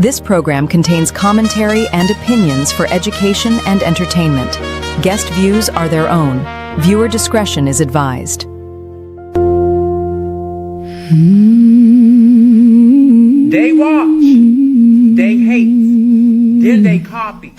This program contains commentary and opinions for education and entertainment. Guest views are their own. Viewer discretion is advised. They watch, they hate, then they copy.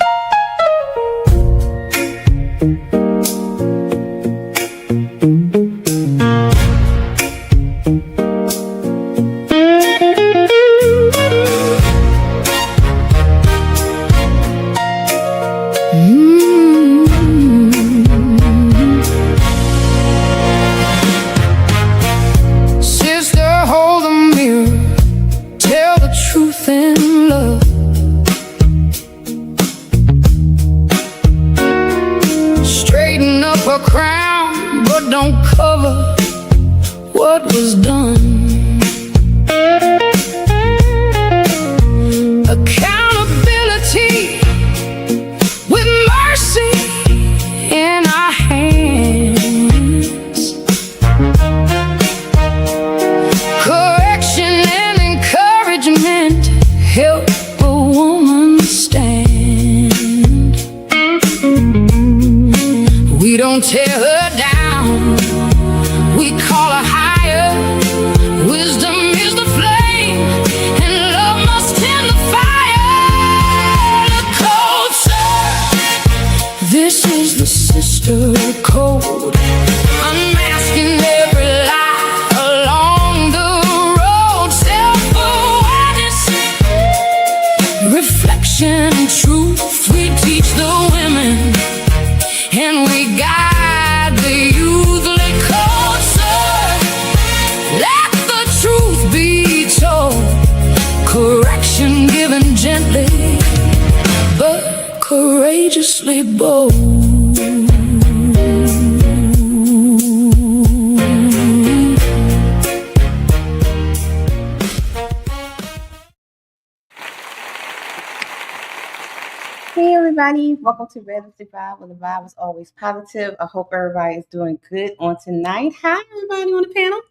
Hey everybody, welcome to Relative Vibe, where the vibe is always positive. I hope everybody is doing good on tonight. Hi everybody on the panel.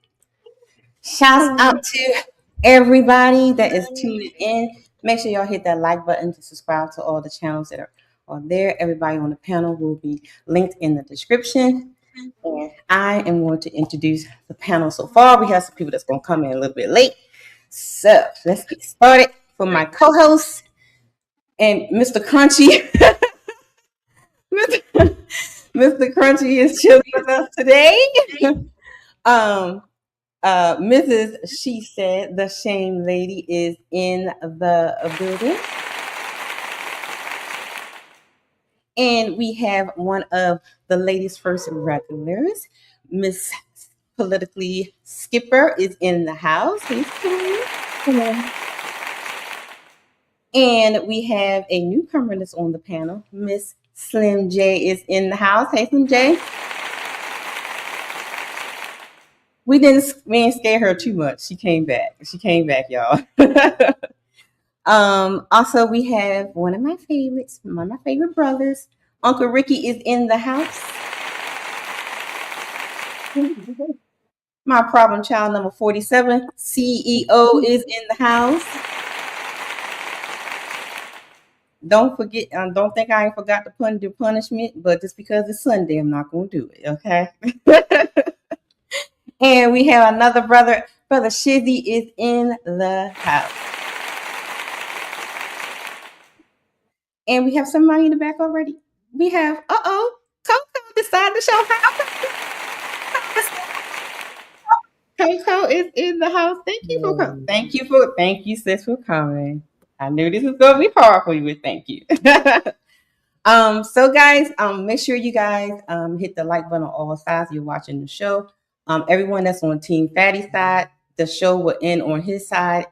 Shouts out to everybody that is tuning in. Make sure y'all hit that like button to subscribe to all the channels that are on there. Everybody on the panel will be linked in the description. And I am going to introduce the panel so far. We have some people that's going to come in a little bit late. So let's get started. For my co-host and Mr. Crunchy. Mr. Crunchy is chilling with us today. Mrs. She Said, the Shame Lady, is in the building. And we have one of the ladies' first regulars, Miss Politically Skipper, is in the house. Hello. And we have a newcomer that's on the panel. Miss Slim J is in the house. Hey, Slim J. We didn't scare her too much. She came back. Y'all. Also, we have one of my favorites, one of my favorite brothers. Uncle Ricky is in the house. My problem child number 47, CEO, is in the house. Don't forget, don't think I ain't forgot to do punishment, but just because it's Sunday, I'm not going to do it, okay? And we have another brother. Brother Shizzy is in the house. And we have somebody in the back already. We have, Coco decided to show how. Coco is in the house. Thank you for coming. Thank you, sis, for coming. I knew this was gonna be hard for you, but thank you. So guys, make sure you guys hit the like button on all sides. You're watching the show. Everyone that's on Team Fatty side, the show will end on his side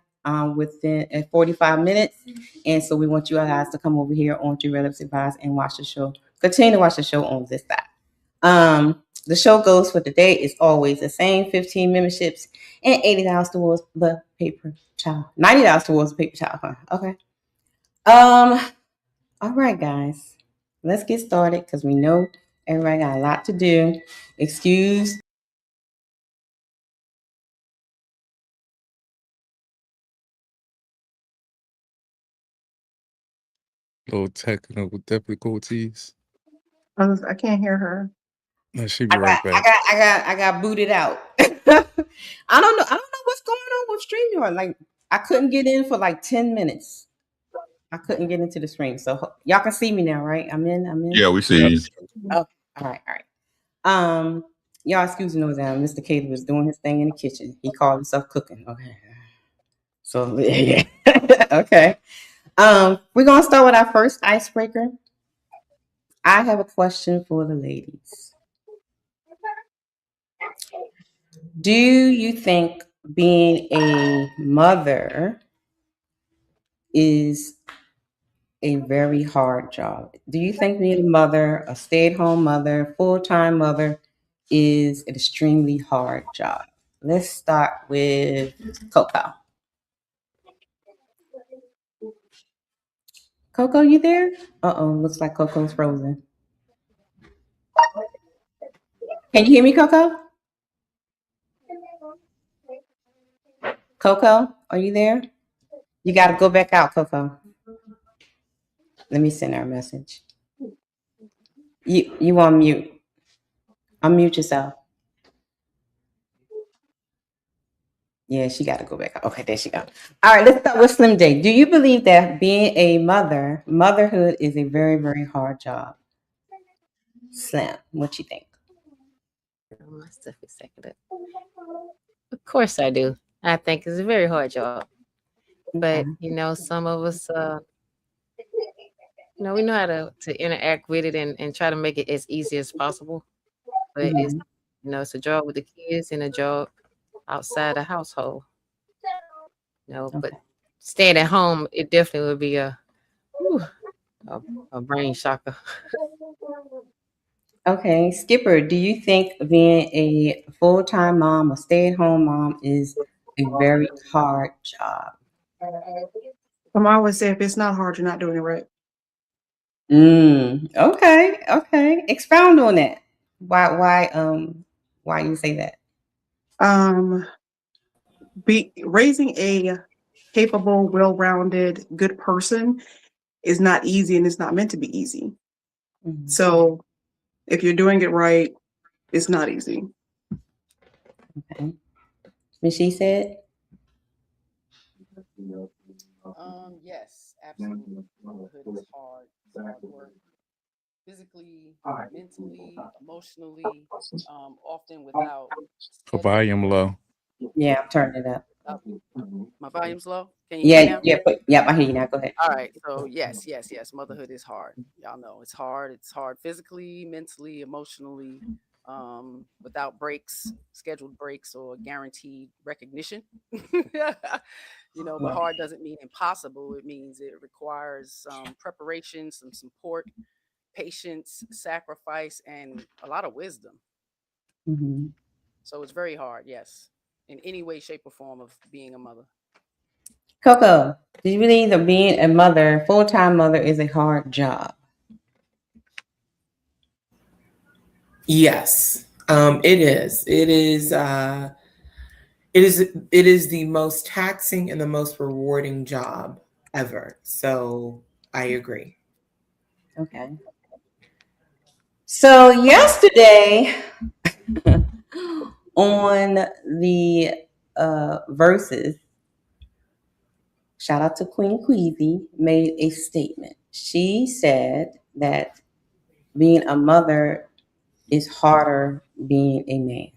within 45 minutes. And so we want you guys to come over here onto Relative Vibes and watch the show. Continue to watch the show on this side. The show goes for today is always the same: 15 memberships and $80 towards the paper child. $90 towards the paper child. Huh? Okay. All right, guys. Let's get started because we know everybody got a lot to do. Excuse Little technical difficulties. I can't hear her. No, she'll be right back. I got booted out. I don't know what's going on with StreamYard. Like, I couldn't get in for like 10 minutes. I couldn't get into the stream. So y'all can see me now, right? I'm in. Yeah, we see you. Oh, all right. Y'all excuse the noise now. Mr. Caleb was doing his thing in the kitchen. He called himself cooking. Okay. So yeah. Okay. We're gonna start with our first icebreaker. I have a question for the ladies. Do you think being a mother is a very hard job? Do you think being a mother, a stay-at-home mother, full-time mother, is an extremely hard job? Let's start with Coco. Coco, you there? Looks like Coco's frozen. Can you hear me, Coco? Coco, are you there? You got to go back out, Coco. Let me send her a message. You on mute. Unmute yourself. Yeah, she got to go back out. Okay, there she go. All right, let's start with Slim J. Do you believe that being a motherhood is a very, very hard job? Slim, what you think? My stuff is seconded. Of course I do. I think it's a very hard job. But, some of us, we know how to interact with it and try to make it as easy as possible. But it's a job with the kids and a job outside the household. But staying at home, it definitely would be a brain shocker. Okay, Skipper, do you think being a full-time mom or stay-at-home mom is a very hard job? I always say if it's not hard, you're not doing it right. Okay. Expound on that. Why you say that? Raising a capable, well-rounded, good person is not easy, and it's not meant to be easy. Mm-hmm. So if you're doing it right, it's not easy. Okay. Michelle said? Yes, absolutely. Motherhood is hard. It's hard work. Physically, mentally, emotionally, often without. For volume low. Yeah, I'm turning it up. My volume's low. Can you hear me now? Yeah, I hear you now. Go ahead. All right. So yes. Motherhood is hard. Y'all know it's hard. It's hard physically, mentally, emotionally, without breaks, scheduled breaks, or guaranteed recognition. But hard doesn't mean impossible. It means it requires some preparation, some support, patience, sacrifice, and a lot of wisdom. Mm-hmm. So it's very hard, yes, in any way, shape, or form of being a mother. Coco, do you believe that being a mother, full-time mother, is a hard job? Yes, it is. It is the most taxing and the most rewarding job ever. So I agree. Okay. So yesterday on the Versus, shout out to Queen Queasy, made a statement. She said that being a mother is harder being a man.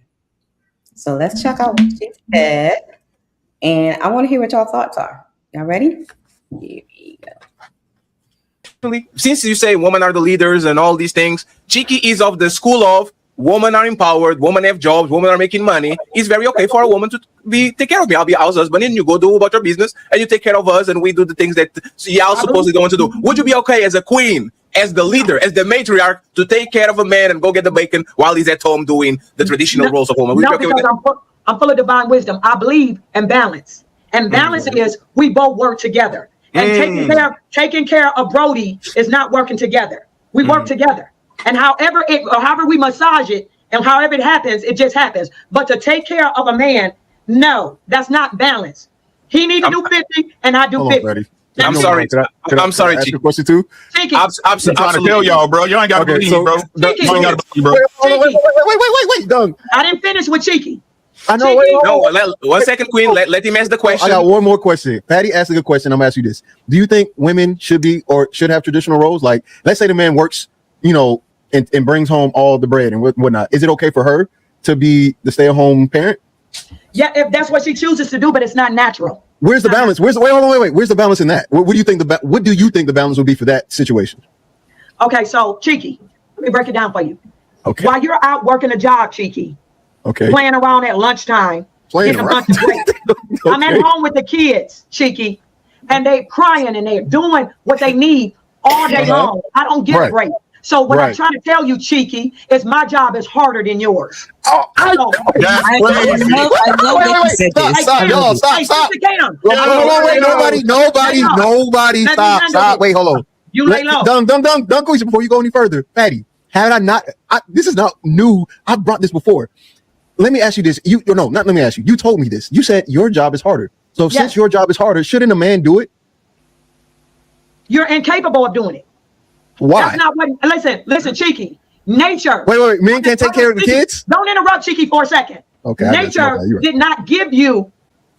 So let's check out what she said. And I want to hear what y'all thoughts are. Y'all ready? Here we go. Since you say women are the leaders and all these things, Chiki is of the school of women are empowered, women have jobs, women are making money. It's very okay for a woman to take care of me. I'll be house husband and you go do about your business and you take care of us and we do the things that y'all supposedly going to do. Would you be okay as a queen, as the leader, as the matriarch to take care of a man and go get the bacon while he's at home doing the traditional roles of woman? Would you be okay with that? I'm full of divine wisdom. I believe in balance. And balance is we both work together. And taking care of Brody is not working together. We work together. And however we massage it and however it happens, it just happens. But to take care of a man, no, that's not balance. He needs to do 50 and I do 50. I'm sorry. I'm sorry, ask Chief. a question too. Cheeky. I'm trying to tell y'all, bro. Y'all ain't got to Okay, believe so me, bro. Cheeky. You ain't got to believe me, bro. Wait, Doug. I didn't finish with Cheeky. I know. Cheeky. No, 1 second, Queen. Let him ask the question. I got one more question. Patty asked a good question. I'm gonna ask you this: do you think women should be or should have traditional roles? Like, let's say the man works, and brings home all the bread and whatnot. Is it okay for her to be the stay-at-home parent? Yeah, if that's what she chooses to do, but it's not natural. Where's the balance? Wait. Where's the balance in that? What do you think what do you think the balance would be for that situation? Okay, so Cheeky, let me break it down for you. Okay. While you're out working a job, Cheeky, Okay. playing around at lunchtime, Playing getting a around. bunch of breaks. I'm at home with the kids, Cheeky, and they crying and they're doing what they need all day long. I don't get a break. So what I'm trying to tell you, Cheeky, is my job is harder than yours. Stop. Nobody. Stop. Wait, hold on. You lay low. Dunk, before you go any further. Patty, this is not new. I've brought this before. Let me ask you this. Let me ask you. You told me this. You said your job is harder. So since your job is harder, shouldn't a man do it? You're incapable of doing it. Why? That's not what. Listen, Cheeky. Nature. Wait. Men can't take care of the kids? Don't interrupt, Cheeky, for a second. Okay. Nature did not give you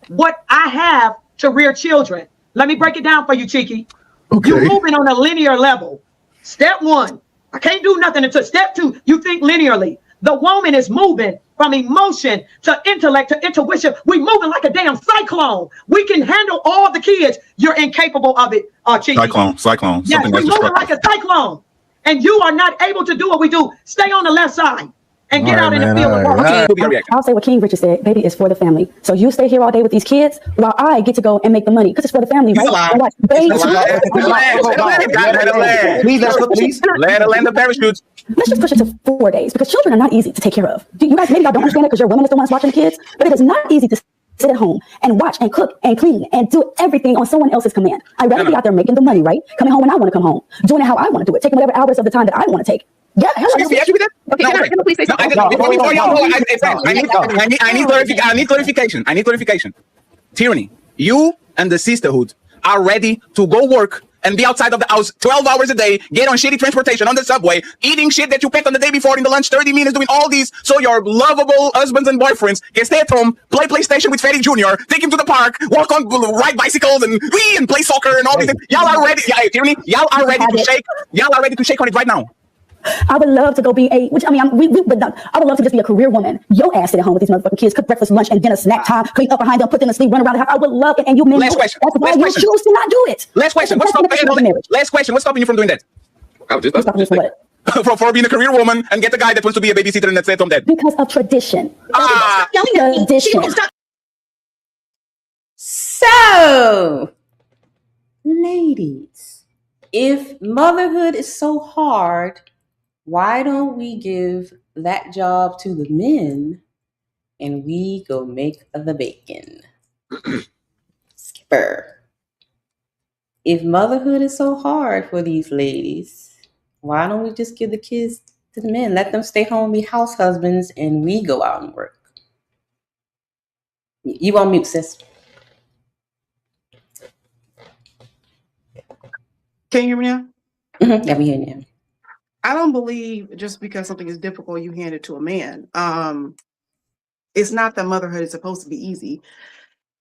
what I have to rear children. Let me break it down for you, Cheeky. Okay. You're moving on a linear level. Step 1, I can't do nothing until step 2, you think linearly. The woman is moving from emotion to intellect to intuition. We moving like a damn cyclone. We can handle all the kids. You're incapable of it, Cheeky. Cyclone. Yes, we're moving like a cyclone. And you are not able to do what we do. Stay on the left side and get out in the field of work. I'll say what King Richard said, baby, it's for the family. So you stay here all day with these kids while I get to go and make the money because it's for the family, right? And watch, baby. Let her land the parachutes. Let's just push it to 4 days because children are not easy to take care of. You guys, maybe y'all don't understand it because you're women that's the ones watching the kids, but it is not easy to sit at home and watch and cook and clean and do everything on someone else's command. I'd rather be out there making the money, right? Coming home when I want to come home, doing it how I want to do it, taking whatever hours of the time that I want to take. Yeah, you be happy with that? Okay, can I please say something? I need clarification. Tyranny, you and the sisterhood are ready to go work and be outside of the house 12 hours a day, get on shitty transportation on the subway, eating shit that you packed on the day before in the lunch, 30 minutes, doing all these so your lovable husbands and boyfriends can stay at home, play PlayStation with Fatty Jr., take him to the park, ride bicycles and play soccer and all these things. Y'all are ready. Tyranny, y'all are ready to shake on it right now. I would love to go be I would love to just be a career woman. Your ass sit at home with these motherfucking kids, cook breakfast, lunch, and dinner, snack time, clean up behind them, put them to sleep, run around the house. I would love it. And you men, Last question. That's why you choose to not do it. Last question. What's stopping you from doing that? For being a career woman and get a guy that wants to be a babysitter and that's it from that. Because of tradition. Tradition. So, ladies, if motherhood is so hard, why don't we give that job to the men and we go make the bacon? Skipper. If motherhood is so hard for these ladies, why don't we just give the kids to the men? Let them stay home, be house husbands, and we go out and work. You on mute, sis. Can you hear me now? Mm-hmm. Yeah, we hear you now. I don't believe just because something is difficult, you hand it to a man. It's not that motherhood is supposed to be easy.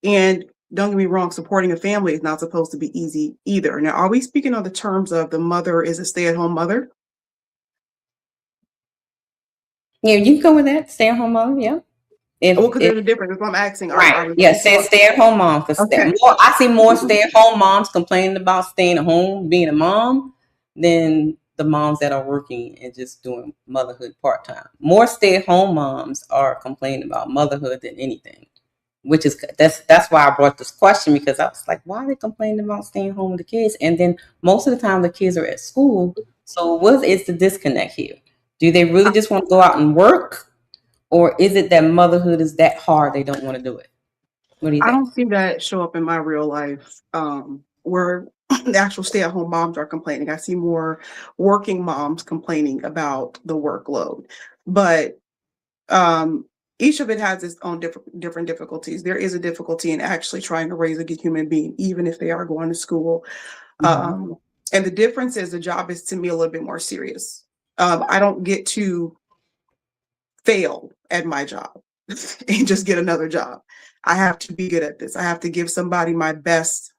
And don't get me wrong, supporting a family is not supposed to be easy either. Now, are we speaking on the terms of the mother is a stay-at-home mother? Yeah, you can go with that. Stay-at-home mom, yeah. Because there's a difference. If I'm asking, right? Yeah, stay-at-home mom. Because I see more stay-at-home moms complaining about staying at home, being a mom, than the moms that are working and just doing motherhood part-time. More stay-at-home moms are complaining about motherhood than anything, which is that's why I brought this question, because I was like, why are they complaining about staying home with the kids? And then most of the time the kids are at school. So what is the disconnect here? Do they really just want to go out and work? Or is it that motherhood is that hard they don't want to do it? What do you think? I don't see that show up in my real life where the actual stay-at-home moms are complaining. I see more working moms complaining about the workload. But each of it has its own different difficulties. There is a difficulty in actually trying to raise a good human being, even if they are going to school. And the difference is the job is, to me, a little bit more serious. I don't get to fail at my job and just get another job. I have to be good at this. I have to give somebody my best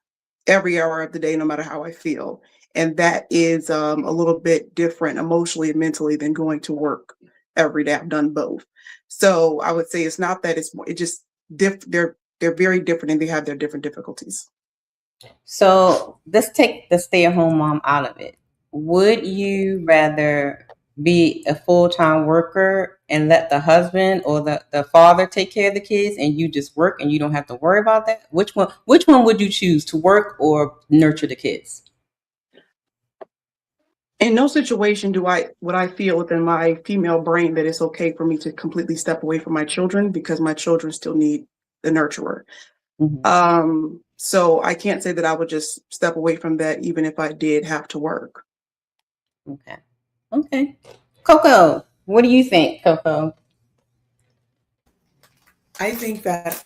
every hour of the day, no matter how I feel. And that is a little bit different emotionally and mentally than going to work every day. I've done both. So I would say it's not that it just they're very different and they have their different difficulties. So let's take the stay-at-home mom out of it. Would you rather be a full-time worker and let the husband or the father take care of the kids and you just work and you don't have to worry about that? Which one would you choose, to work or nurture the kids? In no situation would I feel within my female brain that it's okay for me to completely step away from my children, because my children still need the nurturer. So I can't say that I would just step away from that, even if I did have to work. Okay. Coco, what do you think, Coco? I think that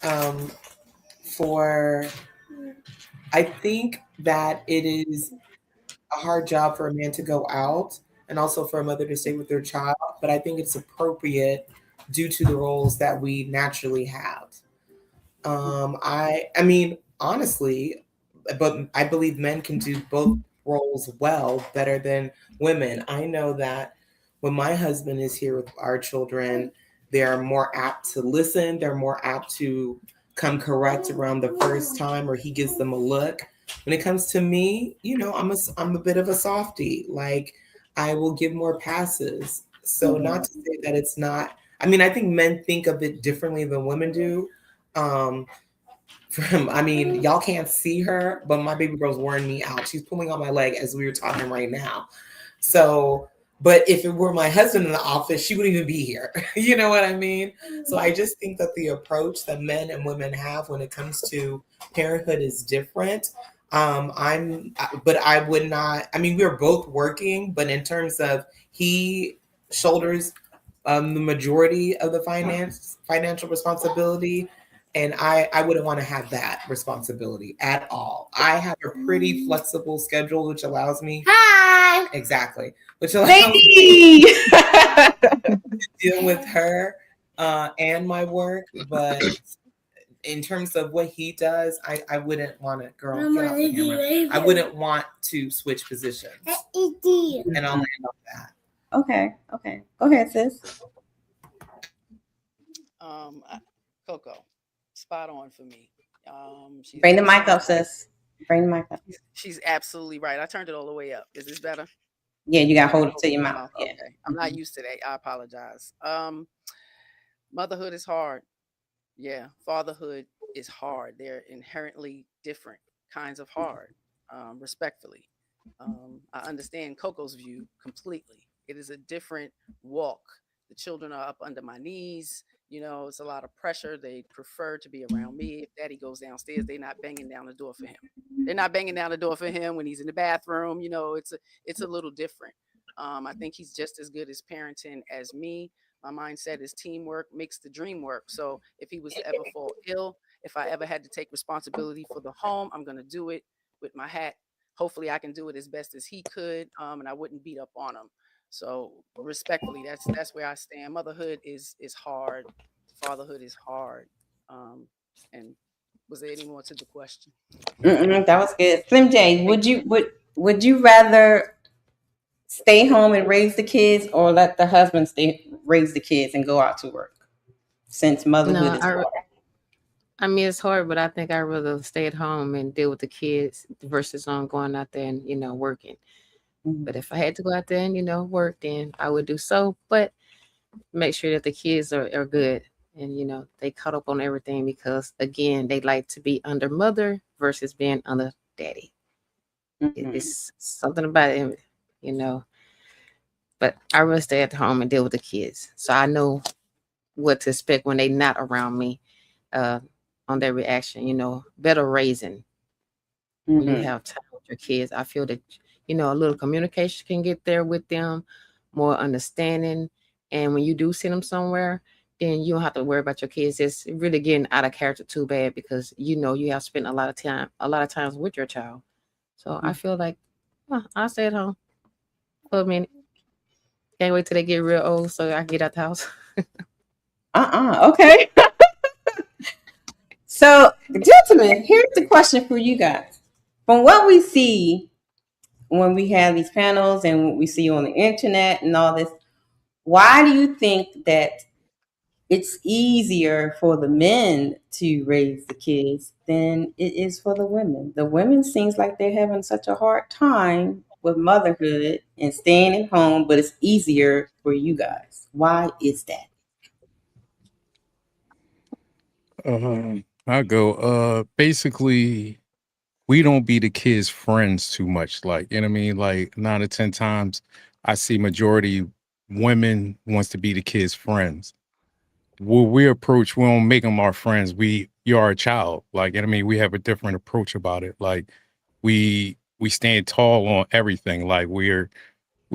I think that it is a hard job for a man to go out and also for a mother to stay with their child, but I think it's appropriate due to the roles that we naturally have. I mean, honestly, but I believe men can do both roles well, better than women. I know that when my husband is here with our children, they're more apt to listen. They're more apt to come correct around the first time, or he gives them a look. When it comes to me, I'm a bit of a softie. Like, I will give more passes. So not to say that it's not. I mean, I think men think of it differently than women do. Y'all can't see her, but my baby girl's wearing me out. She's pulling on my leg as we were talking right now. So, but if it were my husband in the office, she wouldn't even be here. You know what I mean? So I just think that the approach that men and women have when it comes to parenthood is different. But I would not, we're both working, but in terms of he shoulders the majority of the financial responsibility. And I wouldn't want to have that responsibility at all. I have a pretty flexible schedule, which allows me. Hi. Exactly. Which allows me to deal with her and my work. But in terms of what he does, I wouldn't want to, girl, get off the camera. I wouldn't want to switch positions. And I'll land on that. Okay. Go ahead, sis. Coco, spot on for me. Bring the mic up, sis. Bring the mic up. She's absolutely right. I turned it all the way up. Is this better? Yeah, you got to hold it to your mouth. Yeah. Okay. I'm not used to that. I apologize. Motherhood is hard. Yeah. Fatherhood is hard. They're inherently different kinds of hard, respectfully. I understand Coco's view completely. It is a different walk. The children are up under my knees. It's a lot of pressure. They prefer to be around me. If daddy goes downstairs, they're not banging down the door for him. They're not banging down the door for him when he's in the bathroom. It's a little different. I think he's just as good as parenting as me. My mindset is teamwork makes the dream work. So if he was to ever fall ill, if I ever had to take responsibility for the home, I'm going to do it with my hat. Hopefully I can do it as best as he could. And I wouldn't beat up on him. So respectfully, that's where I stand. Motherhood is hard. Fatherhood is hard. And was there any more to the question? That was good. Slim J, would you rather stay home and raise the kids, or let the husband raise the kids and go out to work? Since motherhood is hard. It's hard, but I think I'd rather stay at home and deal with the kids versus on going out there and working. But if I had to go out there and, work, then I would do so. But make sure that the kids are good and, they caught up on everything, because, again, they like to be under mother versus being under daddy. It's something about it, But I would stay at home and deal with the kids. So I know what to expect when they're not around me on their reaction, better raising. When you have time with your kids, I feel that a little communication can get there with them, more understanding. And when you do send them somewhere, then you don't have to worry about your kids. It's really getting out of character too bad because you have spent a lot of times with your child. So I feel like I'll stay at home for a minute. Can't wait till they get real old so I can get out the house. Okay. So, gentlemen, here's the question for you guys. From what we see when we have these panels and what we see on the internet and all this, why do you think that it's easier for the men to raise the kids than it is for the women? The women seems like they're having such a hard time with motherhood and staying at home, but it's easier for you guys. Why is that? I go. Basically, we don't be the kids' friends too much. Like, you know what I mean? Like 9 to 10 times, I see majority women wants to be the kids' friends. When we approach, we don't make them our friends. You're our child. Like, you know what I mean? We have a different approach about it. Like, we stand tall on everything. Like, we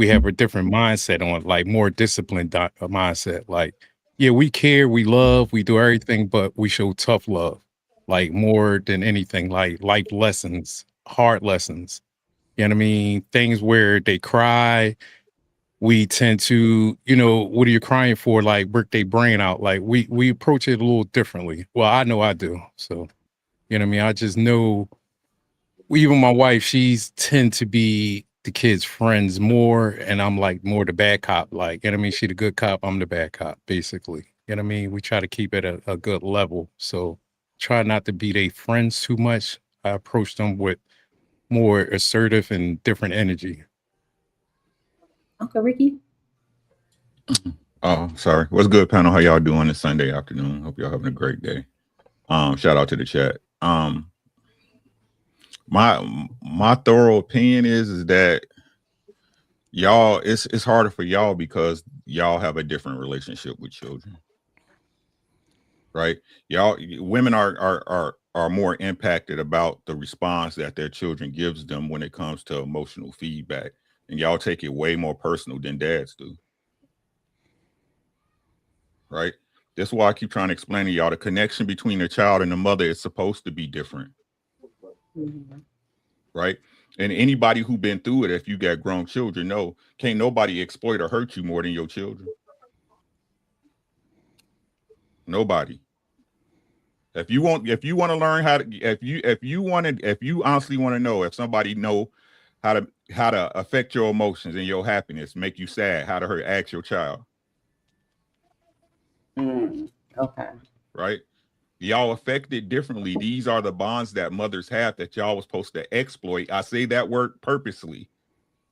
have a different mindset on, like, more disciplined mindset. Like, yeah, we care, we love, we do everything, but we show tough love, like more than anything, like life lessons, hard lessons. You know what I mean? Things where they cry, we tend to, what are you crying for? Like, break their brain out. Like, we approach it a little differently. Well, I know I do. So, you know what I mean? I just know, even my wife, she's tend to be the kids' friends more, and I'm like more the bad cop. Like, you know what I mean? She the good cop, I'm the bad cop, basically. You know what I mean? We try to keep it a good level. So try not to be their friends too much. I approach them with more assertive and different energy. Uncle Ricky? Oh, sorry. What's good, panel? How y'all doing this Sunday afternoon? Hope y'all having a great day. Shout out to the chat. My thorough opinion is that y'all, it's harder for y'all because y'all have a different relationship with children, right? Y'all, women are more impacted about the response that their children gives them when it comes to emotional feedback, and y'all take it way more personal than dads do, right? That's why I keep trying to explain to y'all the connection between the child and the mother is supposed to be different. Right? And anybody who been through it, if you got grown children, know can't nobody exploit or hurt you more than your children. Nobody. If you want to learn how to, if you honestly want to know if somebody know how to affect your emotions and your happiness, make you sad, how to hurt, ask your child. Okay. Right? Y'all affected differently. These are the bonds that mothers have that y'all was supposed to exploit. I say that word purposely.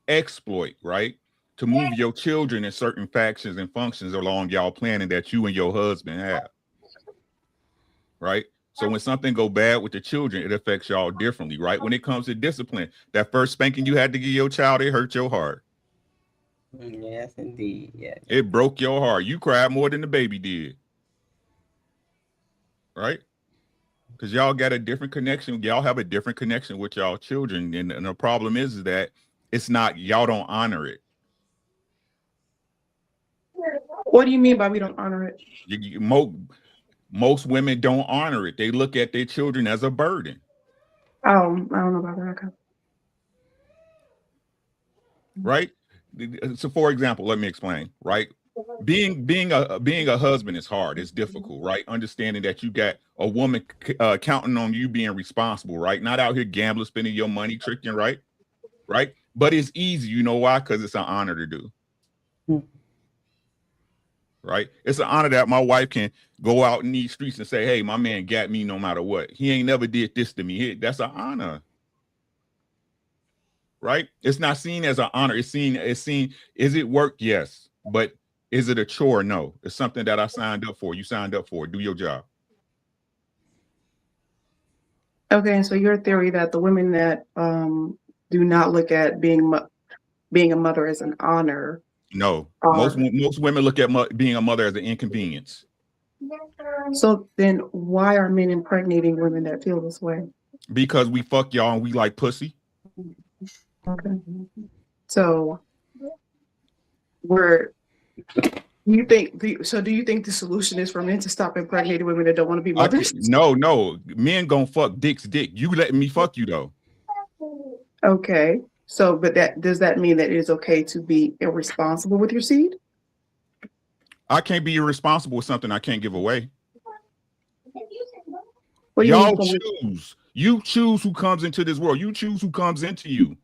Exploit, right? To move your children in certain factions and functions along y'all planning that you and your husband have. Right? So when something go bad with the children, it affects y'all differently, right? When it comes to discipline, that first spanking you had to give your child, it hurt your heart. Yes, indeed. Yeah. It broke your heart. You cried more than the baby did. Right? Because y'all got a different connection. Y'all have a different connection with y'all children. And the problem is that it's not, y'all don't honor it. What do you mean by we don't honor it? Most women don't honor it. They look at their children as a burden. I don't know about that. Okay. Right? So for example, let me explain, right? Being a husband is hard. It's difficult, right? Understanding that you got a woman counting on you being responsible, right? Not out here gambling, spending your money, tricking, right? Right? But it's easy. You know why? Because it's an honor to do. Right? It's an honor that my wife can go out in these streets and say, hey, my man got me no matter what. He ain't never did this to me. That's an honor. Right? It's not seen as an honor. It's seen, is it work? Yes. But is it a chore? No. It's something that I signed up for. You signed up for. Do your job. Okay, and so your theory that the women that do not look at being a mother as an honor. No. Most women look at being a mother as an inconvenience. So then why are men impregnating women that feel this way? Because we fuck y'all and we like pussy. Okay. So we're Do you think the solution is for men to stop impregnating women that don't want to be mothers? No, men gonna fuck dick's dick. You letting me fuck you though. Okay. So, but does that mean that it is okay to be irresponsible with your seed? I can't be irresponsible with something I can't give away. What do you Y'all mean? choose. You choose who comes into this world. You choose who comes into you.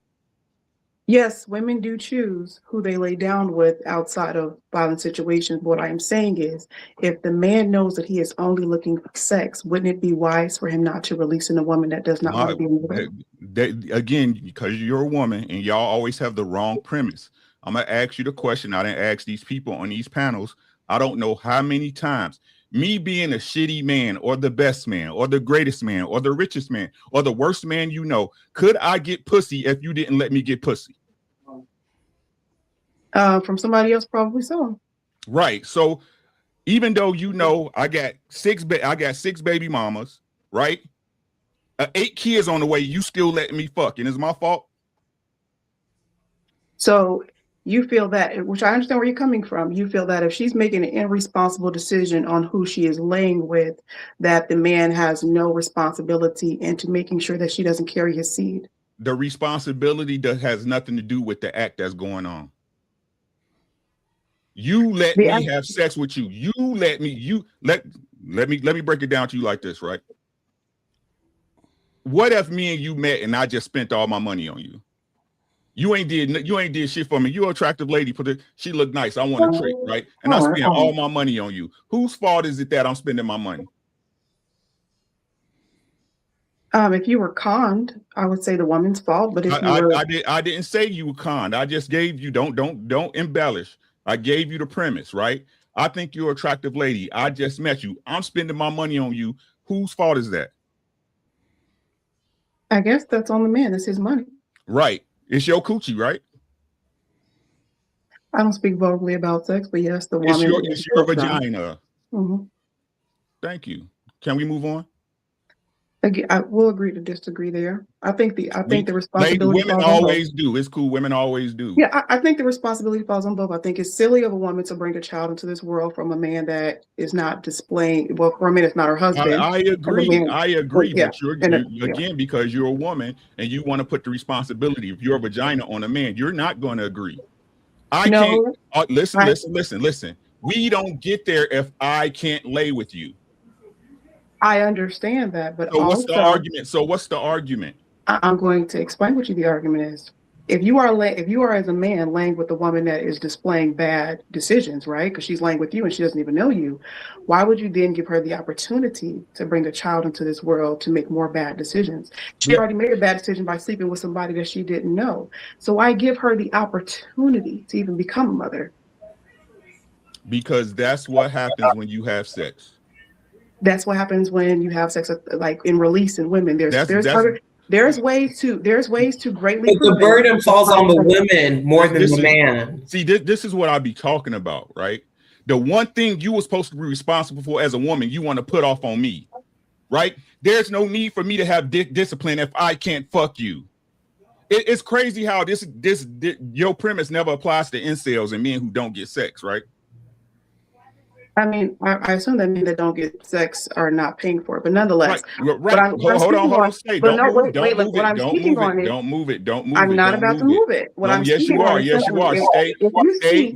Yes, women do choose who they lay down with outside of violent situations. What I am saying is, if the man knows that he is only looking for sex, wouldn't it be wise for him not to release in a woman that does not want to be with him? Again, because you're a woman and y'all always have the wrong premise. I'm gonna ask you the question. I didn't ask these people on these panels. I don't know how many times. Me being a shitty man or the best man or the greatest man or the richest man or the worst man you know, could I get pussy if you didn't let me get pussy? From somebody else, probably so. Right. So even though you know I got six baby mamas, right? 8 kids on the way, you still letting me fuck, and it's my fault. So you feel that, which I understand where you're coming from, you feel that if she's making an irresponsible decision on who she is laying with, that the man has no responsibility into making sure that she doesn't carry his seed. The responsibility has nothing to do with the act that's going on. You let me have sex with you. Let me break it down to you like this, right? What if me and you met and I just spent all my money on you? You ain't did shit for me. You're an attractive lady. She look nice. I want a trick, right? And I spend all my money on you. Whose fault is it that I'm spending my money? If you were conned, I would say the woman's fault. But if I didn't say you were conned. I just gave you don't embellish. I gave you the premise, right? I think you're an attractive lady. I just met you. I'm spending my money on you. Whose fault is that? I guess that's on the man. It's his money. Right. It's your coochie, right? I don't speak vocally about sex, but yes, the woman. It's your vagina. Mm-hmm. Thank you. Can we move on? Again, I will agree to disagree there. I think the responsibility. Women always do. It's cool. Women always do. Yeah, I think the responsibility falls on both. I think it's silly of a woman to bring a child into this world from a man that is not displaying. Well, for a man, it's not her husband. I agree. Yeah. But you're because you're a woman and you want to put the responsibility of your vagina on a man. You're not going to agree. Can't. Listen. We don't get there if I can't lay with you. I understand that, but so what's the argument? So what's the argument? I'm going to explain what the argument is. If you are as a man laying with a woman that is displaying bad decisions, right? Because she's laying with you and she doesn't even know you, why would you then give her the opportunity to bring a child into this world to make more bad decisions? She already made a bad decision by sleeping with somebody that she didn't know. So why give her the opportunity to even become a mother? Because that's what happens when you have sex. That's what happens when you have sex, like in release in women. There's ways to greatly. But the burden falls on the women more than the man. See, this is what I be talking about, right? The one thing you were supposed to be responsible for as a woman, you want to put off on me, right? There's no need for me to have discipline if I can't fuck you. It's crazy how this your premise never applies to incels and men who don't get sex, right? I mean, I assume that men that don't get sex are not paying for it, but nonetheless. Right. Hold on. Don't move it. I'm not about to move it. Yes, you are.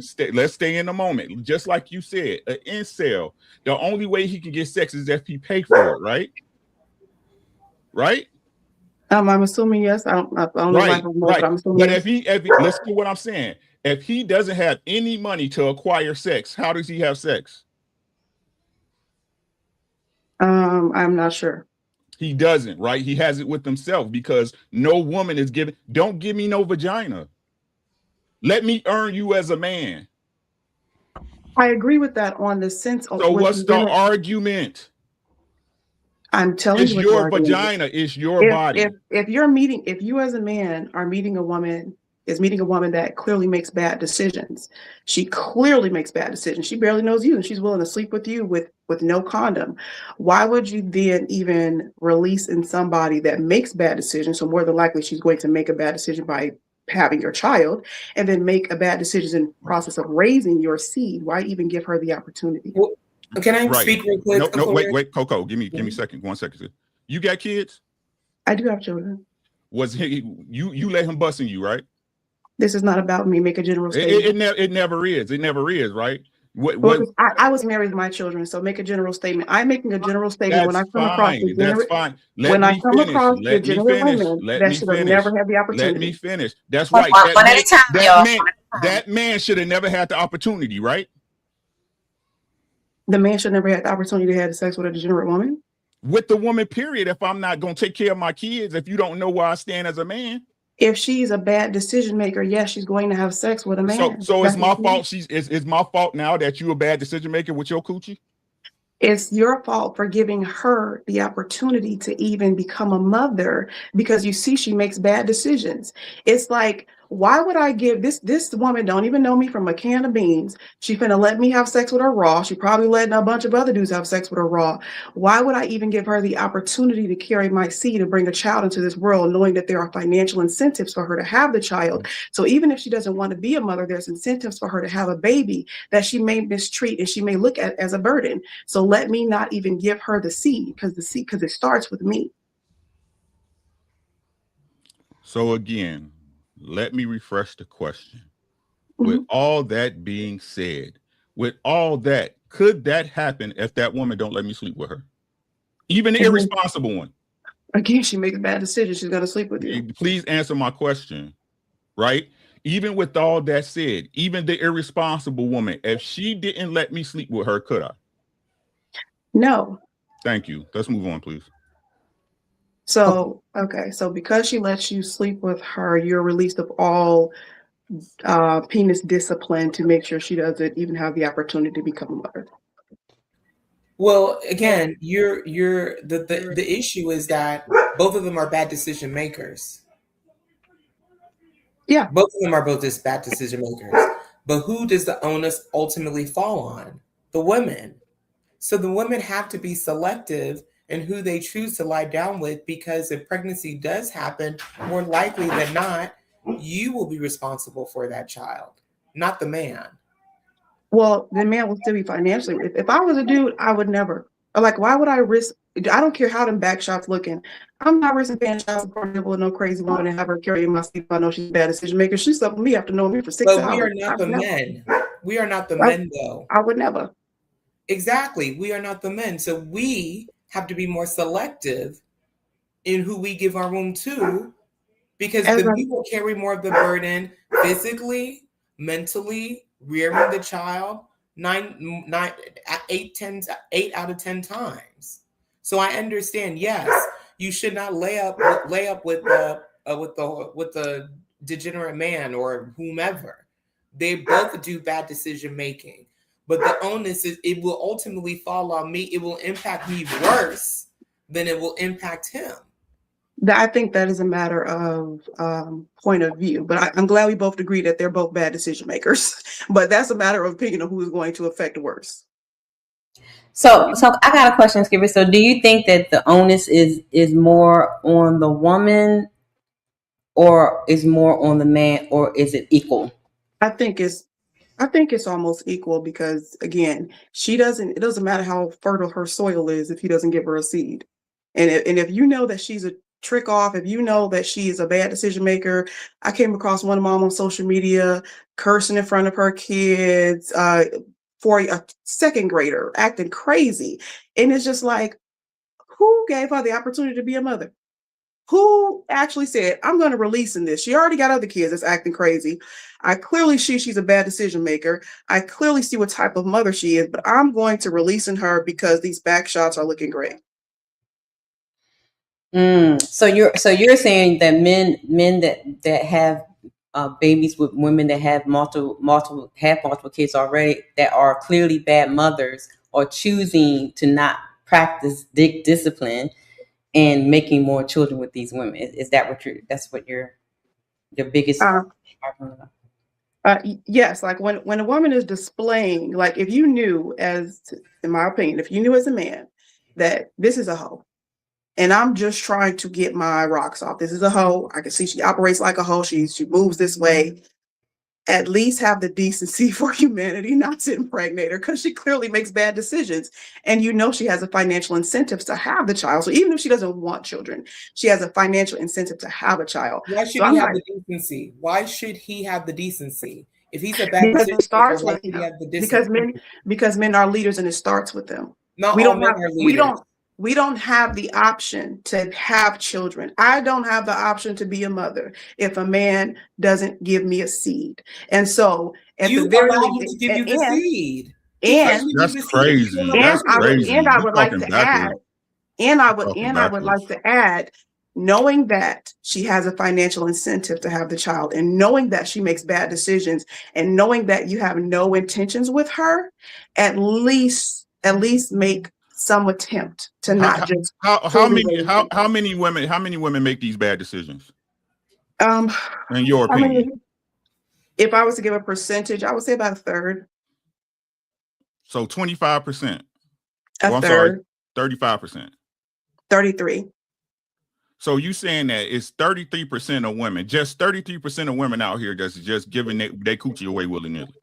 Stay. Let's stay in the moment. Just like you said, an incel, the only way he can get sex is if he pay for it, right? Right? I'm assuming yes. I don't know. Right. But I'm assuming. But if listen to what I'm saying. If he doesn't have any money to acquire sex, how does he have sex? I'm not sure. He doesn't, right? He has it with himself because no woman is giving. Don't give me no vagina. Let me earn you as a man. I agree with that on the sense of. So what's the argument? I'm telling you, it's your vagina. It's your body. If you as a man are meeting a woman that clearly makes bad decisions. She clearly makes bad decisions. She barely knows you and she's willing to sleep with you with no condom. Why would you then even release in somebody that makes bad decisions? So more than likely she's going to make a bad decision by having your child, and then make a bad decision in the process of raising your seed. Why even give her the opportunity? Well, can I speak real quick? No, wait, Coco, give me a second, 1 second. You got kids? I do have children. Was he you let him busting you, right? This is not about me. Make a general statement. It never is. It never is, right? I was married with my children, so make a general statement. I'm making a general statement when I come across the That's fine. When I come across the general women that should have never had the opportunity. Let me finish. That's right. That man should have never had the opportunity, right? The man should never had the opportunity to have sex with a degenerate woman? With the woman, period. If I'm not going to take care of my kids, if you don't know where I stand as a man. If she's a bad decision maker, yes, she's going to have sex with a man. So it's my fault. It's my fault now that you're a bad decision maker with your coochie? It's your fault for giving her the opportunity to even become a mother, because you see she makes bad decisions. It's like, why would I give this woman don't even know me from a can of beans. She finna let me have sex with her raw. She probably letting a bunch of other dudes have sex with her raw. Why would I even give her the opportunity to carry my seed and bring a child into this world, knowing that there are financial incentives for her to have the child? So even if she doesn't want to be a mother, there's incentives for her to have a baby that she may mistreat and she may look at as a burden. So let me not even give her the seed, because it starts with me. So again, let me refresh the question. With all that being said, with all that, could that happen if that woman don't let me sleep with her? Even the irresponsible one. Again, she makes bad decisions. She's going to sleep with you. Please answer my question, right? Even with all that said, even the irresponsible woman, if she didn't let me sleep with her, could I? No. Thank you. Let's move on, please. So, okay. So because she lets you sleep with her, you're released of all penis discipline to make sure she doesn't even have the opportunity to become a mother. Well, again, the issue is that both of them are bad decision makers. Yeah. Both of them are just bad decision makers. But who does the onus ultimately fall on? The women. So the women have to be selective in who they choose to lie down with, because if pregnancy does happen, more likely than not, you will be responsible for that child, not the man. Well, the man will still be financially. If I was a dude, I would never. Like, why would I risk? I don't care how them back shots looking. I'm not risking paying child support with no crazy woman and have her carry my sleep. I know she's a bad decision maker. She slept with me after knowing me for 6 hours. But we are not the men. We are not the men, though. I would never. Exactly. We are not the men. So we have to be more selective in who we give our womb to, because the people carry more of the burden physically, mentally, rearing the child 8 out of 10 times. So I understand. Yes, you should not lay up with the degenerate man or whomever. They both do bad decision making, but the onus is it will ultimately fall on me. It will impact me worse than it will impact him. I think that is a matter of point of view, but I'm glad we both agree that they're both bad decision makers. But that's a matter of opinion of who is going to affect worse. So I got a question, Skipper. So do you think that the onus is more on the woman, or is more on the man, or is it equal? I think it's almost equal, because again, it doesn't matter how fertile her soil is if he doesn't give her a seed. And if you know that she's a trick off, if you know that she is a bad decision maker. I came across one mom on social media cursing in front of her kids for a second grader, acting crazy. And it's just like, who gave her the opportunity to be a mother? Who actually said, I'm going to release in this? She already got other kids that's acting crazy. I clearly see she's a bad decision maker. I clearly see what type of mother she is, but I'm going to release in her because these back shots are looking great. So you're saying that men that have babies with women that have multiple kids already, that are clearly bad mothers, are choosing to not practice discipline and making more children with these women. Is that what your biggest argument about? Yes, like when a woman is displaying, like if you knew, in my opinion, if you knew as a man that this is a hoe, and I'm just trying to get my rocks off. This is a hoe. I can see she operates like a hoe. She moves this way. At least have the decency for humanity not to impregnate her, because she clearly makes bad decisions. And you know she has a financial incentive to have the child. So even if she doesn't want children, she has a financial incentive to have a child. Why should So he I'm have like, the decency? Why should he have the decency? If he's a bad because decision it starts maker, why with should he him. have the decency? Because men are leaders, and it starts with them. Not We all don't men have are leaders. we don't have the option to have children. I don't have the option to be a mother if a man doesn't give me a seed. And so at You the very allow him least, to give you the seed. That's crazy. That's crazy. and I You would like talking to add, backwards. and I Talking would like backwards. to add, knowing that she has a financial incentive to have the child, and knowing that she makes bad decisions, and knowing that you have no intentions with her, at least make some attempt to not just How many women make these bad decisions? In your opinion? If I was to give a percentage, I would say about a third. So 25%. A third. 35%. 33. So you saying that it's 33% of women, just 33% of women out here that's just giving their coochie away willy-nilly?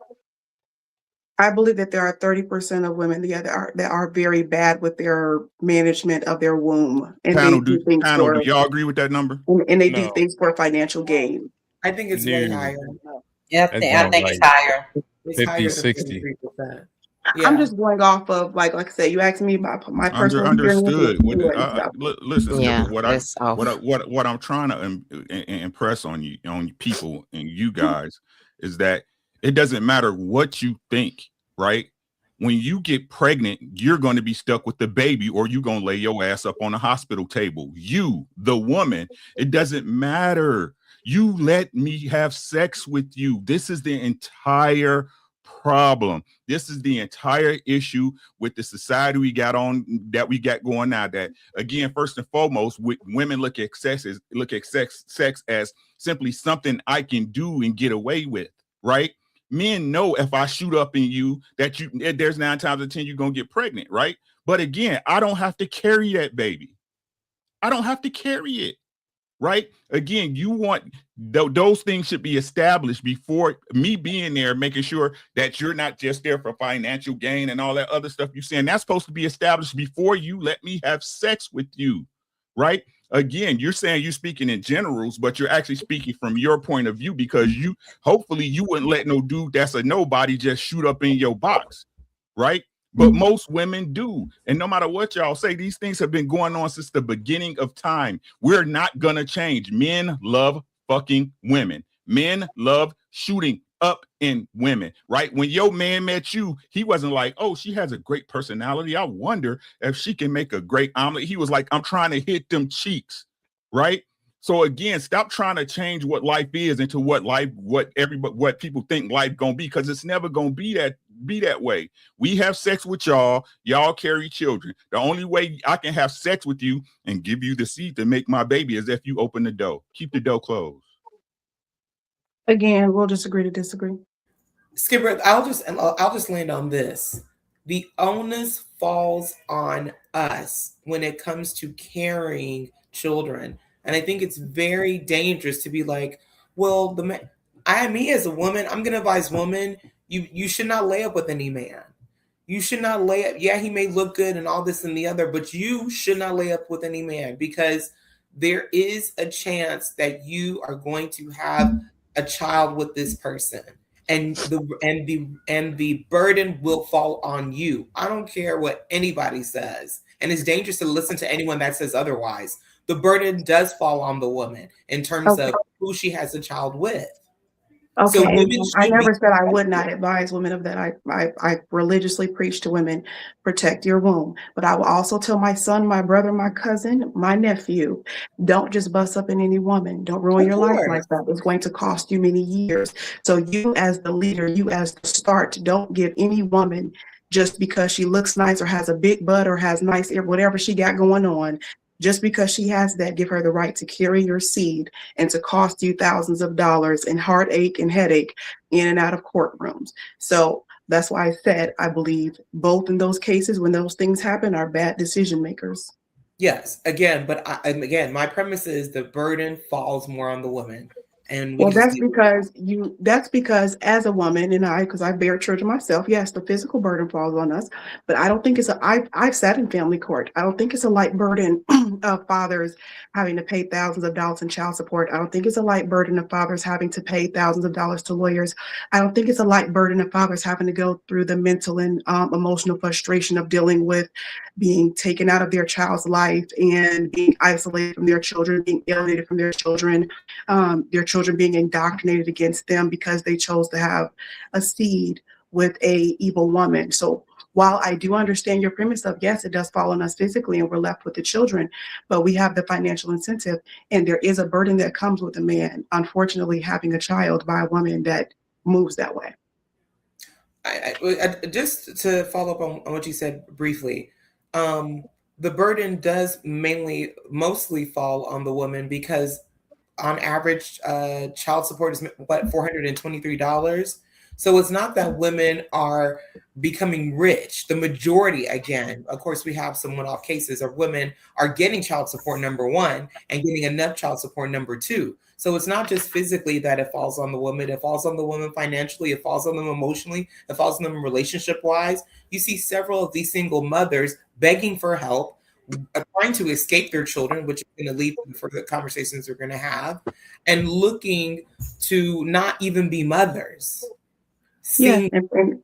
I believe that there are 30% of women that are very bad with their management of their womb, and Panel, do y'all agree with that number? And they do things for financial gain. I think it's way higher. Yeah, I think it's higher. It's 50, higher 60. than 33%. I'm just going off of like I said, you asked me about my personal Understood. experience. Listen, Yeah, what I'm trying to impress on you, on people and you guys, is that it doesn't matter what you think, right? When you get pregnant, you're going to be stuck with the baby, or you're going to lay your ass up on a hospital table. You, the woman, it doesn't matter. You let me have sex with you. This is the entire problem. This is the entire issue with the society we got going now. That, again, first and foremost, women look at sex as simply something I can do and get away with, right? Men know if I shoot up in you that there's 9 times out of 10 you're gonna get pregnant, right? But again, I don't have to carry that baby. I don't have to carry it, right? Again, you want those things should be established before me being there, making sure that you're not just there for financial gain and all that other stuff you're saying. That's supposed to be established before you let me have sex with you, right? Again, you're saying you're speaking in generals, but you're actually speaking from your point of view, because hopefully you wouldn't let no dude that's a nobody just shoot up in your box, right? But most women do. And no matter what y'all say, these things have been going on since the beginning of time. We're not gonna change. Men love fucking women. Men love shooting up in women, right? When your man met you, he wasn't like, oh, she has a great personality, I wonder if she can make a great omelet. He was like, I'm trying to hit them cheeks, right? So again, stop trying to change what life is into what people think life gonna be, because it's never gonna be that way. We have sex with y'all carry children. The only way I can have sex with you and give you the seed to make my baby is if you open the door. Keep the door closed. Again, we'll just agree to disagree. Skipper, I'll just land on this. The onus falls on us when it comes to carrying children. And I think it's very dangerous to be like, well, me as a woman, I'm going to advise women, you should not lay up with any man. You should not lay up. Yeah, he may look good and all this and the other, but you should not lay up with any man, because there is a chance that you are going to have a child with this person, and the burden will fall on you. I don't care what anybody says, and it's dangerous to listen to anyone that says otherwise. The burden does fall on the woman in terms of who she has a child with. Okay, so I never said I would not advise women of that. I religiously preach to women, protect your womb. But I will also tell my son, my brother, my cousin, my nephew, don't just bust up in any woman. Don't ruin your life like that. It's going to cost you many years. So you as the leader, you as the start, don't give any woman, just because she looks nice or has a big butt or has nice ear, whatever she got going on, just because she has that, give her the right to carry your seed and to cost you thousands of dollars and heartache and headache in and out of courtrooms. So that's why I said I believe both in those cases, when those things happen, are bad decision makers. Yes, again, but again, my premise is the burden falls more on the woman, and we Well, just that's because as a woman, and because I bear children myself, yes, the physical burden falls on us, but I don't think I've sat in family court. I don't think it's a light burden of fathers having to pay thousands of dollars in child support. I don't think it's a light burden of fathers having to pay thousands of dollars to lawyers. I don't think it's a light burden of fathers having to go through the mental and emotional frustration of dealing with being taken out of their child's life and being isolated from their children, being alienated from their children being indoctrinated against them because they chose to have a seed with a evil woman. So while I do understand your premise of, yes, it does fall on us physically and we're left with the children, but we have the financial incentive, and there is a burden that comes with a man, unfortunately, having a child by a woman that moves that way. Just to follow up on what you said briefly, the burden does mostly fall on the woman because on average, child support is what, $423. So it's not that women are becoming rich. The majority, again, of course, we have some one-off cases of women are getting child support, number one, and getting enough child support, number two. So it's not just physically that it falls on the woman. It falls on the woman financially. It falls on them emotionally. It falls on them relationship-wise. You see several of these single mothers begging for help, trying to escape their children, which is going to lead to further conversations we're going to have, and looking to not even be mothers. Yeah,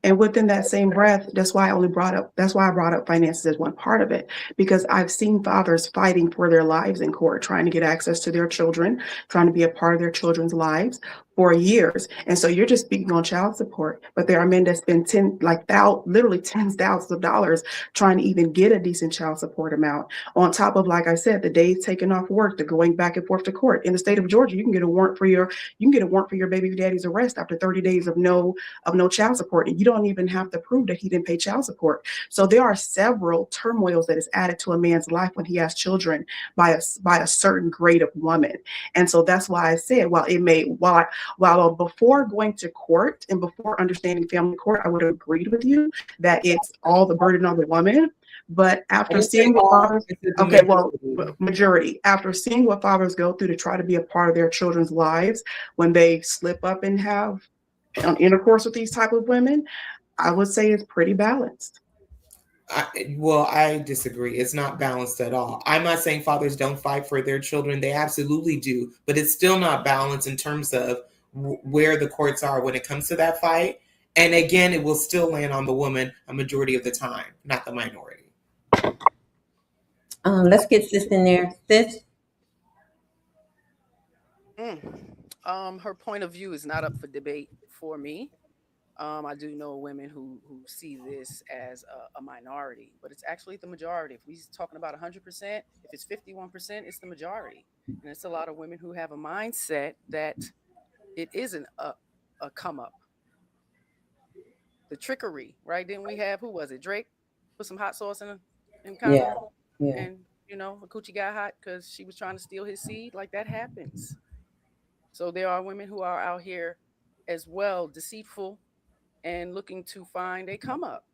and within that same breath, that's why I brought up finances as one part of it, because I've seen fathers fighting for their lives in court, trying to get access to their children, trying to be a part of their children's lives for years. And so you're just speaking on child support, but there are men that spend literally tens of thousands of dollars trying to even get a decent child support amount, on top of, like I said, the days taken off work, the going back and forth to court. In the state of Georgia, you can get a warrant for your baby daddy's arrest after 30 days of no child support, and you don't even have to prove that he didn't pay child support. So there are several turmoils that is added to a man's life when he has children by a certain grade of woman. And so that's why I said, while before going to court and before understanding family court, I would have agreed with you that it's all the burden on the woman. But after seeing what majority, after seeing what fathers go through to try to be a part of their children's lives when they slip up and have intercourse with these type of women, I would say it's pretty balanced. I disagree. It's not balanced at all. I'm not saying fathers don't fight for their children. They absolutely do, but it's still not balanced in terms of where the courts are when it comes to that fight. And again, it will still land on the woman a majority of the time, not the minority. Let's get Sis in there. Sis? Her point of view is not up for debate for me. I do know women who see this as a minority, but it's actually the majority. If we're talking about 100%, if it's 51%, it's the majority. And it's a lot of women who have a mindset that it isn't a come up. The trickery, right? Didn't we have, who was it? Drake put some hot sauce in condom, and a coochie got hot because she was trying to steal his seed. Like, that happens. So there are women who are out here as well, deceitful and looking to find a come up,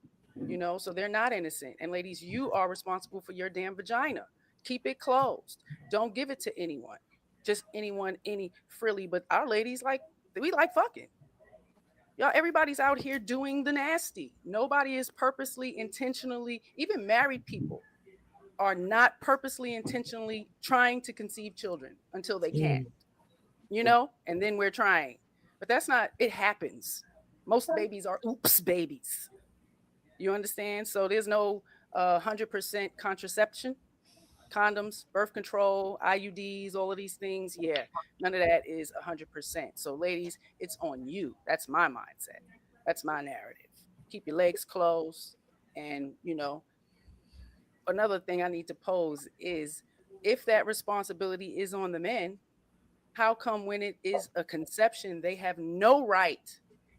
so they're not innocent. And ladies, you are responsible for your damn vagina. Keep it closed. Don't give it to anyone, just anyone, any freely. But our ladies, we like fucking. Y'all, everybody's out here doing the nasty. Nobody is purposely, intentionally, even married people are not purposely, intentionally trying to conceive children until they can, and then we're trying. But that's not, it happens. Most babies are oops babies. You understand? So there's no 100% contraception, condoms, birth control, IUDs, all of these things. Yeah, none of that is 100%. So ladies, it's on you. That's my mindset. That's my narrative. Keep your legs closed. And, another thing I need to pose is, if that responsibility is on the men, how come when it is a conception, they have no right?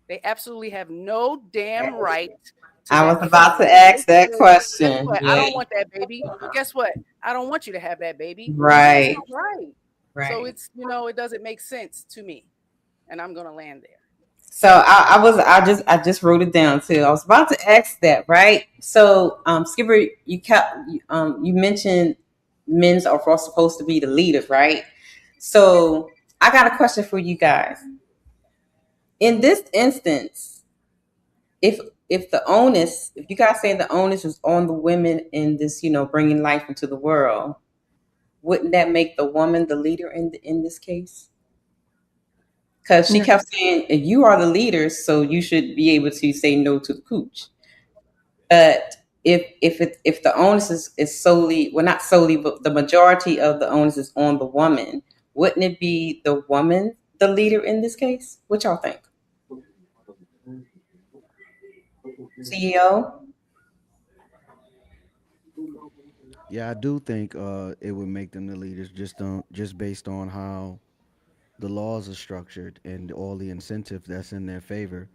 They absolutely have no damn right. I was about to ask that question. Yeah. I don't want that baby. Guess what? I don't want you to have that baby. Right. Right. So it's, it doesn't make sense to me. And I'm going to land there. So I just wrote it down too. I was about to ask that, right? So Skipper, you mentioned men's are all supposed to be the leaders, right? So I got a question for you guys. In this instance, if the onus, if you guys say the onus was on the women in this, bringing life into the world, wouldn't that make the woman the leader in this case? Because she kept saying, you are the leaders, so you should be able to say no to the cooch. But if the onus is solely, well, not solely, but the majority of the onus is on the woman, wouldn't it be the woman the leader in this case? What y'all think? CEO? Yeah, I do think it would make them the leaders just based on how the laws are structured and all the incentive that's in their favor,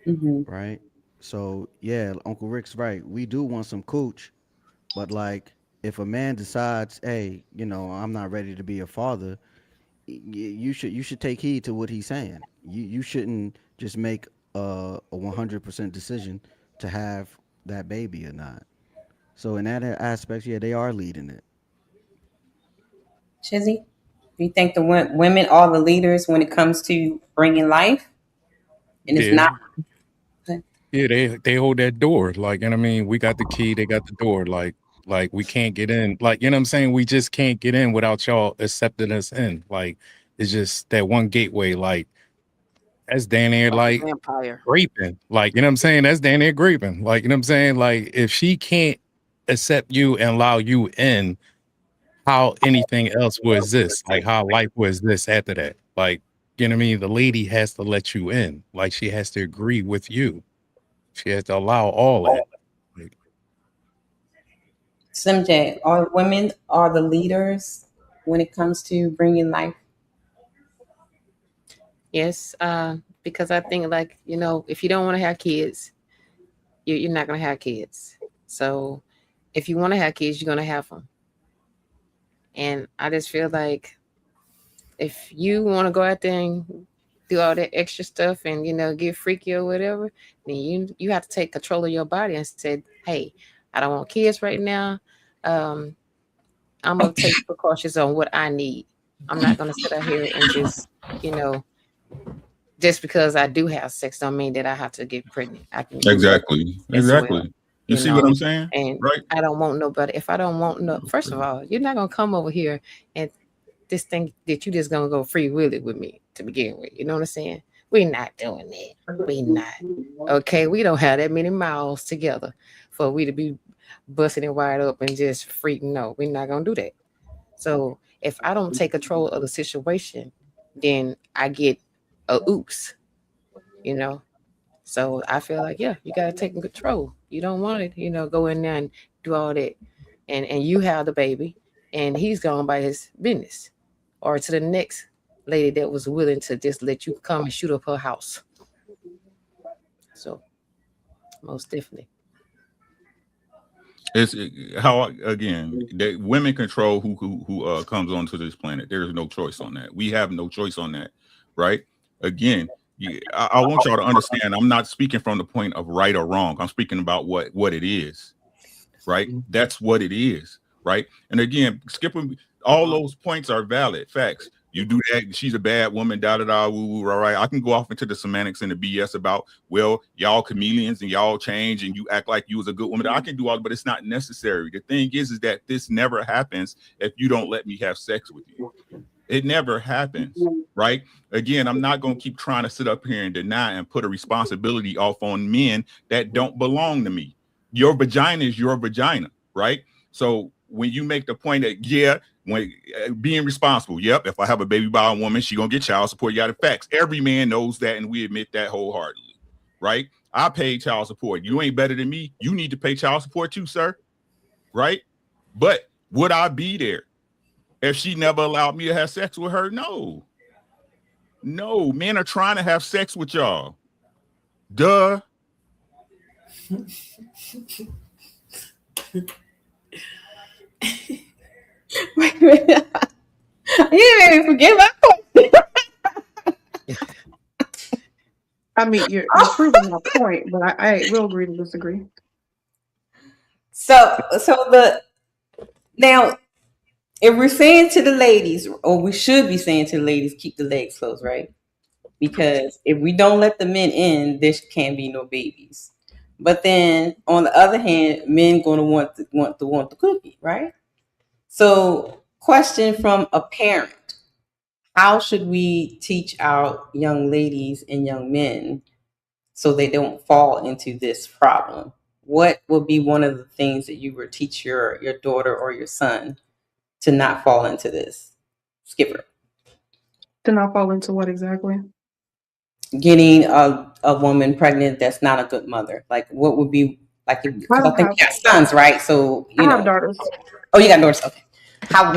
right? So yeah, Uncle Rick's right. We do want some cooch, but like if a man decides, hey, I'm not ready to be a father, you should take heed to what he's saying. You shouldn't just make a 100% decision to have that baby or not. So in that aspect, yeah, they are leading it. Chizzy, do you think the women are the leaders when it comes to bringing life? And it's not. Yeah, they hold that door. Like, and I mean, we got the key, they got the door. Like we can't get in. Like, you know what I'm saying? We just can't get in without y'all accepting us in. Like, it's just that one gateway. Like, that's down there, like vampire. Graping. Like, you know what I'm saying? That's down there graping. Like, you know what I'm saying? Like, if she can't accept you and allow you in, how anything else was this? Like, how life was this after that? Like, you know what I mean? The lady has to let you in. Like, she has to agree with you. She has to allow all that. Like, Slim J, are women are the leaders when it comes to bringing life? Yes, because I think, like, if you don't want to have kids, you're not going to have kids. So if you want to have kids, you're going to have them. And I just feel like if you want to go out there and do all that extra stuff and, get freaky or whatever, then you have to take control of your body and say, hey, I don't want kids right now. I'm going to take precautions on what I need. I'm not going to sit out here and just, just because I do have sex don't mean that I have to get pregnant. I can Exactly. Well, You see what I'm saying? And right? I don't want nobody. If I don't want first of all, you're not going to come over here and this thing that you just going to go free willy with me to begin with. You know what I'm saying? We're not doing that. We not. Okay. We don't have that many miles together for we to be busting it wide up and just freaking. No, we're not going to do that. So if I don't take control of the situation, then I get a oops, So I feel like, yeah, you got to take control. You don't want it, go in there and do all that. And you have the baby and he's gone by his business. Or to the next lady that was willing to just let you come and shoot up her house. So most definitely. It's how again that women control who comes onto this planet. There is no choice on that. We have no choice on that, right? Again, I want y'all to understand. I'm not speaking from the point of right or wrong. I'm speaking about what it is, right? That's what it is, right? And again, skipping all those points are valid facts. You do that, she's a bad woman, woo woo, all right. I can go off into the semantics and the BS about, well, y'all chameleons and y'all change and you act like you was a good woman. I can do all, but it's not necessary. The thing is that this never happens if you don't let me have sex with you. It never happens, right? Again, I'm not going to keep trying to sit up here and deny and put a responsibility off on men that don't belong to me. Your vagina is your vagina, right? So when you make the point that, when being responsible, if I have a baby by a woman, she gonna get child support. You got the facts. Every man knows that, and we admit that wholeheartedly, right? I pay child support. You ain't better than me. You need to pay child support too, sir, right? But would I be there if she never allowed me to have sex with her? No. Men are trying to have sex with y'all. Duh. Wait a minute. You made me forget my question. I mean, you're proving my point, but I will agree to disagree. So now if we're saying to the ladies, or we should be saying to the ladies, keep the legs closed, right? Because if we don't let the men in, there can't be no babies. But then on the other hand, men gonna want the cookie, right? So, question from a parent: how should we teach our young ladies and young men so they don't fall into this problem? What would be one of the things that you would teach your daughter or your son to not fall into this? Skipper. To not fall into what exactly? Getting a woman pregnant that's not a good mother. Like, what would be like? Because I think you got sons, right? So you know, daughters. Oh, you got daughters. Okay.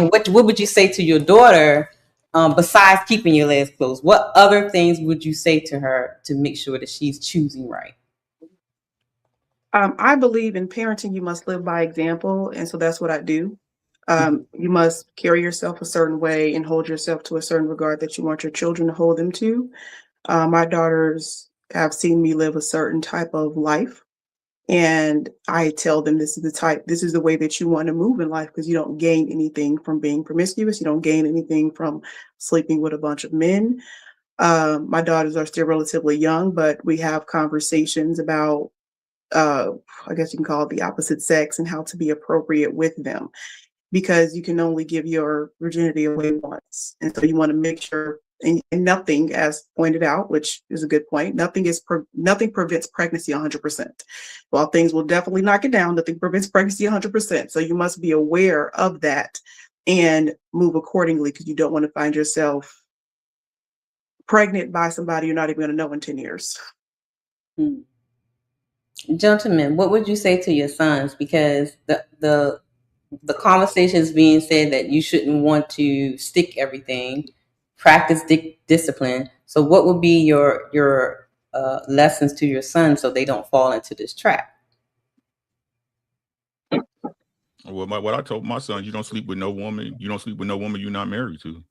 What would you say to your daughter besides keeping your legs closed? What other things would you say to her to make sure that she's choosing right? I believe in parenting, you must live by example. And so that's what I do. You must carry yourself a certain way and hold yourself to a certain regard that you want your children to hold them to. My daughters have seen me live a certain type of life. And I tell them this is the way that you want to move in life, because you don't gain anything from being promiscuous. You don't gain anything from sleeping with a bunch of men. My daughters are still relatively young, but we have conversations about, I guess you can call it the opposite sex and how to be appropriate with them, because you can only give your virginity away once. And so you want to make sure, and nothing, as pointed out, which is a good point, nothing prevents pregnancy 100%. While things will definitely knock it down, nothing prevents pregnancy 100%. So you must be aware of that and move accordingly, because you don't want to find yourself pregnant by somebody you're not even going to know in 10 years. Gentlemen, what would you say to your sons? Because the conversation is being said that you shouldn't want to stick everything, practice discipline. So what would be your lessons to your sons so they don't fall into this trap? Well, what I told my son, you don't sleep with no woman. You don't sleep with no woman you're not married to.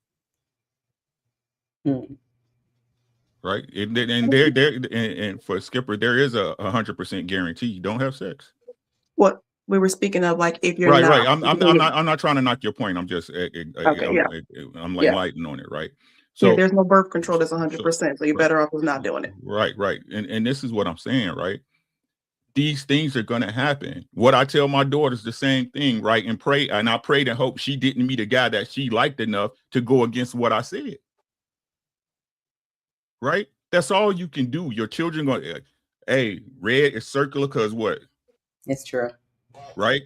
Right, and for Skipper, there is a 100% guarantee you don't have sex. What we were speaking of, like if you're right, not, right. I'm not trying to knock your point. I'm just I'm Yeah. enlightening on it, right? So there's no birth control that's 100%, so you're better off with not doing it. Right, and this is what I'm saying, right? These things are gonna happen. What I tell my daughters the same thing, right? And I prayed and hope she didn't meet a guy that she liked enough to go against what I said. Right? That's all you can do. Your children going, hey, red is circular because what? It's true. Right?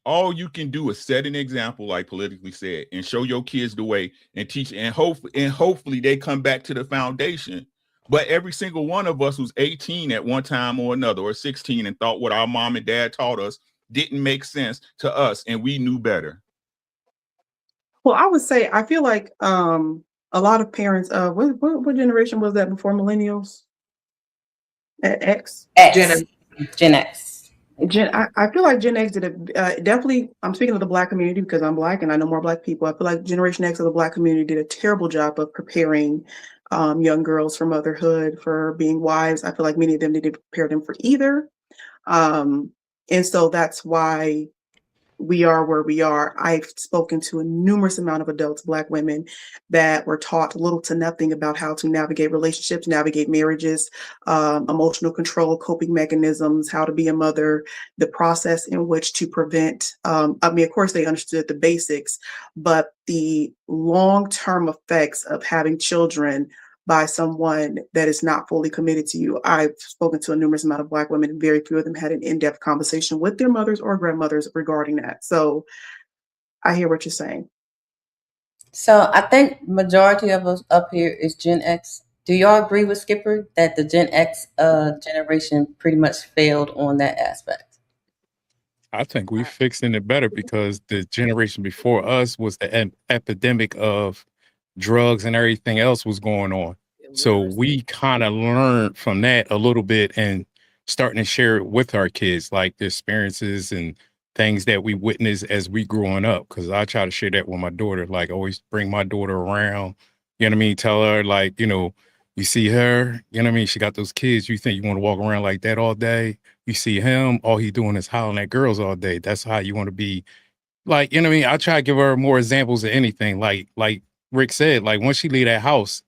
All you can do is set an example, like politically said, and show your kids the way and teach, and hopefully they come back to the foundation. But every single one of us was 18 at one time or another, or 16, and thought what our mom and dad taught us didn't make sense to us, and we knew better. Well, I would say I feel like a lot of parents, what generation was that before millennials? X? Gen X. I feel like Gen X did definitely, I'm speaking of the Black community because I'm Black and I know more Black people. I feel like Generation X of the Black community did a terrible job of preparing young girls for motherhood, for being wives. I feel like many of them didn't prepare them for either. And so that's why we are where we are. I've spoken to a numerous amount of adults, Black women, that were taught little to nothing about how to navigate relationships, navigate marriages, emotional control, coping mechanisms, how to be a mother, the process in which to prevent. Of course, they understood the basics, but the long-term effects of having children by someone that is not fully committed to you. I've spoken to a numerous amount of Black women, and very few of them had an in-depth conversation with their mothers or grandmothers regarding that. So I hear what you're saying. So I think majority of us up here is Gen X. Do y'all agree with Skipper that the Gen X generation pretty much failed on that aspect? I think we're fixing it better because the generation before us was the epidemic of drugs and everything else was going on. So we kind of learned from that a little bit and starting to share it with our kids, like the experiences and things that we witnessed as we growing up. Cause I try to share that with my daughter, like always bring my daughter around, you know what I mean? Tell her like, you know, you see her, you know what I mean? She got those kids. You think you want to walk around like that all day? You see him, all he doing is hollering at girls all day. That's how you want to be Like, you know what I mean? I try to give her more examples of anything. Like Rick said, like once she leave that house,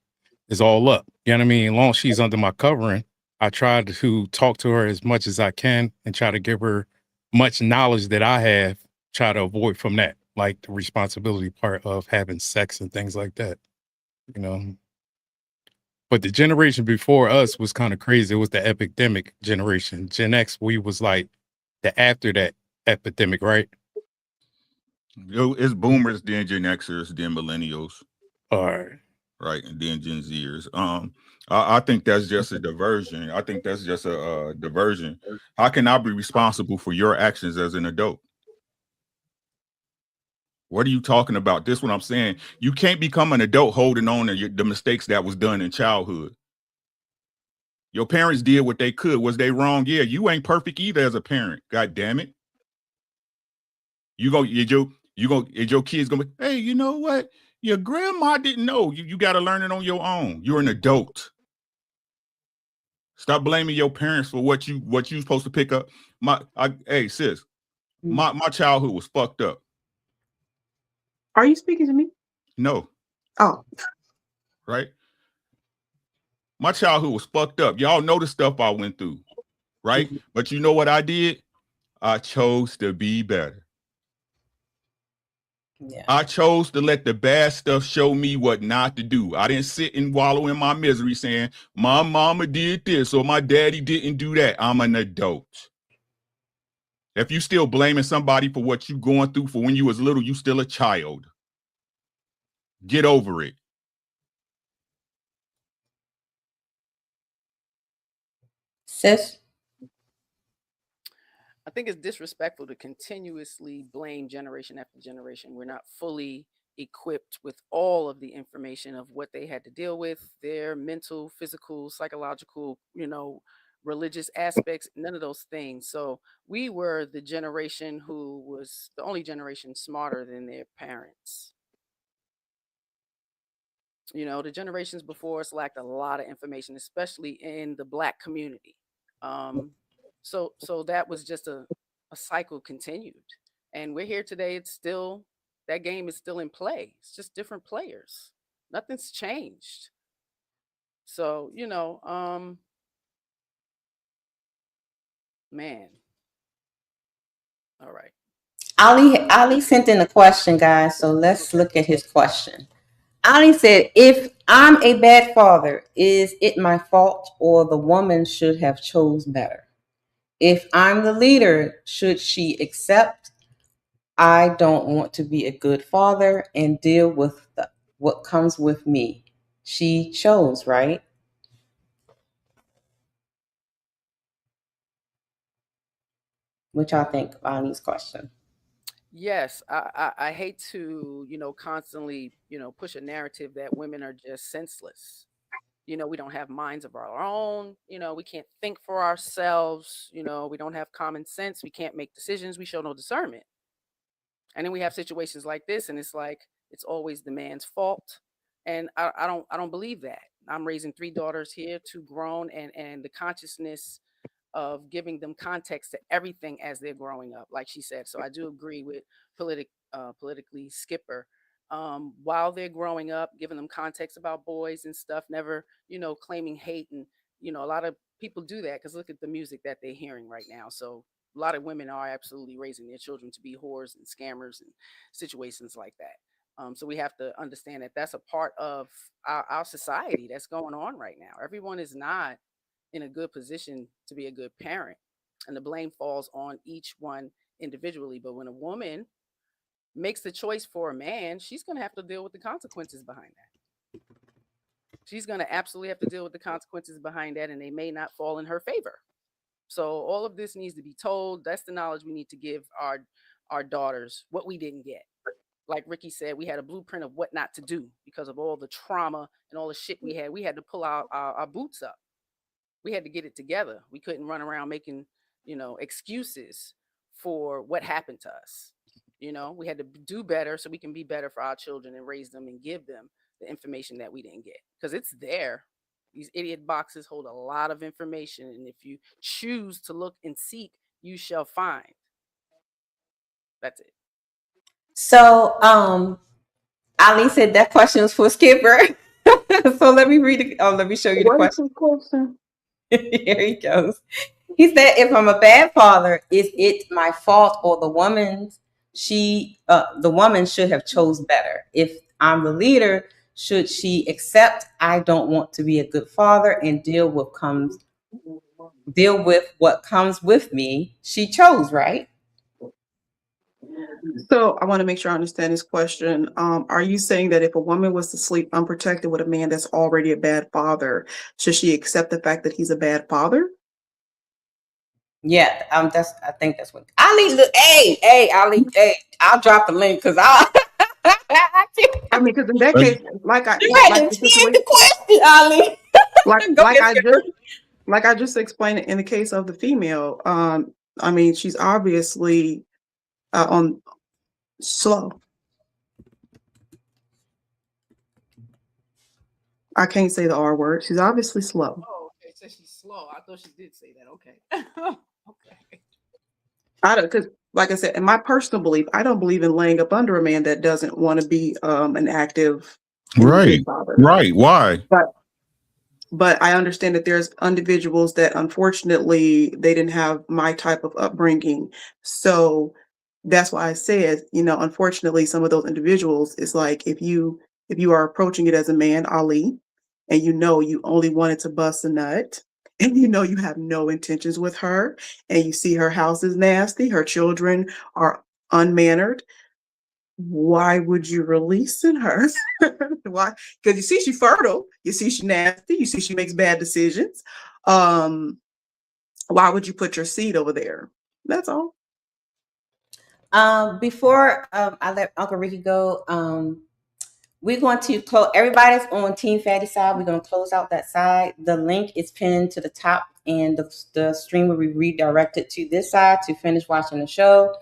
it's all up. You know what I mean? As long as she's under my covering, I try to talk to her as much as I can and try to give her much knowledge that I have, try to avoid from that, like the responsibility part of having sex and things like that, you know. But the generation before us was kind of crazy. It was the epidemic generation. Gen X, we was like the after that epidemic, right? It's boomers, then Gen Xers, then millennials. All right. Right, and then Gen Zers. I think that's just a diversion. I think that's just a diversion. How can I be responsible for your actions as an adult? What are you talking about? This is what I'm saying. You can't become an adult holding on to the mistakes that was done in childhood. Your parents did what they could. Was they wrong? Yeah, you ain't perfect either as a parent. God damn it. Your kids gonna be, hey, you know what? Your grandma didn't know. You got to learn it on your own. You're an adult. Stop blaming your parents for what you supposed to pick up. Hey sis, my childhood was fucked up. Are you speaking to me? No. Oh. Right? My childhood was fucked up. Y'all know the stuff I went through, right? But you know what I did? I chose to be better. Yeah. I chose to let the bad stuff show me what not to do. I didn't sit and wallow in my misery saying, my mama did this or my daddy didn't do that. I'm an adult. If you still blaming somebody for what you going through for when you was little, you still a child. Get over it. Sis? I think it's disrespectful to continuously blame generation after generation. We're not fully equipped with all of the information of what they had to deal with, their mental, physical, psychological, religious aspects, none of those things. So we were the generation who was the only generation smarter than their parents. The generations before us lacked a lot of information, especially in the Black community. So that was just a cycle continued. And we're here today. It's still, that game is still in play. It's just different players. Nothing's changed. So, man. All right. Ali sent in a question, guys. So let's look at his question. Ali said, if I'm a bad father, is it my fault or the woman should have chose better? If I'm the leader, should she accept I don't want to be a good father and deal with what comes with me? She chose, right? What y'all think of Ali's question? Yes, I hate to, constantly, push a narrative that women are just senseless. We don't have minds of our own. We can't think for ourselves. We don't have common sense. We can't make decisions. We show no discernment. And then we have situations like this, and it's like it's always the man's fault. And I don't believe that. I'm raising 3 daughters here, 2 grown, and the consciousness of giving them context to everything as they're growing up, like she said. So I do agree with politically Skipper. While they're growing up, giving them context about boys and stuff, never, claiming hate. And, a lot of people do that because look at the music that they're hearing right now. So a lot of women are absolutely raising their children to be whores and scammers and situations like that. So we have to understand that that's a part of our society that's going on right now. Everyone is not in a good position to be a good parent, and the blame falls on each one individually. But when a woman makes the choice for a man, she's going to have to deal with the consequences behind that. She's going to absolutely have to deal with the consequences behind that, and they may not fall in her favor. So all of this needs to be told. That's the knowledge we need to give our daughters, what we didn't get. Like Ricky said, we had a blueprint of what not to do because of all the trauma and all the shit we had. We had to pull our boots up. We had to get it together. We couldn't run around making, excuses for what happened to us. We had to do better so we can be better for our children and raise them and give them the information that we didn't get, because it's there. These idiot boxes hold a lot of information, and if you choose to look and seek, you shall find. That's it. So, Ali said that question was for Skipper. So let me read it. Let me show you the What is question. the question? Here he goes. He said, if I'm a bad father, is it my fault or the woman's? The woman should have chose better. If I'm the leader, should she accept I don't want to be a good father and deal with what comes with me? She chose, right? So I want to make sure I understand this question. Are you saying that if a woman was to sleep unprotected with a man that's already a bad father, should she accept the fact that he's a bad father? Yeah, I think that's what Ali. Look, hey, Ali, hey, I'll drop the link because I mean, because in that case, like the situation, the question, Ali. like I just explained it in the case of the female. I mean, she's obviously on slow. I can't say the R word. She's obviously slow. Oh, okay. So she's slow. I thought she did say that. Okay. Okay. I don't, because like I said, in my personal belief, I don't believe in laying up under a man that doesn't want to be an active father. Right. Why? But I understand that there's individuals that unfortunately they didn't have my type of upbringing. So that's why I said, unfortunately, some of those individuals, it's like if you are approaching it as a man, Ali, and you only wanted to bust a nut, and you have no intentions with her, and you see her house is nasty, her children are unmannered, why would you release in her? Why? Because you see she's fertile, you see she's nasty, you see she makes bad decisions. Why would you put your seed over there? That's all. Before I let Uncle Ricky go, we're going to close. Everybody's on Team Fatty side. We're going to close out that side. The link is pinned to the top, and the stream will be redirected to this side to finish watching the show.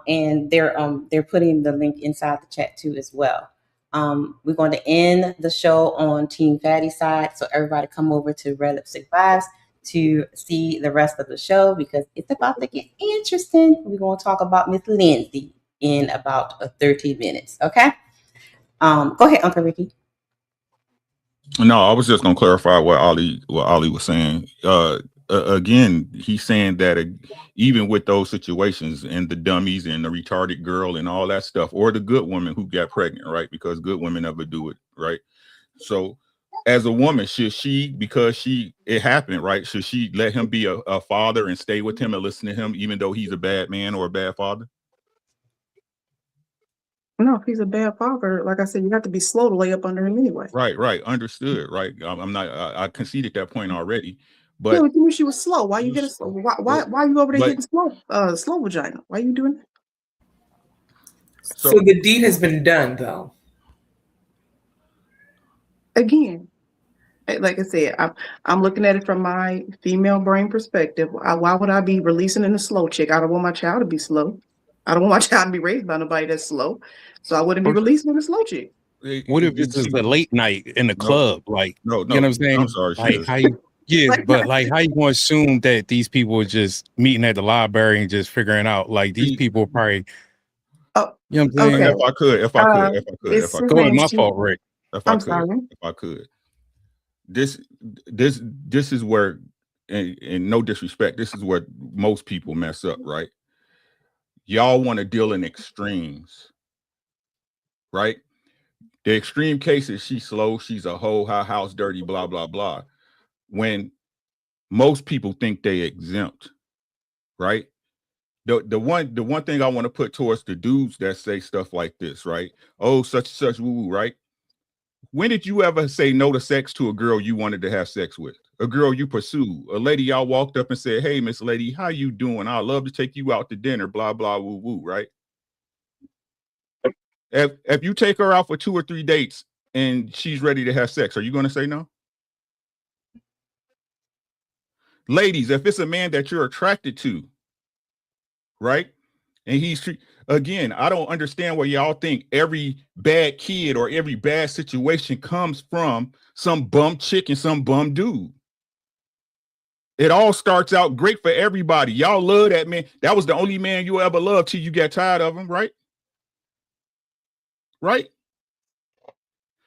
And they're putting the link inside the chat too as well. We're going to end the show on Team Fatty side, so everybody come over to Red Lipstick Vibes to see the rest of the show because it's about to get interesting. We're going to talk about Miss Lindsay in about 30 minutes. Okay. Go ahead, Uncle Ricky. No, I was just gonna clarify what Ali was saying. Again, he's saying that even with those situations and the dummies and the retarded girl and all that stuff, or the good woman who got pregnant, right? Because good women never do it, right? So, as a woman, should she, because it happened, right? Should she let him be a father and stay with him and listen to him, even though he's a bad man or a bad father? No, if he's a bad father, like I said, you have to be slow to lay up under him anyway. Right. Understood. Right. I'm not. I conceded that point already. But you knew she was slow. Why you getting slow? Why are you over there getting slow vagina? Why are you doing that? So the deed has been done, though. Again, like I said, I'm looking at it from my female brain perspective. Why would I be releasing in a slow chick? I don't want my child to be slow. I don't want my child to be raised by nobody that's slow. So I wouldn't be releasing in a slow chick. What if this is a late night in the club? Like, no, you know what I'm saying? I'm sorry, like, how you, but like, how you going to assume that these people are just meeting at the library and just figuring out, like, these people probably, you know what I'm saying? If I could. Go ahead, my fault, Rick. If I could. This is where, and no disrespect, this is where most people mess up, right? Y'all want to deal in extremes, right? The extreme case is she's slow, she's a hoe, her house dirty, blah, blah, blah. When most people think they exempt, right? The one thing I want to put towards the dudes that say stuff like this, right? Oh, such and such, woo-woo, right? When did you ever say no to sex to a girl you wanted to have sex with? A girl you pursued? A lady y'all walked up and said, hey, Miss Lady, how you doing? I'd love to take you out to dinner, blah, blah, woo-woo, right? If you take her out for 2 or 3 dates and she's ready to have sex, are you going to say no? Ladies, if it's a man that you're attracted to, right? And he's, again, I don't understand why y'all think every bad kid or every bad situation comes from some bum chick and some bum dude. It all starts out great for everybody. Y'all love that man. That was the only man you ever loved till you got tired of him, right? right?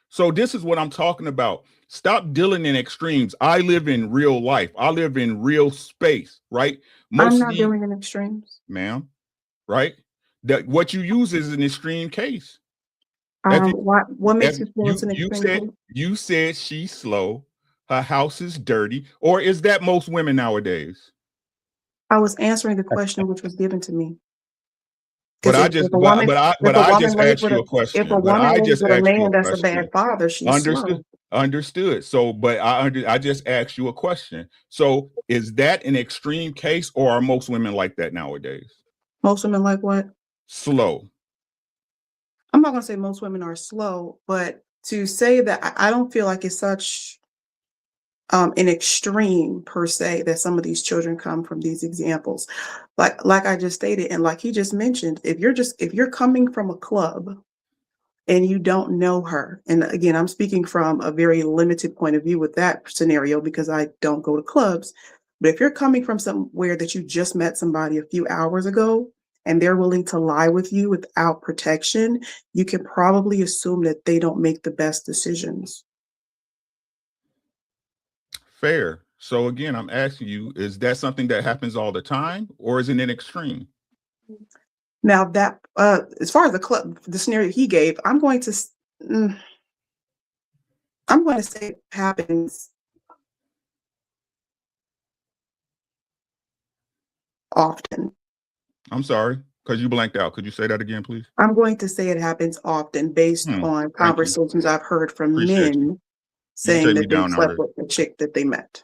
So this is what I'm talking about. Stop dealing in extremes. I live in real life. I live in real space, right? I'm not dealing in extremes, ma'am, right? That what you use is an extreme case. What makes you feel it's an extreme case? You said she's slow, her house is dirty, or is that most women nowadays? I was answering the question which was given to me. But I just asked you a question. If a woman lives with a man that's a bad father, she's slow. Understood. So, but I just asked you a question. So, is that an extreme case, or are most women like that nowadays? Most women like what? Slow. I'm not going to say most women are slow, but to say that I don't feel like it's such an extreme per se that some of these children come from these examples. Like I just stated, and like he just mentioned, if you're coming from a club and you don't know her, and again, I'm speaking from a very limited point of view with that scenario because I don't go to clubs, but if you're coming from somewhere that you just met somebody a few hours ago and they're willing to lie with you without protection, you can probably assume that they don't make the best decisions. Fair. So again, I'm asking you, is that something that happens all the time, or is it an extreme? Now that, as far as the scenario he gave, I'm going to say it happens often. I'm sorry, because you blanked out. Could you say that again, please? I'm going to say it happens often based on conversations I've heard from men saying that they slept with the chick that they met.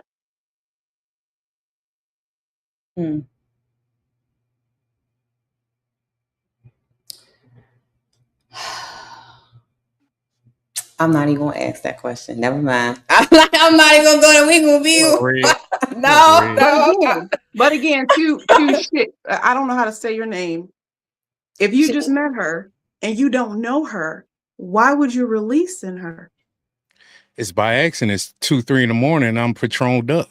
I'm not even gonna ask that question. Never mind. I'm not even gonna go there. We gonna be no. But again, to shit. I don't know how to say your name. If you just met her and you don't know her, why would you release in her? It's by accident. It's 2, 3 in the morning. I'm patroned up.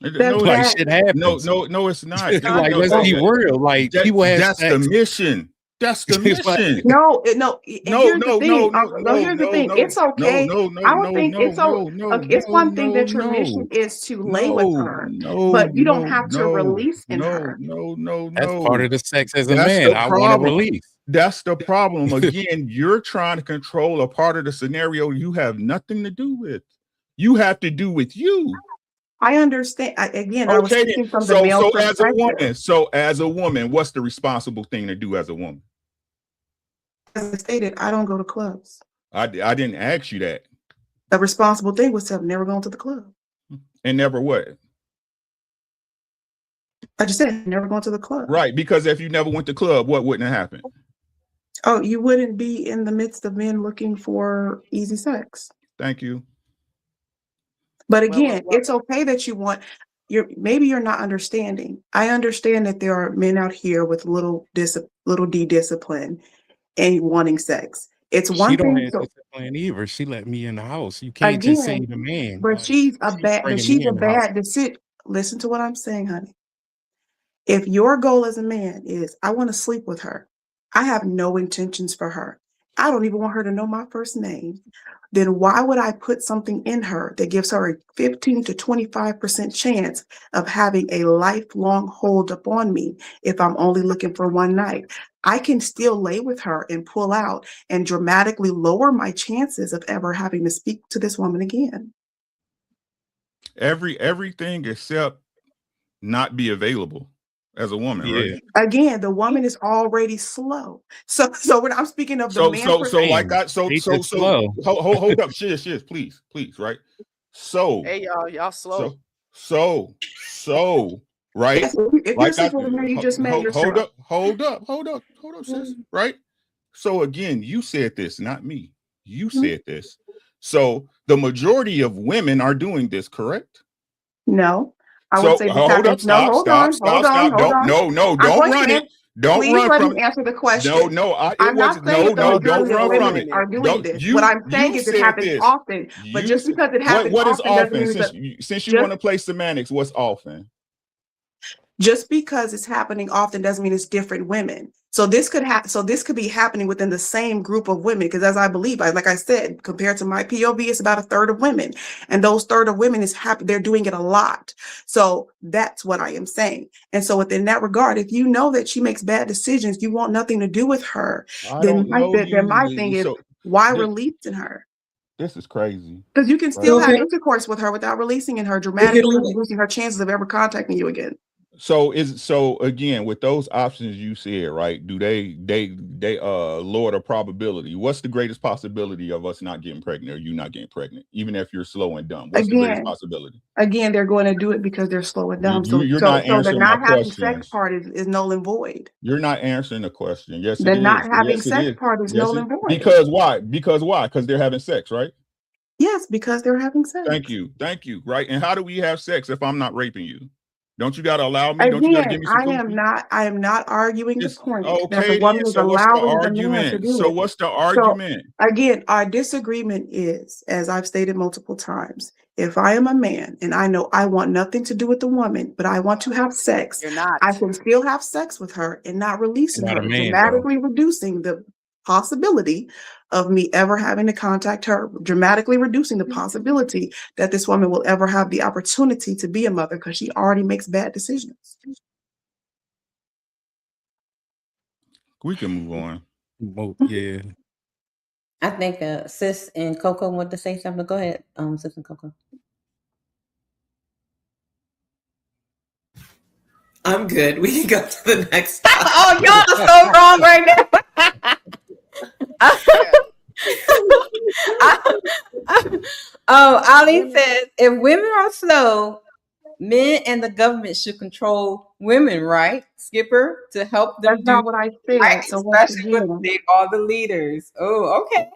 Like shit happens. No, it's not. Like, let's be real. Like, people have that's the mission. That's the mission. No. Here's the thing. It's okay. I don't think it's okay. It's one thing that your mission is to lay with her, but you don't have to release in her. No. That's part of the sex as a man. I want to release. That's the problem. Again, you're trying to control a part of the scenario you have nothing to do with. You have to do with you. I understand. I was speaking from the male perspective. As a woman, what's the responsible thing to do as a woman? As I stated, I don't go to clubs. I didn't ask you that. The responsible thing was to have never gone to the club. And never what? I just said never gone to the club. Right, because if you never went to club, what wouldn't have happened? Oh, you wouldn't be in the midst of men looking for easy sex. Thank you. But again, it's okay that you want. Maybe you're not understanding. I understand that there are men out here with little d discipline and wanting sex. It's one thing. She don't have discipline either. She let me in the house. You can't just say the man. But she's a bad decision. Listen to what I'm saying, honey. If your goal as a man is, I want to sleep with her, I have no intentions for her, I don't even want her to know my first name, then why would I put something in her that gives her a 15 to 25% chance of having a lifelong hold upon me if I'm only looking for one night? I can still lay with her and pull out and dramatically lower my chances of ever having to speak to this woman again. Everything except not be available as a woman, right? Again, the woman is already slow. So when I'm speaking of the man, hold up, shiz, please, right? So hey y'all slow. So right? If you're simple to you just met yourself. Hold up, sis, right? So again, you said this, not me. You said this. So the majority of women are doing this, correct? No. I would say hold on. Don't run it. Don't run from it. Answer the question. I'm not saying don't run from it. Are doing this. What I'm saying is it happens often. But just because it happens what is often often? Since you want to play semantics, what's often? Just because it's happening often doesn't mean it's different women. So this could be happening within the same group of women, because as I believe, like I said, compared to my POV, it's about a third of women, and those third of women is happy. They're doing it a lot. So that's what I am saying. And so within that regard, if you know that she makes bad decisions, you want nothing to do with her. Then my thing is, why releasing her? This is crazy. Because you can still have intercourse with her without releasing her, dramatically reducing her chances of ever contacting you again. So again, with those options you said, right? Do they lower the probability? What's the greatest possibility of us not getting pregnant or you not getting pregnant, even if you're slow and dumb? What's the greatest possibility? Again, they're going to do it because they're slow and dumb. You're not answering the not my having questions. sex part is null and void. You're not answering the question. Yes, the it is. not having Yes, sex part is null and void. Because why? Because they're having sex, right? Yes, because they're having sex. Thank you. Right. And how do we have sex if I'm not raping you? Don't you got to allow me? Don't you got to give me some I am not arguing the point that okay, the woman is allowing the man to do it. So what's the argument? So, again, our disagreement is, as I've stated multiple times, if I am a man and I know I want nothing to do with the woman, but I want to have sex, I can still have sex with her and not releasing her, dramatically reducing the possibility of me ever having to contact her, dramatically reducing the possibility that this woman will ever have the opportunity to be a mother because she already makes bad decisions. We can move on. Yeah. I think Sis and Coco want to say something. Go ahead, Sis and Coco. I'm good. We can go to the next topic. Oh, y'all are so wrong right now. Ali says, if women are slow, men and the government should control women, right, Skipper, to help them. That's not what I said. Right, so especially when they are the leaders. Oh, okay.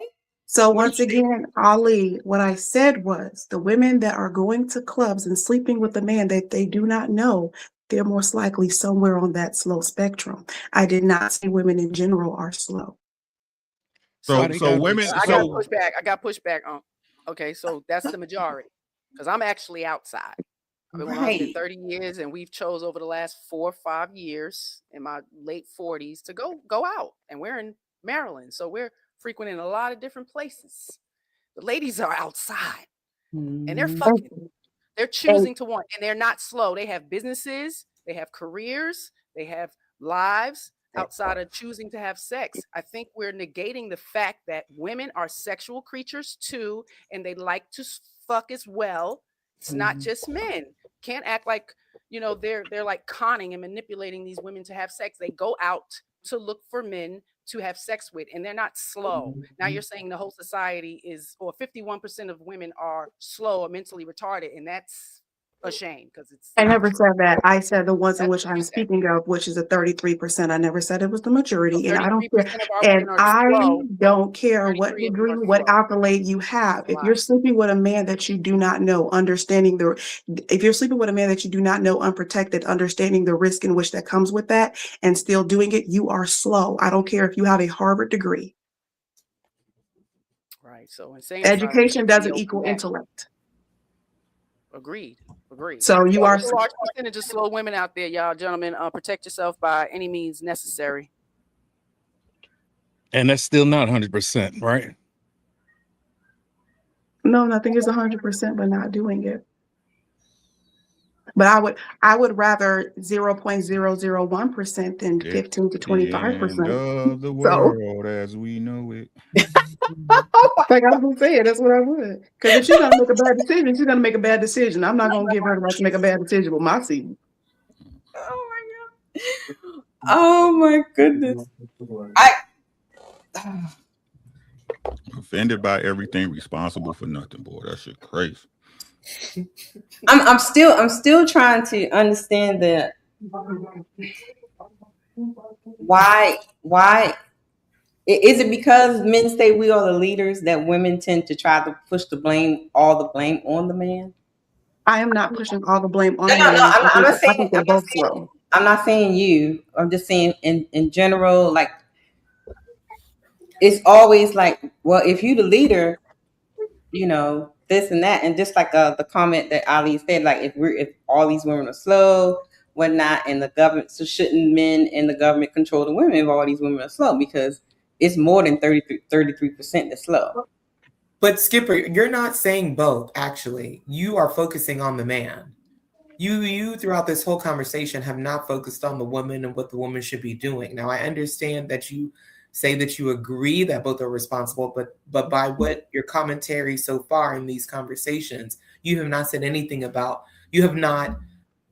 So once again, Ali, what I said was the women that are going to clubs and sleeping with a man that they do not know, they're most likely somewhere on that slow spectrum. I did not say women in general are slow. So women. I got pushback on. Okay, so that's the majority, because I'm actually outside. I've been with my husband 30 years, and we've chose over the last 4 or 5 years in my late 40s to go out, and we're in Maryland, so we're frequenting a lot of different places. The ladies are outside, and they're fucking. They're choosing to want, and they're not slow. They have businesses, they have careers, they have lives outside of choosing to have sex. I think we're negating the fact that women are sexual creatures too, and they like to fuck as well. It's not just men. Can't act like, they're like conning and manipulating these women to have sex. They go out to look for men to have sex with, and they're not slow. Now you're saying the whole society or 51% of women are slow or mentally retarded, and that's a shame, because it's. I never said that. I said the ones in which I'm speaking of, which is a 33%. I never said it was the majority, and I don't care. And I don't care what degree, what accolade you have. If you're sleeping with a man that you do not know, if you're sleeping with a man that you do not know, unprotected, understanding the risk in which that comes with that, and still doing it, you are slow. I don't care if you have a Harvard degree. Right. So education doesn't equal intellect. Agreed. So you are a large percentage of slow women out there, y'all gentlemen. Protect yourself by any means necessary. And that's still not 100%, right? No, nothing is 100%, but not doing it. But I would rather 0.001% than 15 to 25%. Of the world as we know it. Like I was saying, that's what I would. Because if she's gonna make a bad decision, she's gonna make a bad decision. I'm not gonna give her the right to make a bad decision with my seed. Oh my god. Oh my goodness. Offended by everything, responsible for nothing, boy. That shit crazy. I'm still trying to understand that. Why is it because men say we are the leaders that women tend to try to push all the blame on the man? I am not pushing all the blame on the man. I think they're both slow. I'm not saying you. I'm just saying in general, like it's always like, well, if you the leader, this and that, and just like the comment that Ali said, like if all these women are slow, whatnot, and the government. So shouldn't men in the government control the women if all these women are slow? Because it's more than 33% that's slow. But Skipper, you're not saying both, actually. You are focusing on the man. You throughout this whole conversation have not focused on the woman and what the woman should be doing. Now, I understand that you say that you agree that both are responsible, but by what your commentary so far in these conversations, you have not said anything about, you have not,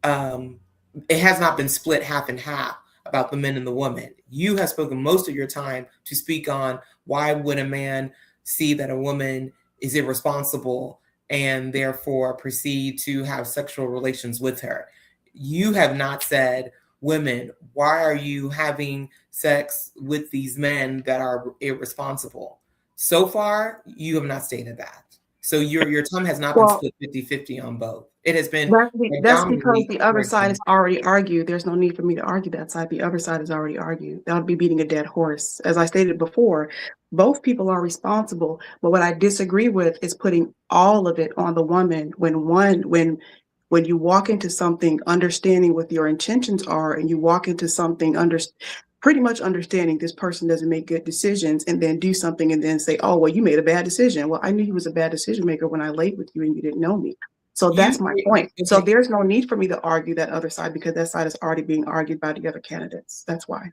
it has not been split half and half about the men and the woman. You have spoken most of your time to speak on why would a man see that a woman is irresponsible and therefore proceed to have sexual relations with her. You have not said, women, why are you having sex with these men that are irresponsible? So far, you have not stated that. So your time has not been split 50-50 on both. It has been that's because the other side has already argued. There's no need for me to argue that side. The other side has already argued. That would be beating a dead horse. As I stated before, both people are responsible. But what I disagree with is putting all of it on the woman when you walk into something understanding what your intentions are, and you walk into something pretty much understanding this person doesn't make good decisions, and then do something and then say, oh, well, you made a bad decision. Well, I knew you was a bad decision maker when I laid with you and you didn't know me. So that's my point. So there's no need for me to argue that other side, because that side is already being argued by the other candidates. That's why.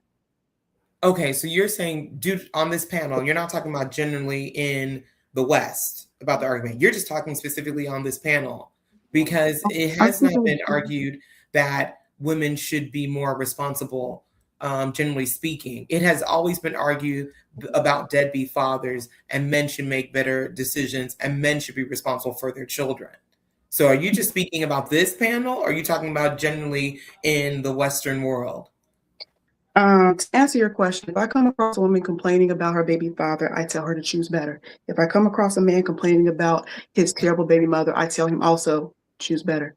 Okay, so you're saying, dude, on this panel, you're not talking about generally in the West about the argument. You're just talking specifically on this panel, because it has not been argued that women should be more responsible, generally speaking. It has always been argued about deadbeat fathers, and men should make better decisions, and men should be responsible for their children. So are you just speaking about this panel, or are you talking about generally in the Western world? To answer your question, if I come across a woman complaining about her baby father, I tell her to choose better. If I come across a man complaining about his terrible baby mother, I tell him also choose better.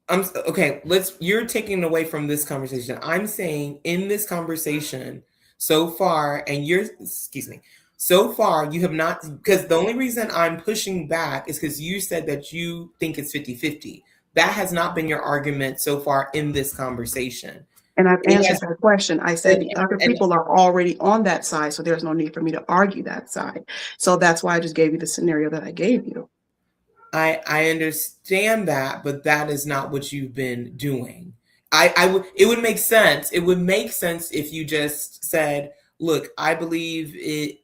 Okay, you're taking away from this conversation. I'm saying in this conversation so far, so far you have not, because the only reason I'm pushing back is because you said that you think it's 50-50. That has not been your argument so far in this conversation. And I've answered that question. I said the other people are already on that side, so there's no need for me to argue that side. So that's why I just gave you the scenario that I gave you. I understand that, but that is not what you've been doing. It would make sense. It would make sense if you just said, look, I believe it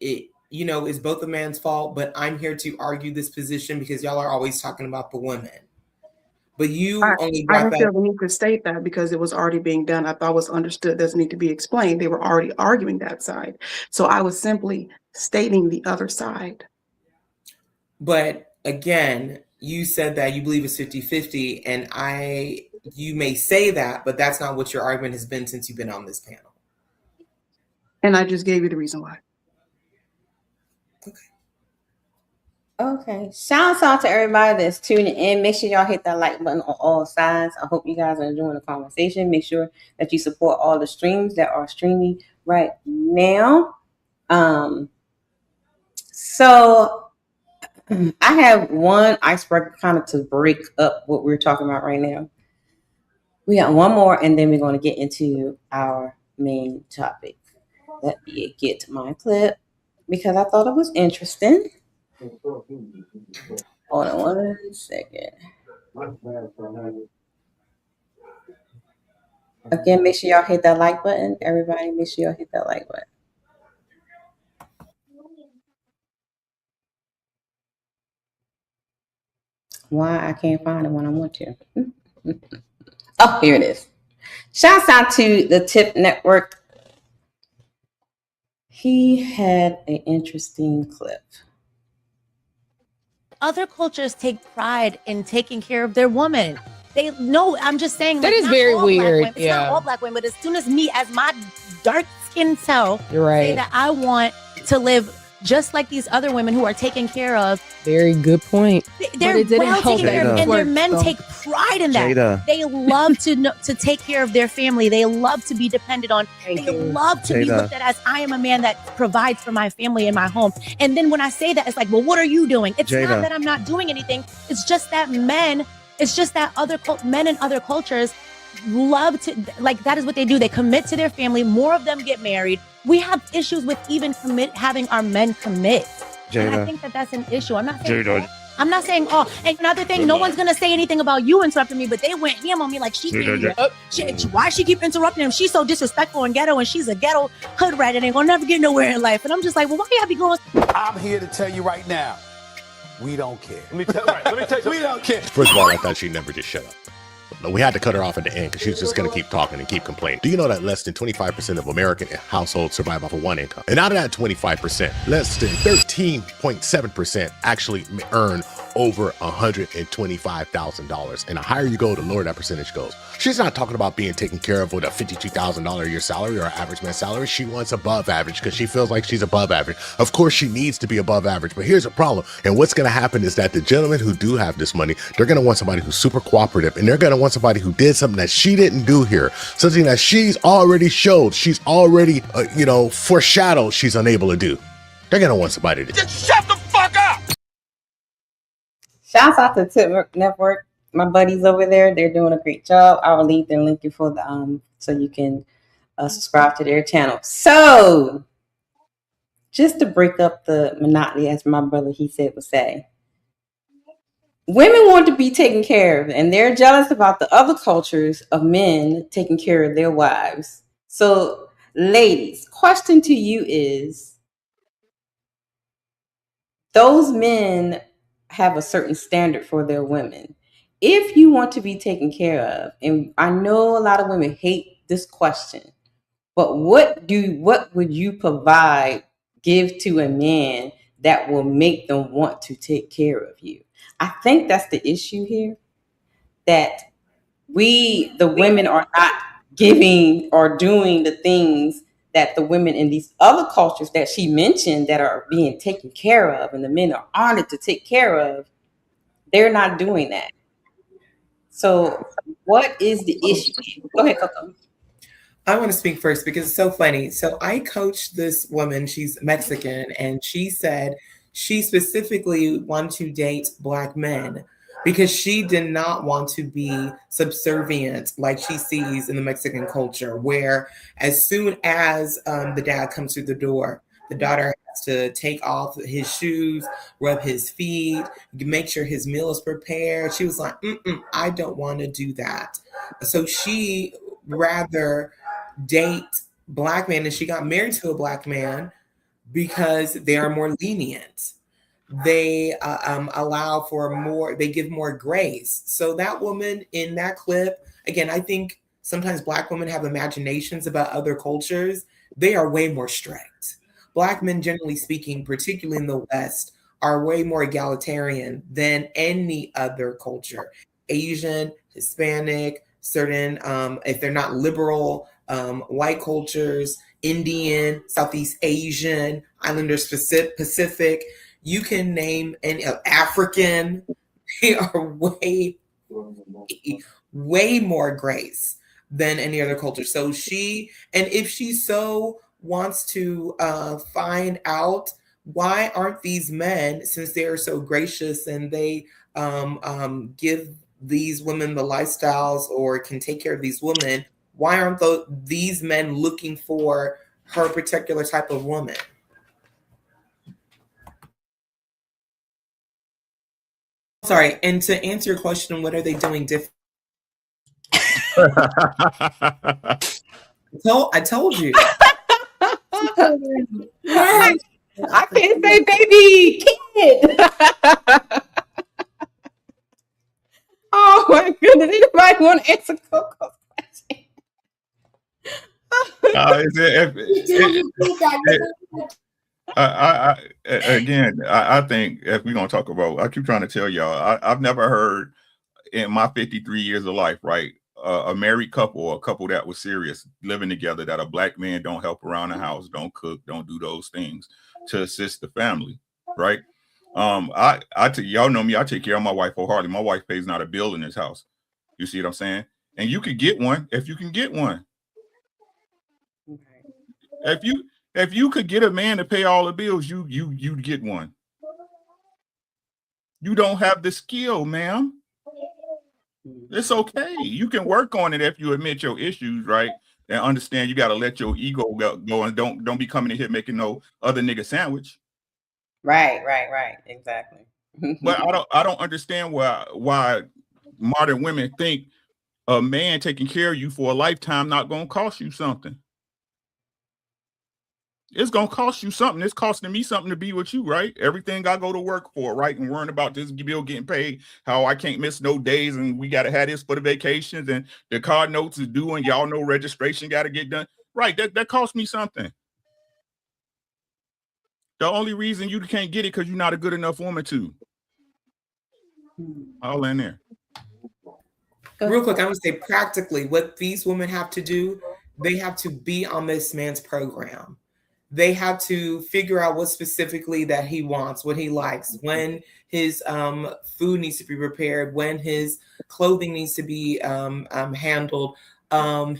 is both a man's fault, but I'm here to argue this position because y'all are always talking about the women. But you only brought I don't feel the need to state that because it was already being done. I thought it was understood, doesn't need to be explained. They were already arguing that side. So I was simply stating the other side. But again, you said that you believe it's 50-50, and you may say that, but that's not what your argument has been since you've been on this panel. And I just gave you the reason why. Okay. Shouts out to everybody that's tuning in. Make sure y'all hit that like button on all sides. I hope you guys are enjoying the conversation. Make sure that you support all the streams that are streaming right now. So I have one icebreaker kind of to break up what we're talking about right now. We got one more, and then we're going to get into our main topic. Let me get my clip because I thought it was interesting. Hold on 1 second. Again, make sure y'all hit that like button. Everybody, make sure y'all hit that like button. Why I can't find it when I want to. Oh, here it is. Shouts out to the Tip Network. He had an interesting clip. Other cultures take pride in taking care of their woman. They know, I'm just saying that is very weird. It's not all black women, but as soon as me, as my dark-skinned self, you're right, say that I want to live just like these other women who are taken care of. Very good point. They're well taken care of, and their men take pride in that. Jada. They love to take care of their family. They love to be depended on. They love to be Jada. looked at as I am a man that provides for my family and my home. And then when I say that, it's like, well, what are you doing? It's Jada. not that I'm not doing anything. It's just that men in other cultures love to, like, that is what they do. They commit to their family. More of them get married. We have issues with even having our men commit. And I Jada. think that that's an issue. I'm not saying, oh, and another thing, no one's going to say anything about you interrupting me, but they went ham on me like why she keep interrupting him? She's so disrespectful and ghetto, and she's a ghetto hood rat and ain't going to never get nowhere in life. And I'm just like, well, why y'all be going? I'm here to tell you right now, we don't care. Let me tell you, we don't care. First of all, I thought she'd never just shut up. But we had to cut her off at the end because she was just going to keep talking and keep complaining. Do you know that less than 25% of American households survive off of one income? And out of that 25%, less than 13.7% actually earn over $125,000. And the higher you go, the lower that percentage goes. She's not talking about being taken care of with a $52,000 a year salary or an average man's salary. She wants above average because she feels like she's above average. Of course, she needs to be above average, but here's a problem. And what's going to happen is that the gentlemen who do have this money, they're going to want somebody who's super cooperative, and they're going to want somebody who did something that she didn't do here, something that she's already showed, she's already, foreshadowed she's unable to do. They're going to want somebody to Just shut the fuck up! Shouts out to Tip Network. My buddies over there, they're doing a great job. I will leave their link for the so you can subscribe to their channel. So, just to break up the monotony, as my brother he said would say, women want to be taken care of, and they're jealous about the other cultures of men taking care of their wives. So, ladies, question to you is, those men have a certain standard for their women. If you want to be taken care of, and I know a lot of women hate this question, but what would you give to a man that will make them want to take care of you? I think that's the issue here, that the women are not giving or doing the things that the women in these other cultures that she mentioned that are being taken care of, and the men are honored to take care of, they're not doing that. So what is the issue? Go ahead, Coco. I want to speak first because it's so funny. So I coached this woman, she's Mexican, and she said she specifically wanted to date Black men because she did not want to be subservient like she sees in the Mexican culture, where as soon as the dad comes through the door, the daughter has to take off his shoes, rub his feet, make sure his meal is prepared. She was like, I don't want to do that. So she rather date Black men, and she got married to a Black man because they are more lenient. They allow for more, they give more grace. So that woman in that clip, again, I think sometimes Black women have imaginations about other cultures. They are way more strict. Black men, generally speaking, particularly in the West, are way more egalitarian than any other culture. Asian, Hispanic, certain, if they're not liberal, white cultures, Indian, Southeast Asian, Islanders, Pacific, you can name any African, they are way more grace than any other culture. So if she so wants to find out why aren't these men, since they are so gracious and they give these women the lifestyles or can take care of these women, why aren't these men looking for her particular type of woman? Sorry, and to answer your question, what are they doing different? I told you. I can't say baby kid. Oh my goodness! Anybody want to answer Coco's question? I think if we're gonna talk about, I keep trying to tell y'all, I've never heard in my 53 years of life, right, a married couple or a couple that was serious living together, that a Black man don't help around the house, don't cook, don't do those things. to assist the family, right? Y'all know me, I take care of my wife wholeheartedly. My wife pays not a bill in this house. You see what I'm saying? And you could get one if you can get one. If you could get a man to pay all the bills, you'd get one. You don't have the skill, ma'am. It's okay. You can work on it if you admit your issues, right? And understand you got to let your ego go and don't be coming in here making no other nigga sandwich. Right. Exactly. But I don't understand why modern women think a man taking care of you for a lifetime not gonna cost you something. It's gonna cost you something. It's costing me something to be with you, right? Everything I go to work for, right? And worrying about this bill getting paid, how I can't miss no days, and we gotta have this for the vacations, and the car notes is due, and y'all know registration gotta get done. Right, that cost me something. The only reason you can't get it because you're not a good enough woman to. All in there. Real quick, I would say practically what these women have to do, they have to be on this man's program. They have to figure out what specifically that he wants, what he likes, when his food needs to be prepared, when his clothing needs to be handled,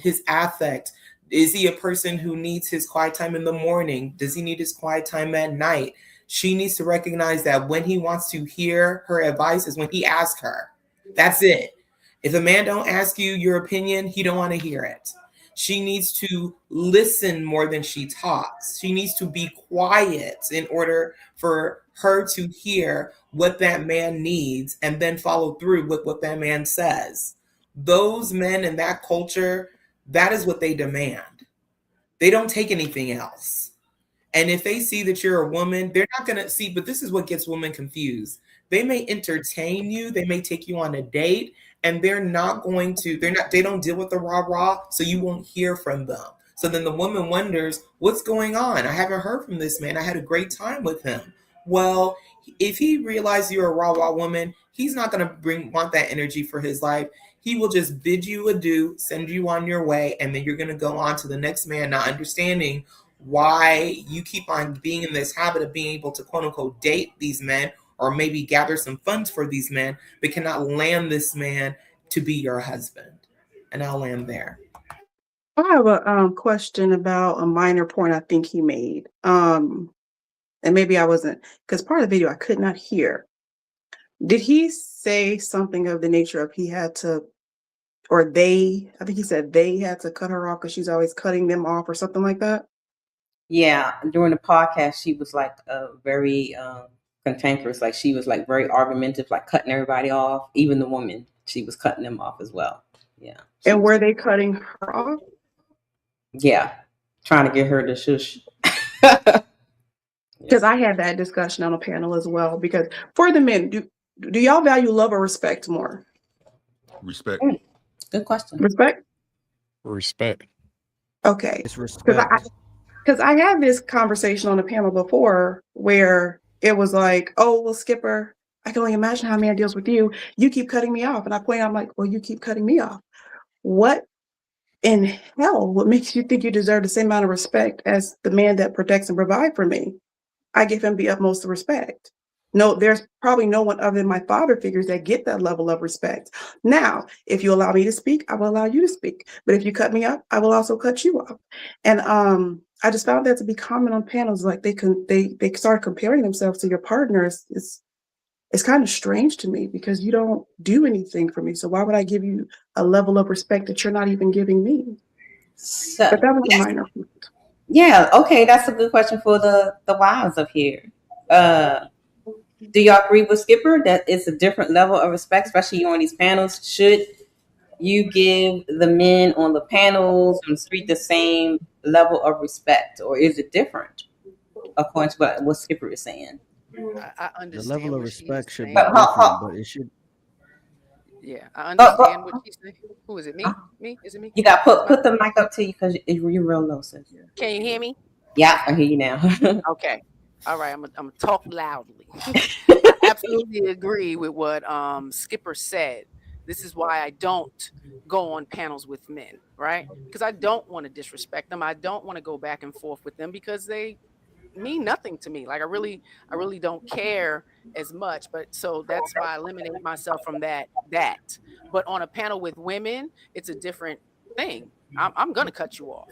his affect. Is he a person who needs his quiet time in the morning? Does he need his quiet time at night? She needs to recognize that when he wants to hear her advice is when he asks her. That's it. If a man don't ask you your opinion, he don't want to hear it. She needs to listen more than she talks. She needs to be quiet in order for her to hear what that man needs and then follow through with what that man says. Those men in that culture, that is what they demand. They don't take anything else. And if they see that you're a woman, they're not going to see, but this is what gets women confused. They may entertain you, they may take you on a date, and they don't deal with the rah-rah, so you won't hear from them. So then the woman wonders, what's going on? I haven't heard from this man. I had a great time with him. Well, if he realizes you're a rah-rah woman, he's not going to want that energy for his life. He will just bid you adieu, send you on your way, and then you're going to go on to the next man, not understanding why you keep on being in this habit of being able to quote unquote date these men or maybe gather some funds for these men, but cannot land this man to be your husband. And I'll land there. I have a question about a minor point I think he made. And maybe I wasn't, because part of the video I could not hear. Did he say something of the nature of he had to, or they, I think he said they had to cut her off because she's always cutting them off or something like that? Yeah, during the podcast, she was like very cantankerous. Like she was like very argumentative, like cutting everybody off. Even the woman, she was cutting them off as well. Yeah. And were they cutting her off? Yeah, trying to get her to shush. Because I had that discussion on a panel as well. Because for the men, do y'all value love or respect more? Respect. Good question. Respect? Respect. Okay. It's respect. Because I had this conversation on a panel before where it was like, oh, well, Skipper, I can only imagine how a man deals with you. You keep cutting me off. And I point out, I'm like, well, you keep cutting me off. What in hell, what makes you think you deserve the same amount of respect as the man that protects and provides for me? I give him the utmost respect. No, there's probably no one other than my father figures that get that level of respect. Now, if you allow me to speak, I will allow you to speak. But if you cut me off, I will also cut you off. And I just found that to be common on panels. Like they start comparing themselves to your partners. It's kind of strange to me because you don't do anything for me. So why would I give you a level of respect that you're not even giving me? So, but that was a minor point. Yeah, okay, that's a good question for the wives of here. Do y'all agree with Skipper that it's a different level of respect, especially on these panels? Should you give the men on the panels and treat the same level of respect, or is it different according to what Skipper is saying? I understand the level of respect should be saying. different, but it should. Yeah, I understand what she's saying. Who is it? Me? Me? Is it me? You got put the mic up to you because you're real low, sis. Can you hear me? Yeah, I hear you now. Okay. All right. I'm gonna talk loudly. I absolutely agree with what Skipper said. This is why I don't go on panels with men, right? Because I don't want to disrespect them. I don't want to go back and forth with them because they mean nothing to me. Like I really don't care as much. But so that's why I eliminate myself from that. But on a panel with women, it's a different thing. I'm gonna cut you off.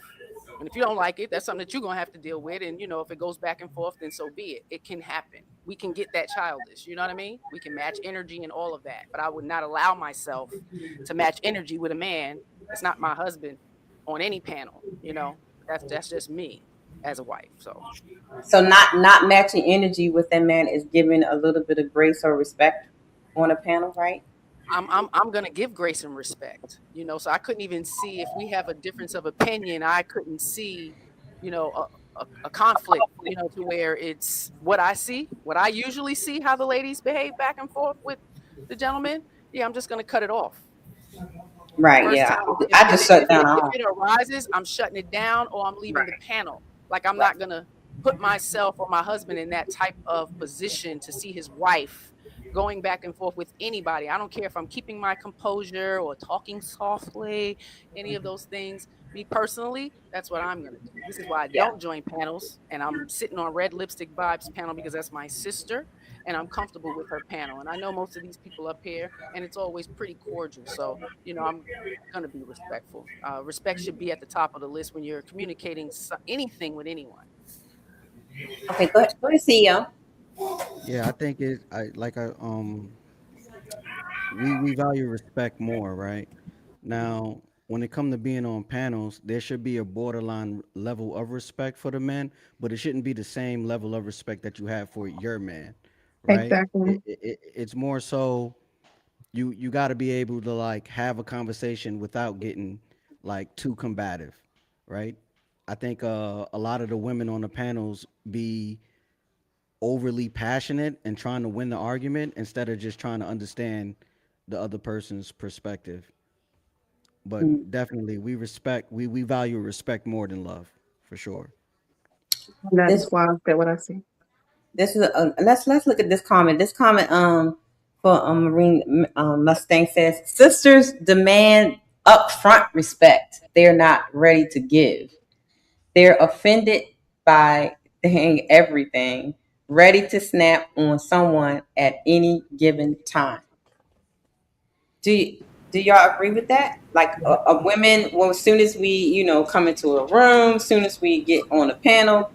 And if you don't like it, that's something that you're gonna have to deal with. And if it goes back and forth, then so be it. It can happen. We can get that childish. You know what I mean? We can match energy and all of that. But I would not allow myself to match energy with a man that's not my husband on any panel. That's just me as a wife. So not matching energy with that man is giving a little bit of grace or respect on a panel, right? I'm gonna give grace and respect, so I couldn't even see if we have a difference of opinion. I couldn't see, a conflict, to where it's what I usually see how the ladies behave back and forth with the gentleman. Yeah, I'm just gonna cut it off. Right. First Yeah. time, I just shut down. If it arises, I'm shutting it down or I'm leaving the panel. Like I'm not gonna put myself or my husband in that type of position to see his wife going back and forth with anybody. I don't care if I'm keeping my composure or talking softly, any of those things. Me personally, that's what I'm gonna do. This is why I don't join panels, and I'm sitting on Red Lipstick Vibes panel because that's my sister, and I'm comfortable with her panel. And I know most of these people up here, and it's always pretty cordial. So I'm gonna be respectful. Respect should be at the top of the list when you're communicating anything with anyone. Okay, go ahead, CEO. Yeah, I think we value respect more, right? Now, when it comes to being on panels, there should be a borderline level of respect for the men, but it shouldn't be the same level of respect that you have for your man, right? Exactly. It's more so you got to be able to like have a conversation without getting like too combative, right? I think a lot of the women on the panels be overly passionate and trying to win the argument instead of just trying to understand the other person's perspective. But definitely we value respect more than love, for sure. That's why I said what I see. This is let's look at this comment. This comment for Marine Mustang says, sisters demand upfront respect they're not ready to give. They're offended by saying everything, ready to snap on someone at any given time. Do y'all agree with that? Like a women, well, as soon as we, come into a room, as soon as we get on a panel,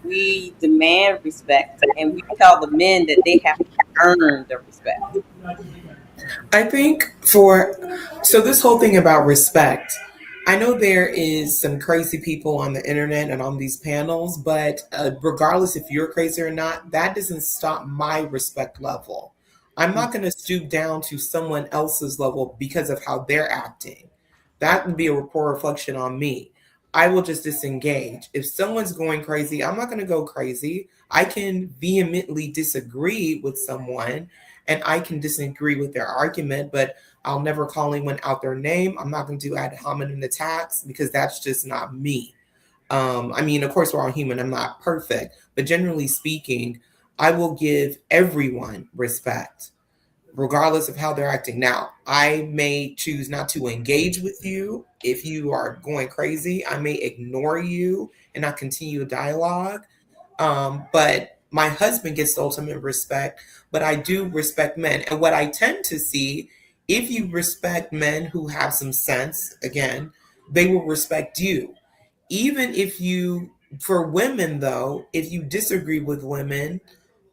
we demand respect and we tell the men that they have to earn the respect. I think so this whole thing about respect, I know there is some crazy people on the internet and on these panels, but regardless if you're crazy or not, that doesn't stop my respect level. I'm not going to stoop down to someone else's level because of how they're acting. That would be a poor reflection on me. I will just disengage. If someone's going crazy, I'm not going to go crazy. I can vehemently disagree with someone and I can disagree with their argument, but I'll never call anyone out their name. I'm not going to do ad hominem attacks because that's just not me. I mean, of course, we're all human. I'm not perfect, but generally speaking, I will give everyone respect, regardless of how they're acting. Now, I may choose not to engage with you if you are going crazy. I may ignore you and not continue a dialogue. But my husband gets the ultimate respect, but I do respect men. And what I tend to see, if you respect men who have some sense, again, they will respect you. Even if for women though, if you disagree with women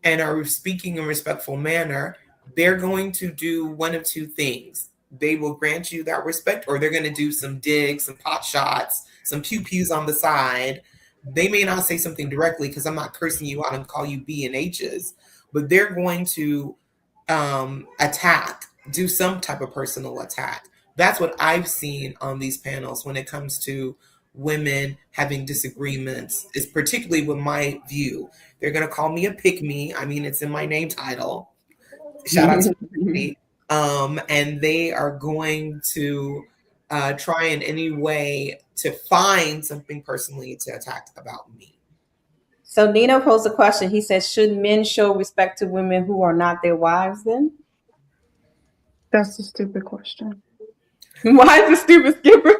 and are speaking in a respectful manner, they're going to do one of two things. They will grant you that respect, or they're going to do some digs, some pot shots, some pew-pews on the side. They may not say something directly because I'm not cursing you out and call you B and H's, but they're going to attack, do some type of personal attack. That's what I've seen on these panels when it comes to women having disagreements, is particularly with my view. They're going to call me a pick-me. I mean, it's in my name title. Shout out to me. And they are going to try in any way to find something personally to attack about me. So Nino posed a question. He says, should men show respect to women who are not their wives then? That's a stupid question. Why is it stupid, Skipper?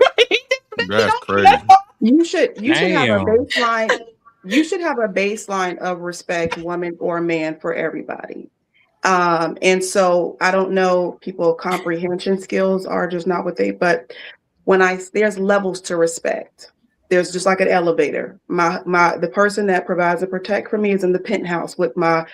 That's crazy. You should have a baseline. you should have a baseline of respect, woman or man, for everybody. And so I don't know, people comprehension skills are just not what they, but there's levels to respect. There's just like an elevator. The person that provides and protect for me is in the penthouse with my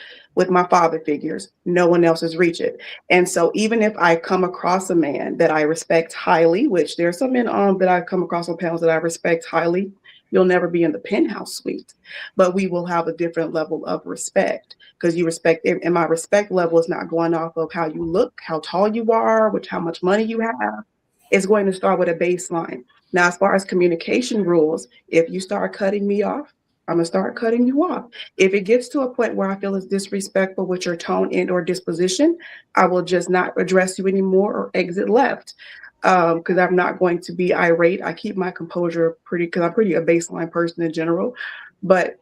father figures. No one else has reached it. And so even if I come across a man that I respect highly, which there's some men that I come across on panels that I respect highly, you'll never be in the penthouse suite, but we will have a different level of respect because you respect, and my respect level is not going off of how you look, how tall you are, how much money you have. It's going to start with a baseline. Now, as far as communication rules, if you start cutting me off, I'm gonna start cutting you off. If it gets to a point where I feel it's disrespectful with your tone and or disposition, I will just not address you anymore or exit left. Because I'm not going to be irate. I keep my composure because I'm pretty a baseline person in general. But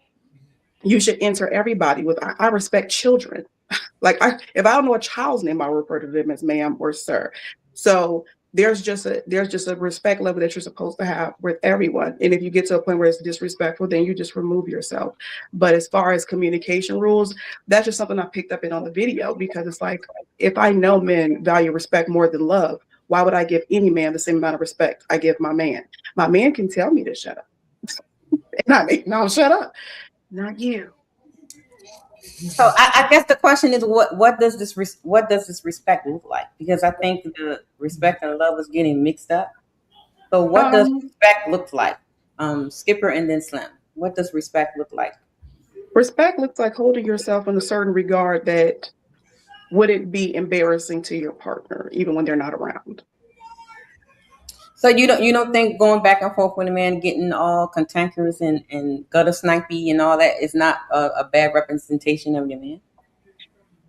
you should enter everybody with, I respect children. Like if I don't know a child's name, I'll refer to them as ma'am or sir. So there's just a respect level that you're supposed to have with everyone. And if you get to a point where it's disrespectful, then you just remove yourself. But as far as communication rules, that's just something I picked up on the video, because it's like, if I know men value respect more than love, why would I give any man the same amount of respect I give my man? My man can tell me to shut up. And I'll shut up. Not you. So I guess the question is, what does this respect look like? Because I think the respect and love is getting mixed up. So what does respect look like? Skipper and then Slim. What does respect look like? Respect looks like holding yourself in a certain regard that wouldn't be embarrassing to your partner, even when they're not around. So you don't think going back and forth with a man, getting all cantankerous and gutter snipey and all that is not a bad representation of your man?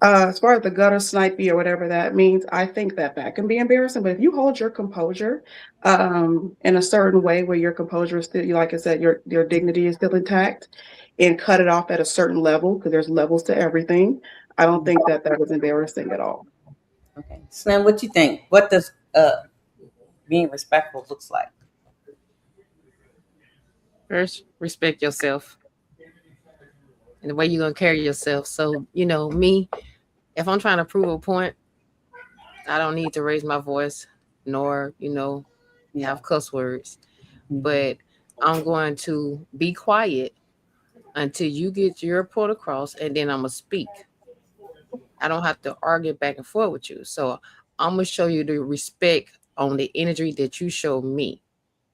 As far as the gutter snipey or whatever that means, I think that can be embarrassing. But if you hold your composure in a certain way where your composure is still, like I said, your dignity is still intact, and cut it off at a certain level, because there's levels to everything, I don't think that was embarrassing at all. Okay. Slim, what you think? What does being respectful looks like? First, respect yourself and the way you're going to carry yourself. So, me, if I'm trying to prove a point, I don't need to raise my voice nor, have cuss words. But I'm going to be quiet until you get your point across, and then I'm going to speak. I don't have to argue back and forth with you. So I'm going to show you the respect on the energy that you show me.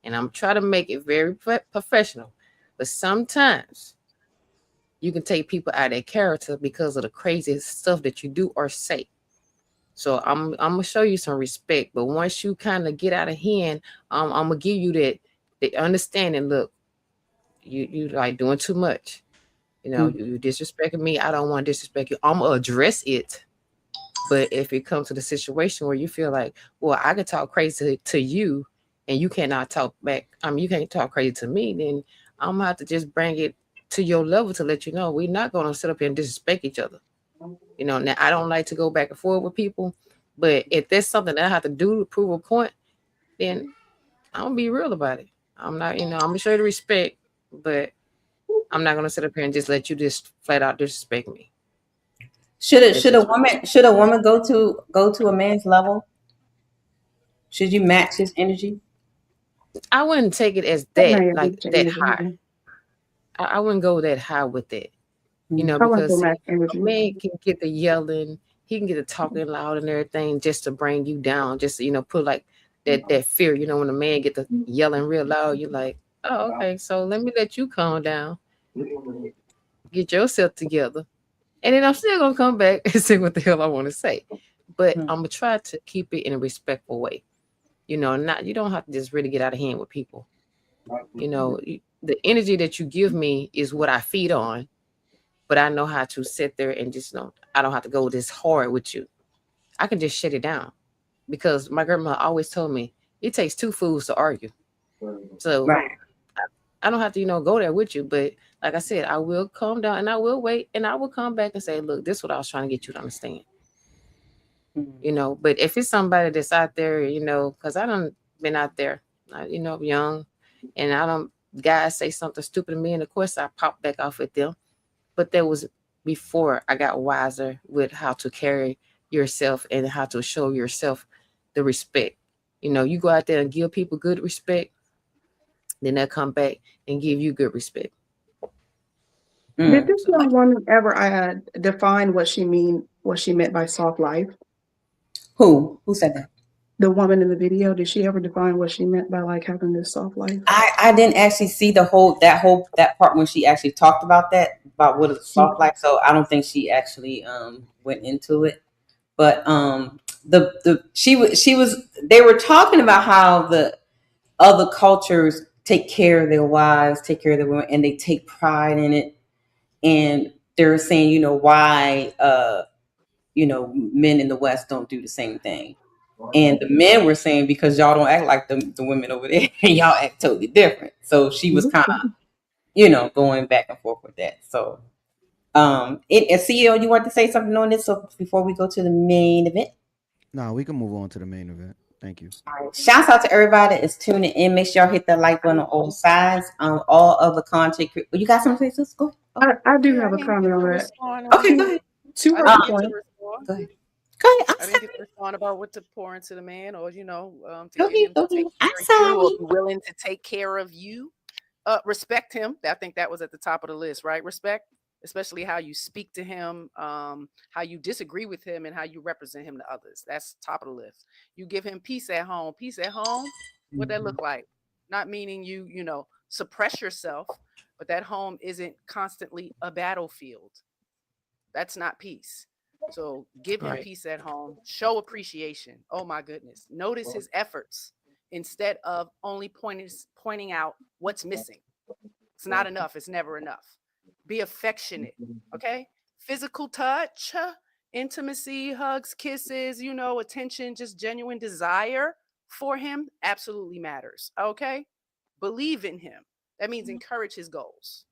And I'm trying to make it very professional. But sometimes you can take people out of their character because of the crazy stuff that you do or say. So I'm going to show you some respect. But once you kind of get out of hand, I'm going to give you the understanding. Look, you like doing too much. You disrespecting me. I don't want to disrespect you. I'm going to address it. But if it comes to the situation where you feel like, well, I can talk crazy to you and you cannot talk back, you can't talk crazy to me, then I'm going to have to just bring it to your level to let you know we're not going to sit up here and disrespect each other. Now I don't like to go back and forth with people, but if there's something that I have to do to prove a point, then I'm going to be real about it. I'm not, I'm going to show you the respect, but I'm not going to sit up here and just let you just flat out disrespect me. Should a woman go to a man's level? Should you match his energy? I wouldn't take it as that high. I wouldn't go that high with it. Because a man can get the yelling, he can get the talking loud and everything just to bring you down, just put like that fear. When a man get the yelling real loud, you're like, oh, okay, so let me let you calm down, get yourself together. And then I'm still going to come back and say what the hell I want to say. But I'm going to try to keep it in a respectful way. You don't have to just really get out of hand with people. The energy that you give me is what I feed on. But I know how to sit there and just, I don't have to go this hard with you. I can just shut it down. Because my grandma always told me, it takes two fools to argue. So I don't have to, go there with you. But like I said, I will calm down and I will wait and I will come back and say, look, this is what I was trying to get you to understand. But if it's somebody that's out there, because I done been out there, young, and I done guys say something stupid to me, and of course I pop back off at them. But that was before I got wiser with how to carry yourself and how to show yourself the respect. You know, you go out there and give people good respect, then they'll come back and give you good respect. Did this young woman ever define what she meant by soft life? Who said that? The woman in the video. Did she ever define what she meant by like having this soft life? I didn't actually see that part when she actually talked about what is soft life. So I don't think she actually went into it. But they were talking about how the other cultures take care of their wives, take care of their women, and they take pride in it. And they're saying, you know, why men in the West don't do the same thing. And the men were saying, because y'all don't act like the women over there, and y'all act totally different. So she was kind of, going back and forth with that. So, CEO, you want to say something on this? So before we go to the main event? No, we can move on to the main event. Thank you. All right. Shouts out to everybody that's tuning in. Make sure y'all hit that like button on all sides. All other content. You got something to say, sis? Go ahead. I do have a comment on that. Okay, go ahead. To her point. Go ahead. I didn't get to respond about what to pour into the man, or to get him to take care of you, or be willing to take care of you. Respect him. I think that was at the top of the list, right? Respect, especially how you speak to him, how you disagree with him, and how you represent him to others. That's top of the list. You give him peace at home. Peace at home. What that look like? Not meaning you suppress yourself, but that home isn't constantly a battlefield. That's not peace. So give him peace at home. Show appreciation. Oh my goodness. Notice his efforts instead of only pointing out what's missing. It's not enough. It's never enough. Be affectionate. Okay. Physical touch, intimacy, hugs, kisses, attention, just genuine desire for him absolutely matters. Okay. Believe in him. That means encourage his goals.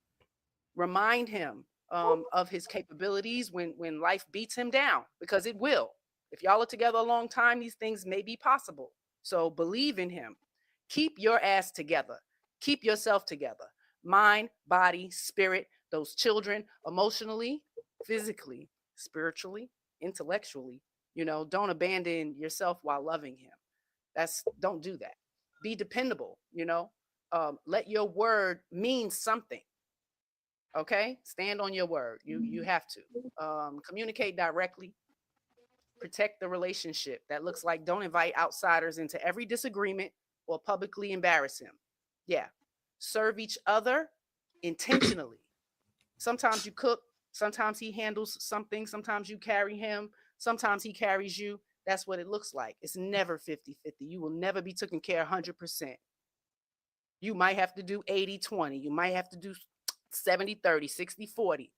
Remind him of his capabilities when life beats him down, because it will. If y'all are together a long time, these things may be possible. So believe in him. Keep your ass together. Keep yourself together. Mind, body, spirit, those children, emotionally, physically, spiritually, intellectually. Don't abandon yourself while loving him. Don't do that. Be dependable. Let your word mean something. Okay, stand on your word. You have to communicate directly. Protect the relationship. That looks like don't invite outsiders into every disagreement or publicly embarrass him. Yeah, serve each other intentionally. Sometimes you cook. Sometimes he handles something. Sometimes you carry him. Sometimes he carries you. That's what it looks like. It's never 50-50. You will never be taken care of 100%. You might have to do 80-20. You might have to do 70-30, 60-40,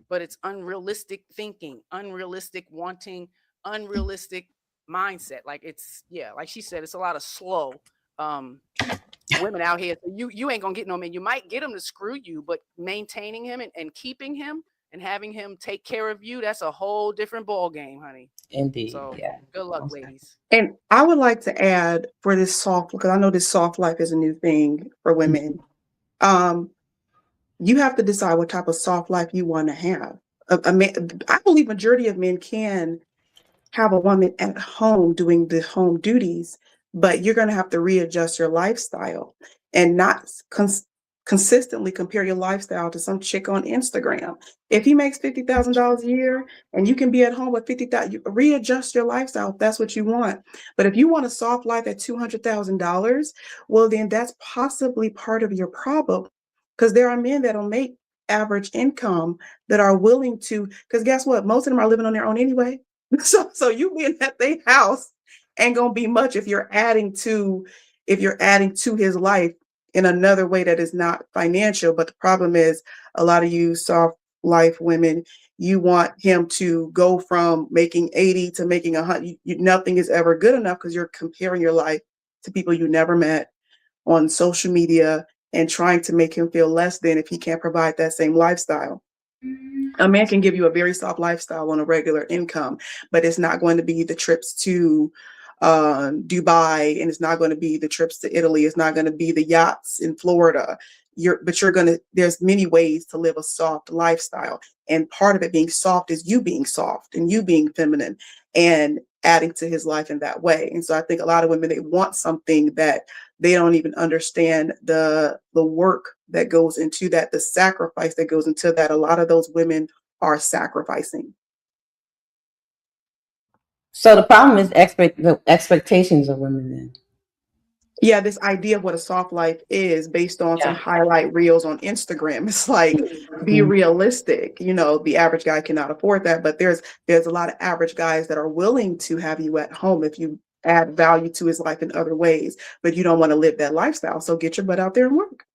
but it's unrealistic thinking, unrealistic wanting, unrealistic mindset. Like like she said, it's a lot of slow women out here. So you ain't gonna get no man. You might get him to screw you, but maintaining him and keeping him and having him take care of you, that's a whole different ball game, honey. Indeed. So yeah. Good luck, ladies. And I would like to add for this because I know this soft life is a new thing for women. You have to decide what type of soft life you want to have. A man, I believe majority of men can have a woman at home doing the home duties, but you're going to have to readjust your lifestyle and not consistently compare your lifestyle to some chick on Instagram. If he makes $50,000 a year and you can be at home with $50,000, you readjust your lifestyle if that's what you want. But if you want a soft life at $200,000, well, then that's possibly part of your problem. Because there are men that don't make average income that are willing to, because guess what? Most of them are living on their own anyway. So you being at their house ain't gonna be much if you're adding to his life in another way that is not financial. But the problem is a lot of you soft life women, you want him to go from making 80 to making 100. Nothing is ever good enough because you're comparing your life to people you never met on social media and trying to make him feel less than if he can't provide that same lifestyle. A man can give you a very soft lifestyle on a regular income, but it's not going to be the trips to Dubai, and it's not going to be the trips to Italy. It's not going to be the yachts in Florida. There's many ways to live a soft lifestyle. And part of it being soft is you being soft and you being feminine and adding to his life in that way. And so I think a lot of women, they want something that they don't even understand the work that goes into that, the sacrifice that goes into that. A lot of those women are sacrificing. So the problem is the expectations of women then. Yeah, this idea of what a soft life is based on some highlight reels on Instagram. It's like, be realistic. You know, the average guy cannot afford that, but there's a lot of average guys that are willing to have you at home if you add value to his life in other ways, but you don't want to live that lifestyle. So get your butt out there and work.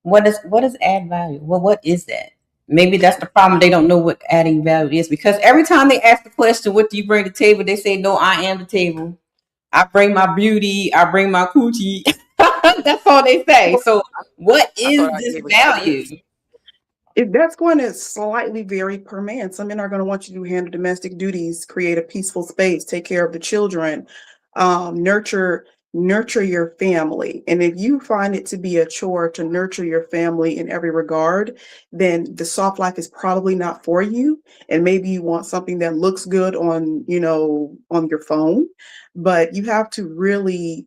What is add value? Well, what is that? Maybe that's the problem. They don't know what adding value is, because every time they ask the question, what do you bring to the table? They say, no, I am the table. I bring my beauty. I bring my coochie. That's all they say. So what is this value? That's going to slightly vary per man. Some men are going to want you to handle domestic duties, create a peaceful space, take care of the children, nurture your family. And if you find it to be a chore to nurture your family in every regard, then the soft life is probably not for you. And maybe you want something that looks good on your phone, but you have to really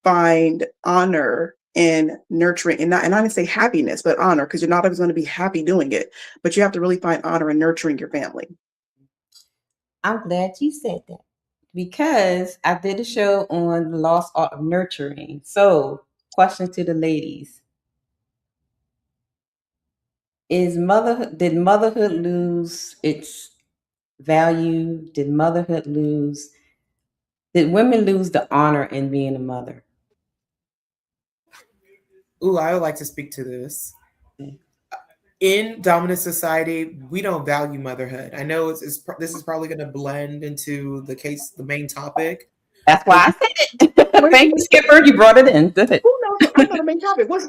find honor in nurturing, and not to say happiness, but honor, because you're not always going to be happy doing it, but you have to really find honor in nurturing your family. I'm glad you said that, because I did a show on the lost art of nurturing. So, question to the ladies. Did motherhood lose its value? Did women lose the honor in being a mother? Ooh, I would like to speak to this. In dominant society, we don't value motherhood. I know this is probably going to blend into the main topic. That's why I said it. Thank you, Skipper. You brought it in. Good. Who knows? I know the main topic. What's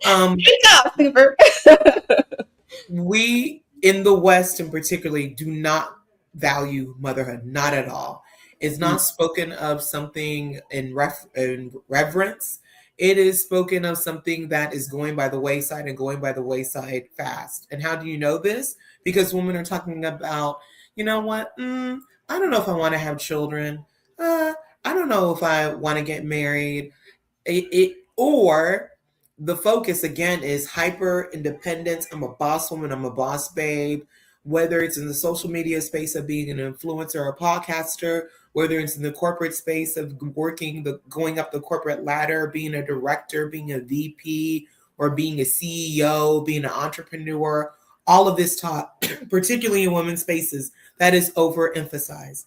Good job, Skipper. We in the West, in particular, do not value motherhood. Not at all. It's not spoken of something in reverence. It is spoken of something that is going by the wayside, and going by the wayside fast. And how do you know this? Because women are talking about, you know what? I don't know if I want to have children. I don't know if I want to get married. Or the focus again is hyper independence. I'm a boss woman. I'm a boss babe. Whether it's in the social media space of being an influencer or a podcaster, whether it's in the corporate space of going up the corporate ladder, being a director, being a VP, or being a CEO, being an entrepreneur, all of this talk, particularly in women's spaces, that is overemphasized.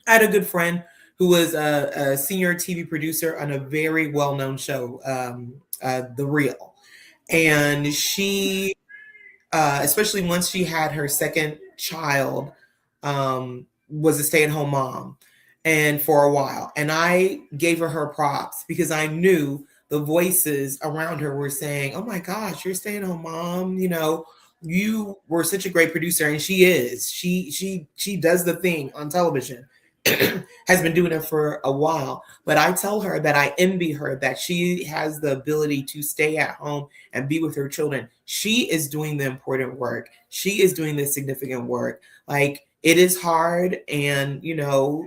I had a good friend who was a senior TV producer on a very well-known show, The Real. And she, especially once she had her second child, was a stay-at-home mom, and for a while. And I gave her props, because I knew the voices around her were saying, oh my gosh, you're a stay-at-home mom, you were such a great producer. And she is. She does the thing on television. Has been doing it for a while, but I tell her that I envy her that she has the ability to stay at home and be with her children. She is doing the important work. She is doing the significant work. Like, it is hard, and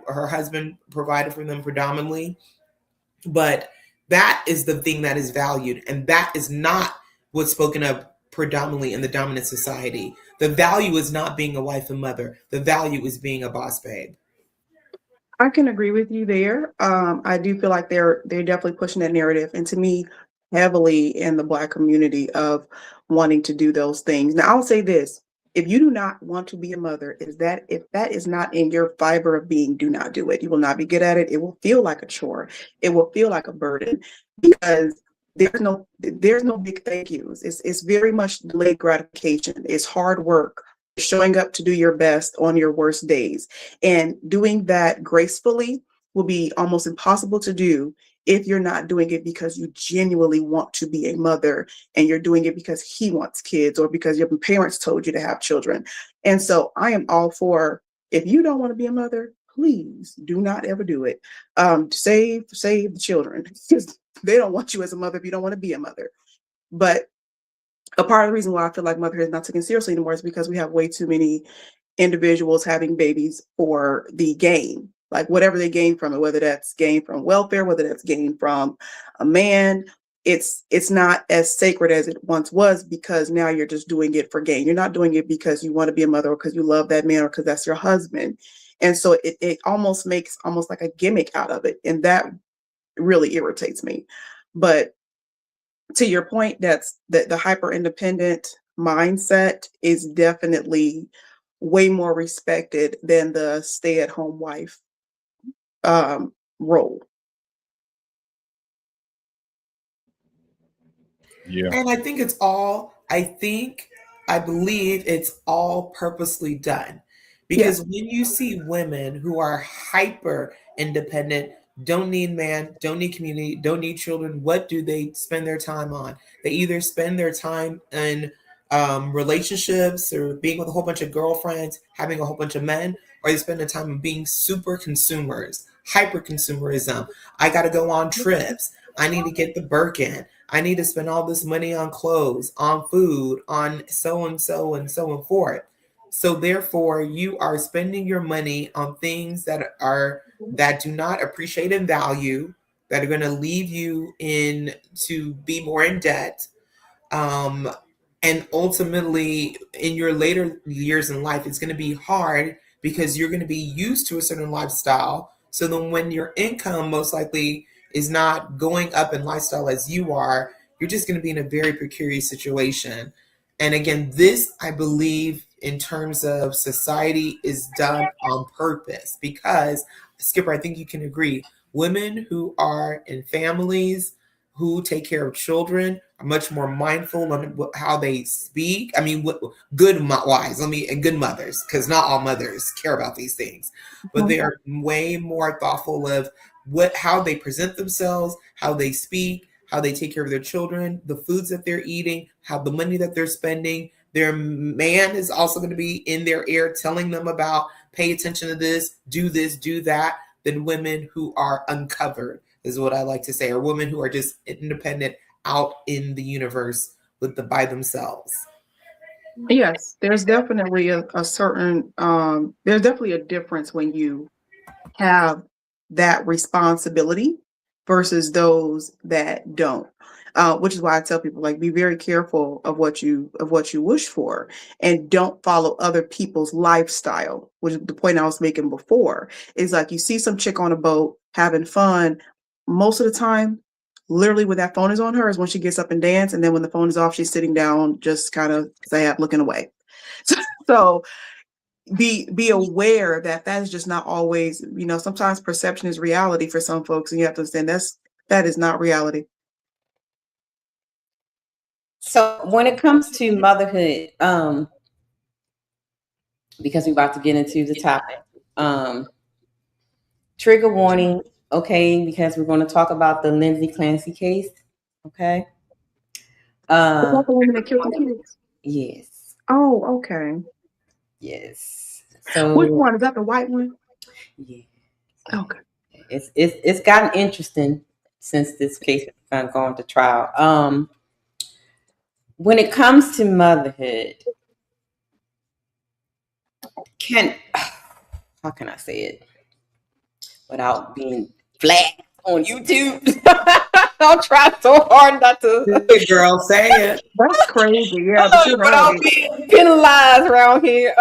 her husband provided for them predominantly, but that is the thing that is valued, and that is not what's spoken of predominantly in the dominant society. The value is not being a wife and mother. The value is being a boss babe. I can agree with you there. I do feel like they're definitely pushing that narrative, and to me, heavily in the Black community, of wanting to do those things. Now, I'll say this: if you do not want to be a mother, if that is not in your fiber of being, do not do it. You will not be good at it. It will feel like a chore. It will feel like a burden, because there's no big thank yous. It's very much delayed gratification. It's hard work. Showing up to do your best on your worst days, and doing that gracefully will be almost impossible to do if you're not doing it because you genuinely want to be a mother, and you're doing it because he wants kids, or because your parents told you to have children. And so I am all for If you don't want to be a mother, please do not ever do it. Save the children, because they don't want you as a mother if you don't want to be a mother. But a part of the reason why I feel like motherhood is not taken seriously anymore is because we have way too many individuals having babies for the gain, like whatever they gain from it, whether that's gain from welfare, whether that's gain from a man. It's not as sacred as it once was, because now you're just doing it for gain. You're not doing it because you want to be a mother or because you love that man or because that's your husband. And so it almost makes almost like a gimmick out of it. And that really irritates me. But to your point, that's the hyper independent mindset is definitely way more respected than the stay-at-home wife role. Yeah. And I believe it's all purposely done. Because when you see women who are hyper independent, don't need man, don't need community, don't need children, what do they spend their time on? They either spend their time in relationships or being with a whole bunch of girlfriends, having a whole bunch of men, or they spend their time being super consumers, hyper consumerism. I got to go on trips. I need to get the Birkin. I need to spend all this money on clothes, on food, on so and so and so and forth. So therefore, you are spending your money on things that do not appreciate and value, that are going to leave you to be more in debt. And ultimately, in your later years in life, it's going to be hard because you're going to be used to a certain lifestyle. So then when your income most likely is not going up in lifestyle as you are, you're just going to be in a very precarious situation. And again, this, I believe, in terms of society, is done on purpose because, Skipper, I think you can agree, women who are in families, who take care of children, are much more mindful on how they speak. I mean, good wives, and good mothers, because not all mothers care about these things, but they are way more thoughtful of how they present themselves, how they speak, how they take care of their children, the foods that they're eating, how the money that they're spending. Their man is also going to be in their ear telling them about, pay attention to this, do that, than women who are uncovered, is what I like to say, or women who are just independent out in the universe by themselves. Yes, there's definitely a certain, there's definitely a difference when you have that responsibility versus those that don't. Which is why I tell people, like, be very careful of what you wish for, and don't follow other people's lifestyle. Which is the point I was making before. Is like, you see some chick on a boat having fun. Most of the time, literally when that phone is on her is when she gets up and dance, and then when the phone is off, she's sitting down, just kind of sad, looking away. So be aware that is just not always, sometimes perception is reality for some folks, and you have to understand that is not reality. So when it comes to motherhood, because we're about to get into the topic, trigger warning, okay, because we're going to talk about the Lindsay Clancy case, okay? The woman that killed the kids? Yes. Oh, okay. Yes. So which one? Is that the white one? Yeah. Okay. It's gotten interesting since this case has gone to trial. When it comes to motherhood, how can I say it without being flagged on YouTube? I'm trying so hard not to. Good girl, say it. That's crazy. Yeah, without being penalized around here.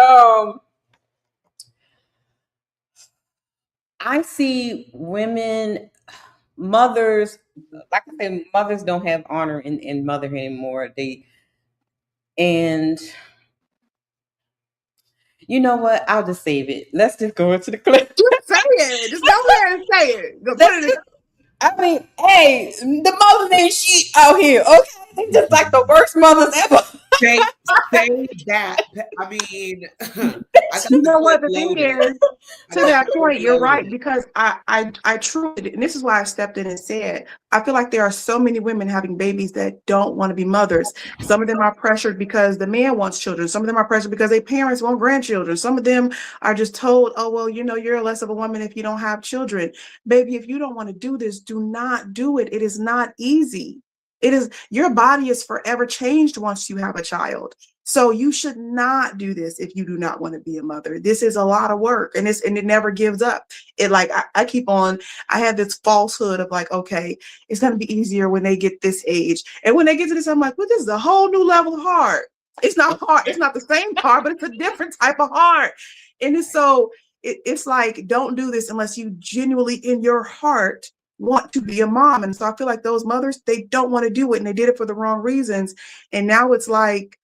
I see mothers, like I said, mothers don't have honor in motherhood anymore. And you know what? I'll just save it. Let's just go into the clip. Just say it. Just go ahead and say it. I mean, hey, the mothers ain't shit out here, okay? They just like the worst mothers ever. say that. I mean, you know what the thing is, to that point, you're right, because I truly, and this is why I stepped in and said, I feel like there are so many women having babies that don't want to be mothers. Some of them are pressured because the man wants children. Some of them are pressured because their parents want grandchildren. Some of them are just told, oh, well, you know, you're less of a woman if you don't have children. Baby, if you don't want to do this, do not do it. It is not easy. It is, your body is forever changed once you have a child. So you should not do this if you do not want to be a mother. This is a lot of work, and it never gives up. It like I keep on. I have this falsehood of like, okay, it's gonna be easier when they get this age, and when they get to this, I'm like, well, this is a whole new level of hard. It's not hard. It's not the same hard, but it's a different type of hard. And it's so it's like, don't do this unless you genuinely in your heart want to be a mom. And so I feel like those mothers, they don't want to do it, and they did it for the wrong reasons. And now it's like,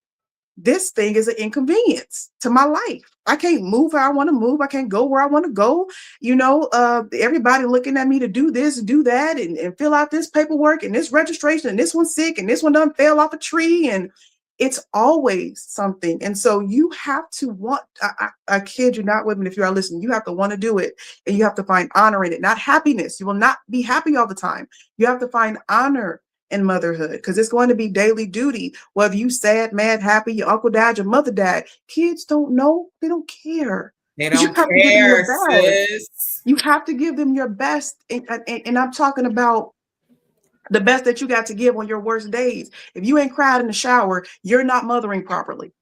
this thing is an inconvenience to my life. I can't move how I want to move. I can't go where I want to go. You know, everybody looking at me to do this, do that, and fill out this paperwork and this registration, and this one's sick, and this one done fell off a tree, and it's always something. And so you have to want, I kid you not, women, if you are listening, you have to want to do it, and you have to find honor in it, not happiness. You will not be happy all the time. You have to find honor in motherhood, because it's going to be daily duty, whether you sad, mad, happy, your uncle died, your mother died. Kids don't know. They don't care. They don't care, sis. You have to give them your best. And I'm talking about the best that you got to give on your worst days. If you ain't cried in the shower, you're not mothering properly.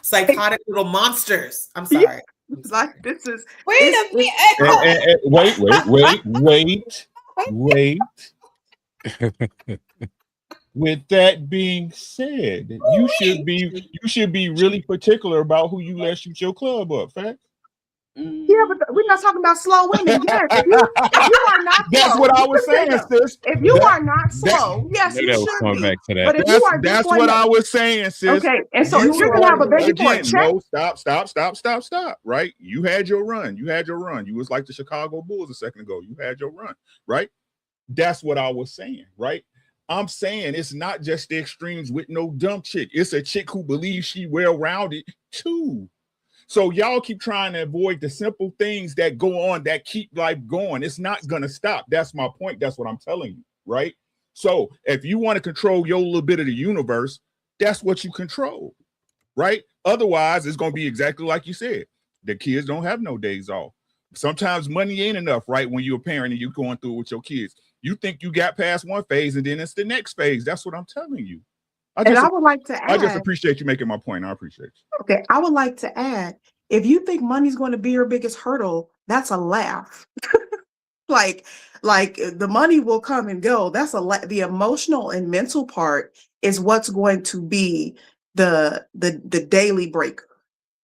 Psychotic little monsters. I'm sorry. It's like, this is. Wait a minute. Wait. With that being said, you should be really particular about who you let shoot your club up, fact? Yeah, but we're not talking about slow women. Yes, if you are not slow. That's what I was saying, sis. If you are not slow, yes, you should be. Back to that. But if you are that's what I was saying, sis. Okay, and so if you're gonna have a baby for a check. No, stop. Right? You had your run. You was like the Chicago Bulls a second ago. You had your run, right? That's what I was saying, right? I'm saying it's not just the extremes with no dumb chick. It's a chick who believes she well-rounded too. So y'all keep trying to avoid the simple things that go on that keep life going. It's not gonna stop. That's my point. That's what I'm telling you, right? So if you want to control your little bit of the universe, that's what you control, right? Otherwise, it's gonna be exactly like you said. The kids don't have no days off. Sometimes money ain't enough, right? When you're a parent and you're going through it with your kids. You think you got past one phase and then it's the next phase. That's what I'm telling you. I would like to add. I just appreciate you making my point. I appreciate you. Okay, I would like to add, if you think money's going to be your biggest hurdle, that's a laugh. like the money will come and go. That's the emotional and mental part is what's going to be the daily breaker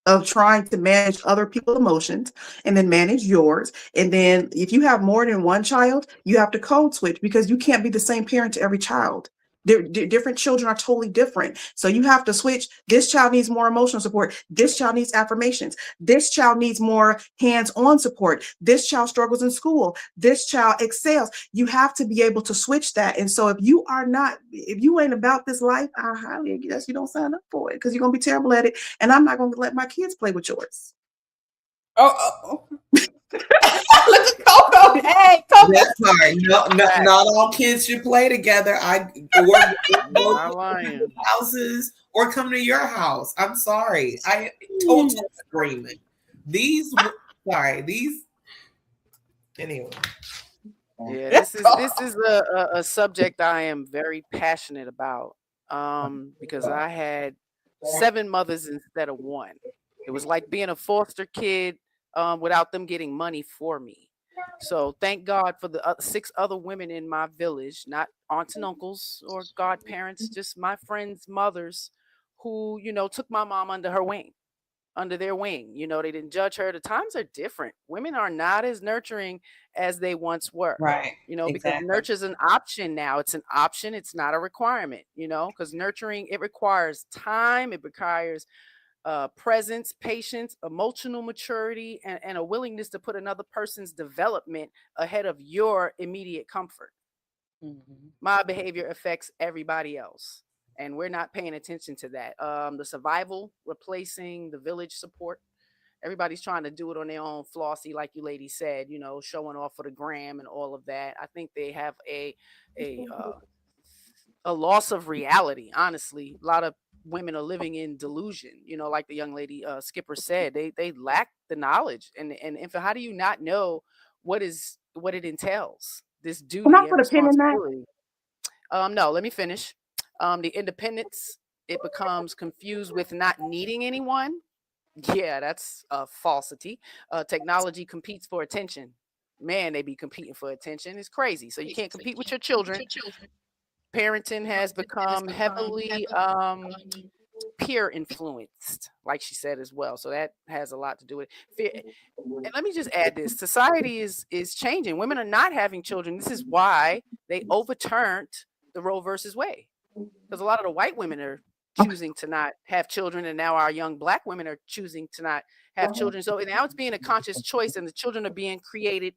of trying to manage other people's emotions and then manage yours. And then if you have more than one child, you have to code switch, because you can't be the same parent to every child. Different children are totally different. So you have to switch. This child needs more emotional support. This child needs affirmations. This child needs more hands-on support. This child struggles in school. This child excels. You have to be able to switch that. And so if you ain't about this life, I highly guess you don't sign up for it, because you're going to be terrible at it. And I'm not going to let my kids play with yours. Look at Coco. Hey, Coco. That's hard. Not all kids should play together. Houses or come to your house. I'm sorry. I total agreement. Anyway. Yeah, this is a subject I am very passionate about. Because I had 7 mothers instead of 1. It was like being a foster kid without them getting money for me. So thank God for the 6 other women in my village, not aunts and uncles or godparents, just my friends' mothers who, took my mom under their wing. They didn't judge her. The times are different. Women are not as nurturing as they once were. Right. Because nurture is an option now. It's an option. It's not a requirement, because nurturing, it requires time. It requires presence, patience, emotional maturity, and a willingness to put another person's development ahead of your immediate comfort. Mm-hmm. My behavior affects everybody else. And we're not paying attention to that. The survival replacing the village support. Everybody's trying to do it on their own, flossy, like you ladies said, you know, showing off for the gram and all of that. I think they have a loss of reality. Honestly, a lot of women are living in delusion. You know, like the young lady Skipper said, they lack the knowledge. And for how do you not know what it entails? This duty Can I and put a pin in that? responsibility. No, let me finish. The independence, it becomes confused with not needing anyone. Yeah, that's a falsity. Technology competes for attention. Man, they be competing for attention. It's crazy. So you can't compete with your children. Parenting has become heavily peer influenced, like she said as well. So that has a lot to do with it. And let me just add this. Society is changing. Women are not having children. This is why they overturned the Roe versus Wade. Because a lot of the white women are choosing to not have children, and now our young Black women are choosing to not have children. So now it's being a conscious choice, and the children are being created,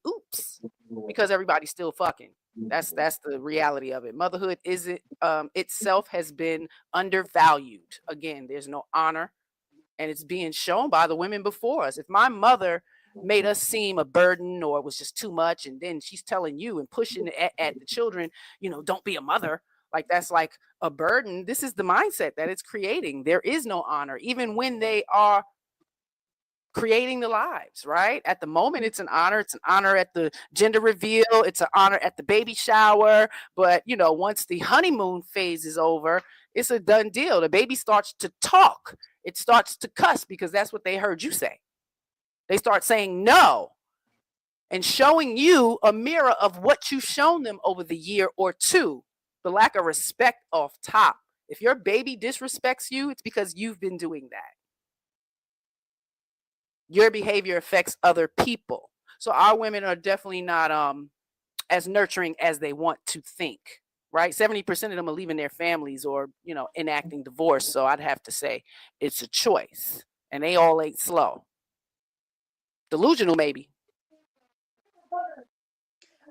because everybody's still fucking. That's the reality of it. Motherhood isn't itself has been undervalued. Again, there's no honor, and it's being shown by the women before us. If my mother made us seem a burden or it was just too much, and then she's telling you and pushing at the children, you know, don't be a mother. Like that's like a burden. This is the mindset that it's creating. There is no honor, even when they are creating the lives, right? At the moment, it's an honor. It's an honor at the gender reveal. It's an honor at the baby shower. But, you know, once the honeymoon phase is over, it's a done deal. The baby starts to talk. It starts to cuss because that's what they heard you say. They start saying no and showing you a mirror of what you've shown them over the year or two. The lack of respect off top. If your baby disrespects you, it's because you've been doing that. Your behavior affects other people. So our women are definitely not as nurturing as they want to think, right? 70% of them are leaving their families or, you know, enacting divorce. So I'd have to say it's a choice. And they all ain't slow. Delusional, maybe.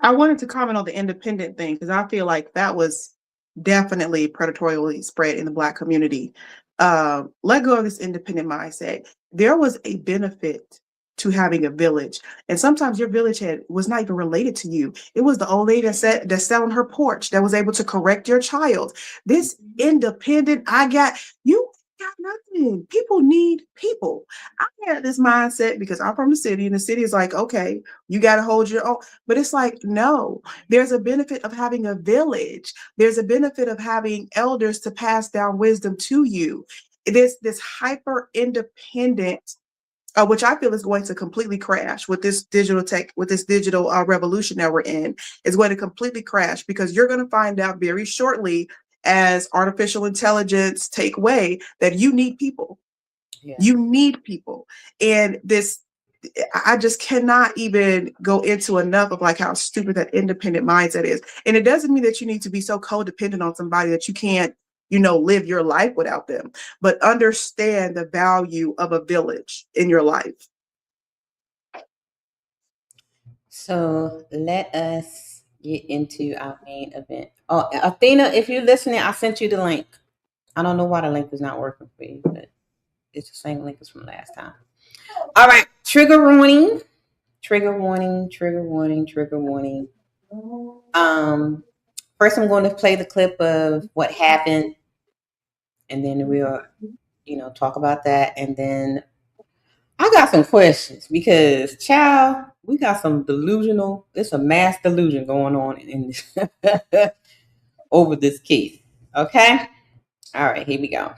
I wanted to comment on the independent thing because I feel like that was definitely predatorially spread in the Black community. Let go of this independent mindset. There was a benefit to having a village, and sometimes your village was not even related to you. It was the old lady that sat on her porch that was able to correct your child. This independent, you got nothing. People need people. I had this mindset because I'm from the city, and the city is like, okay, you got to hold your own. But it's like, no, there's a benefit of having a village. There's a benefit of having elders to pass down wisdom to you. It is this hyper independent, which I feel is going to completely crash with this digital revolution that we're in. Is going to completely crash because you're going to find out very shortly as artificial intelligence take way that you need people. Yeah. You need people. And this, I just cannot even go into enough of like how stupid that independent mindset is. And it doesn't mean that you need to be so codependent on somebody that you can't, you know, live your life without them, but understand the value of a village in your life. So let us get into our main event. Oh, Athena, if you're listening, I sent you the link. I don't know why the link was not working for you, but it's the same link as from last time. All right, trigger warning. Trigger warning, trigger warning, trigger warning. First, I'm going to play the clip of what happened, and then we'll, you know, talk about that. And then I got some questions because, child, we got some delusional. It's a mass delusion going on in this over this case. Okay. All right, here we go.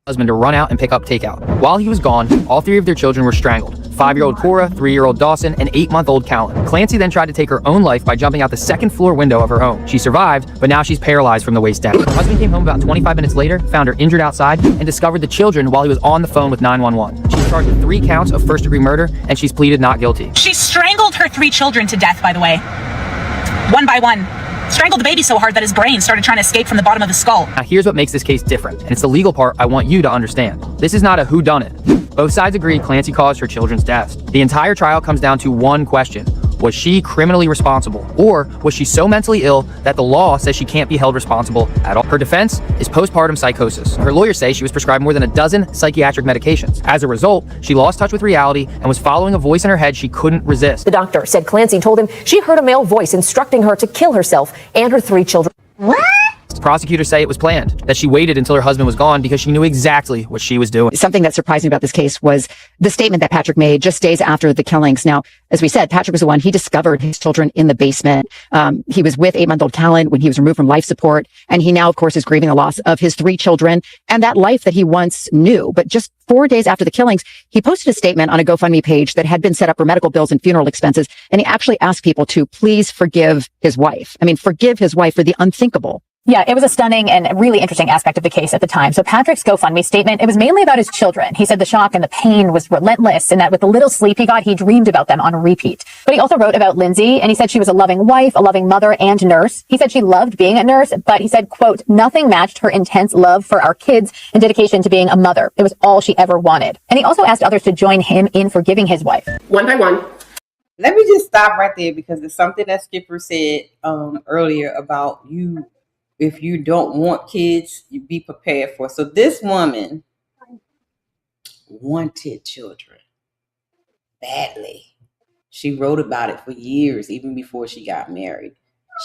Husband to run out and pick up takeout. While he was gone, all three of their children were strangled. 5-year-old Cora, 3-year-old Dawson, and 8-month-old Callan. Clancy then tried to take her own life by jumping out the second floor window of her home. She survived, but now she's paralyzed from the waist down. Her husband came home about 25 minutes later, found her injured outside, and discovered the children while he was on the phone with 911. She's charged with 3 counts of first-degree murder, and she's pleaded not guilty. She strangled her 3 children to death, by the way. One by one. Strangled the baby so hard that his brain started trying to escape from the bottom of the skull. Now here's what makes this case different, and it's the legal part I want you to understand. This is not a whodunit. Both sides agree Clancy caused her children's deaths. The entire trial comes down to one question. Was she criminally responsible? Or was she so mentally ill that the law says she can't be held responsible at all? Her defense is postpartum psychosis. Her lawyers say she was prescribed more than a dozen psychiatric medications. As a result, she lost touch with reality and was following a voice in her head she couldn't resist. The doctor said Clancy told him she heard a male voice instructing her to kill herself and her 3 children. What? Prosecutors say it was planned, that she waited until her husband was gone because she knew exactly what she was doing. Something that surprised me about this case was the statement that Patrick made just days after the killings. Now, as we said, Patrick was the one, he discovered his children in the basement. He was with 8-month-old Callan when he was removed from life support. And he now, of course, is grieving the loss of his 3 children and that life that he once knew. But just 4 days after the killings, he posted a statement on a GoFundMe page that had been set up for medical bills and funeral expenses. And he actually asked people to please forgive his wife. I mean, forgive his wife for the unthinkable. Yeah, it was a stunning and really interesting aspect of the case at the time. So Patrick's GoFundMe statement, it was mainly about his children. He said the shock and the pain was relentless and that with the little sleep he got, he dreamed about them on repeat. But he also wrote about Lindsay and he said she was a loving wife, a loving mother and nurse. He said she loved being a nurse, but he said, quote, nothing matched her intense love for our kids and dedication to being a mother. It was all she ever wanted. And he also asked others to join him in forgiving his wife. One by one. Let me just stop right there because it's something that Skipper said earlier about you. If you don't want kids, you be prepared for. So this woman wanted children badly. She wrote about it for years, even before she got married.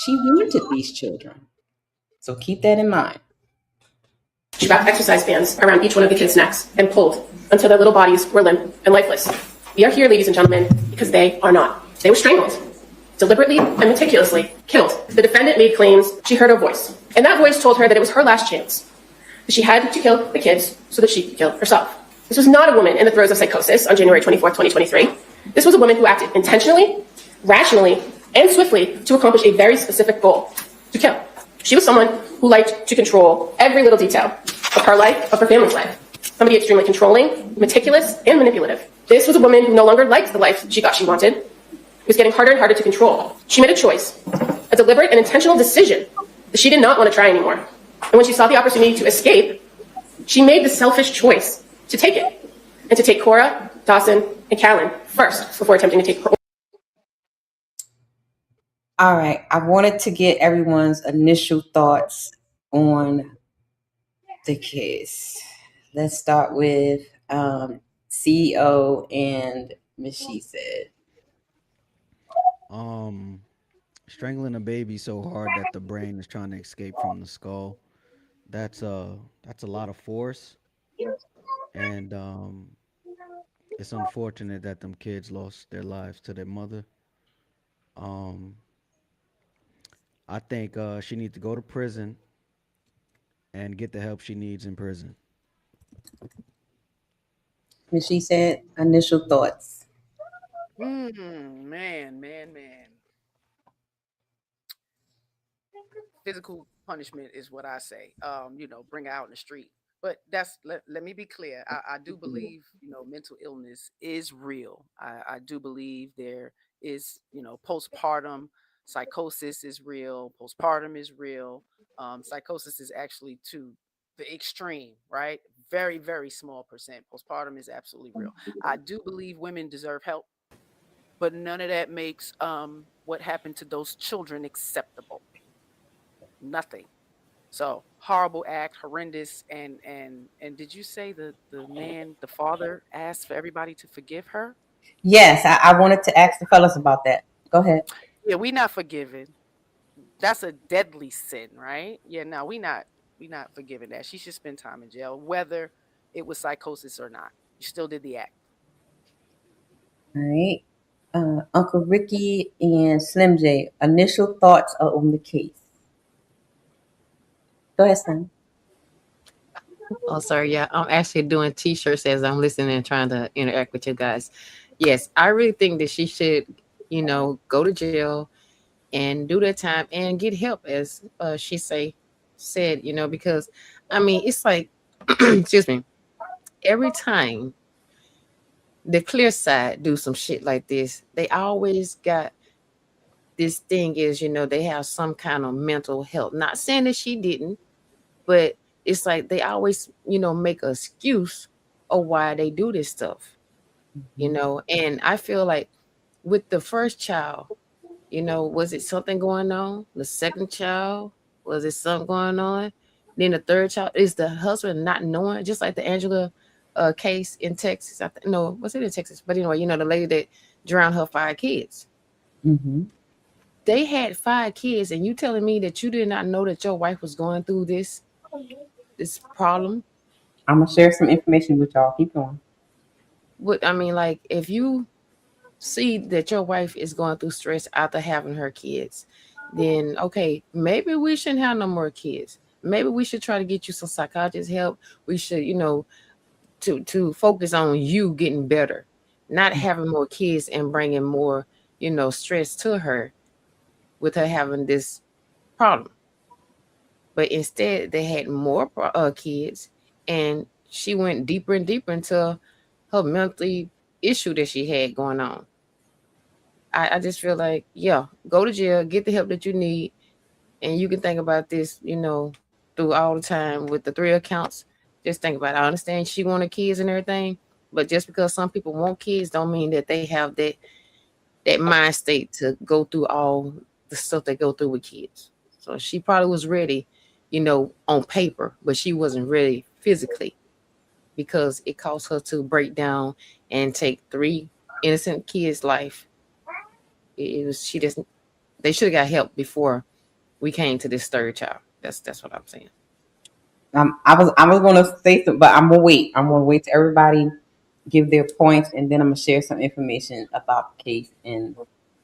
She wanted these children. So keep that in mind. She wrapped exercise bands around each one of the kids' necks and pulled until their little bodies were limp and lifeless. We are here, ladies and gentlemen, because they are not. They were strangled, deliberately and meticulously killed. The defendant made claims she heard a voice, and that voice told her that it was her last chance, that she had to kill the kids so that she could kill herself. This was not a woman in the throes of psychosis on January 24th, 2023. This was a woman who acted intentionally, rationally, and swiftly to accomplish a very specific goal, to kill. She was someone who liked to control every little detail of her life, of her family's life. Somebody extremely controlling, meticulous, and manipulative. This was a woman who no longer liked the life she thought she wanted. It was getting harder and harder to control. She made a choice, a deliberate and intentional decision that she did not want to try anymore. And when she saw the opportunity to escape, she made the selfish choice to take it, and to take Cora, Dawson, and Callan first before attempting to take her. All right, I wanted to get everyone's initial thoughts on the case. Let's start with CEO and Ms. She Said. Strangling a baby so hard that the brain is trying to escape from the skull. That's a lot of force, and it's unfortunate that them kids lost their lives to their mother. I think she needs to go to prison and get the help she needs in prison. Ms. She Said, initial thoughts. Man. Physical punishment is what I say. Bring her out in the street. But let me be clear. I do believe, mental illness is real. I do believe there is, postpartum psychosis is real. Postpartum is real. Psychosis is actually to the extreme, right? Very, very small percent. Postpartum is absolutely real. I do believe women deserve help, but none of that makes what happened to those children acceptable. Nothing. So horrible act, horrendous, and did you say the father asked for everybody to forgive her? Yes, I wanted to ask the fellas about that. Go ahead. Yeah, we not forgiving. That's a deadly sin, right? Yeah, no, we not forgiving that. She should spend time in jail, whether it was psychosis or not. You still did the act. All right. Uncle Ricky and Slim J, initial thoughts on the case. Go ahead, Slim. Oh, sorry. Yeah, I'm actually doing T-shirts as I'm listening and trying to interact with you guys. Yes, I really think that she should, go to jail and do that time and get help, as she said, because it's like, excuse me, every time the clear side do some shit like this, they always got this thing is, they have some kind of mental health. Not saying that she didn't, but it's like they always, make an excuse of why they do this stuff, and I feel like with the first child, was it something going on? The second child, was it something going on? Then the third child, is the husband not knowing? Just like the Angela case in Texas. No, was it in Texas? But anyway, the lady that drowned her 5 kids. Mm-hmm. They had 5 kids, and you telling me that you did not know that your wife was going through this problem? I'm gonna share some information with y'all. Keep going. Like, if you see that your wife is going through stress after having her kids, then okay, maybe we shouldn't have no more kids. Maybe we should try to get you some psychologist help. We should, to focus on you getting better, not having more kids and bringing more, stress to her with her having this problem. But instead, they had more kids, and she went deeper and deeper into her mental issue that she had going on. I just feel like, yeah, go to jail, get the help that you need, and you can think about this, through all the time with the 3 accounts. Just think about it. I understand she wanted kids and everything, but just because some people want kids don't mean that they have that mind state to go through all the stuff they go through with kids. So she probably was ready, on paper, but she wasn't ready physically, because it caused her to break down and take 3 innocent kids' life. They should have got help before we came to this 3rd child. That's what I'm saying. I was gonna say something, but I'm gonna wait. I'm gonna wait till everybody give their points, and then I'm gonna share some information about the case and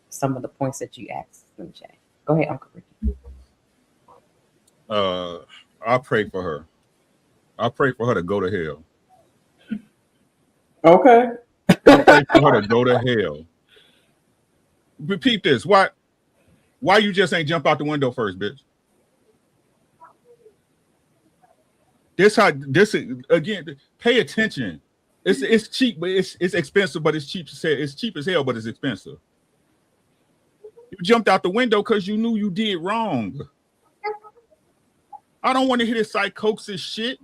some of the points that you asked in the chat. Go ahead, Uncle Ricky. I pray for her. I pray for her to go to hell. Okay. I pray for her to go to hell. Repeat this. Why you just ain't jump out the window first, bitch? This again, pay attention. It's cheap, but it's expensive, but it's cheap to say. It's cheap as hell, but it's expensive. You jumped out the window because you knew you did wrong. I don't want to hear this psychosis shit.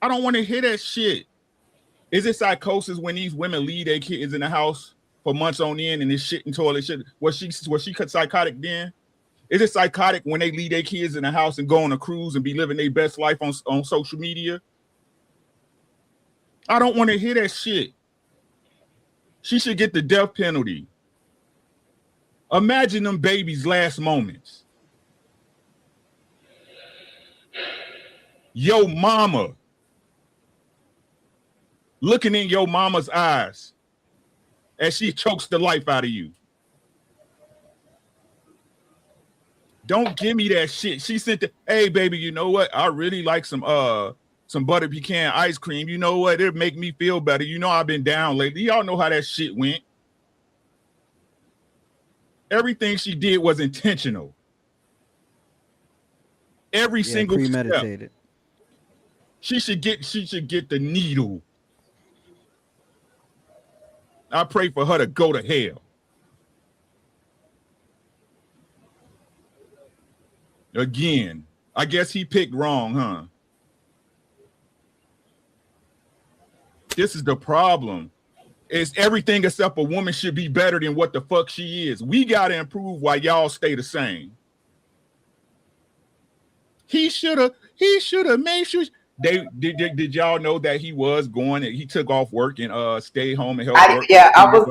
I don't want to hear that shit. Is it psychosis when these women leave their kids in the house for months on end and this shit and toilet shit? Was she psychotic then? Is it psychotic when they leave their kids in the house and go on a cruise and be living their best life on social media? I don't want to hear that shit. She should get the death penalty. Imagine them babies' last moments. Yo mama looking in your mama's eyes as she chokes the life out of you. Don't give me that shit. She sent the, hey baby, you know what? I really like some butter pecan ice cream. You know what? It'll make me feel better. You know I've been down lately. Y'all know how that shit went. Everything she did was intentional. Every single premeditated step. She should get the needle. I pray for her to go to hell. Again, I guess he picked wrong, huh? This is the problem. It's everything except a woman should be better than what the fuck she is. We gotta improve while y'all stay the same. He should have made sure. Did y'all know that he was going and he took off work and stayed home and helped work? Yeah, I was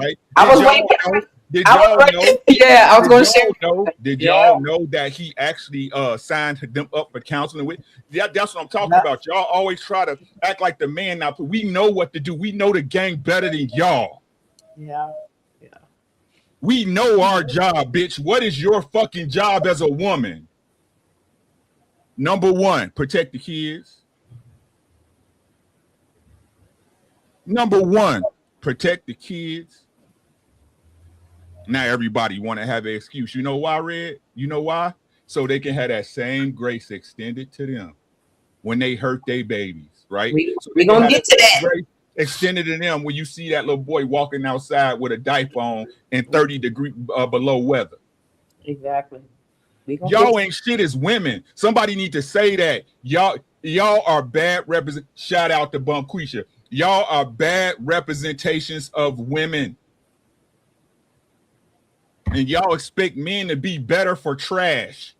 waiting. Did y'all know? Yeah, I was going to share. Did y'all know that he actually signed them up for counseling with? That's what I'm talking about. Y'all always try to act like the man. Now we know what to do. We know the gang better than y'all. Yeah. We know our job, bitch. What is your fucking job as a woman? Number 1, protect the kids. Number 1, protect the kids. Now everybody want to have an excuse. You know why, Red? You know why? So they can have that same grace extended to them when they hurt their babies, right? We're going to get to that. Grace extended to them when you see that little boy walking outside with a diaper on in 30-degree below weather. Exactly. Y'all ain't shit as women. Somebody need to say that. Y'all are bad shout out to Bumquisha. Y'all are bad representations of women. And y'all expect men to be better for trash.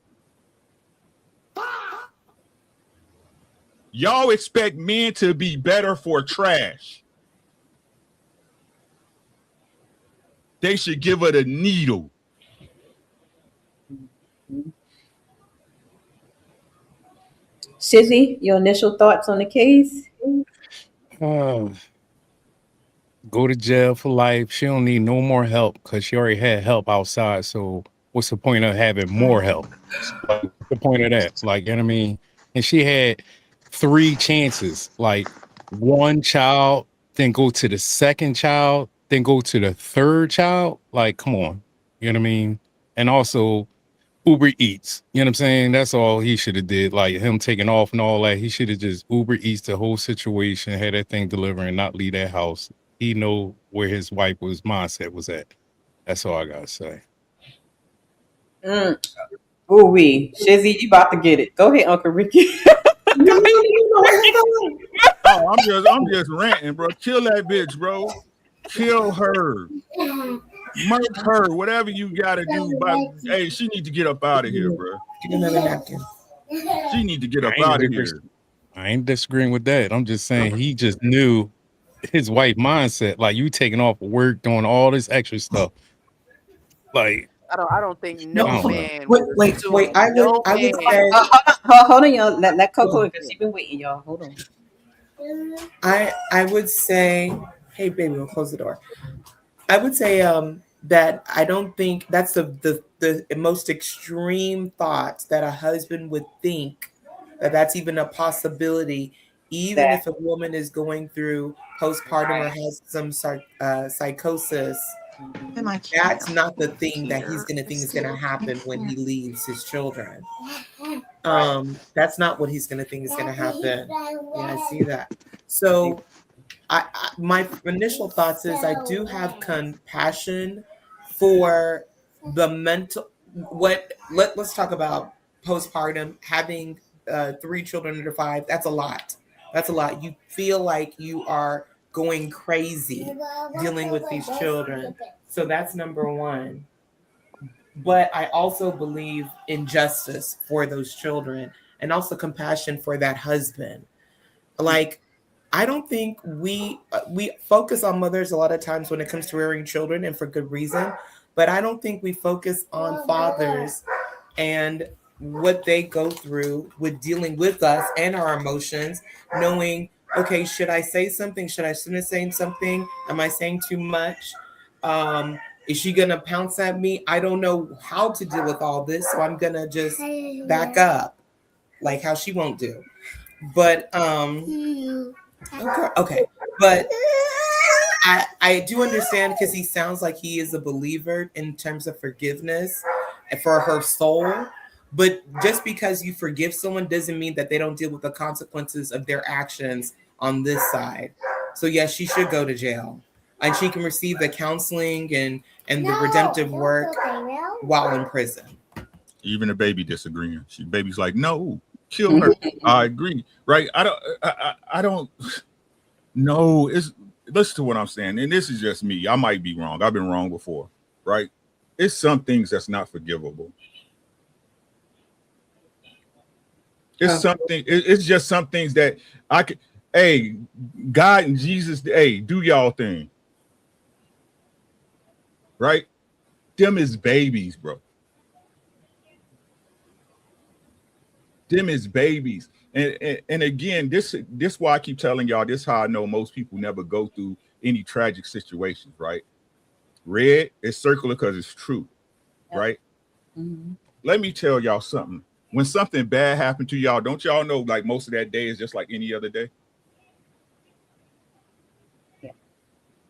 Y'all expect men to be better for trash. They should give her the needle. Shizzy, your initial thoughts on the case? Go to jail for life. She don't need no more help because she already had help outside. So what's the point of having more help? Like, what's the point of that? Like, you know what I mean? And she had 3 chances, like one child, then go to the second child, then go to the third child. Like, come on. You know what I mean? And also Uber Eats. You know what I'm saying? That's all he should have did. Like him taking off and all that. He should have just Uber Eats the whole situation, had that thing delivered and not leave that house. He know where his wife was mindset was at. That's all I gotta say. Ooh-wee. Shizzy, you about to get it. Go ahead, Uncle Ricky. Oh, I'm just ranting, bro. Kill that bitch, bro. Kill her. Murk her. Whatever you gotta do. But hey, she need to get up out of here, bro. Get another napkin. She need to get up out of here. I ain't disagreeing with that. I'm just saying he just knew his wife mindset. Like you taking off work, doing all this extra stuff. Like I don't think no man. Wait. I would say. Hold on, y'all. Let Coco because she's been waiting, y'all. Hold on. I would say, hey baby, we'll close the door. I would say that I don't think that's the most extreme thoughts that a husband would think that that's even a possibility, even if a woman is going through postpartum or has some psychosis. That's not the thing that he's gonna think is gonna happen when he leaves his children. That's not what he's gonna think is gonna happen. Yeah, I see that. So my initial thoughts is I do have compassion for the mental let's talk about postpartum, having 3 children under 5. That's a lot. You feel like you are going crazy dealing with these children. So that's number 1. But I also believe in justice for those children and also compassion for that husband. Like, I don't think we focus on mothers a lot of times when it comes to rearing children, and for good reason. But I don't think we focus on fathers and what they go through with dealing with us and our emotions, knowing, okay, should I say something? Should I shouldn't say something? Am I saying too much? Is she gonna pounce at me? I don't know how to deal with all this, so I'm gonna just back up, like how she won't do. But okay. But I do understand because he sounds like he is a believer in terms of forgiveness for her soul. But just because you forgive someone doesn't mean that they don't deal with the consequences of their actions on this side. So yes, she should go to jail. And she can receive the counseling and the redemptive work while in prison. Even the baby disagreeing. Baby's like, no, kill her. I agree. Right? I don't know. Listen to what I'm saying. And this is just me. I might be wrong. I've been wrong before. Right? It's some things that's not forgivable. It's just some things that I could, hey, God and Jesus, hey, do y'all thing. Right? Them is babies, bro. Them is babies. And again, this why I keep telling y'all, this is how I know most people never go through any tragic situations, right? Red is circular because it's true, right? Mm-hmm. Let me tell y'all something. When something bad happened to y'all, don't y'all know like most of that day is just like any other day? Yeah.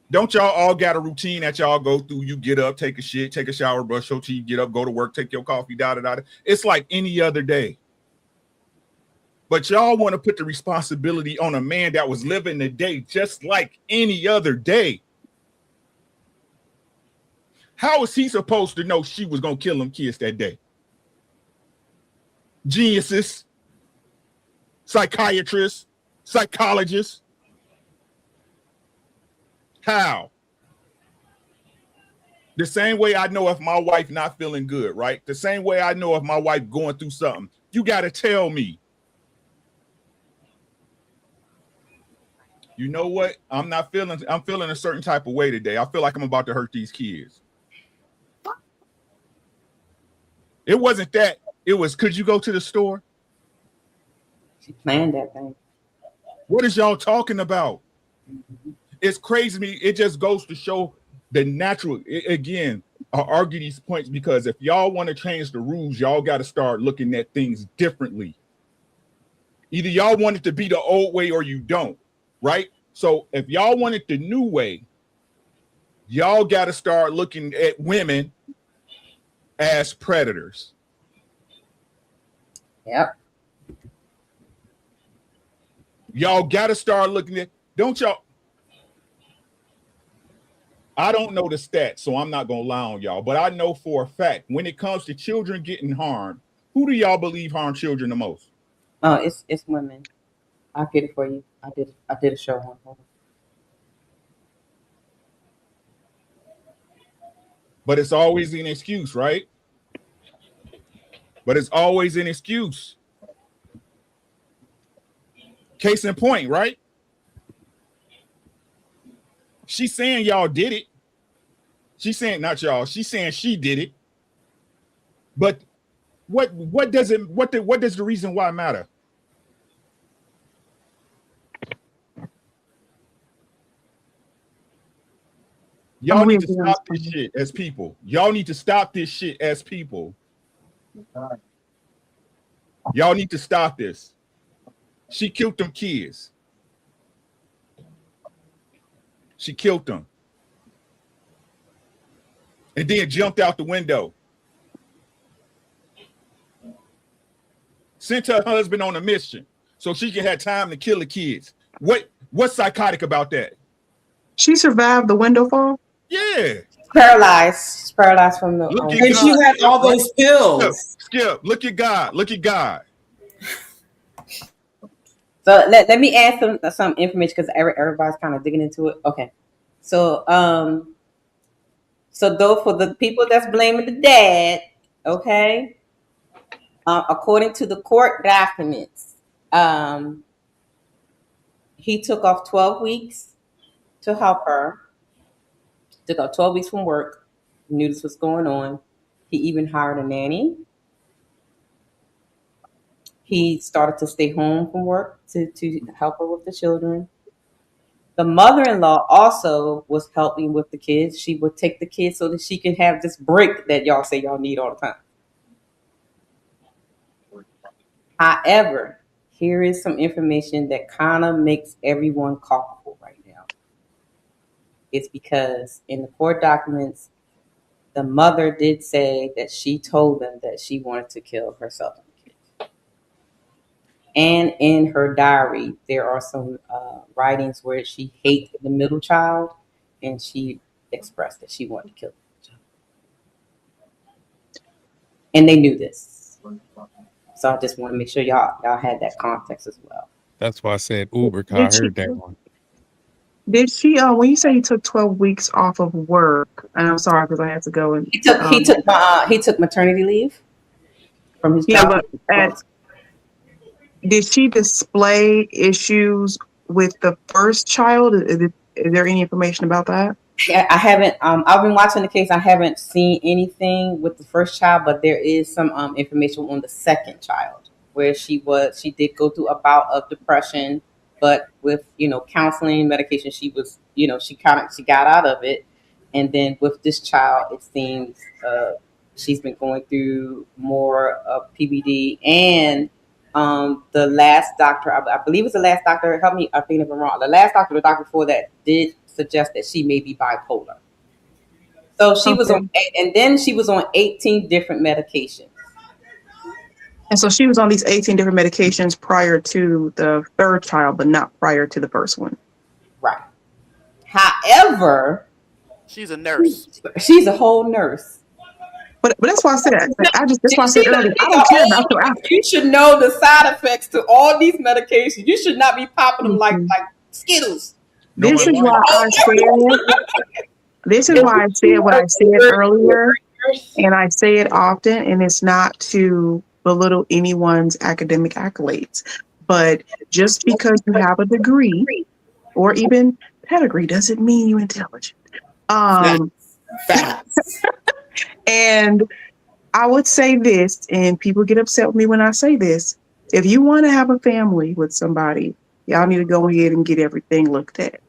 Don't y'all all got a routine that y'all go through? You get up, take a shit, take a shower, brush your teeth, get up, go to work, take your coffee, da-da-da. It's like any other day. But y'all want to put the responsibility on a man that was living the day just like any other day. How is he supposed to know she was going to kill them kids that day? Geniuses, psychiatrists, psychologists. How? The same way I know if my wife not feeling good, right? The same way I know if my wife going through something. You got to tell me. You know what? I'm feeling a certain type of way today. I feel like I'm about to hurt these kids. It wasn't that. It was, could you go to the store? She planned that thing. What is y'all talking about? It's crazy to me. It just goes to show the natural, again, I argue these points because if y'all want to change the rules, y'all got to start looking at things differently. Either y'all want it to be the old way or you don't, right? So if y'all want it the new way, y'all got to start looking at women as predators. Yep. Y'all got to start looking at, don't y'all? I don't know the stats, so I'm not going to lie on y'all, but I know for a fact when it comes to children getting harmed, who do y'all believe harm children the most? Oh, it's women. I'll get it for you. I did a show on them. But it's always an excuse, right? But it's always an excuse. Case in point, right? She's saying y'all did it. She's saying not y'all. She's saying she did it. But what does the reason why matter? Y'all need to stop this shit as people. Y'all need to stop this shit as people. Y'all need to stop this. She killed them kids. She killed them. And then jumped out the window. Sent her husband on a mission so she can have time to kill the kids. What's psychotic about that? She survived the window fall? Yeah. Paralyzed. She's paralyzed from the. And she had all those pills. Skip. Look at God. Look at God. So let me add some information because everybody's kind of digging into it. Okay. So though for the people that's blaming the dad, okay, according to the court documents, he took off 12 weeks to help her. Took off 12 weeks from work. Knew this was going on. He even hired a nanny. He started to stay home from work to help her with the children. The mother-in-law also was helping with the kids. She would take the kids so that she can have this break that y'all say y'all need all the time. However, here is some information that kind of makes everyone culpable right now. It's because in the court documents, the mother did say that she told them that she wanted to kill herself and the kids. And in her diary, there are some writings where she hated the middle child, and she expressed that she wanted to kill the child. And they knew this. So I just want to make sure y'all had that context as well. That's why I said Uber, because I heard that one. Did she? When you say he took 12 weeks off of work, and I'm sorry because I had to go and he took maternity leave from his job. Did she display issues with the first child? Is there any information about that? I haven't. I've been watching the case. I haven't seen anything with the first child, but there is some information on the second child where she did go through a bout of depression. But with, counseling, medication, she was, she got out of it. And then with this child, it seems she's been going through more of PBD. And the last doctor, I believe it's the last doctor, help me, I think if I'm wrong. The last doctor, the doctor before that, did suggest that she may be bipolar. So she was on, and then she was on 18 different medications. And so she was on these 18 different medications prior to the third child, but not prior to the first one. Right. However, she's a nurse. She's a whole nurse. But that's why I said that's why I said earlier, I don't care about her. You should know the side effects to all these medications. You should not be popping them like Skittles. This is why I said This is why I said what I said earlier, and I say it often, and it's not to belittle anyone's academic accolades, but just because you have a degree or even pedigree doesn't mean you're intelligent. Facts. And I would say this, and people get upset with me when I say this. If you want to have a family with somebody, y'all need to go ahead and get everything looked at.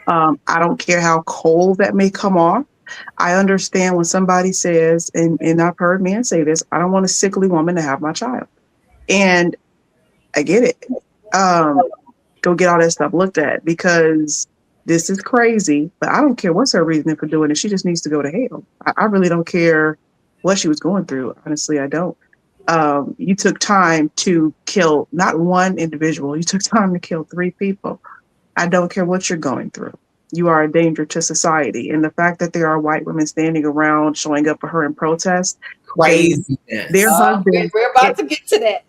I don't care how cold that may come off. I understand when somebody says, and I've heard men say this, I don't want a sickly woman to have my child. And I get it. Go get all that stuff looked at, because this is crazy, but I don't care what's her reasoning for doing it. She just needs to go to hell. I really don't care what she was going through. Honestly, I don't. You took time to kill not one individual. You took time to kill 3 people. I don't care what you're going through. You are a danger to society. And the fact that there are white women standing around showing up for her in protest, crazy. Their husbands, we're about to get to that.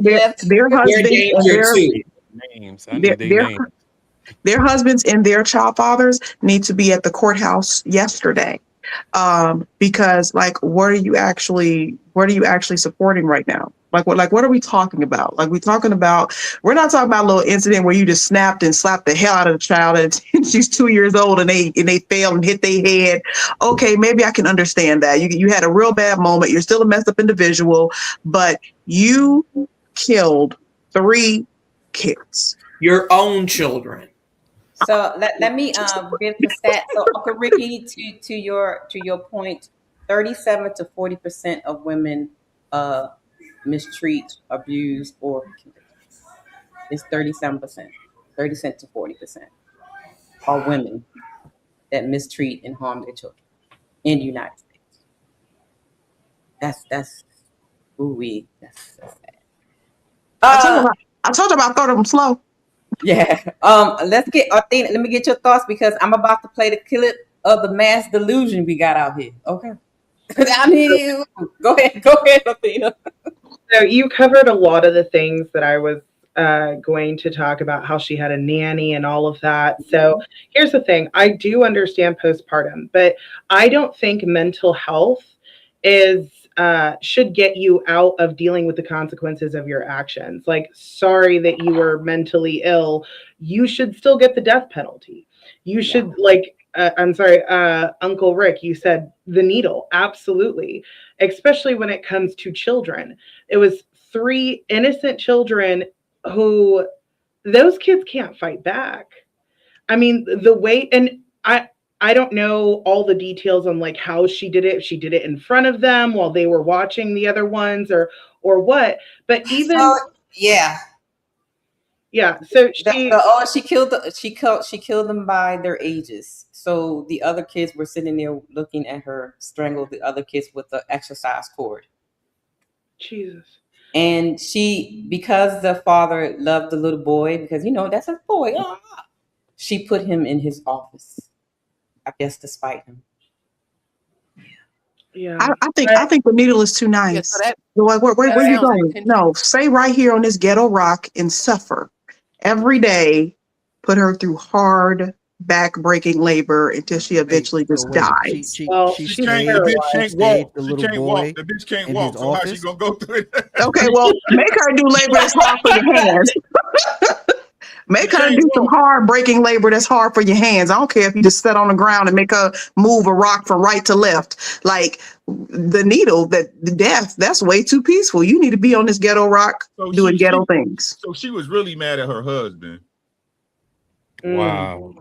Their husbands and their child fathers need to be at the courthouse yesterday. Because like, what are you actually supporting right now? What are we talking about? We're not talking about a little incident where you just snapped and slapped the hell out of the child and she's 2 years old and they fell and hit their head. Okay, maybe I can understand that. You had a real bad moment. You're still a messed up individual, but you killed 3 kids. Your own children. So let me give the stats. So Uncle Ricky, to your point, 37 to 40% of women mistreat, abuse, or kill. It's 37%, 30% to 40% are women that mistreat and harm their children in the United States. That's sad. I told you about throwing them slow. Yeah. Let's get Athena. Let me get your thoughts, because I'm about to play the clip of the mass delusion we got out here. Okay. I mean, go ahead, Athena. So you covered a lot of the things that I was going to talk about, how she had a nanny and all of that. So here's the thing. I do understand postpartum, but I don't think mental health should get you out of dealing with the consequences of your actions. Like, sorry that you were mentally ill. You should still get the death penalty. You should, I'm sorry, Uncle Rick, you said the needle. Absolutely. Especially when it comes to children. It was 3 innocent children who, those kids can't fight back. I mean, the way, and I don't know all the details on how she did it. If she did it in front of them while they were watching the other ones or what, but even so she killed them by their ages. So the other kids were sitting there looking at her strangle the other kids with the exercise cord. Jesus. And because the father loved the little boy, because that's a boy, she put him in his office, I guess, to spite him. Yeah. I think the needle is too nice. Yeah, where are you going? No, stay right here on this ghetto rock and suffer every day. Put her through hard, back-breaking labor until she eventually just dies. The bitch can't walk. So how she gonna go through it? Okay, well, make her do labor that's hard for your hands. Make her do some hard breaking labor that's hard for your hands. I don't care if you just sit on the ground and make her move a rock from right to left. Like the needle, the death, that's way too peaceful. You need to be on this ghetto rock doing ghetto things. So she was really mad at her husband. Wow.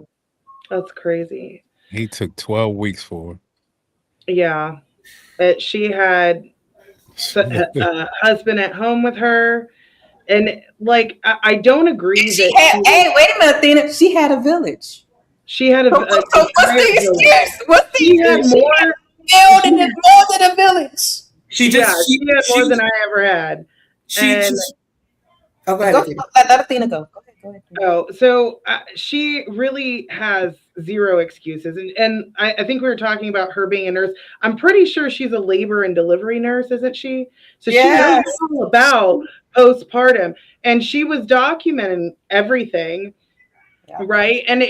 That's crazy. He took 12 weeks for her. Yeah. She had a husband at home with her. And I don't agree that. Hey, wait a minute, Athena. She had a village. She had What's the excuse? What's the She had more than a village. She had more than I ever had. Let Athena go. Go ahead. Oh, so she really has zero excuses. And I think we were talking about her being a nurse. I'm pretty sure she's a labor and delivery nurse, isn't she? So she knows all about postpartum. And she was documenting everything, right? And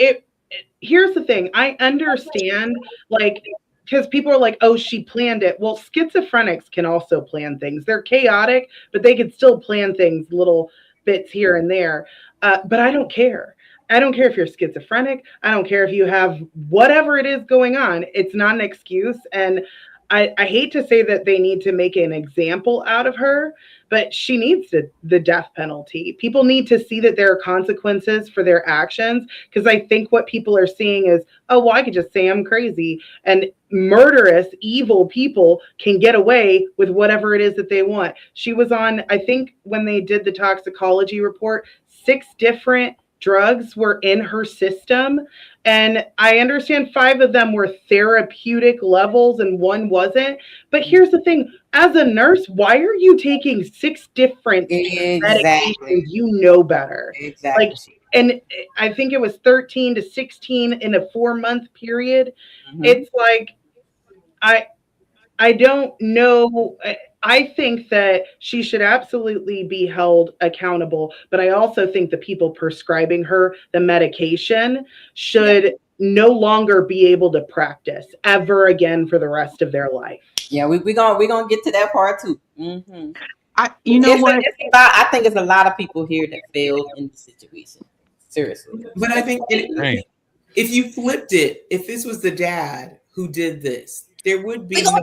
here's the thing. I understand, like, because people are like, oh, she planned it. Well, schizophrenics can also plan things. They're chaotic, but they can still plan things, little bits here and there. But I don't care. I don't care if you're schizophrenic. I don't care if you have whatever it is going on. It's not an excuse. And I hate to say that they need to make an example out of her, but she needs the death penalty. People need to see that there are consequences for their actions, because I think what people are seeing is, oh, well, I could just say I'm crazy. And murderous, evil people can get away with whatever it is that they want. She was on, I think when they did the toxicology report, 6 different drugs were in her system. And I understand 5 of them were therapeutic levels and 1 wasn't. But here's the thing. As a nurse, why are you taking 6 different medications? You know better. Exactly. Like, and I think it was 13 to 16 in a 4-month period. It's like, I don't know. I think that she should absolutely be held accountable, but I also think the people prescribing her the medication should no longer be able to practice ever again for the rest of their life. Yeah, we're gonna get to that part too. You know what? I think it's a lot of people here that failed in the situation. Seriously. But I think if you flipped it, if this was the dad who did this, there would be no.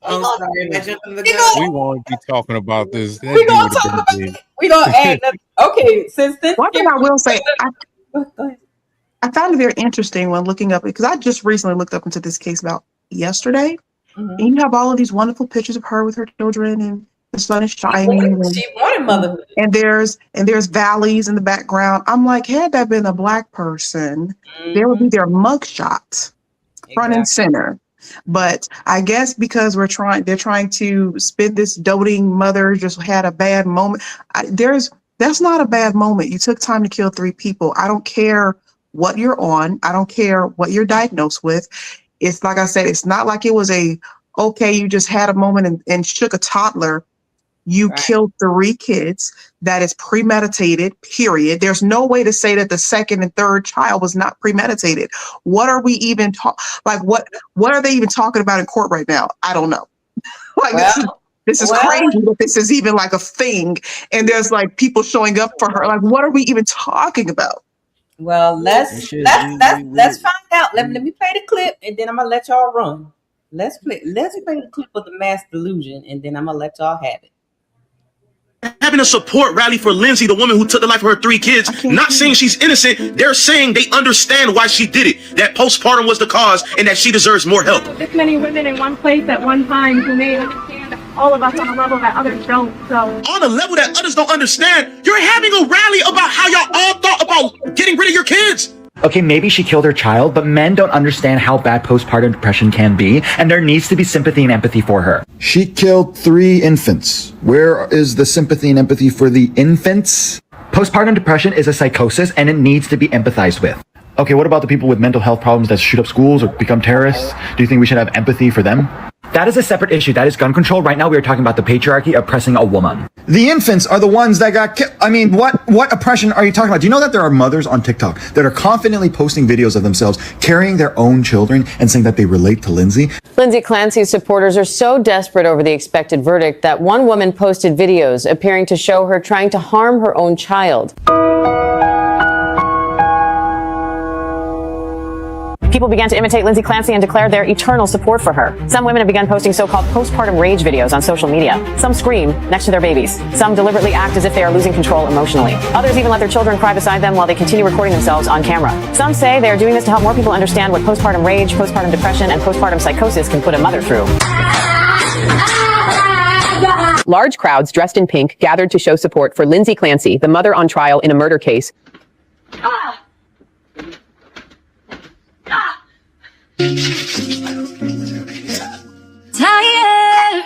Oh, sorry, am I jumping the gun? We won't be talking about this. That We gonna dude talk would've about been dead. We gonna add nothing. Okay, since this. One thing I will say, Go ahead. I found it very interesting when looking up, because I just recently looked up into this case about yesterday. And you have all of these wonderful pictures of her with her children, and the sun is shining. She wanted motherhood. And there's valleys in the background. I'm like, had that been a Black person, there would be their mugshot front and center. But I guess because they're trying to spin this doting mother just had a bad moment. That's not a bad moment. You took time to kill 3 people. I don't care what you're on. I don't care what you're diagnosed with. It's like I said, it's not like it was you just had a moment and shook a toddler. You killed 3 kids. That is premeditated, period. There's no way to say that the 2nd and 3rd child was not premeditated. What are we even what are they even talking about in court right now? I don't know. This is crazy that this is even like a thing. And there's like people showing up for her. Like, what are we even talking about? Well, let's find out. Let me play the clip, and then I'm gonna let y'all run. Let's play the clip of the mass delusion, and then I'm gonna let y'all have it. Having a support rally for Lindsay, the woman who took the life of her 3 kids, not saying she's innocent. They're saying they understand why she did it, that postpartum was the cause and that she deserves more help. This many women in one place at one time who may understand all of us on a level that others don't. So on a level that others don't understand, you're having a rally about how y'all all thought about getting rid of your kids. Okay, maybe she killed her child, but men don't understand how bad postpartum depression can be, and there needs to be sympathy and empathy for her. She killed 3 infants. Where is the sympathy and empathy for the infants? Postpartum depression is a psychosis, and it needs to be empathized with. Okay, what about the people with mental health problems that shoot up schools or become terrorists? Do you think we should have empathy for them? That is a separate issue. That is gun control. Right now, we are talking about the patriarchy oppressing a woman. The infants are the ones that got killed. I mean, what oppression are you talking about? Do you know that there are mothers on TikTok that are confidently posting videos of themselves carrying their own children and saying that they relate to Lindsay? Lindsay Clancy's supporters are so desperate over the expected verdict that one woman posted videos appearing to show her trying to harm her own child. People began to imitate Lindsay Clancy and declare their eternal support for her. Some women have begun posting so-called postpartum rage videos on social media. Some scream next to their babies. Some deliberately act as if they are losing control emotionally. Others even let their children cry beside them while they continue recording themselves on camera. Some say they are doing this to help more people understand what postpartum rage, postpartum depression, and postpartum psychosis can put a mother through. Large crowds dressed in pink gathered to show support for Lindsay Clancy, the mother on trial in a murder case. Tired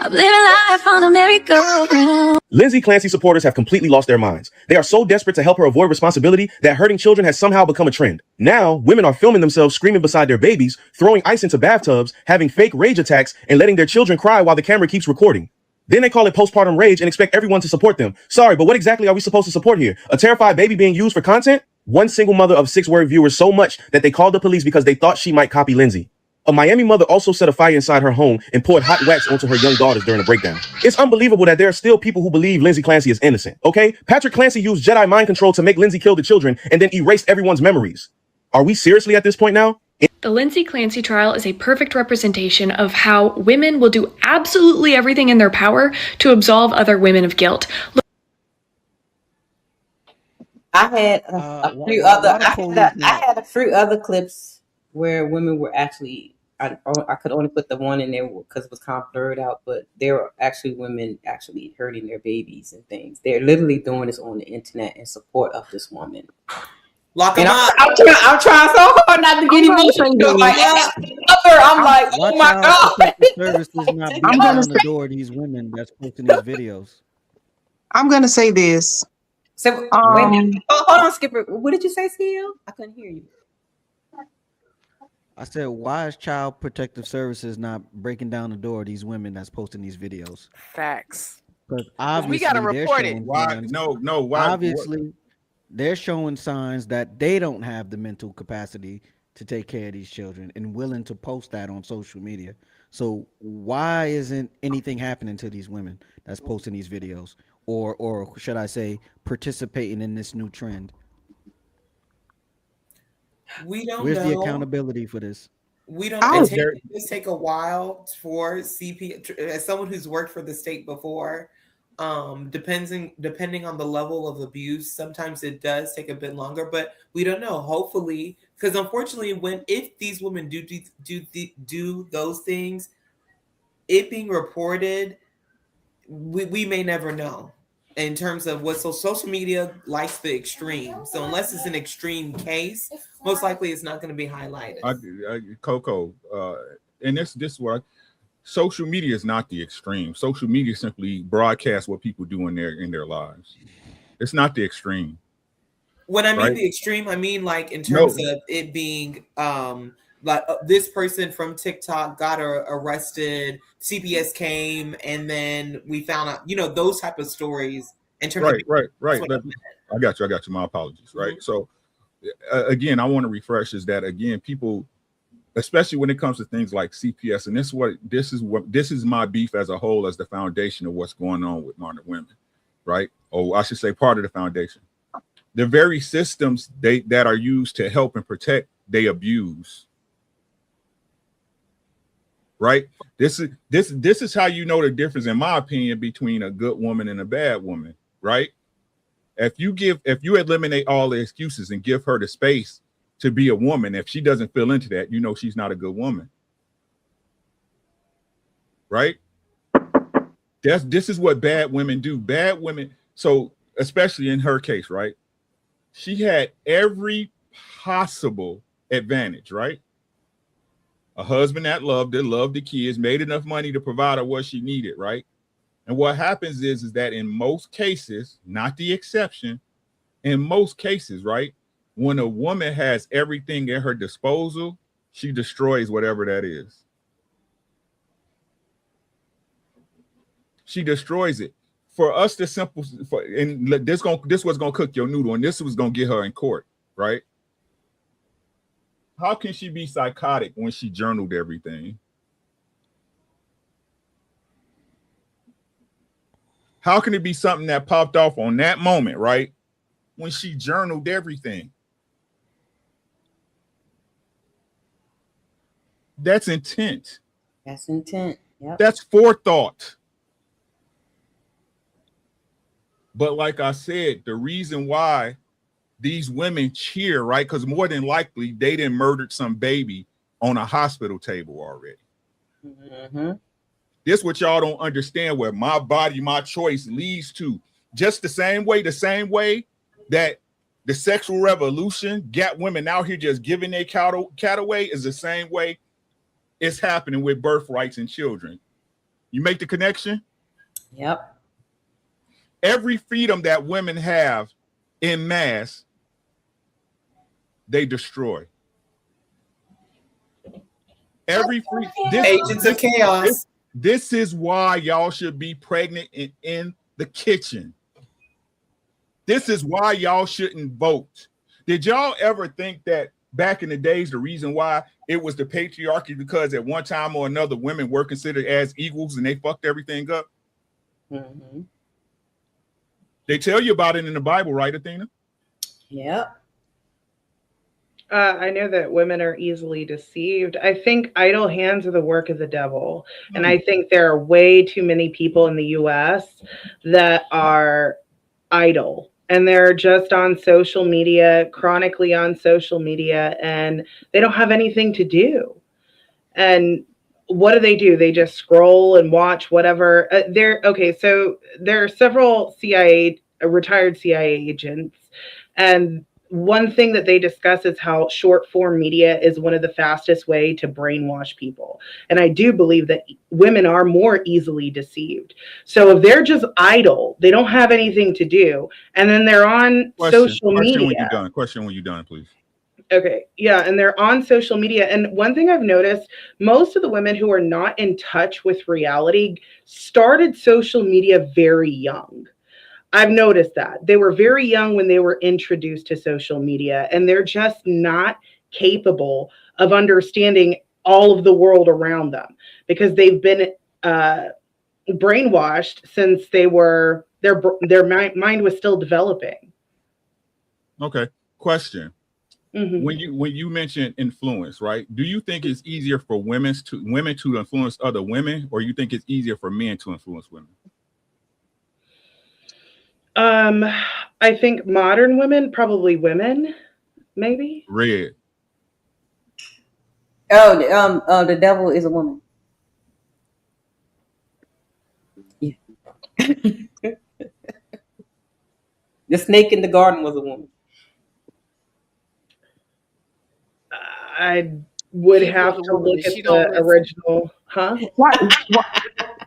of living life on a merry-go-round. Lindsay Clancy supporters have completely lost their minds. They are so desperate to help her avoid responsibility that hurting children has somehow become a trend. Now, women are filming themselves screaming beside their babies, throwing ice into bathtubs, having fake rage attacks, and letting their children cry while the camera keeps recording. Then they call it postpartum rage and expect everyone to support them. Sorry, but what exactly are we supposed to support here? A terrified baby being used for content? one single mother of 6 word viewers so much that they called the police because they thought she might copy Lindsay. A Miami mother also set a fire inside her home and poured hot wax onto her young daughters during a breakdown. It's unbelievable that there are still people who believe Lindsay Clancy is innocent, okay? Patrick Clancy used Jedi mind control to make Lindsay kill the children and then erased everyone's memories. Are we seriously at this point now? The Lindsay Clancy trial is a perfect representation of how women will do absolutely everything in their power to absolve other women of guilt. I had a few other clips where women were actually. I could only put the one in there because it was kind of blurred out, but there were actually women actually hurting their babies and things. They're literally doing this on the internet in support of this woman. Lock them up. I'm trying so hard not to get emotional. I'm like, oh my God. Services not beating down the door of these women that's posting these videos. I'm gonna say this. So wait a minute. Hold on, Skipper. What did you say, CL? I couldn't hear you. I said, why is Child Protective Services not breaking down the door of these women that's posting these videos? Facts. Because obviously we gotta report it. Why? No. Why? Obviously, they're showing signs that they don't have the mental capacity to take care of these children and willing to post that on social media. So why isn't anything happening to these women that's posting these videos, or should I say, participating in this new trend? We don't Where's know. the accountability for this? We don't. It take a while for CP. As someone who's worked for the state before, depending on the level of abuse, sometimes it does take a bit longer. But we don't know. Hopefully, because unfortunately, if these women do those things, it being reported, we may never know. In terms of what social media likes the extreme. So unless it's an extreme case, most likely it's not going to be highlighted. Coco, and this is what social media is not the extreme. Social media simply broadcasts what people do in their lives. It's not the extreme. When I mean the extreme, I mean like in terms of it being like this person from TikTok got arrested, CPS came, and then we found out, those type of stories. In terms right. I got you. My apologies. Right. So again, I want to refresh is that again, people, especially when it comes to things like CPS, and this is my beef as a whole, as the foundation of what's going on with modern women, right? Or I should say part of the foundation. The very systems that are used to help and protect, they abuse. Right. This is how you know the difference, in my opinion, between a good woman and a bad woman. Right. If you eliminate all the excuses and give her the space to be a woman, if she doesn't feel into that, she's not a good woman. Right. This is what bad women do. Bad women. So especially in her case, right? She had every possible advantage, right? A husband that loved the kids, made enough money to provide her what she needed, right? And what happens is that in most cases, not the exception, in most cases, right, when a woman has everything at her disposal, she destroys whatever that is. She destroys it. For us, this was gonna cook your noodle, and this was gonna get her in court, right? How can she be psychotic when she journaled everything? How can it be something that popped off on that moment, right? When she journaled everything. That's intent. That's intent. Yep. That's forethought. But like I said, the reason why these women cheer, right? Because more than likely they done murdered some baby on a hospital table already. Mm-hmm. This what y'all don't understand, where my body, my choice leads to. Just the same way that the sexual revolution got women out here just giving their cat away is the same way it's happening with birthrights and children. You make the connection? Yep. Every freedom that women have in mass, they destroy. Every free agents of chaos. This is why y'all should be pregnant and in the kitchen. This is why y'all shouldn't vote. Did y'all ever think that back in the days, the reason why it was the patriarchy, because at one time or another, women were considered as equals and they fucked everything up? Mm-hmm. They tell you about it in the Bible, right, Athena? Yep. I know that women are easily deceived. I think idle hands are the work of the devil. And I think there are way too many people in the US that are idle. And they're just on social media, chronically on social media, and they don't have anything to do. And what do? They just scroll and watch whatever. So there are several retired CIA agents, and one thing that they discuss is how short form media is one of the fastest way to brainwash people. And I do believe that women are more easily deceived. So if they're just idle, they don't have anything to do, and then they're on social media. Question when you're done, please. Okay. Yeah. And they're on social media. And one thing I've noticed, most of the women who are not in touch with reality started social media very young. I've noticed that they were very young when they were introduced to social media, and they're just not capable of understanding all of the world around them because they've been brainwashed since their mind was still developing. Okay. Question. Mm-hmm. When you mention influence, right? Do you think it's easier for women to influence other women, or you think it's easier for men to influence women? I think modern women, probably women, maybe. Red. The devil is a woman. Yeah. The snake in the garden was a woman. I would have to look at the original, huh? White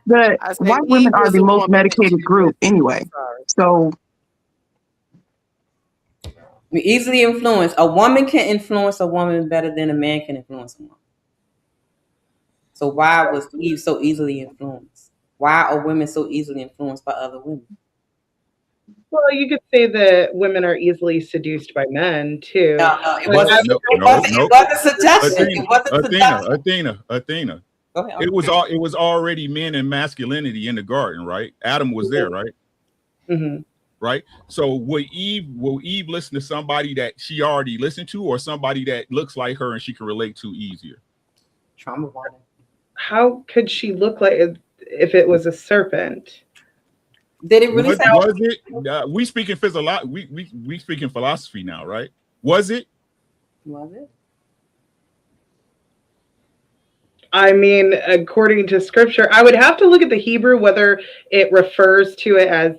women are the most medicated group anyway. So we easily influence. A woman can influence a woman better than a man can influence a woman. So why was Eve so easily influenced? Why are women so easily influenced by other women? Well, you could say that women are easily seduced by men too. No, it wasn't a suggestion. It wasn't Athena. It was already men and masculinity in the garden, right? Adam was there, right? Mm-hmm. Right. So will Eve listen to somebody that she already listened to, or somebody that looks like her and she can relate to easier? Trauma bonding. How could she look like if it was a serpent? Did it really sound? Was it? We speaking we speaking philosophy now, right? Was it? Was it? I mean, according to scripture, I would have to look at the Hebrew whether it refers to it as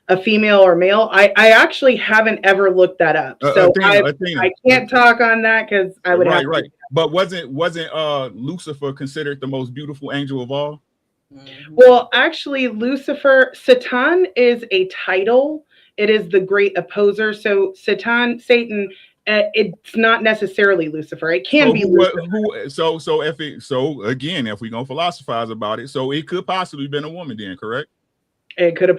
a female or male. I actually haven't ever looked that up, so Athena. I can't talk on that because I would have. Right. But wasn't Lucifer considered the most beautiful angel of all? Well, actually, Satan is a title. It is the great opposer. So Satan, Satan, it's not necessarily Lucifer. It can be Lucifer. If we're gonna philosophize about it, so it could possibly been a woman then, correct? It could have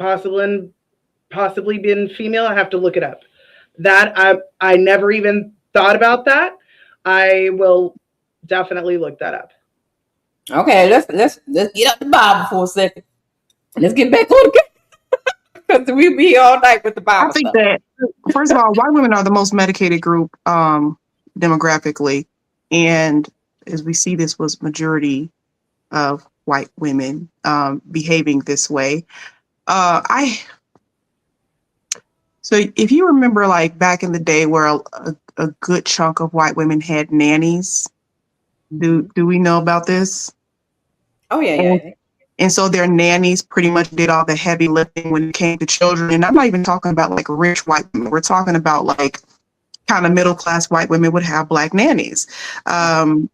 possibly been female. I have to look it up. That I never even thought about that. I will definitely look that up. Okay, let's get up the Bible for a second. Let's get back on because we be all night with the Bible. I think that first of all, white women are the most medicated group demographically, and as we see, this was majority of white women behaving this way. So if you remember, like back in the day, where a good chunk of white women had nannies. Do we know about this? Oh yeah. And so their nannies pretty much did all the heavy lifting when it came to children. And I'm not even talking about like rich white women. We're talking about like kind of middle class white women would have black nannies. I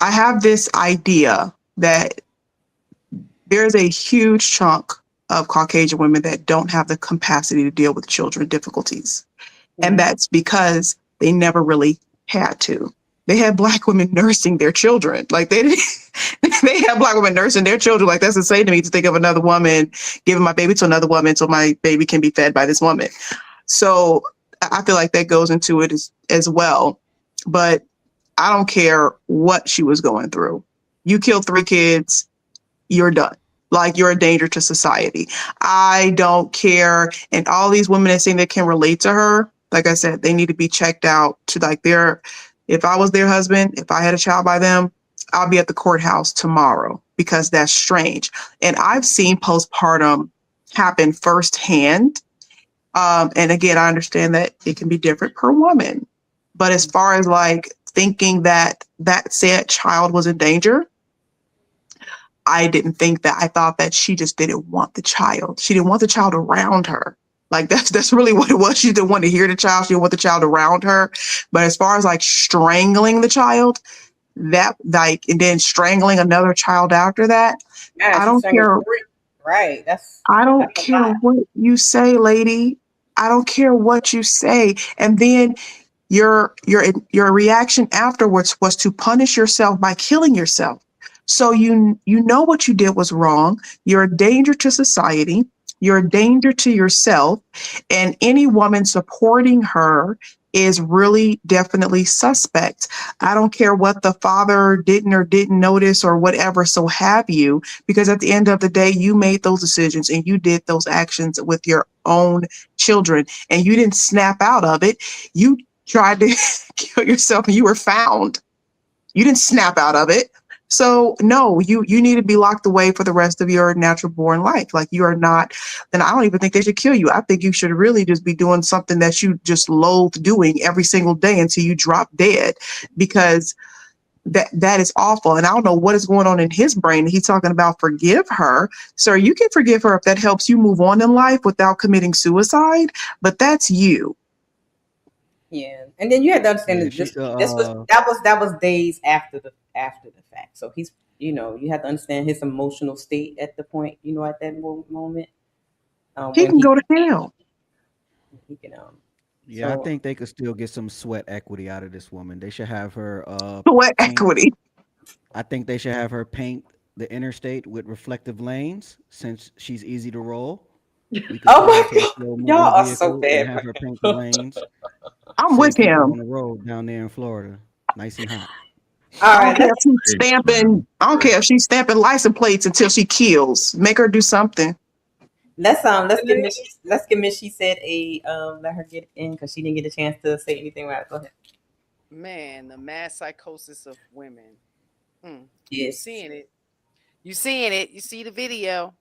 have this idea that there's a huge chunk of Caucasian women that don't have the capacity to deal with children difficulties. And that's because they never really had to. They had black women nursing their children. Like they had black women nursing their children. Like that's insane to me to think of another woman giving my baby to another woman so my baby can be fed by this woman. So I feel like that goes into it as well. But I don't care what she was going through. You kill 3 kids, you're done. Like, you're a danger to society. I don't care. And all these women that saying they can relate to her, like I said, they need to be checked out to like if I was their husband, if I had a child by them, I'll be at the courthouse tomorrow because that's strange. And I've seen postpartum happen firsthand. And again, I understand that it can be different per woman. But as far as like thinking that that said child was in danger, I didn't think that. I thought that she just didn't want the child. She didn't want the child around her. Like that's really what it was. She didn't want to hear the child. She didn't want the child around her. But as far as like strangling the child, that like, and then strangling another child after that, Yeah, I don't care. Right. I don't care what you say, lady. I don't care what you say. And then your reaction afterwards was to punish yourself by killing yourself. So you know what you did was wrong. You're a danger to society. You're a danger to yourself. And any woman supporting her is really definitely suspect. I don't care what the father didn't or didn't notice or whatever, so have you, because at the end of the day, you made those decisions and you did those actions with your own children and you didn't snap out of it. You tried to kill yourself and you were found. You didn't snap out of it. So no, you need to be locked away for the rest of your natural born life. Like, you are not, and I don't even think they should kill you. I think you should really just be doing something that you just loathe doing every single day until you drop dead, because that is awful. And I don't know what is going on in his brain. He's talking about forgive her. Sir, you can forgive her if that helps you move on in life without committing suicide, but that's you. Yeah, and then you had to understand that was days after the fact. So he's, you have to understand his emotional state at the point, at that moment. He can go to hell. He can. Yeah, I think they could still get some sweat equity out of this woman. They should have her sweat equity. I think they should have her paint the interstate with reflective lanes, since she's easy to roll. Oh my God, y'all are so bad. Have her paint the lanes. I'm with him on the road down there in Florida, nice and hot. I don't care if she's stamping. I don't care if she's stamping license plates until she kills. Make her do something. Let's give Miss She Said let her get in because she didn't get a chance to say anything right. Go ahead. Man, the mass psychosis of women. Yes. You seeing it. You see the video.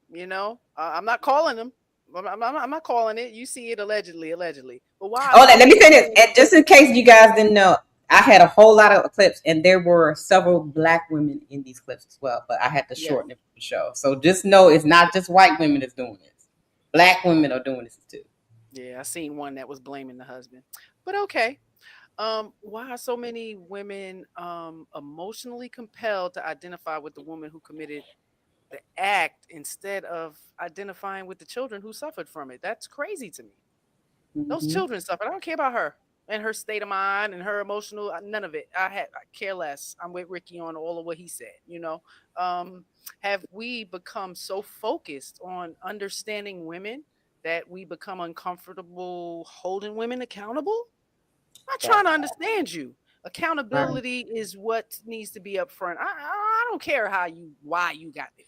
I'm not calling them. I'm not calling it. You see it allegedly. But why? Oh, let me say this. And just in case you guys didn't know, I had a whole lot of clips, and there were several Black women in these clips as well. But I had to shorten it for the show. So just know it's not just white women that's doing this. Black women are doing this too. Yeah, I seen one that was blaming the husband. But okay. Why are so many women emotionally compelled to identify with the woman who committed the act instead of identifying with the children who suffered from it? That's crazy to me. Those children suffered. I don't care about her and her state of mind and her emotional, none of it. I care less. I'm with Ricky on all of what he said. Have we become so focused on understanding women that we become uncomfortable holding women accountable? I'm not trying to understand you. Accountability is what needs to be up front. I don't care why you got there.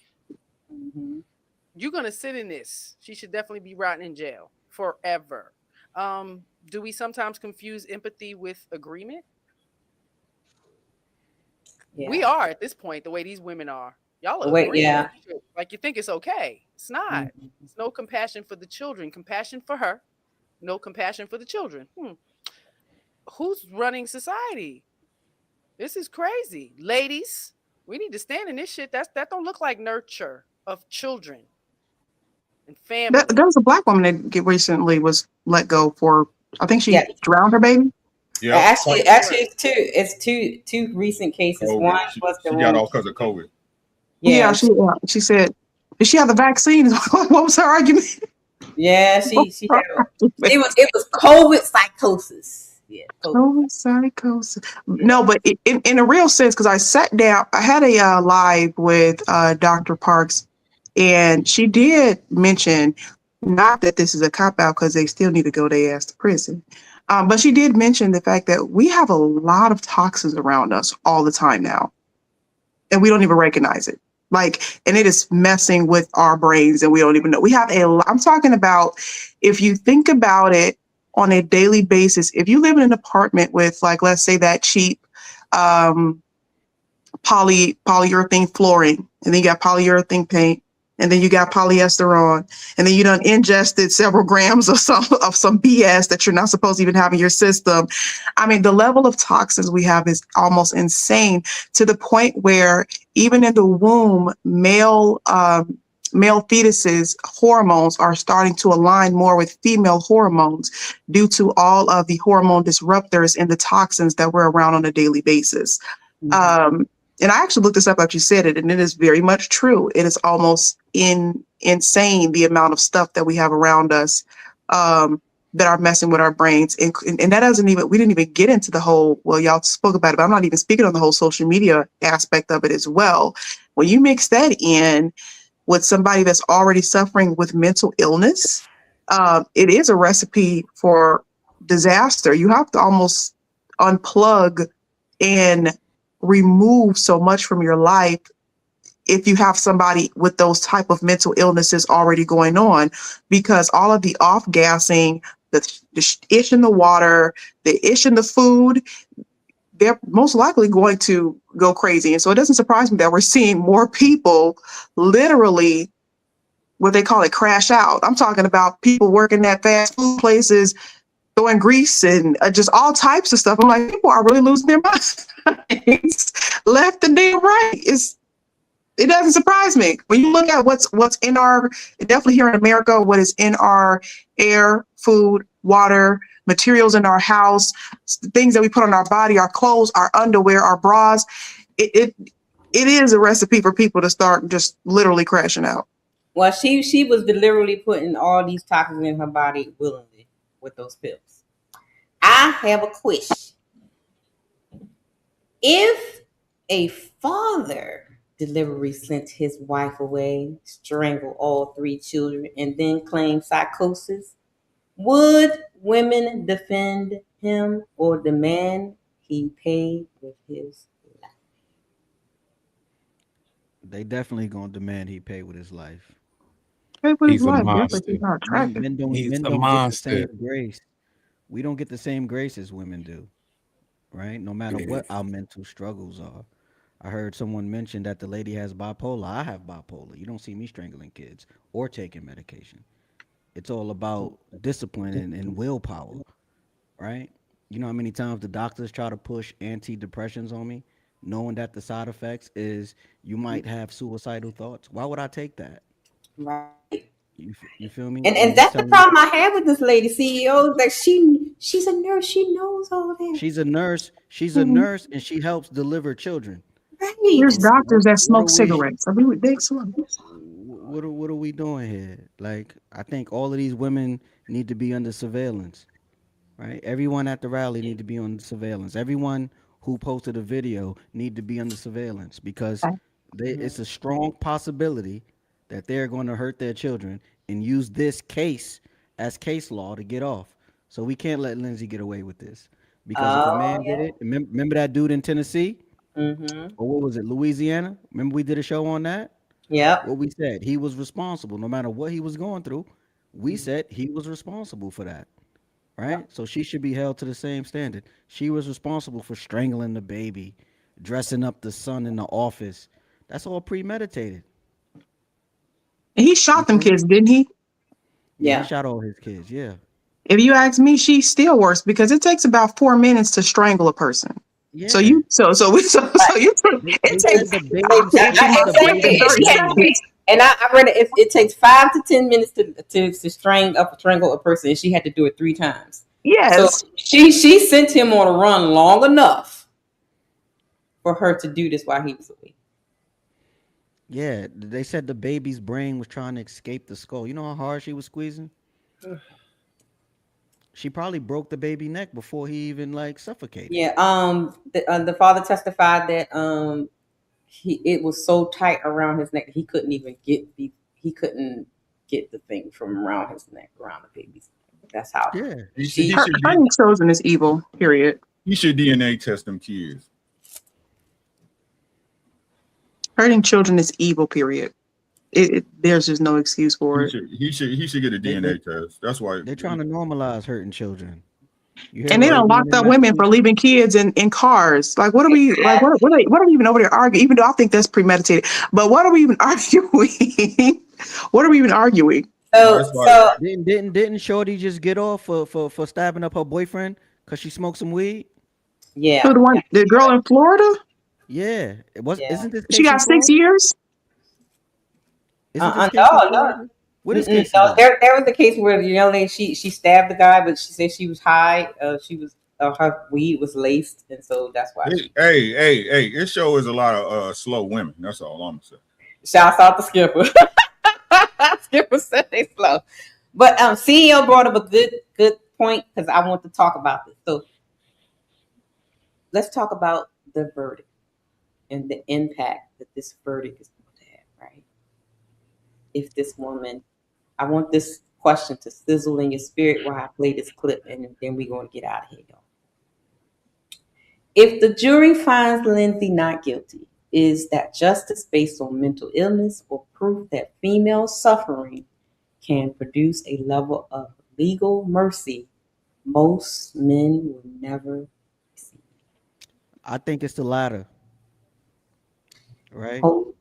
You're going to sit in this. She should definitely be rotting in jail forever. Do we sometimes confuse empathy with agreement? Yeah. We are at this point, the way these women are. Y'all are agreeing. Like you think it's okay. It's not. It's no compassion for the children. Compassion for her. No compassion for the children. Who's running society? This is crazy. Ladies, we need to stand in this shit. That don't look like nurture of children and family. There was a Black woman that recently was let go for, I think she drowned her baby. Yeah, actually, it's two recent cases. COVID. One was the she one got off because of COVID. Yeah, she said, did she have the vaccine? What was her argument? Yeah, she had it was COVID psychosis. Yeah, COVID psychosis. No, but in a real sense, because I sat down, I had a live with Dr. Parks, and she did mention Not that this is a cop-out, because they still need to go their ass to prison. But she did mention the fact that we have a lot of toxins around us all the time now, and we don't even recognize it. And it is messing with our brains, and we don't even know. We have I'm talking about, if you think about it on a daily basis, if you live in an apartment with, let's say that cheap polyurethane flooring, and then you got polyurethane paint, and then you got polyester on, and then you done ingested several grams of some BS that you're not supposed to even have in your system. I mean, the level of toxins we have is almost insane, to the point where even in the womb, male fetuses' hormones are starting to align more with female hormones due to all of the hormone disruptors and the toxins that we're around on a daily basis. And I actually looked this up after you said it, and it is very much true. It is almost insane the amount of stuff that we have around us that are messing with our brains. And that doesn't even, we didn't even get into the whole, well, y'all spoke about it, but I'm not even speaking on the whole social media aspect of it as well. When you mix that in with somebody that's already suffering with mental illness, it is a recipe for disaster. You have to almost unplug and remove so much from your life if you have somebody with those type of mental illnesses already going on, because all of the off-gassing, the ish in the water, the ish in the food, they're most likely going to go crazy. And so it doesn't surprise me that we're seeing more people literally, what they call it, crash out. I'm talking about people working at fast food places, throwing grease and just all types of stuff. I'm like, people are really losing their minds left and damn right. It doesn't surprise me when you look at what's in our, definitely here in America, what is in our air, food, water, materials in our house, things that we put on our body, our clothes, our underwear, our bras. It is a recipe for people to start just literally crashing out. Well, she was deliberately putting all these toxins in her body willingly with those pills. I have a question. If a father deliberately sent his wife away, strangled all 3 children, and then claimed psychosis, would women defend him or demand he paid with his life? They definitely gonna demand he pay with his life. Pay with his He's a life, yeah, but monster. he's not attractive. Men don't He's a get the monster. same grace. We don't get the same grace as women do, right? No matter what our mental struggles are. I heard someone mention that the lady has bipolar. I have bipolar. You don't see me strangling kids or taking medication. It's all about discipline and willpower, right? You know how many times the doctors try to push antidepressants on me, knowing that the side effects is you might have suicidal thoughts? Why would I take that? Right. You feel me? And that's the problem I have with this lady CEO, that she's a nurse. She knows all that. She's a nurse. She's a nurse, and she helps deliver children. Right. There's doctors that What smoke are we? cigarettes. I mean, they smoke. What are we doing here? Like, I think all of these women need to be under surveillance, right? Everyone at the rally need to be under surveillance. Everyone who posted a video need to be under surveillance, because it's a strong possibility that they're going to hurt their children and use this case as case law to get off. So we can't let Lindsay get away with this, because if a man did it, remember that dude in Tennessee? Mm-hmm. Or what was it, Louisiana? Remember we did a show on that? Yeah. What we said, he was responsible. No matter what he was going through, we said he was responsible for that, right? So she should be held to the same standard. She was responsible for strangling the baby, dressing up the son in the office. That's all premeditated. And he shot them kids, didn't he? Yeah, he shot all his kids. Yeah. If you ask me, she's still worse, because it takes about 4 minutes to strangle a person. Yeah. So you it takes exactly. 30 seconds. And I read it takes 5 to 10 minutes to strangle a person, and she had to do it 3 times. Yes. So she sent him on a run long enough for her to do this while he was away. Yeah, they said the baby's brain was trying to escape the skull. You know how hard she was squeezing? She probably broke the baby neck before he even suffocated. Yeah. The father testified that it was so tight around his neck that he couldn't get the thing from around his neck, around the baby's neck. That's how. Yeah. Hurting children is evil. Period. You should DNA test them kids. Hurting children is evil. Period. There's just no excuse for it. He should get a DNA test. That's why they're trying to normalize hurting children. And they don't lock up women for leaving kids in cars. Like, what are we like? What are we even over there arguing? Even though I think that's premeditated, but what are we even arguing? What are we even arguing? So didn't Shorty just get off for stabbing up her boyfriend because she smoked some weed? Yeah. So the girl in Florida? Yeah. It was. Yeah. Isn't this? She got 6 years. No. What is this? No, there was a case where the young lady she stabbed the guy, but she said she was high. She was her weed was laced, and so that's why. Hey! This show is a lot of slow women. That's all I'm saying. Shouts out to Skipper. Skipper said they slow, but CEO brought up a good point because I want to talk about this. So let's talk about the verdict and the impact that this verdict is going to have, right? If this woman, I want this question to sizzle in your spirit while I play this clip, and then we're going to get out of here, y'all. If the jury finds Lindsay not guilty, is that justice based on mental illness or proof that female suffering can produce a level of legal mercy most men will never receive? I think it's the latter. Right? Hold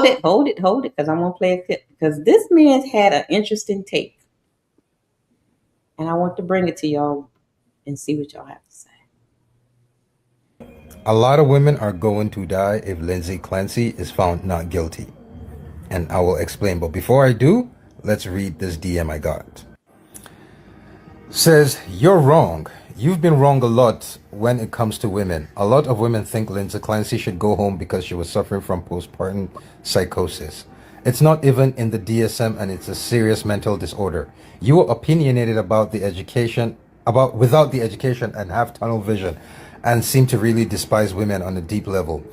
it, because I'm gonna play a clip because this man's had an interesting take, and I want to bring it to y'all and see what y'all have to say. A lot of women are going to die if Lindsay Clancy is found not guilty, and I will explain. But before I do, let's read this DM I got. Says, you're wrong. You've been wrong a lot when it comes to women. A lot of women think Lindsay Clancy should go home because she was suffering from postpartum psychosis. It's not even in the DSM, and it's a serious mental disorder. You are opinionated about the education, without the education, and have tunnel vision, and seem to really despise women on a deep level.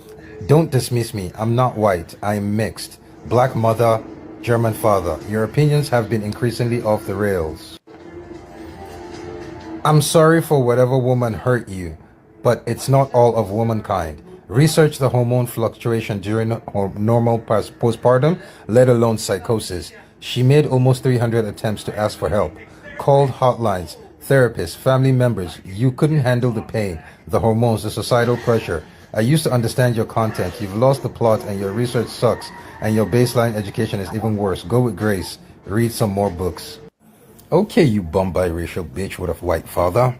Don't dismiss me. I'm not white. I'm mixed. Black mother, German father. Your opinions have been increasingly off the rails. I'm sorry for whatever woman hurt you, but it's not all of womankind. Research the hormone fluctuation during normal postpartum, let alone psychosis. She made almost 300 attempts to ask for help. Called hotlines, therapists, family members. You couldn't handle the pain, the hormones, the societal pressure. I used to understand your content. You've lost the plot and your research sucks, and your baseline education is even worse. Go with grace. Read some more books. Okay, you bum biracial bitch with a white father.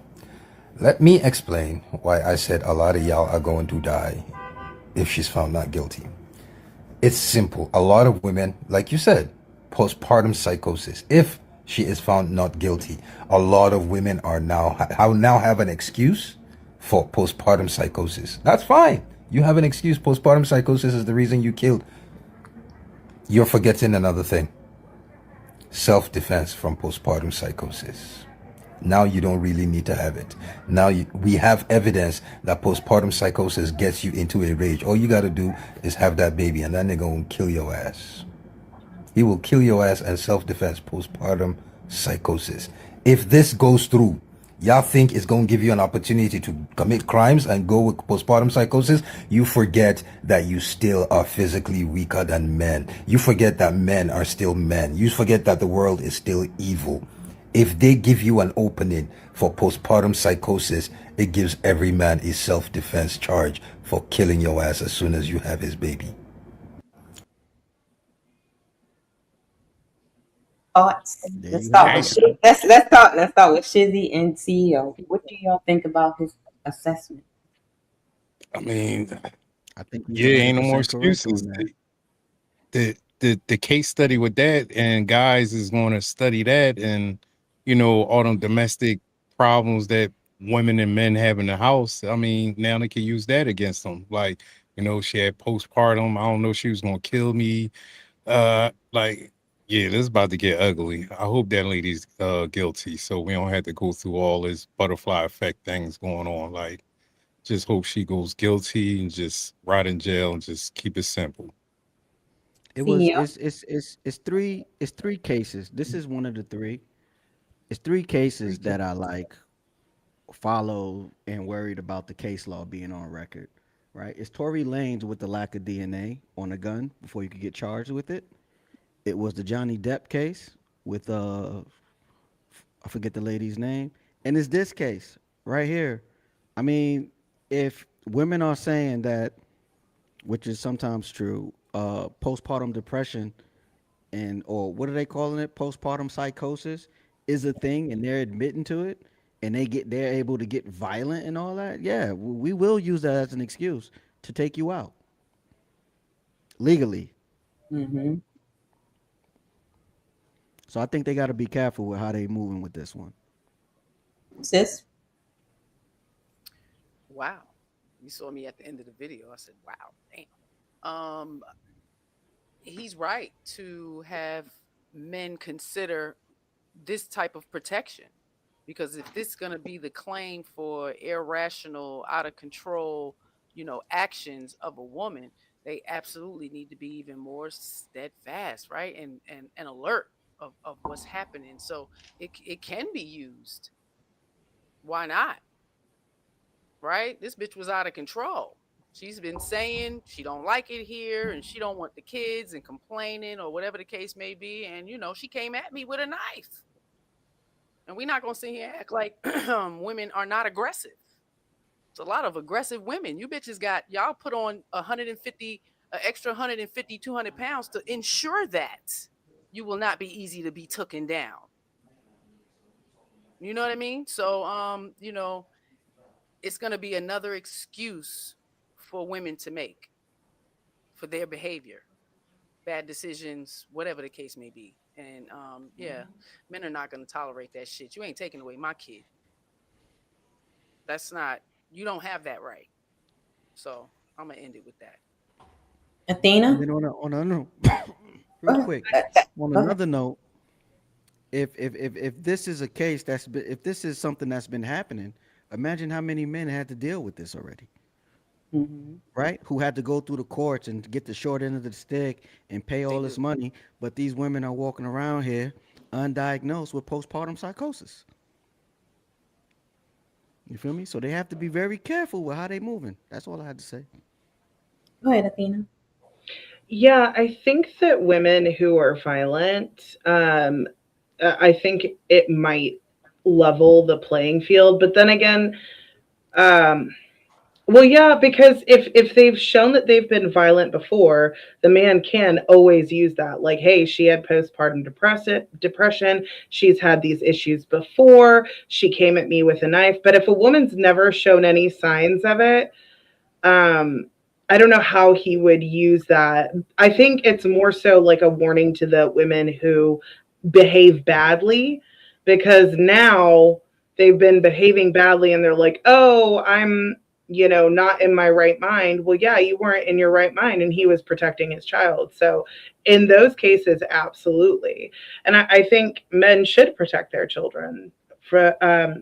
Let me explain why I said a lot of y'all are going to die if she's found not guilty. It's simple. A lot of women, like you said, postpartum psychosis. If she is found not guilty, a lot of women are now have an excuse for postpartum psychosis. That's fine. You have an excuse. Postpartum psychosis is the reason you killed. You're forgetting another thing. Self-defense from postpartum psychosis. Now you don't really need to have it. Now we have evidence that postpartum psychosis gets you into a rage. All you got to do is have that baby, and that nigga will kill your ass. He will kill your ass, and self-defense, postpartum psychosis. If this goes through, y'all think it's going to give you an opportunity to commit crimes and go with postpartum psychosis? You forget that you still are physically weaker than men. You forget that men are still men. You forget that the world is still evil. If they give you an opening for postpartum psychosis, it gives every man a self-defense charge for killing your ass as soon as you have his baby. Thoughts. Let's start with Shizzy and CEO. What do y'all think about his assessment? I mean, I think ain't no more excuses. The case study with that, and guys is going to study that, and all them domestic problems that women and men have in the house. I mean, now they can use that against them. Like, she had postpartum. I don't know, she was going to kill me. Yeah, this is about to get ugly. I hope that lady's guilty, so we don't have to go through all this butterfly effect things going on. Like, just hope she goes guilty and just rot in jail and just keep it simple. It was CEO. it's three cases. This is one of the three. It's three cases that I like follow and worried about the case law being on record. Right? It's Tory Lanez with the lack of DNA on a gun before you could get charged with it. It was the Johnny Depp case with I forget the lady's name. And it's this case right here. I mean, if women are saying that, which is sometimes true, postpartum depression or what are they calling it? Postpartum psychosis is a thing and they're admitting to it and they're able to get violent and all that. Yeah, we will use that as an excuse to take you out legally. Mm-hmm. So I think they got to be careful with how they moving with this one. Sis. Wow. You saw me at the end of the video. I said, wow, damn. He's right to have men consider this type of protection, because if this is going to be the claim for irrational, out of control, actions of a woman, they absolutely need to be even more steadfast, right? And alert of what's happening. So it can be used. Why not? Right? This bitch was out of control. She's been saying she don't like it here and she don't want the kids and complaining or whatever the case may be. And, she came at me with a knife. And we're not going to sit here and act like women are not aggressive. It's a lot of aggressive women. You bitches y'all put on 150, extra 150, 200 pounds to ensure that you will not be easy to be taken down. You know what I mean? So, it's going to be another excuse for women to make for their behavior, bad decisions, whatever the case may be. And men are not going to tolerate that shit. You ain't taking away my kid. You don't have that right. So I'm going to end it with that. Athena? And then on a note, real quick, on another note, if this is a case if this is something that's been happening, imagine how many men had to deal with this already. Mm-hmm. Right? Who had to go through the courts and get the short end of the stick and pay all this money. But these women are walking around here undiagnosed with postpartum psychosis. You feel me? So they have to be very careful with how they moving. That's all I had to say. Go ahead, Athena. Yeah, I think that women who are violent, I think it might level the playing field. But then again, well, yeah, because if they've shown that they've been violent before, the man can always use that. Like, hey, she had postpartum depression. She's had these issues before. She came at me with a knife. But if a woman's never shown any signs of it, I don't know how he would use that. I think it's more so like a warning to the women who behave badly, because now they've been behaving badly and they're like, oh, I'm not in my right mind. Well, yeah, you weren't in your right mind and he was protecting his child. So in those cases, absolutely. And I think men should protect their children, for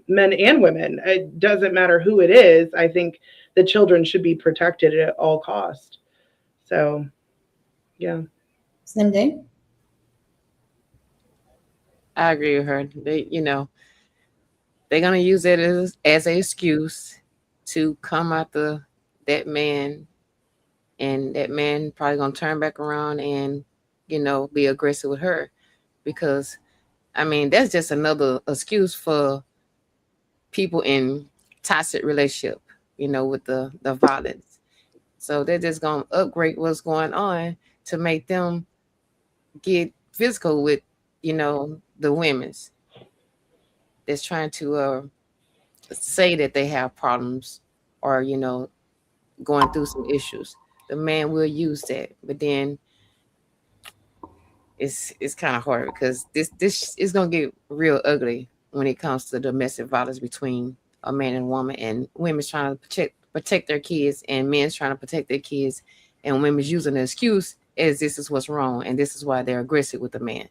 men and women. It doesn't matter who it is. I think the children should be protected at all costs. So, yeah. Slim J? I agree with her. They're going to use it as an excuse to come after that man, and that man probably going to turn back around and, be aggressive with her, because, that's just another excuse for people in toxic relationship, with the violence. So they're just going to upgrade what's going on to make them get physical with, the women's that's trying to say that they have problems or, going through some issues. The man will use that, but then it's kind of hard, because this is going to get real ugly when it comes to domestic violence between a man and woman, and women's trying to protect their kids, and men's trying to protect their kids, and women's using the excuse as this is what's wrong and this is why they're aggressive with the man.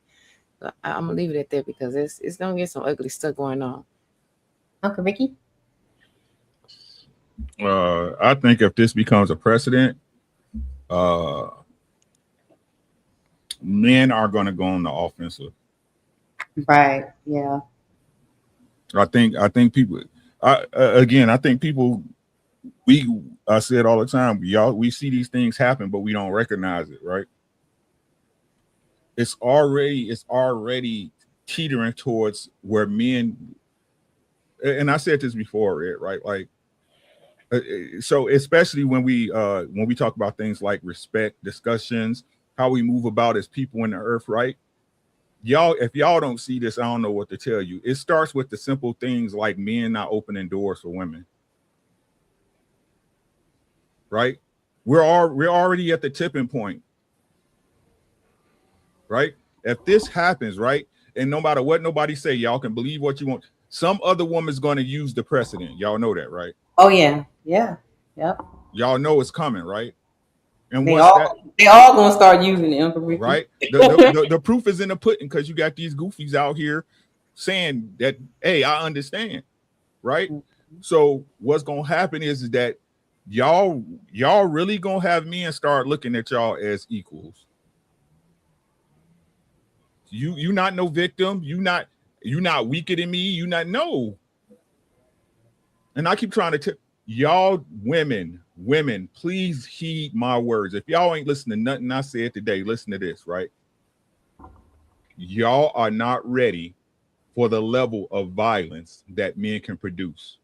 So I'm gonna leave it at that, because it's gonna get some ugly stuff going on. Uncle Ricky? I think if this becomes a precedent, Men are going to go on the offensive. Right. Yeah. I think people. I think people. I say it all the time. We see these things happen, but we don't recognize it. Right. It's already teetering towards where men. And I said this before, right? Like, so especially when we talk about things like respect, discussions, how we move about as people in the earth, right? If y'all don't see this, I don't know what to tell you. It starts with the simple things like men not opening doors for women, right? We're already at the tipping point, right? If this happens, right, and no matter what nobody say, y'all can believe what you want. Some other woman's going to use the precedent. Y'all know that, right? Oh yeah. Yeah. Yep. Y'all know it's coming, right? And They once all gonna start using it, right? The proof is in the pudding, because you got these goofies out here saying that, hey, I understand, right? So what's gonna happen is that y'all really gonna have men start looking at y'all as equals. You not no victim. You not weaker than me. You not no. And I keep trying to tell y'all, women, please heed my words. If y'all ain't listening to nothing I said today, listen to this, right? Y'all are not ready for the level of violence that men can produce.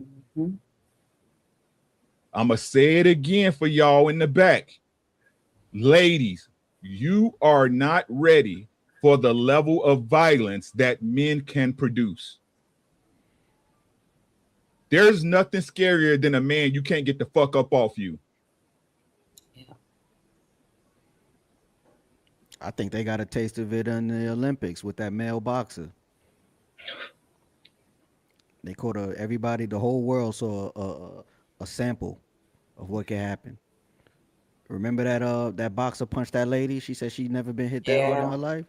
Mm-hmm. I'm going to say it again for y'all in the back. Ladies, you are not ready for the level of violence that men can produce. There's nothing scarier than a man you can't get the fuck up off you. I think they got a taste of it in the Olympics with that male boxer. They caught everybody, the whole world saw a sample of what can happen. Remember that boxer punched that lady? She said she'd never been hit that hard in her life.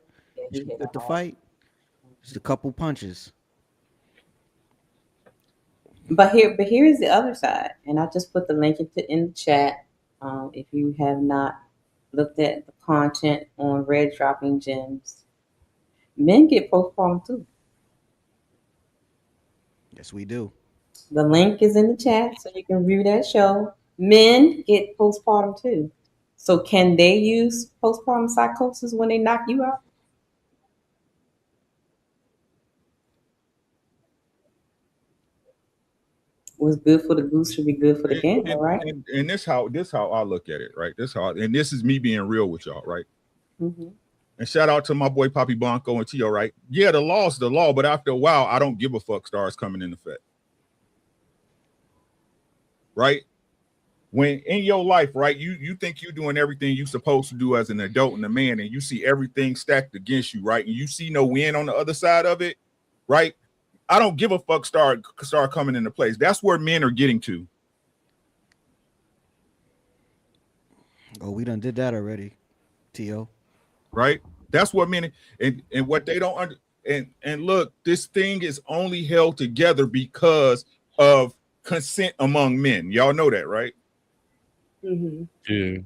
She quit the fight. Just a couple punches. But here's the other side, and I just put the link in the chat. If you have not looked at the content on Red Dropping Gems, men get postpartum too. Yes, we do. The link is in the chat, so you can view that show. Men get postpartum too. So can they use postpartum psychosis when they knock you out? What's good for the goose should be good for the gander, right? And this how I look at it, right? And this is me being real with y'all, right? Mm-hmm. And shout out to my boy Poppy Blanco and Tio, right? Yeah, the law's the law, but after a while, I don't give a fuck starts coming in effect. Right? When in your life, right, you think you're doing everything you're supposed to do as an adult and a man, and you see everything stacked against you, right? And you see no win on the other side of it, right? I don't give a fuck start coming into place. That's where men are getting to. Oh, we done did that already, T.O. Right? That's what men and what they don't and look, this thing is only held together because of consent among men. Y'all know that, right? Mm-hmm. Yeah.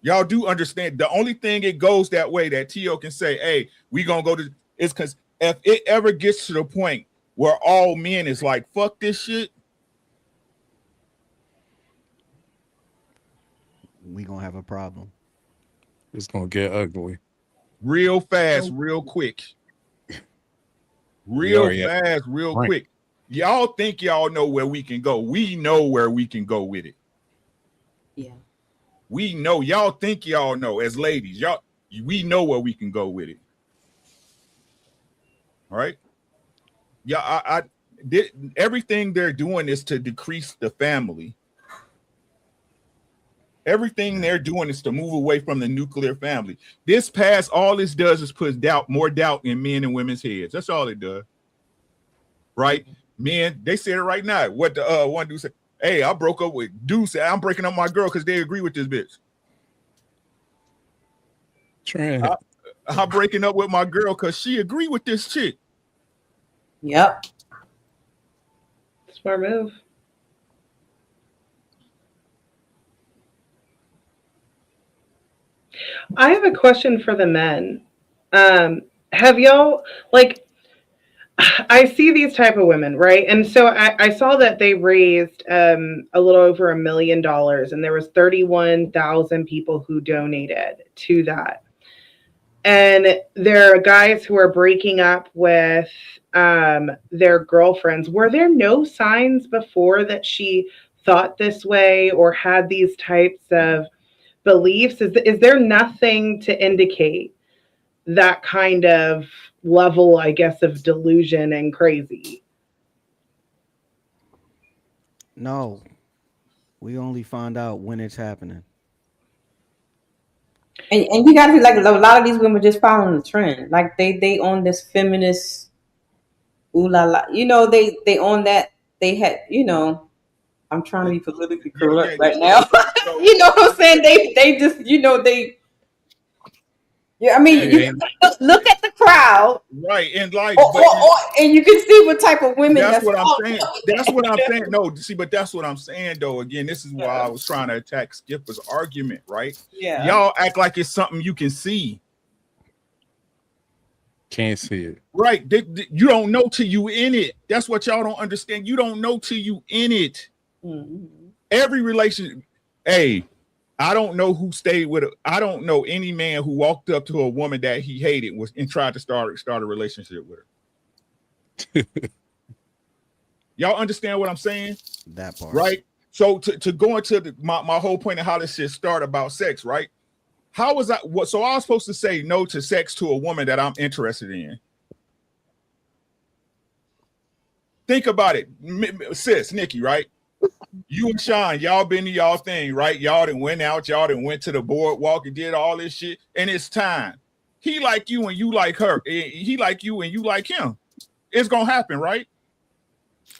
Y'all do understand. The only thing it goes that way that T.O. can say, hey, we gonna go to is because if it ever gets to the point where all men is like, fuck this shit, we gonna have a problem. It's gonna get ugly. Real fast, real quick. Real fast, real quick. Y'all think y'all know where we can go. We know where we can go with it. Yeah. We know. Y'all think y'all know as ladies. We know where we can go with it. All right. Yeah, everything they're doing is to decrease the family. Everything they're doing is to move away from the nuclear family. All this does is put more doubt in men and women's heads. That's all it does. Right? Men, they said it right now. What the one dude said, hey, I broke up with dude said, I'm breaking up my girl because they agree with this bitch. I'm breaking up with my girl because she agree with this chick. Yep. Smart move. I have a question for the men. Have y'all like? I see these type of women, right? And so I saw that they raised a little over $1 million, and there was 31,000 people who donated to that. And there are guys who are breaking up with their girlfriends. Were there no signs before that she thought this way or had these types of beliefs? Is there nothing to indicate that kind of level, I guess, of delusion and crazy? No, we only find out when it's happening. And you gotta be like, a lot of these women just following the trend. Like they on this feminist ooh la la. You know, they on that. They had, you know, I'm trying to be politically correct right now. You know what I'm saying? They just, you know, they. Yeah, I mean, you look at the crowd, right? And like, and you can see what type of women. That's what I'm saying. That's what I'm saying. No, see, but that's what I'm saying, though. Again, this is why I was trying to attack Skipper's argument, right? Yeah. Y'all act like it's something you can see. Can't see it. Right. You don't know till you in it. That's what y'all don't understand. You don't know till you in it. Mm-hmm. Every relationship. Hey, I don't know who stayed with her. I don't know any man who walked up to a woman that he hated and tried to start a relationship with her. Y'all understand what I'm saying? That part. Right? So to go into my whole point of how this shit started about sex, right? How was so I was supposed to say no to sex to a woman that I'm interested in. Think about it, sis, Nikki, right? You and Sean, y'all been to y'all thing, right? Y'all done went out, y'all done went to the boardwalk and did all this shit, and it's time. He like you and you like her. He like you and you like him. It's gonna happen, right?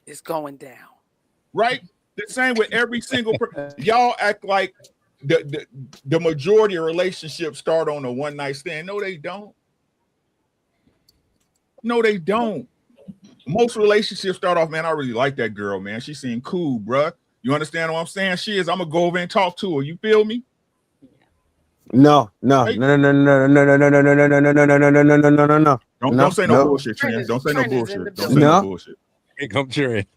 It's going down. Right? The same with every single person. Y'all act like the majority of relationships start on a one night stand. No, they don't. No, they don't. Most relationships start off, man, I really like that girl, man. She seemed cool, bruh. You understand what I'm saying? I'm gonna go over and talk to her. You feel me? No. Don't say no bullshit, Trent. Don't say no bullshit. Don't say no bullshit. Here come Trent.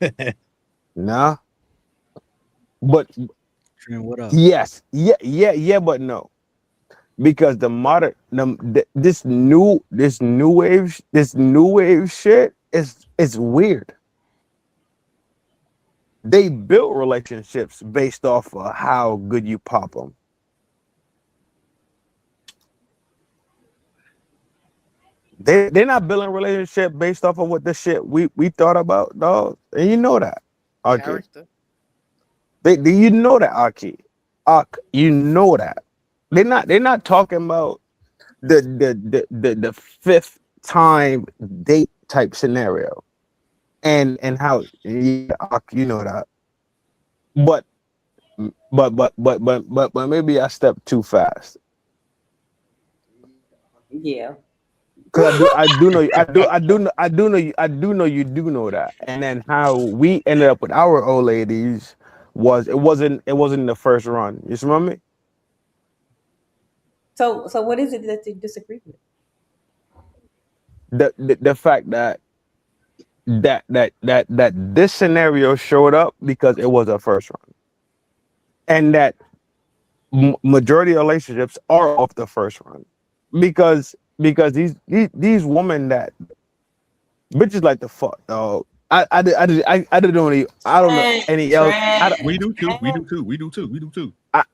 No. But Trent, what up? yes, yeah, but no. Because the modern this new wave shit is weird. They built relationships based off of how good you pop them. They're not building a relationship based off of what the shit we thought about, dog. And you know that. Okay. You know that, Aki. You know that. They're not talking about the fifth time date type scenario. And how you know that. But maybe I stepped too fast. Yeah. Because I do know you do know that. And then how we ended up with our old ladies it wasn't the first run. You smell me? So what is it that you disagree with? The fact that this scenario showed up because it was a first run, and that majority of relationships are off the first run because these women that bitches like the fuck, dog. I don't know any else. We do too. I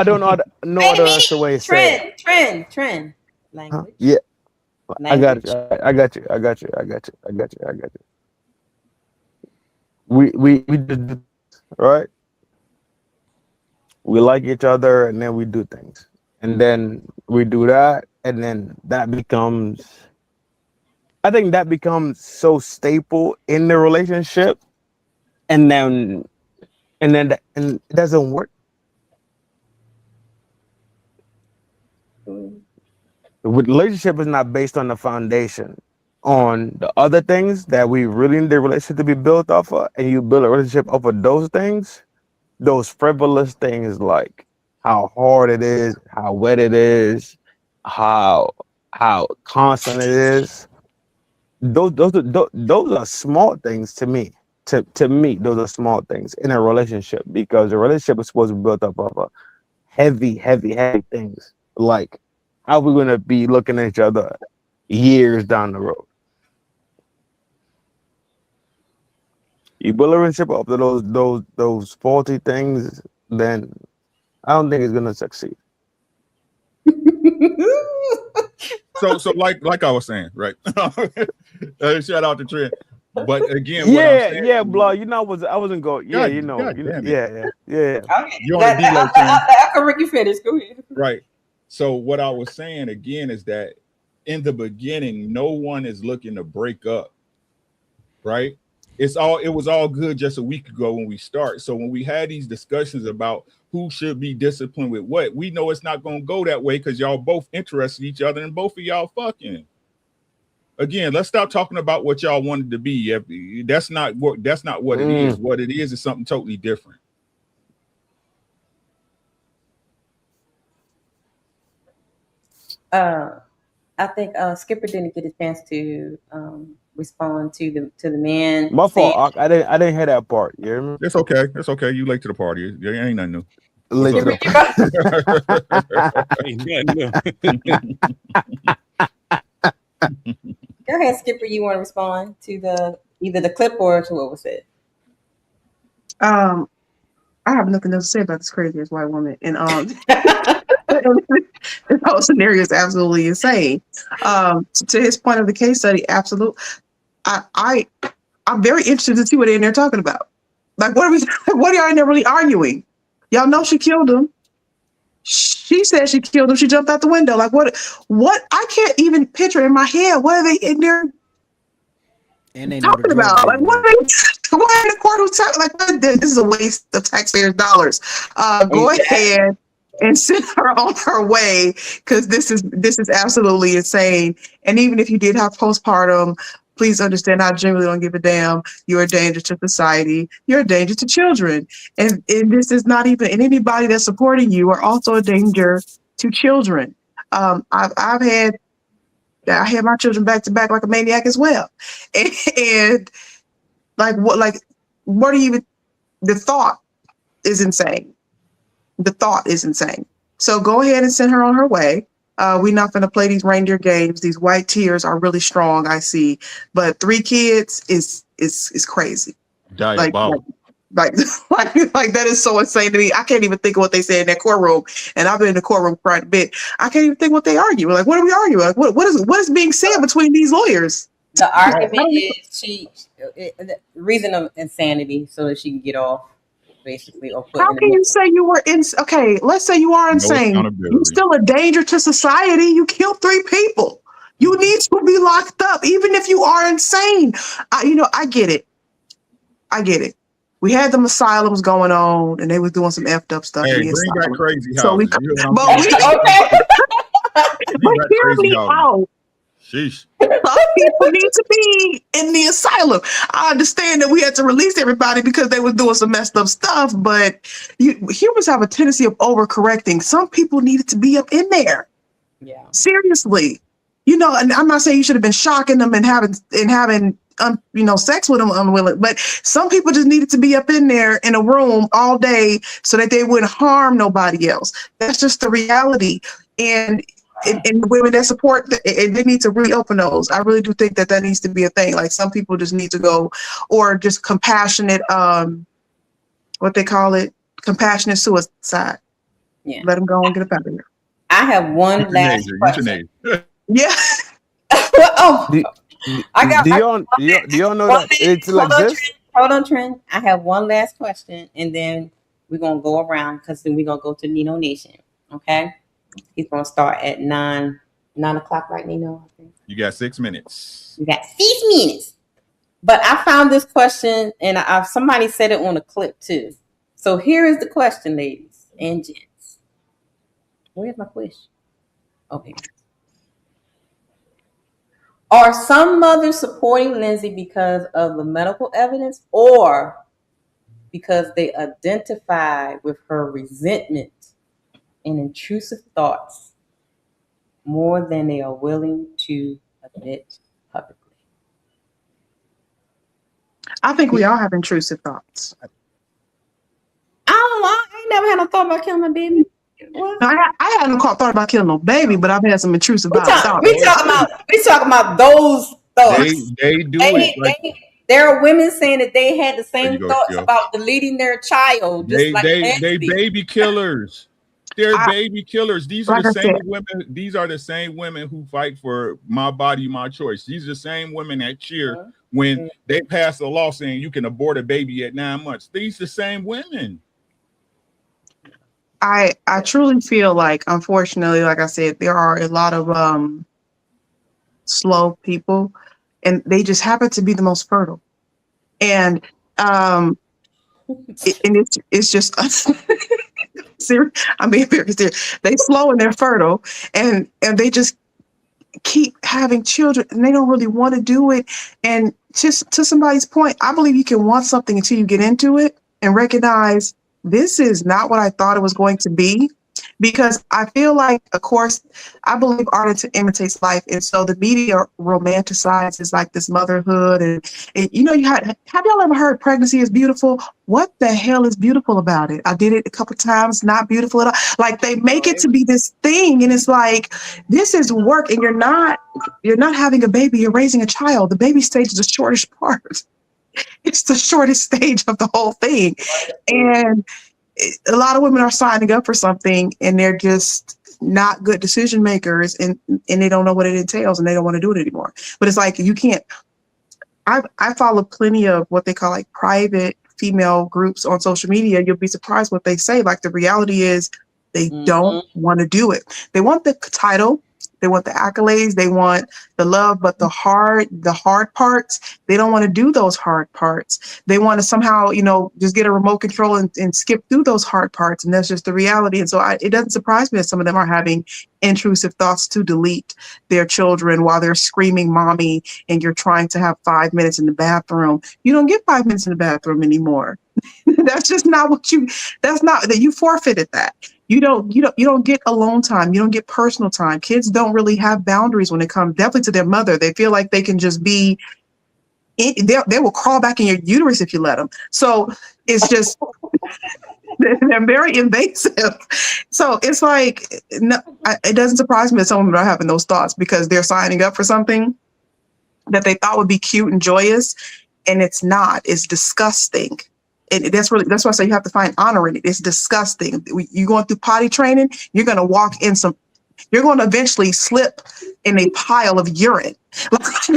don't know no other way to say it. Trend language. Yeah. I got you. We just, right? We like each other and then we do things. And then we do that and then that becomes so staple in the relationship and it doesn't work. The relationship is not based on the foundation on the other things that we really need the relationship to be built off of, and you build a relationship off of those things, those frivolous things like how hard it is, how wet it is, how constant it is. Those are small things to me. To me, those are small things in a relationship, because a relationship is supposed to be built up of a heavy things. Like, how are we gonna be looking at each other years down the road? You build a relationship up to those faulty things, then I don't think it's gonna succeed. So like I was saying, right? Shout out to Trent. But again, what I'm saying, Yeah, bro. You know, I wasn't going. Yeah, God damn it. yeah. Okay. You on a delay, Trent. After Ricky finish, go ahead. Right. So what I was saying again is that in the beginning, no one is looking to break up. Right. It was all good just a week ago when we start. So when we had these discussions about who should be disciplined with what, we know it's not going to go that way because y'all both interested in each other and both of y'all fucking. Again, let's stop talking about what y'all wanted to be. That's not what it is. What it is something totally different. I think Skipper didn't get a chance to respond to the man. My fault. I didn't hear that part. You hear me? It's okay. It's okay. You late to the party. There ain't nothing new. Late to Go ahead, Skipper. You want to respond to either the clip or to what was said? I have nothing else to say about this crazy ass white woman, and this whole scenario is absolutely insane. To his point of the case study, absolute. I'm very interested to see what they're in there talking about. Like, what are y'all in there really arguing? Y'all know she killed him. She said she killed him. She jumped out the window. Like, what? I can't even picture in my head. What are they in there talking about? Like, what are the court who's talking? Like, this is a waste of taxpayers' dollars. Go ahead and send her on her way, because this is absolutely insane. And even if you did have postpartum, please understand, I genuinely don't give a damn. You're a danger to society. You're a danger to children. And this is not even, and anybody that's supporting you are also a danger to children. I had my children back to back like a maniac as well. And what do you even, the thought is insane. The thought is insane. So go ahead and send her on her way. We're not going to play these reindeer games. These white tears are really strong, I see. But 3 kids is crazy. Like that is so insane to me. I can't even think of what they said in that courtroom. And I've been in the courtroom quite a bit. I can't even think what they argue. Like, what are we arguing? Like, what is being said between these lawyers? The argument is the reason of insanity so that she can get off. Basically, or how can you say you were okay, let's say you are insane. You're still a danger to society. You killed 3 people. You need to be locked up, even if you are insane. I get it. We had them asylums going on, and they was doing some effed up stuff. Hey, bring back crazy houses. So but hear me out. Sheesh. Some people need to be in the asylum. I understand that we had to release everybody because they were doing some messed up stuff, but humans have a tendency of overcorrecting. Some people needed to be up in there. Yeah. Seriously. And I'm not saying you should have been shocking them and having sex with them unwilling, but some people just needed to be up in there in a room all day so that they wouldn't harm nobody else. That's just the reality. And women that support, they need to reopen those. I really do think that needs to be a thing. Like, some people just need to go, or just compassionate, what they call it, compassionate suicide. Yeah. Let them go and get up out of here. I have one last question. Yeah. Do y'all know that it's like this? Hold on, Trent. I have one last question, and then we're gonna go around, because then we're gonna go to Nino Nation. Okay. He's going to start at 9 o'clock, right, Nino? You got 6 minutes. You got 6 minutes. But I found this question, and somebody said it on a clip too. So here is the question, ladies and gents. Where's my question? Okay. Are some mothers supporting Lindsay because of the medical evidence, or because they identify with her resentment and intrusive thoughts more than they are willing to admit publicly. I think we all have intrusive thoughts. I don't know. I ain't never had no thought about killing my baby. What? No, I hadn't thought about killing no baby, but I've had some intrusive We thoughts. talking about those thoughts. They do it. Like, There are women saying that they had the same you go, thoughts Joe. about deleting their child. Just They baby killers. They're baby killers. These are like the I same said- women. These are the same women who fight for my body, my choice. These are the same women that cheer when they pass a law saying you can abort a baby at 9 months. These the same women. I truly feel like, unfortunately, like I said, there are a lot of slow people, and they just happen to be the most fertile. And it's just serious. I'm being very serious. They slow and they're fertile, and they just keep having children, and they don't really want to do it. And just to somebody's point, I believe you can want something until you get into it and recognize this is not what I thought it was going to be. Because I feel like, of course, I believe art imitates life, and so the media romanticizes like this motherhood, and you know, have y'all ever heard pregnancy is beautiful? What the hell is beautiful about it? I did it a couple times, not beautiful at all. Like they make it to be this thing, and it's like this is work, and you're not having a baby, you're raising a child. The baby stage is the shortest part. It's the shortest stage of the whole thing, and a lot of women are signing up for something and they're just not good decision makers, and they don't know what it entails and they don't want to do it anymore. But it's like, you can't, I follow plenty of what they call like private female groups on social media. You'll be surprised what they say. Like the reality is they don't want to do it. They want the title, they want the accolades, they want the love, but the hard parts, they don't want to do those hard parts. They want to somehow, just get a remote control and skip through those hard parts. And that's just the reality. And so it doesn't surprise me that some of them are having intrusive thoughts to delete their children while they're screaming mommy, and you're trying to have 5 minutes in the bathroom. You don't get 5 minutes in the bathroom anymore. That's just not what you forfeited that. You don't get alone time. You don't get personal time. Kids don't really have boundaries when it comes definitely to their mother. They feel like they can just be, they will crawl back in your uterus if you let them. So it's just, they're very invasive. So it's like, no, it doesn't surprise me that some of them are having those thoughts, because they're signing up for something that they thought would be cute and joyous, and it's not. It's disgusting. And that's why I say you have to find honor in it. It's disgusting. You're going through potty training, you're going to you're going to eventually slip in a pile of urine. Like,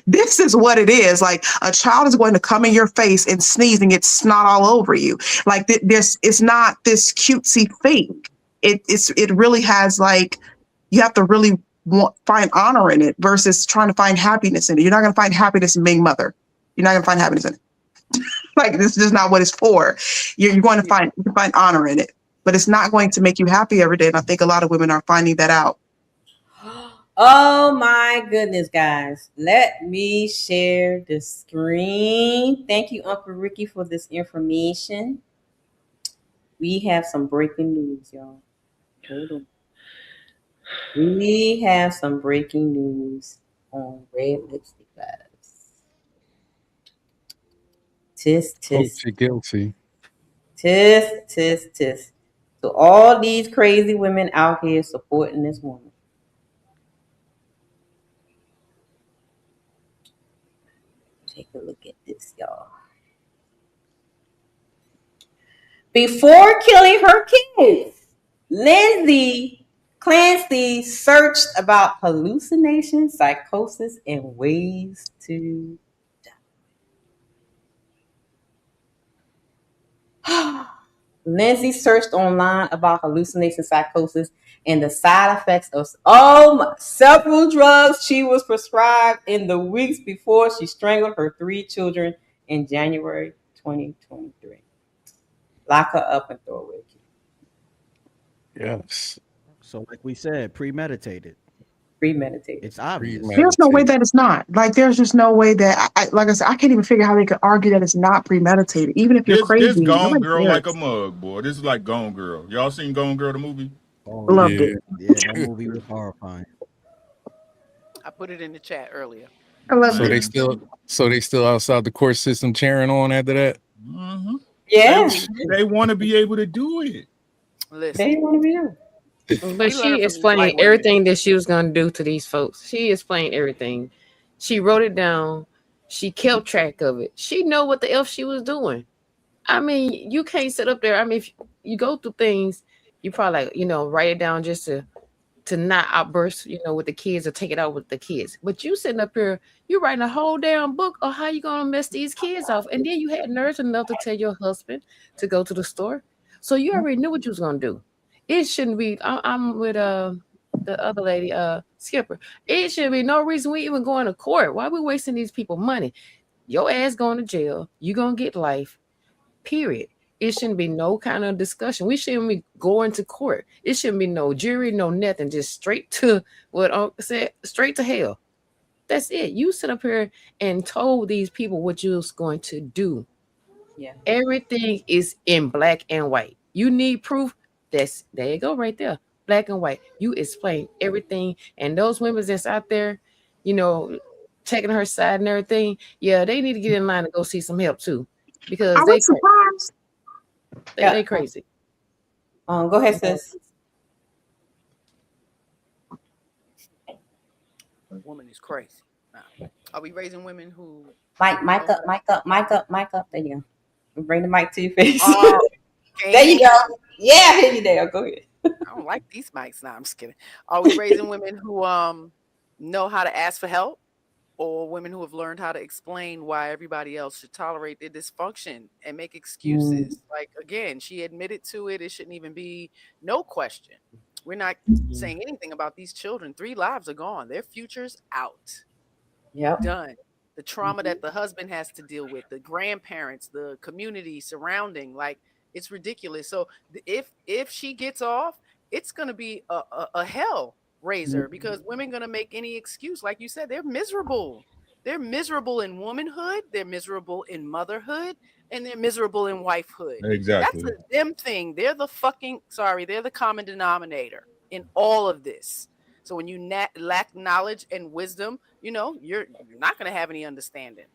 this is what it is. Like, a child is going to come in your face and sneeze and get snot all over you. Like, it's not this cutesy thing. It really has, like, you have to really find honor in it versus trying to find happiness in it. You're not going to find happiness in being mother. You're not going to find happiness in it. Like, this is just not what it's for. You're going to find honor in it, but it's not going to make you happy every day. And I think a lot of women are finding that out. Oh my goodness, guys. Let me share the screen. Thank you, Uncle Ricky, for this information. We have some breaking news, y'all. Hold on. We have some breaking news on Red Lipstick Vibes. Tisk, tisk. You're guilty. Tisk, tisk, tisk. So all these crazy women out here supporting this woman. Take a look at this, y'all. Before killing her kids, Lindsay Clancy searched about hallucination, psychosis, and ways to die. Lindsay searched online about hallucination, psychosis, and the side effects of several drugs she was prescribed in the weeks before she strangled her 3 children in January 2023. Lock her up and throw away. Yes. So, like we said, premeditated. premeditated. It's obvious. There's no way that it's not. Like, there's just no way that, like I said, I can't even figure how they could argue that it's not premeditated, even if you're crazy. This Gone Nobody Girl cares. like a mug, boy. This is like Gone Girl. Y'all seen Gone Girl the movie? Oh, Loved yeah. it. Yeah, that movie was horrifying. I put it in the chat earlier. I love So it. they still outside the court system cheering on after that. Mm-hmm. Yeah. They want to be able to do it. Listen, They want to be there. But she explained everything that she was going to do to these folks. She explained everything. She wrote it down. She kept track of it. She know what the F she was doing. I mean, you can't sit up there. I mean, if you go through things, you probably, like, write it down just to not outburst, with the kids or take it out with the kids. But you sitting up here, you writing a whole damn book of how you going to mess these kids off. And then you had nerves enough to tell your husband to go to the store. So you already knew what you was going to do. It shouldn't be. I'm with the other lady, Skipper. It should be no reason we even going to court. Why are we wasting these people money? Your ass going to jail. You gonna get life. Period. It shouldn't be no kind of discussion. We shouldn't be going to court. It shouldn't be no jury, no nothing. Just straight to what Uncle said. Straight to hell. That's it. You sit up here and told these people what you was going to do. Yeah. Everything is in black and white. You need proof. There you go right there. Black and white. You explain everything. And those women that's out there, taking her side and everything, yeah, they need to get in line and go see some help too. Because I was surprised. They crazy. Go ahead, sis. Woman is crazy. Are we raising women who Mic up. There you go. Bring the mic to your face. Okay. There you go. Yeah, here you there. Go ahead. I don't like these mics. Nah, I'm just kidding. Are we raising women who know how to ask for help, or women who have learned how to explain why everybody else should tolerate their dysfunction and make excuses? Like, again, she admitted to it. It shouldn't even be no question. We're not saying anything about these children. 3 lives are gone. Their future's out. Yep. Done. The trauma that the husband has to deal with, the grandparents, the community surrounding, like, it's ridiculous. So if she gets off, it's going to be a hell raiser because women going to make any excuse. Like you said, they're miserable. They're miserable in womanhood. They're miserable in motherhood. And they're miserable in wifehood. Exactly. That's a them thing. They're the common denominator in all of this. So when you lack knowledge and wisdom, you're not going to have any understanding.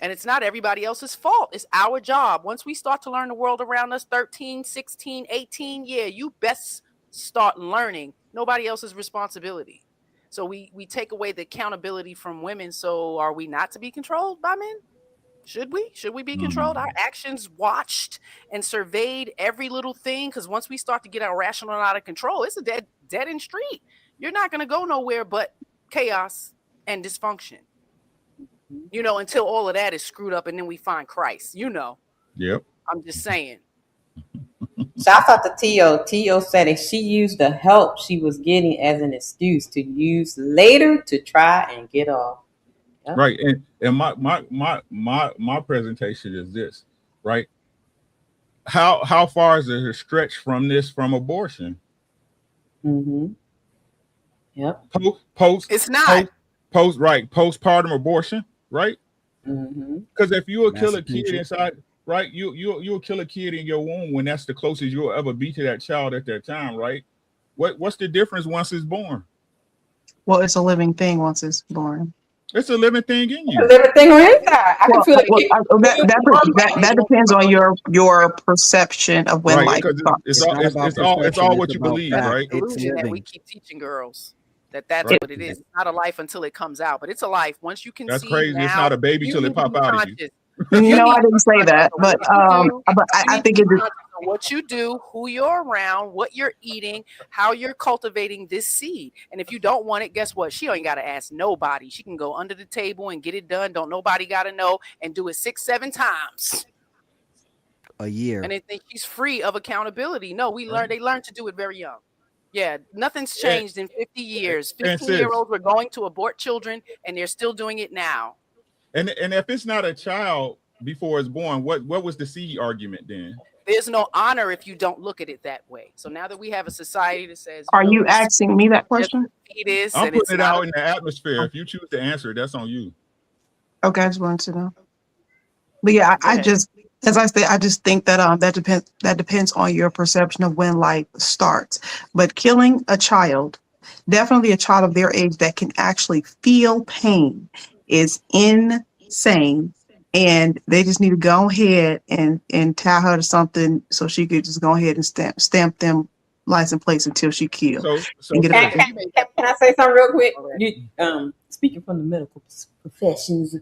And it's not everybody else's fault. It's our job. Once we start to learn the world around us, 13, 16, 18, yeah, you best start learning. Nobody else's responsibility. So we take away the accountability from women. So are we not to be controlled by men? Should we? Should we be controlled? Our actions watched and surveyed every little thing. Because once we start to get irrational and out of control, it's a dead end street. You're not going to go nowhere but chaos and dysfunction. Until all of that is screwed up and then we find Christ, Yep. I'm just saying. Shout out to Tio. Tio said if she used the help she was getting as an excuse to use later to try and get off. Yep. Right. And my presentation is this, right? How far is it a stretch from abortion? Mm-hmm. Yep. It's not. Postpartum abortion, right? Because if you will kill a kid Massachusetts. inside, right, you'll kill a kid in your womb when that's the closest you'll ever be to that child at that time, right? What's the difference once it's born? Well, it's a living thing once it's born. It's a living thing in you. A living thing on inside. I can feel it. That depends on your perception of when life starts. It's all what you believe, right? Illusion that we keep teaching girls. That's what it is. It's not a life until it comes out, but it's a life. Once you can see. That's crazy. Now, it's not a baby till it pop out of you. I didn't say that, but I think it is. What you do, who you're around, what you're eating, how you're cultivating this seed. And if you don't want it, guess what? She ain't got to ask nobody. She can go under the table and get it done. Don't nobody got to know, and do it 6-7 times a year. And they think she's free of accountability. No, they learned to do it very young. Yeah, nothing's changed in 50 years. 15-year-olds were going to abort children, and they're still doing it now. And if it's not a child before it's born, what was the seed argument then? There's no honor if you don't look at it that way. So now that we have a society that says, Are you asking me that question? Fetus, I'm and it's putting it not out in the atmosphere. If you choose to answer, that's on you. Okay, I just wanted to know. But yeah, I just, as I said, I just think that that depends on your perception of when life starts. But killing a child, definitely a child of their age that can actually feel pain, is insane. And they just need to go ahead and tie her to something so she could just go ahead and stamp them license plates until she kills. Can I say something real quick? You, speaking from the medical professions,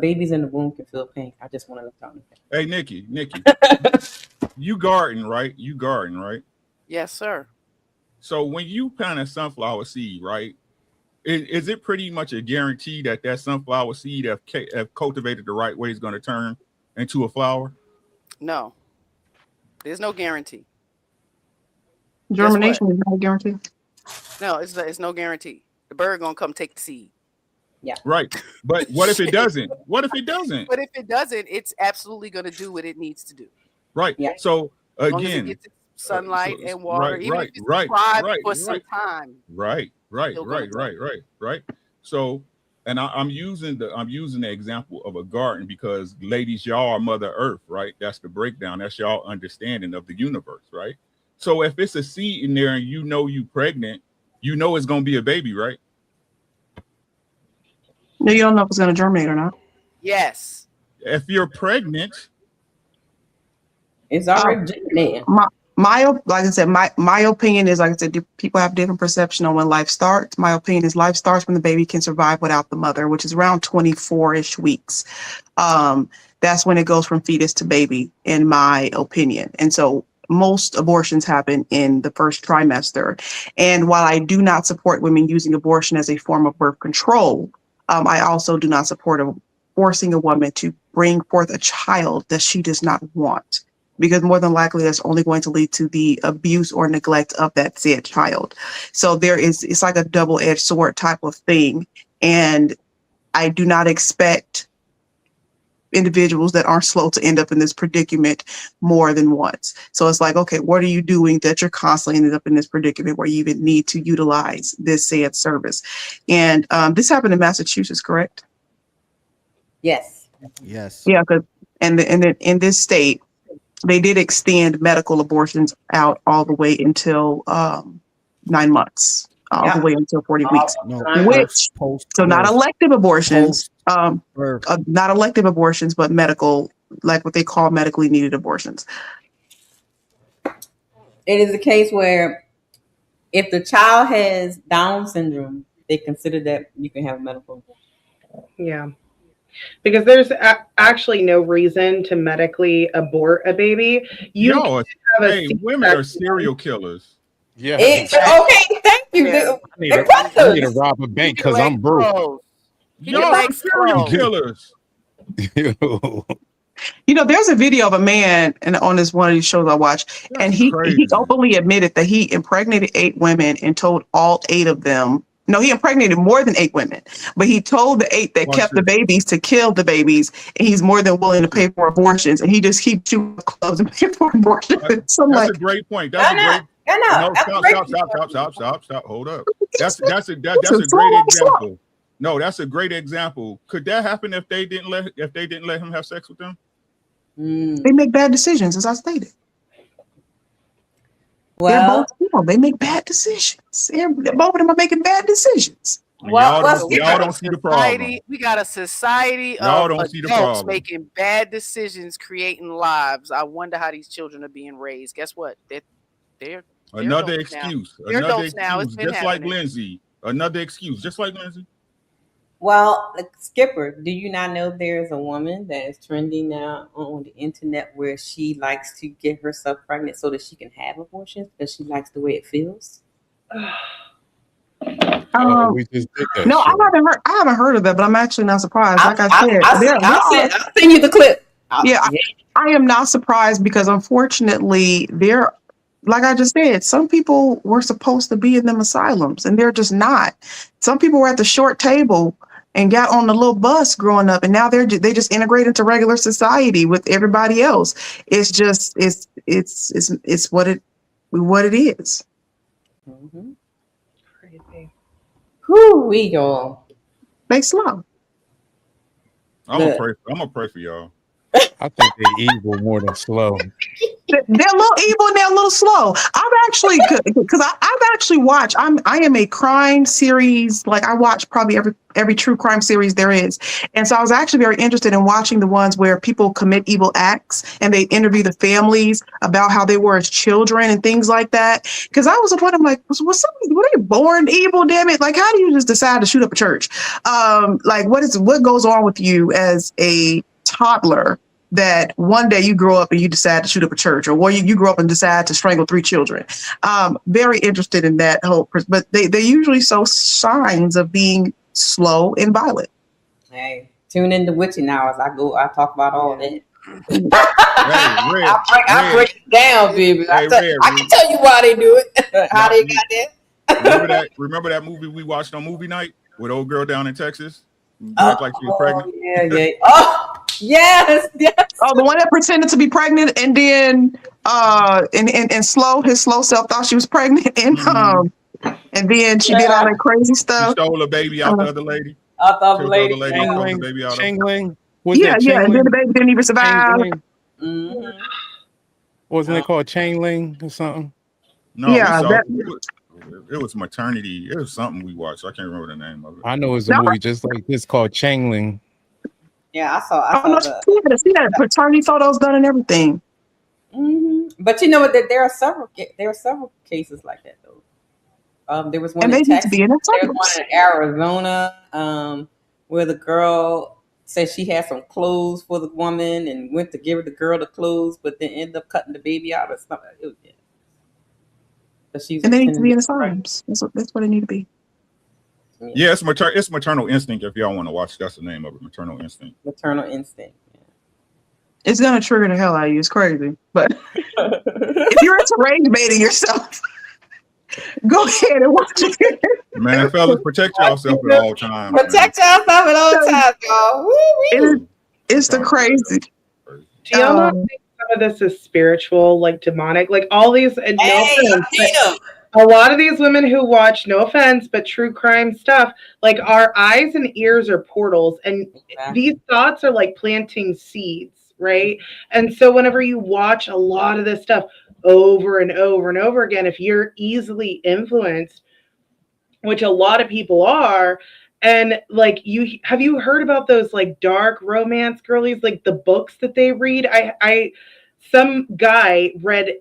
babies in the womb can feel pain. I just want to let y'all know that. Hey, Nikki, you garden, right? You garden, right? Yes, sir. So when you plant a sunflower seed, right? Is it pretty much a guarantee that that sunflower seed, if cultivated the right way, is going to turn into a flower? No, there's no guarantee. Germination is not a guarantee. No, it's no guarantee. The bird gonna come take the seed. Yeah. Right. But what if it doesn't? What if it doesn't? But if it doesn't, it's absolutely gonna do what it needs to do. Right. Yeah. So As long as it again, gets sunlight and water, even if it's deprived for some time. Right. So, and I'm using the example of a garden because, ladies, y'all are Mother Earth, right? That's the breakdown. That's y'all understanding of the universe, right? So if it's a seed in there and you know you pregnant, you know it's gonna be a baby, right? No, you don't know if it's gonna germinate or not. Yes. If you're pregnant, it's already germinating. Like I said, my opinion is, like I said, people have different perception on when life starts. My opinion is life starts when the baby can survive without the mother, which is around 24-ish weeks. That's when it goes from fetus to baby, in my opinion. And so most abortions happen in the first trimester. And while I do not support women using abortion as a form of birth control, I also do not support forcing a woman to bring forth a child that she does not want, because more than likely that's only going to lead to the abuse or neglect of that said child. So it's like a double-edged sword type of thing. And I do not expect individuals that aren't slow to end up in this predicament more than once. So it's like, okay, what are you doing that you're constantly ended up in this predicament where you even need to utilize this said service? And this happened in Massachusetts, correct? Yes. Yes. Yeah, because and in this state, they did extend medical abortions out all the way until 9 months, all the way until 40 weeks, so not elective abortions, not elective abortions, but medical, like what they call medically needed abortions. It is a case where if the child has Down syndrome, they consider that you can have a medical abortion. Yeah. Because there's actually no reason to medically abort a baby. Women are serial killers. Yeah. Okay, thank you. I need to rob a bank because I'm broke. Y'all are serial killers. You know, there's a video of a man on one of these shows I watch, and he openly admitted that he impregnated 8 women and told all 8 of them. No, he impregnated more than 8 women, but he told the 8 that kept the babies to kill the babies, and he's more than willing to pay for abortions, and he just keeps shooting clubs and paying for abortions. So That's a great point. Stop. Hold up. That's a great example. No, that's a great example. Could that happen if they didn't let him have sex with them? They make bad decisions, as I stated. Well, they're both people. They make bad decisions. Both of them are making bad decisions. Y'all don't see the problem. We got a society Y'all of don't see the adults problem. making bad decisions, creating lives. I wonder how these children are being raised. Guess what? They're another adults excuse. Now. They're Another adults now. It's excuse. been Just like happening. Lindsay. Another excuse. Just like Lindsay. Well, Skipper, do you not know there's a woman that is trending now on the internet where she likes to get herself pregnant so that she can have abortions because she likes the way it feels? We just did that. No, I haven't heard of that, but I'm actually not surprised. Like I said, I'll send you the clip. I am not surprised because unfortunately, like I just said, some people were supposed to be in them asylums and they're just not. Some people were at the short table and got on the little bus growing up, and now they just integrate into regular society with everybody else. It's just it's what it is. Mm-hmm. Crazy. Whoo, we y'all. They slow. I'm gonna pray for y'all. I think they're evil more than slow. They're a little evil and they're a little slow. I've actually, because I've actually watched. I am a crime series. Like I watch probably every true crime series there is, and so I was actually very interested in watching the ones where people commit evil acts and they interview the families about how they were as children and things like that. Because I was wondering, like, were they born evil? Damn it! Like, how do you just decide to shoot up a church? Like, what goes on with you as a toddler that one day you grow up and you decide to shoot up a church, or you grow up and decide to strangle 3 children? Very interested in that whole, but they usually show signs of being slow and violent. Hey, tune in to Witching Hours. I talk about all that. I break it down, baby. I can tell you why they do it. How they got that. Remember that movie we watched on movie night with old girl down in Texas? Act like she was pregnant. Yeah. Oh, yes. Oh, the one that pretended to be pregnant and then and his slow self thought she was pregnant, and then she did all that crazy stuff. She stole a baby out the other lady. Out the other lady. Changling. Yeah, and then the baby didn't even survive. Mm-hmm. Wasn't it called Chainling or something? No, yeah, it was maternity. It was something we watched. I can't remember the name of it. I know it's a movie just like this called Chainling. Yeah, I saw see that paternity photos done and everything. Mm-hmm. But you know what? There are several cases like that though. There was one in Texas. There was one in Arizona, where the girl said she had some clothes for the woman and went to give the girl the clothes, but then ended up cutting the baby out or something. And they need to be in asylums. That's what they need to be. Yeah, it's Maternal Instinct. If y'all want to watch, that's the name of it. Maternal Instinct. Maternal Instinct. Yeah. It's gonna trigger the hell out of you. It's crazy, but if you're into rage baiting yourself, go ahead and watch it. Man, fellas, protect yourself at all times. Protect yourself at all times, y'all. It's the crazy. Do y'all not think some of this is spiritual, like demonic, like all these? And a lot of these women who watch, no offense, but true crime stuff, like our eyes and ears are portals, and these thoughts are like planting seeds, right? And so whenever you watch a lot of this stuff over and over and over again, if you're easily influenced, which a lot of people are, and like have you heard about those like dark romance girlies, like the books that they read? Some guy read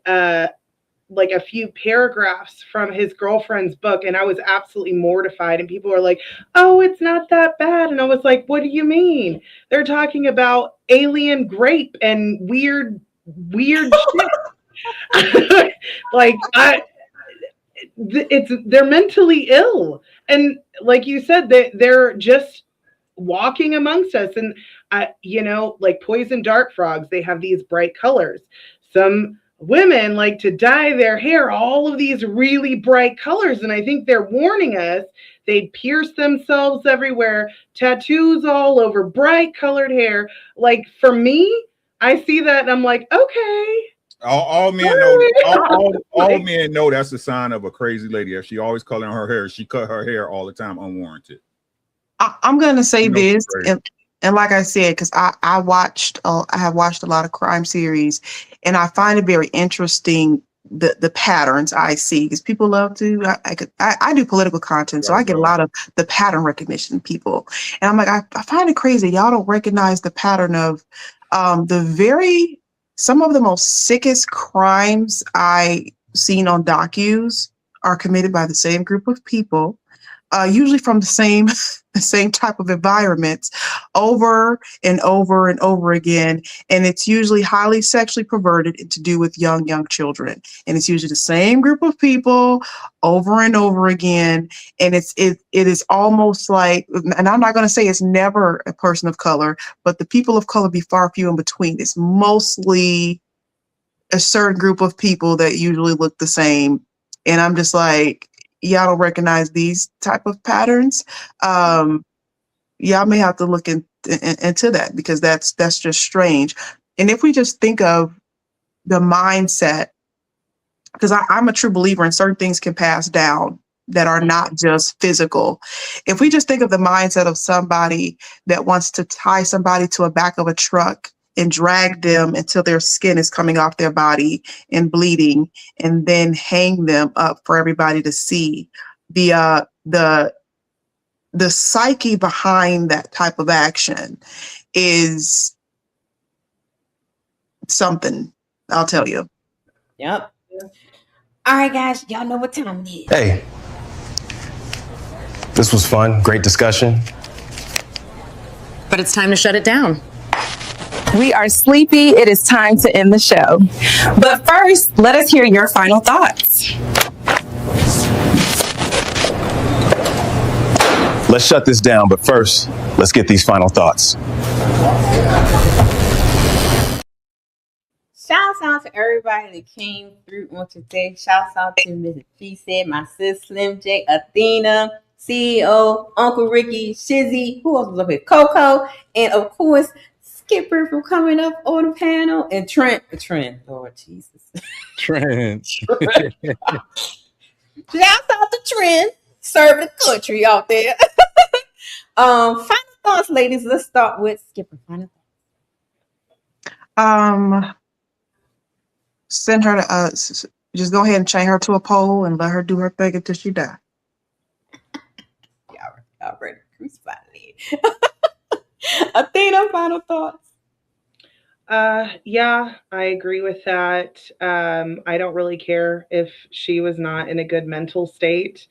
like a few paragraphs from his girlfriend's book, and I was absolutely mortified, and people were like, oh, it's not that bad. And I was like, what do you mean? They're talking about alien grape and weird shit. Like they're mentally ill, and like you said, they're just walking amongst us. And like poison dart frogs, they have these bright colors. Some women like to dye their hair all of these really bright colors, and I think they're warning us. They'd pierce themselves everywhere, tattoos all over, bright colored hair. Like for me, I see that and I'm like, okay. All men know. All men know that's a sign of a crazy lady. If she always coloring her hair, she cut her hair all the time unwarranted. I'm gonna say this, and like I said, because I have watched a lot of crime series, and I find it very interesting the patterns I see, because people love to. I do political content, so I get a lot of the pattern recognition people, and I'm like, I find it crazy y'all don't recognize the pattern of some of the most sickest crimes I seen on docus are committed by the same group of people, usually from the same type of environments, over and over and over again. And it's usually highly sexually perverted and to do with young children. And it's usually the same group of people over and over again. And it is almost like, and I'm not going to say it's never a person of color, but the people of color be far few in between. It's mostly a certain group of people that usually look the same. And I'm just like, y'all don't recognize these type of patterns. y'all may have to look into that, because that's just strange. And if we just think of the mindset, because I'm a true believer in certain things can pass down that are not just physical. If we just think of the mindset of somebody that wants to tie somebody to a back of a truck and drag them until their skin is coming off their body and bleeding, and then hang them up for everybody to see, the psyche behind that type of action is something, I'll tell you. Yep. All right, guys, y'all know what time it is. Hey, this was fun. Great discussion. But it's time to shut it down. We are sleepy. It is time to end the show. But first, let us hear your final thoughts. Let's shut this down, but first, let's get these final thoughts. Shouts out to everybody that came through on today. Shouts out to Mrs. G said, my sis Slim J, Athena, CEO, Uncle Ricky, Shizzy, who else was up here? Coco, and of course, Skipper for coming up on the panel, and Trent, Lord Jesus. Trent. Shouts out to Trent, serving the country out there. Final thoughts, ladies. Let's start with Skipper. Final thoughts. Send her to just go ahead and chain her to a pole and let her do her thing until she die. Y'all ready to crucify me. Athena, final thoughts. Yeah, I agree with that. I don't really care if she was not in a good mental state.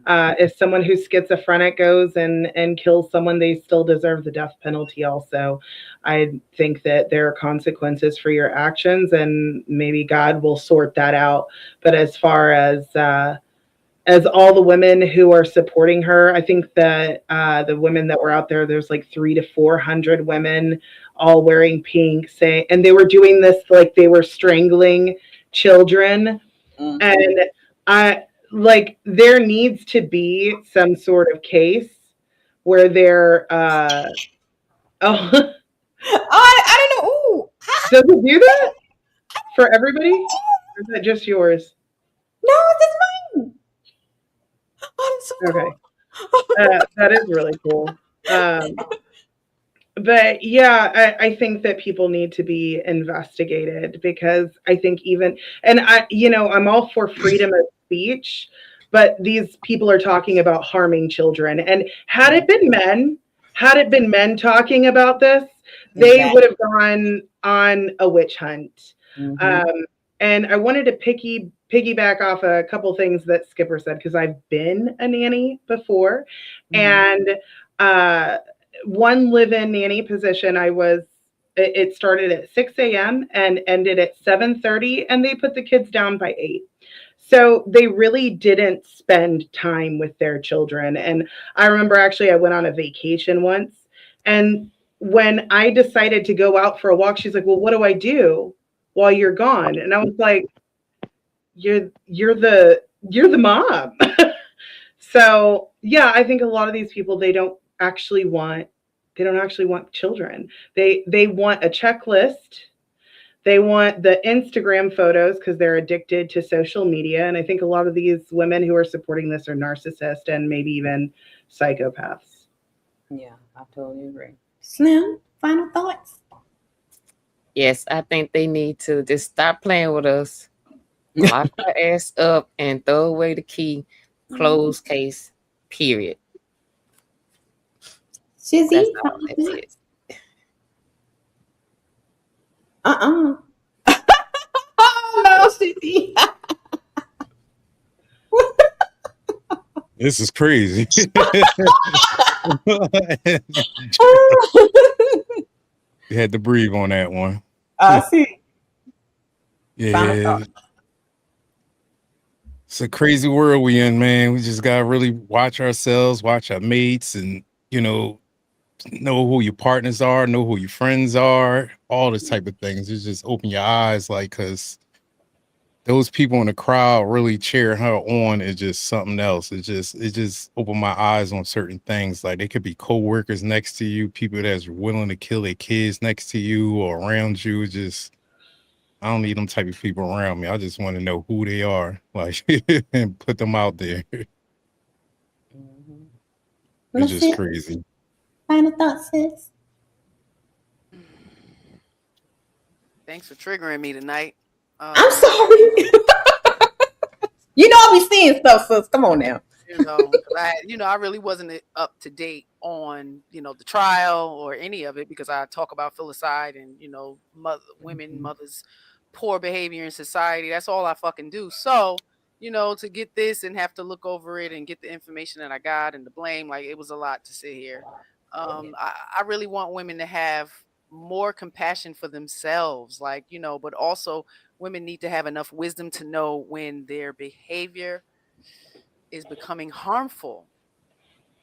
If someone who's schizophrenic goes and kills someone, they still deserve the death penalty also. I think that there are consequences for your actions, and maybe God will sort that out. But as far as all the women who are supporting her, I think that the women that were out there, there's like 300 to 400 women all wearing pink, and they were doing this like they were strangling children. And there needs to be some sort of case where they're I don't know. Ooh. Does it do that for everybody? Or is that just yours? No, it's just mine. Oh, that's so okay. Cool. That is really cool. But yeah, I think that people need to be investigated, because I think I'm all for freedom of speech, but these people are talking about harming children. And had it been men talking about this, they would have gone on a witch hunt. And I wanted to piggyback off a couple things that Skipper said, because I've been a nanny before, and one live-in nanny position, it started at 6 a.m. and ended at 7:30, and they put the kids down by 8. So they really didn't spend time with their children. And I remember actually I went on a vacation once, and when I decided to go out for a walk, she's like, well, what do I do while you're gone? And I was like, you're the mom. So yeah, I think a lot of these people, they don't actually want children. They want a checklist. They want the Instagram photos because they're addicted to social media. And I think a lot of these women who are supporting this are narcissists and maybe even psychopaths. Yeah, I totally agree. Slim, final thoughts? Yes, I think they need to just stop playing with us, lock our ass up, and throw away the key. Close case, period. Shizzy? That's it. Oh no, Shizzy. This is crazy. You had to breathe on that one. I see. Yeah. It's a crazy world we in, man. We just gotta really watch ourselves, watch our mates, and know who your partners are, know who your friends are, all this type of things. It's just open your eyes, like, cause those people in the crowd really cheering her on is just something else. It just opened my eyes on certain things. Like, they could be co-workers next to you, people that's willing to kill their kids next to you or around you. I don't need them type of people around me. I just want to know who they are, like, and put them out there. It's just crazy. Final thoughts, sis. Thanks for triggering me tonight. I'm sorry. You know I'll be seeing stuff, sis. Come on now. I really wasn't up to date on, the trial or any of it because I talk about filicide and, mothers' poor behavior in society. That's all I fucking do. So, to get this and have to look over it and get the information that I got and the blame, like, it was a lot to sit here. I really want women to have more compassion for themselves, but also women need to have enough wisdom to know when their behavior is becoming harmful.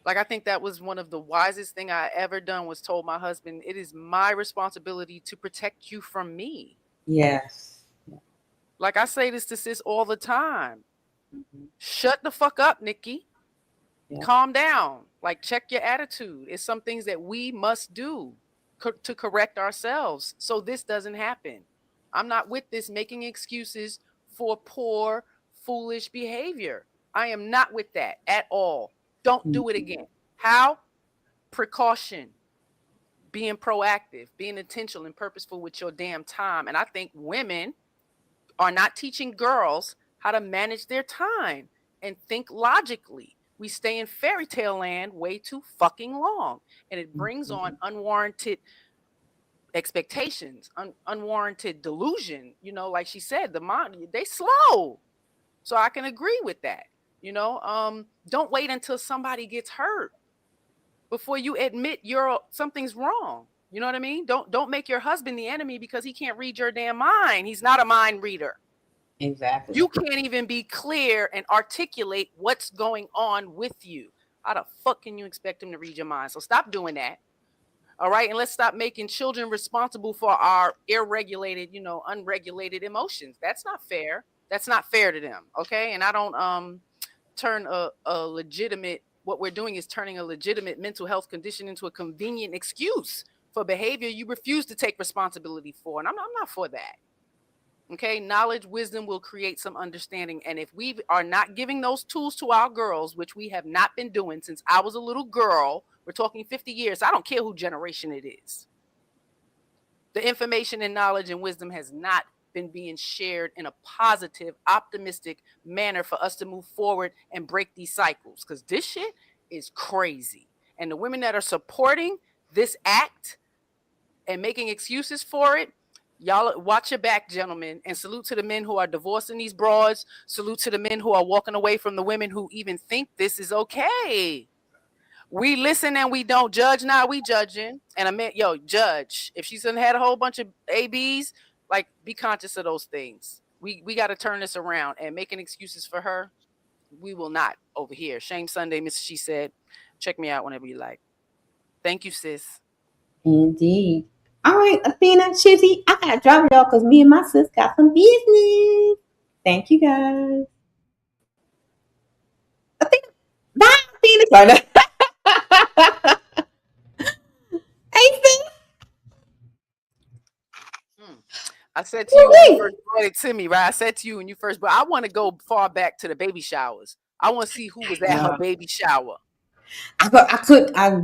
Like, I think that was one of the wisest thing I ever done was told my husband, it is my responsibility to protect you from me. Yes. Like, I say this to sis all the time. Shut the fuck up, Nikki. Calm down. Like, check your attitude. It's some things that we must do to correct ourselves so this doesn't happen. I'm not with this making excuses for poor, foolish behavior. I am not with that at all. Don't do it again. How? Precaution. Being proactive, being intentional and purposeful with your damn time. And I think women are not teaching girls how to manage their time and think logically. We stay in fairy tale land way too fucking long. And it brings on unwarranted expectations, unwarranted delusion. Like she said, the mind, they slow. So I can agree with that. Don't wait until somebody gets hurt before you admit something's wrong. You know what I mean? Don't make your husband the enemy because he can't read your damn mind. He's not a mind reader. Exactly. You can't even be clear and articulate what's going on with you. How the fuck can you expect him to read your mind? So stop doing that. All right. And let's stop making children responsible for our irregulated, unregulated emotions. That's not fair. That's not fair to them. Okay. And I don't turn a legitimate, what we're doing is turning a legitimate mental health condition into a convenient excuse for behavior you refuse to take responsibility for. And I'm not for that. Okay, knowledge, wisdom will create some understanding. And if we are not giving those tools to our girls, which we have not been doing since I was a little girl, we're talking 50 years. I don't care who generation it is. The information and knowledge and wisdom has not been being shared in a positive, optimistic manner for us to move forward and break these cycles. Because this shit is crazy. And the women that are supporting this act and making excuses for it, y'all watch your back, gentlemen, and salute to the men who are divorcing these broads. Salute to the men who are walking away from the women who even think this is okay. We listen and we don't judge. Now we judging. And I meant, judge. If she's had a whole bunch of ABs, like, be conscious of those things. We got to turn this around, and making excuses for her, we will not over here. Shame Sunday, Miss She Said. Check me out whenever you like. Thank you, sis. Indeed. All right, Athena, Shizzy, I gotta drop it off because me and my sis got some business. Thank you, guys. Athena, bye, Athena. Hey, sis. I said to you when you first brought it to me, right? I said to you when you first, but I want to go far back to the baby showers. I want to see who was at her baby shower.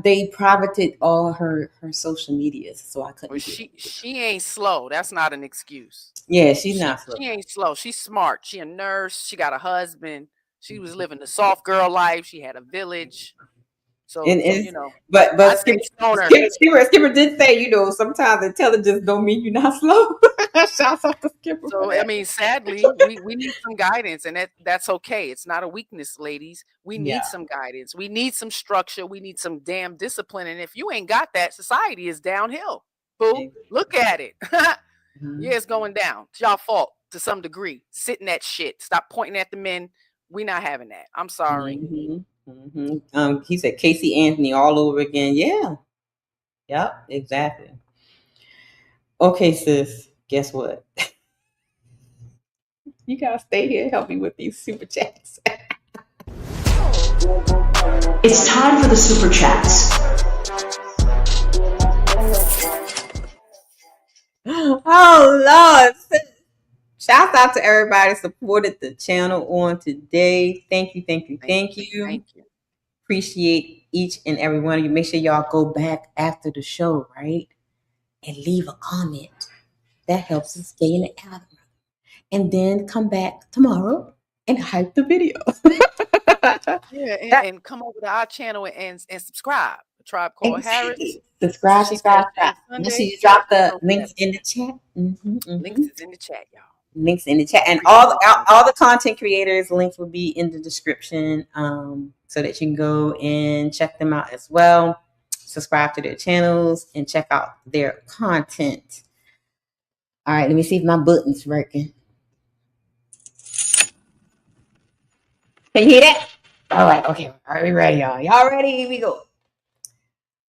They privated all her social medias, so I couldn't. Well, she ain't slow. That's not an excuse. Yeah, she's not slow. She ain't slow. She's smart. She a nurse. She got a husband. She was living the soft girl life. She had a village. So but Skipper did say, sometimes intelligence don't mean you're not slow. Shouts out to Skipper. So I mean, sadly, we need some guidance, and that's okay. It's not a weakness, ladies. We need some guidance. We need some structure. We need some damn discipline. And if you ain't got that, society is downhill. Boo, look at it. Yeah, it's going down. It's y'all fault to some degree. Sit in that shit. Stop pointing at the men. We not having that. I'm sorry. He said Casey Anthony all over again. Yeah. Yep, exactly. Okay, sis. Guess what? You gotta stay here and help me with these super chats. It's time for the super chats. Oh Lord. Shout out to everybody that supported the channel on today. Thank you. Thank you. Appreciate each and every one of you. Make sure y'all go back after the show, right? And leave a comment. That helps us stay in the algorithm. And then come back tomorrow and hype the video. Yeah, and come over to our channel and subscribe. Tribe Called Harris. Subscribe. Make sure you drop the links in the chat. Links is in the chat, y'all. Links in the chat, and all the content creators links will be in the description, so that you can go and check them out as well. Subscribe to their channels and check out their content. All right, let me see if my button's working. Can you hear that? All right, okay. All right, we ready, y'all. Y'all ready? Here we go.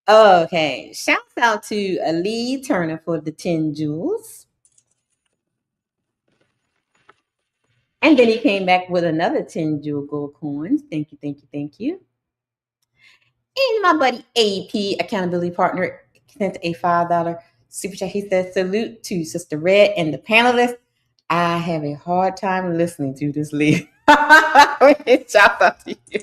Okay, shouts out to Ali Turner for the 10 jewels. And then he came back with another 10 jewel gold coins. Thank you. And my buddy AP, accountability partner, sent a $5 super chat. He said, salute to Sister Red and the panelists. I have a hard time listening to this lead. Shout out to you.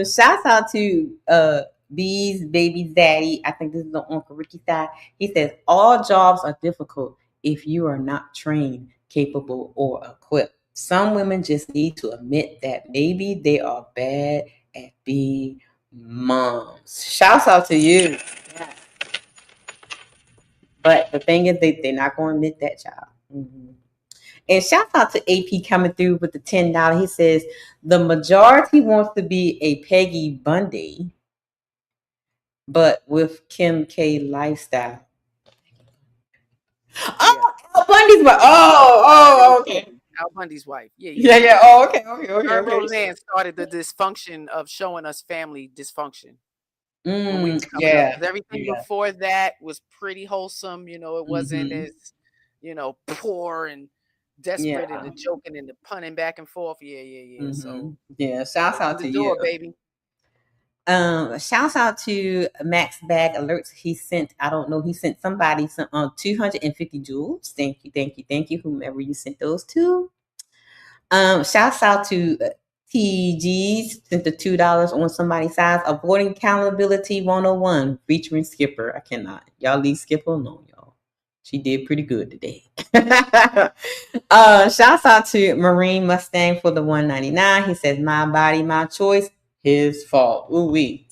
Shouts out to B's baby daddy. I think this is on Uncle Ricky side. He says all jobs are difficult if you are not trained, capable, or equipped. Some women just need to admit that maybe they are bad at being moms. Shouts out to you. Yeah. But the thing is, they're not going to admit that, child. Mm-hmm. And shout out to AP coming through with the $10. He says the majority wants to be a Peggy Bundy, but with Kim K lifestyle. Oh, Al Bundy's wife. Okay. Al Bundy's wife. Yeah. Oh, okay. Roseanne started the dysfunction of showing us family dysfunction. Yeah. Everything before that was pretty wholesome. It wasn't as, poor and desperate and the joking and the punning back and forth. Yeah. So shouts out to you, baby. Shouts out to Max Bag Alerts. He sent somebody some 250 jewels. Thank you, whomever you sent those to. Shouts out to TGs, sent the $2 on somebody's size. Avoiding Accountability 101 featuring Skipper. I cannot. Y'all leave Skipper alone, y'all. She did pretty good today. Shouts out to Marine Mustang for the $1.99. He says, my body, my choice, his fault. Ooh wee.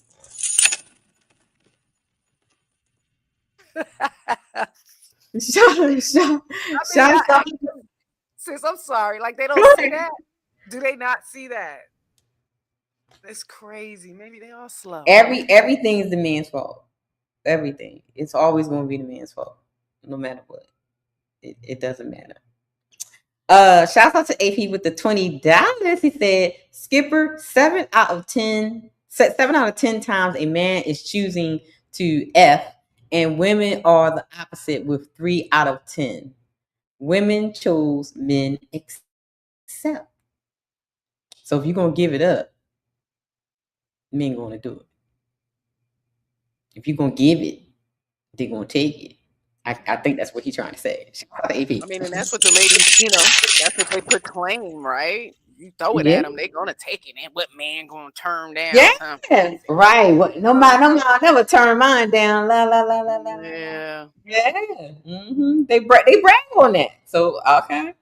Sis, I'm sorry. Like they don't see that. Do they not see that? It's crazy. Maybe they are slow. Everything is the man's fault. Everything. It's always going to be the man's fault, no matter what. It doesn't matter. Shout out to AP with the $20. He said, Skipper, 7 out of 10 times a man is choosing to F, and women are the opposite with 3 out of 10. Women chose, men accept. So if you're going to give it up, men going to do it. If you're going to give it, they're going to take it. I think that's what he's trying to say. I mean, and that's what the ladies, that's what they proclaim, right? You throw it at them, they're going to take it. And what man going to turn down? Yeah, right. No matter, never turn mine down. La, la, la, la, la. Yeah. Mm-hmm. They brag on that. So, okay.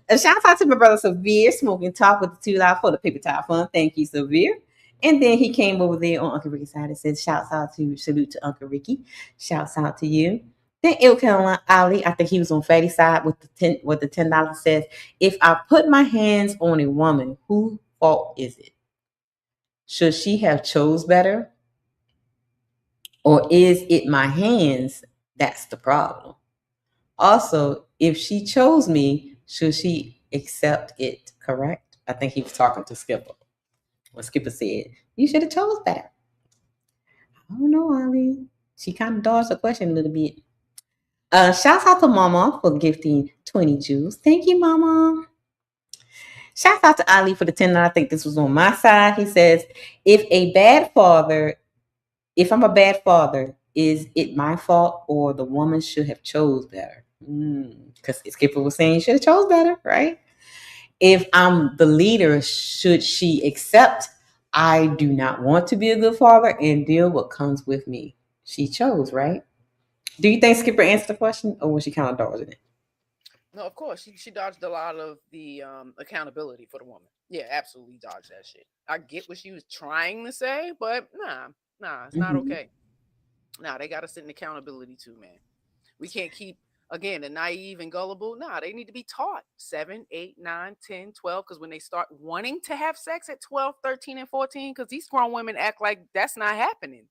A shout out to my brother Severe, Smoking Talk with the $2 for the Paper Towel Fund. Thank you, Severe. And then he came over there on Uncle Ricky's side and said, salute to Uncle Ricky. Shouts out to you. Then Ilkan Ali, I think he was on Fatty's side with the $10 says, if I put my hands on a woman, whose fault is it? Should she have chose better? Or is it my hands that's the problem? Also, if she chose me, should she accept it, correct? I think he was talking to Skipper. When Skipper said, you should have chose better. I don't know, Ali. She kind of dodged the question a little bit. Shouts out to Mama for gifting 20 Jews. Thank you, Mama. Shouts out to Ali for the 10. I think this was on my side. He says, if I'm a bad father, is it my fault or the woman should have chose better? Because Skipper was saying you should have chose better, right? If I'm the leader, should she accept I do not want to be a good father and deal what comes with me? She chose, right? Do you think Skipper answered the question, or was she kind of dodging it? No, of course. She dodged a lot of the accountability for the woman. Yeah, absolutely dodged that shit. I get what she was trying to say, but nah, it's not okay. Nah, they got to sit in accountability too, man. We can't keep, again, the naive and gullible. Nah, they need to be taught 7, 8, 9, 10, 12, because when they start wanting to have sex at 12, 13, and 14, because these grown women act like that's not happening.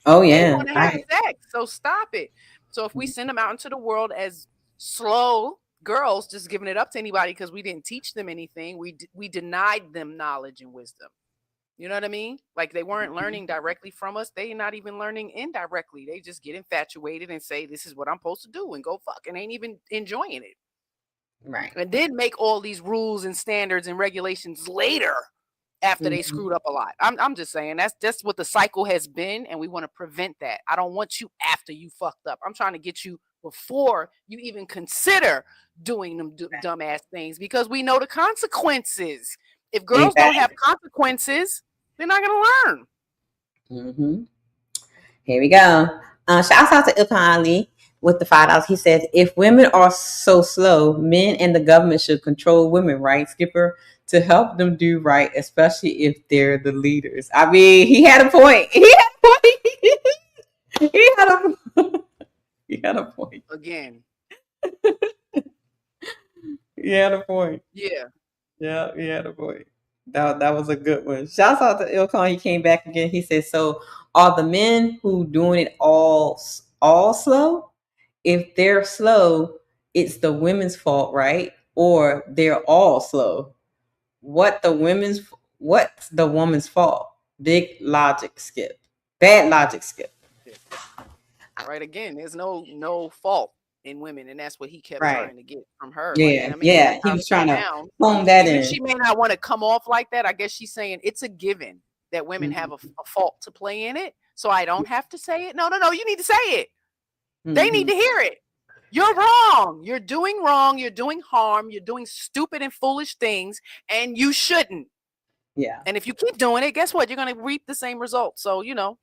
Oh, yeah. They want to have sex, so stop it. So if we send them out into the world as slow girls, just giving it up to anybody because we didn't teach them anything, we denied them knowledge and wisdom. You know what I mean? Like they weren't learning directly from us. They're not even learning indirectly. They just get infatuated and say, this is what I'm supposed to do and go fuck, and ain't even enjoying it. Right. And then make all these rules and standards and regulations later after they screwed up a lot. I'm just saying that's just what the cycle has been, and we want to prevent that. I don't want you after you fucked up. I'm trying to get you before you even consider doing them dumbass things, because we know the consequences. If girls don't have consequences, they're not going to learn. Here we go. Shouts out to Ilhan Ali with the $5. He says, if women are so slow, men and the government should control women, right, Skipper, to help them do right, especially if they're the leaders. I mean, he had a point. He had a point. Again. He had a point. Yeah. Yeah, he had a point. That was a good one. Shouts out to Ilkan. He came back again. He said, so are the men who doing it all slow? If they're slow, it's the women's fault, right? Or they're all slow. What's the woman's fault? Bad logic, Skip. Right, again, there's no fault in women, and that's what he kept trying to get from her. Yeah, like, I mean, he was trying to hone that in. She may not want to come off like that. I guess she's saying it's a given that women have a fault to play in it, so I don't have to say it. No, you need to say it. They need to hear it. You're wrong. You're doing wrong. You're doing harm. You're doing stupid and foolish things, and you shouldn't. Yeah. And if you keep doing it, guess what? You're going to reap the same results. So, it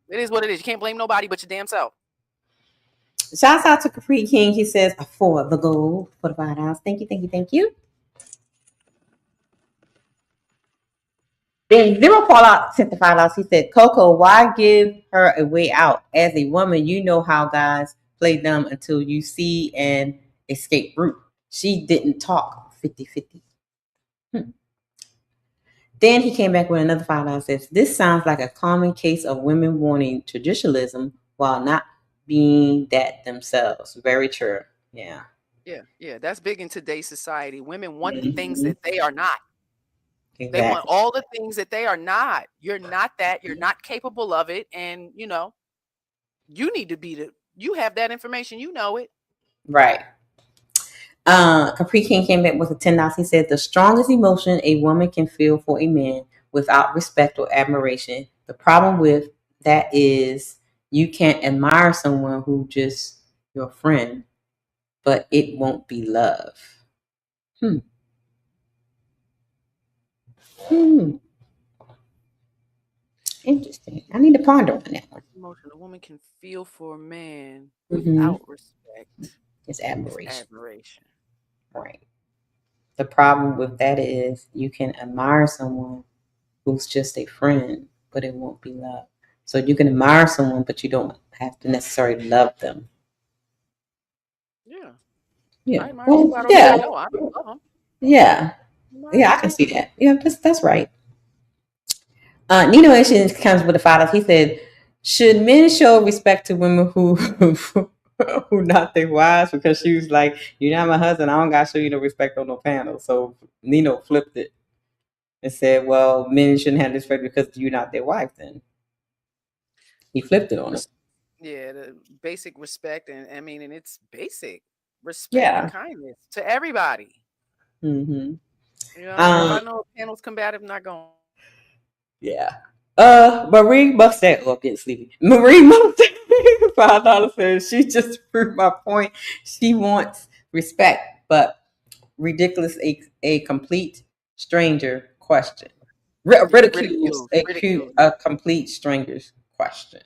is what it is. You can't blame nobody but your damn self. Shouts out to Capri King. He says, for the gold, for the $5. Thank you. Then Zero Fallout sent the $5. He said, Coco, why give her a way out? As a woman, you know how guys play dumb until you see an escape route. She didn't talk 50-50. Then he came back with another $5. Says, this sounds like a common case of women wanting traditionalism while not being that themselves. Very true. Yeah. That's big in today's society. Women want the things that they are not. Exactly. They want all the things that they are not. You're not that. You're not capable of it. And, you need to be you have that information. You know it. Right. Capri King came back with a $10. He said, the strongest emotion a woman can feel for a man without respect or admiration. The problem with that is you can't admire someone who just your friend, but it won't be love. Interesting. I need to ponder on that one. Emotion a woman can feel for a man without respect. It's admiration. Right. The problem with that is you can admire someone who's just a friend, but it won't be love. So you can admire someone, but you don't have to necessarily love them. Yeah. I can see that. Yeah, that's right. Nino Asian comes with a $5. He said, should men show respect to women who not their wives? Because she was like, you're not my husband, I don't gotta show you no respect on no panel. So Nino flipped it and said, well, men shouldn't have respect because you're not their wife then. He flipped it on us. Yeah, the basic respect, and I mean, and it's basic respect Yeah. and kindness to everybody. Mm-hmm. You know, if I know a panel's combative, I'm not going. Yeah. Marie Mustang. Oh, I'm getting sleepy. Marie Mustang. $5 says she just proved my point. She wants respect, but ridiculous. A complete stranger question. Ridicules a complete stranger's question.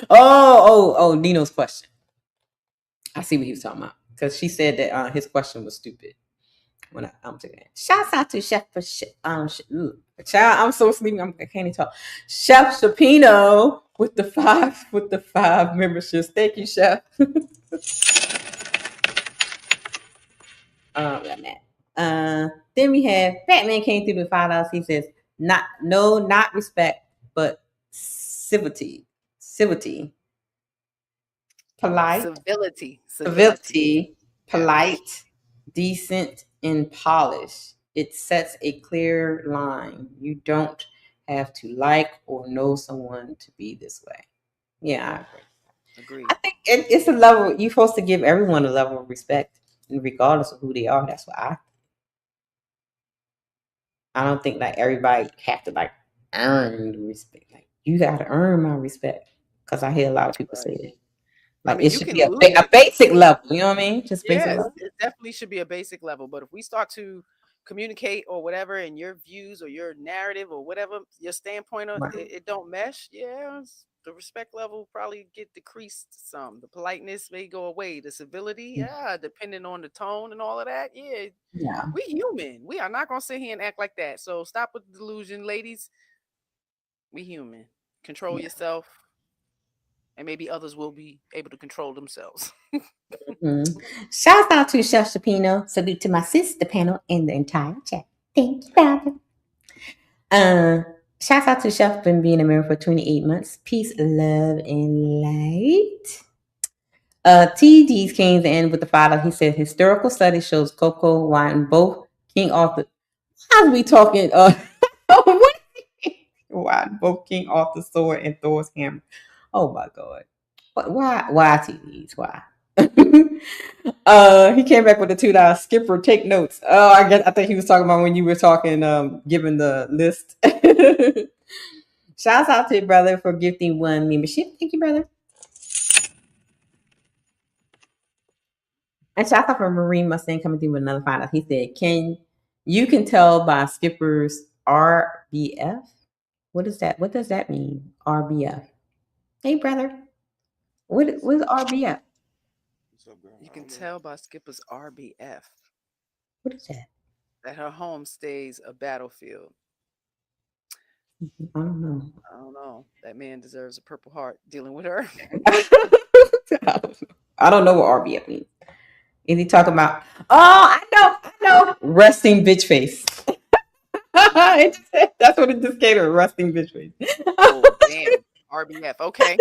Oh, Nino's question. I see what he was talking about because she said that his question was stupid. When I'm taking it. Shouts out to Chef for child. I'm so sleepy. I can't even talk. Chef Shapino with the five memberships. Thank you, Chef. Then we have Batman came through with $5. He says, not respect, but civility. Civility, polite, decent, and polished. It sets a clear line. You don't have to like or know someone to be this way. Yeah, I agree. I think it's a level. You're supposed to give everyone a level of respect, regardless of who they are. That's what I think. I don't think like everybody have to like earn respect. Like you got to earn my respect, because I hear a lot of people say that. Like I mean, it should be a basic level. You know what I mean? Just basic level. It definitely should be a basic level. But if we start to communicate or whatever, and your views or your narrative or whatever your standpoint of it don't mesh, the respect level probably get decreased some. The politeness may go away. The civility, depending on the tone and all of that. Yeah. We human. We are not gonna sit here and act like that. So stop with the delusion, ladies. We human. Control yourself. And maybe others will be able to control themselves. Shout out to Chef Shapino. Salute to my sister panel and the entire chat. Thank you, brother. Shout out to Chef, been being a member for 28 months. Peace, love, and light. TD's Kings end with the $5. He said historical study shows Coco Wine both King Arthur. Why are we talking? Why both King Arthur's sword and Thor's hammer? Oh my God. Why TVs? Why? He came back with a $2. Skipper, take notes. Oh, I think he was talking about when you were talking, giving the list. Shouts out to your brother for gifting 1 membership. Thank you, brother. And shout out for Marine Mustang coming through with another $5. He said, you can tell by Skipper's RBF? What is that? What does that mean? RBF. Hey, brother. What is RBF? You can tell by Skipper's RBF. What is that? That her home stays a battlefield. I don't know. That man deserves a Purple Heart dealing with her. I don't know what RBF means. Is he talking about? Oh, I know. Resting bitch face. That's what it just came to, resting bitch face. Oh, damn. RBF. Okay.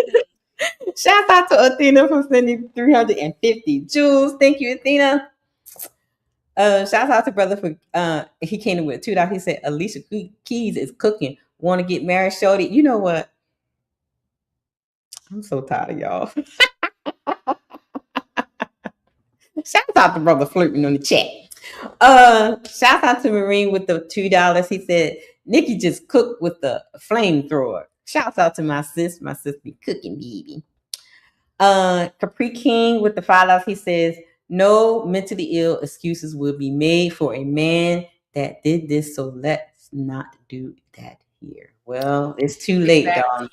Shout out to Athena for sending 350 jewels. Thank you, Athena. Shout out to brother for he came in with $2. He said Alicia Keys is cooking. Want to get married, shorty? You know what? I'm so tired of y'all. Shout out to brother flirting on the chat. Shout out to Marine with the $2. He said Nikki just cooked with the flamethrower. Shouts out to my sis. My sis be cooking, baby. Capri King with the $5. He says, no mentally ill excuses will be made for a man that did this, so let's not do that here. Well, it's too late, darling.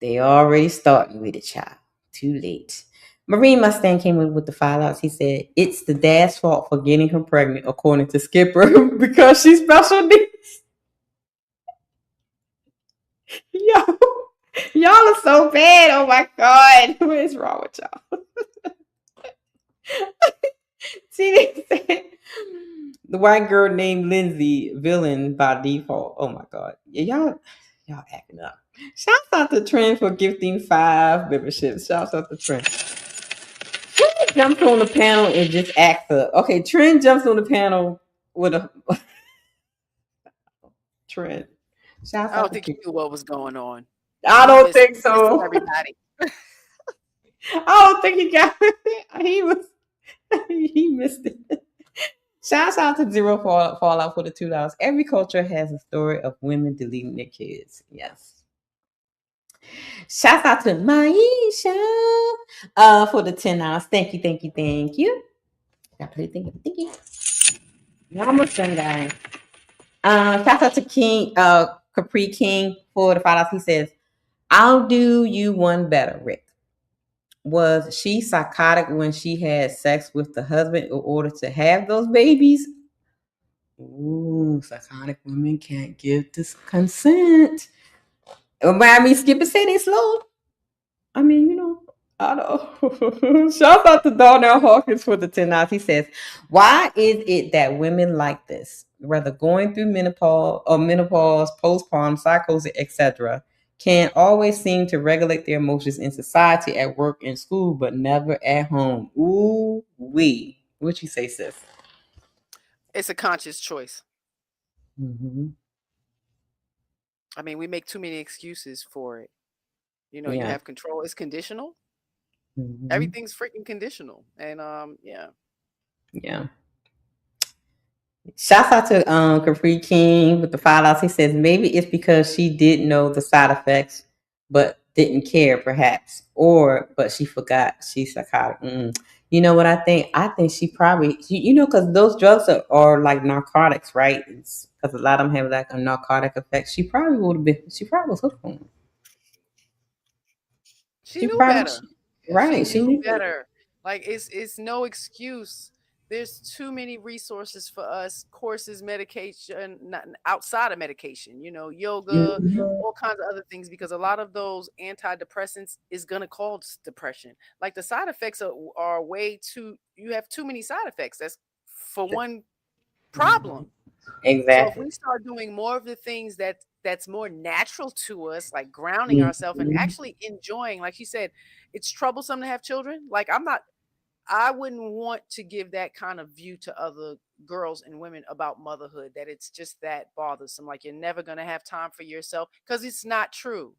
They already starting with it, child. Too late. Marine Mustang came in with the $5. He said, it's the dad's fault for getting her pregnant, according to Skipper, because she's special needs. Y'all are so bad. Oh my God. What is wrong with y'all? See, the white girl named Lindsay, villain by default. Oh my God. Y'all acting up. Shouts out to Trent for gifting 5 memberships. Shouts out to Trent. Trent jumps on the panel and just acts up. Okay, Trent jumps on the panel with a Trent. I don't think you knew what was going on. I don't think Missed so. everybody. I don't think he got it. He missed it. Shouts out to Zero Fallout for the $2. Every culture has a story of women deleting their kids. Yes. Shouts out to Maisha for the $10. Thank you, thank you, thank you. Thank you. We're almost done, guys. Shouts out to King Capri King for the $5. He says, I'll do you one better, Rick. Was she psychotic when she had sex with the husband in order to have those babies? Ooh, psychotic women can't give this consent. I mean, Skip and say they slow. I mean, you know, I know. Shout out to Darnell Hawkins for the $10. He says, why is it that women like this, whether going through menopause, postpartum, psychosis, etc., can always seem to regulate their emotions in society, at work, in school, but never at home? Ooh, wee. What you say, sis? It's a conscious choice. Mm-hmm. I mean, we make too many excuses for it. You know, Yeah. you have control. It's conditional. Mm-hmm. Everything's freaking conditional. And yeah. Yeah. Shouts out to Capri King with the $5. He says maybe it's because she didn't know the side effects, but didn't care, perhaps, but she forgot she's psychotic. You know what I think? I think she probably, you know, because those drugs are like narcotics, right? Because a lot of them have like a narcotic effect. She probably was hooked on them. She knew better. Right. She knew better. Like it's no excuse. There's too many resources for us, courses, medication, not outside of medication, you know, yoga, all kinds of other things, because a lot of those antidepressants is going to cause depression. Like the side effects are way too, you have too many side effects. That's for one problem. Exactly. So if we start doing more of the things that's more natural to us, like grounding ourselves and actually enjoying, like you said, it's troublesome to have children. Like I wouldn't want to give that kind of view to other girls and women about motherhood, that it's just that bothersome. Like you're never going to have time for yourself, because it's not true.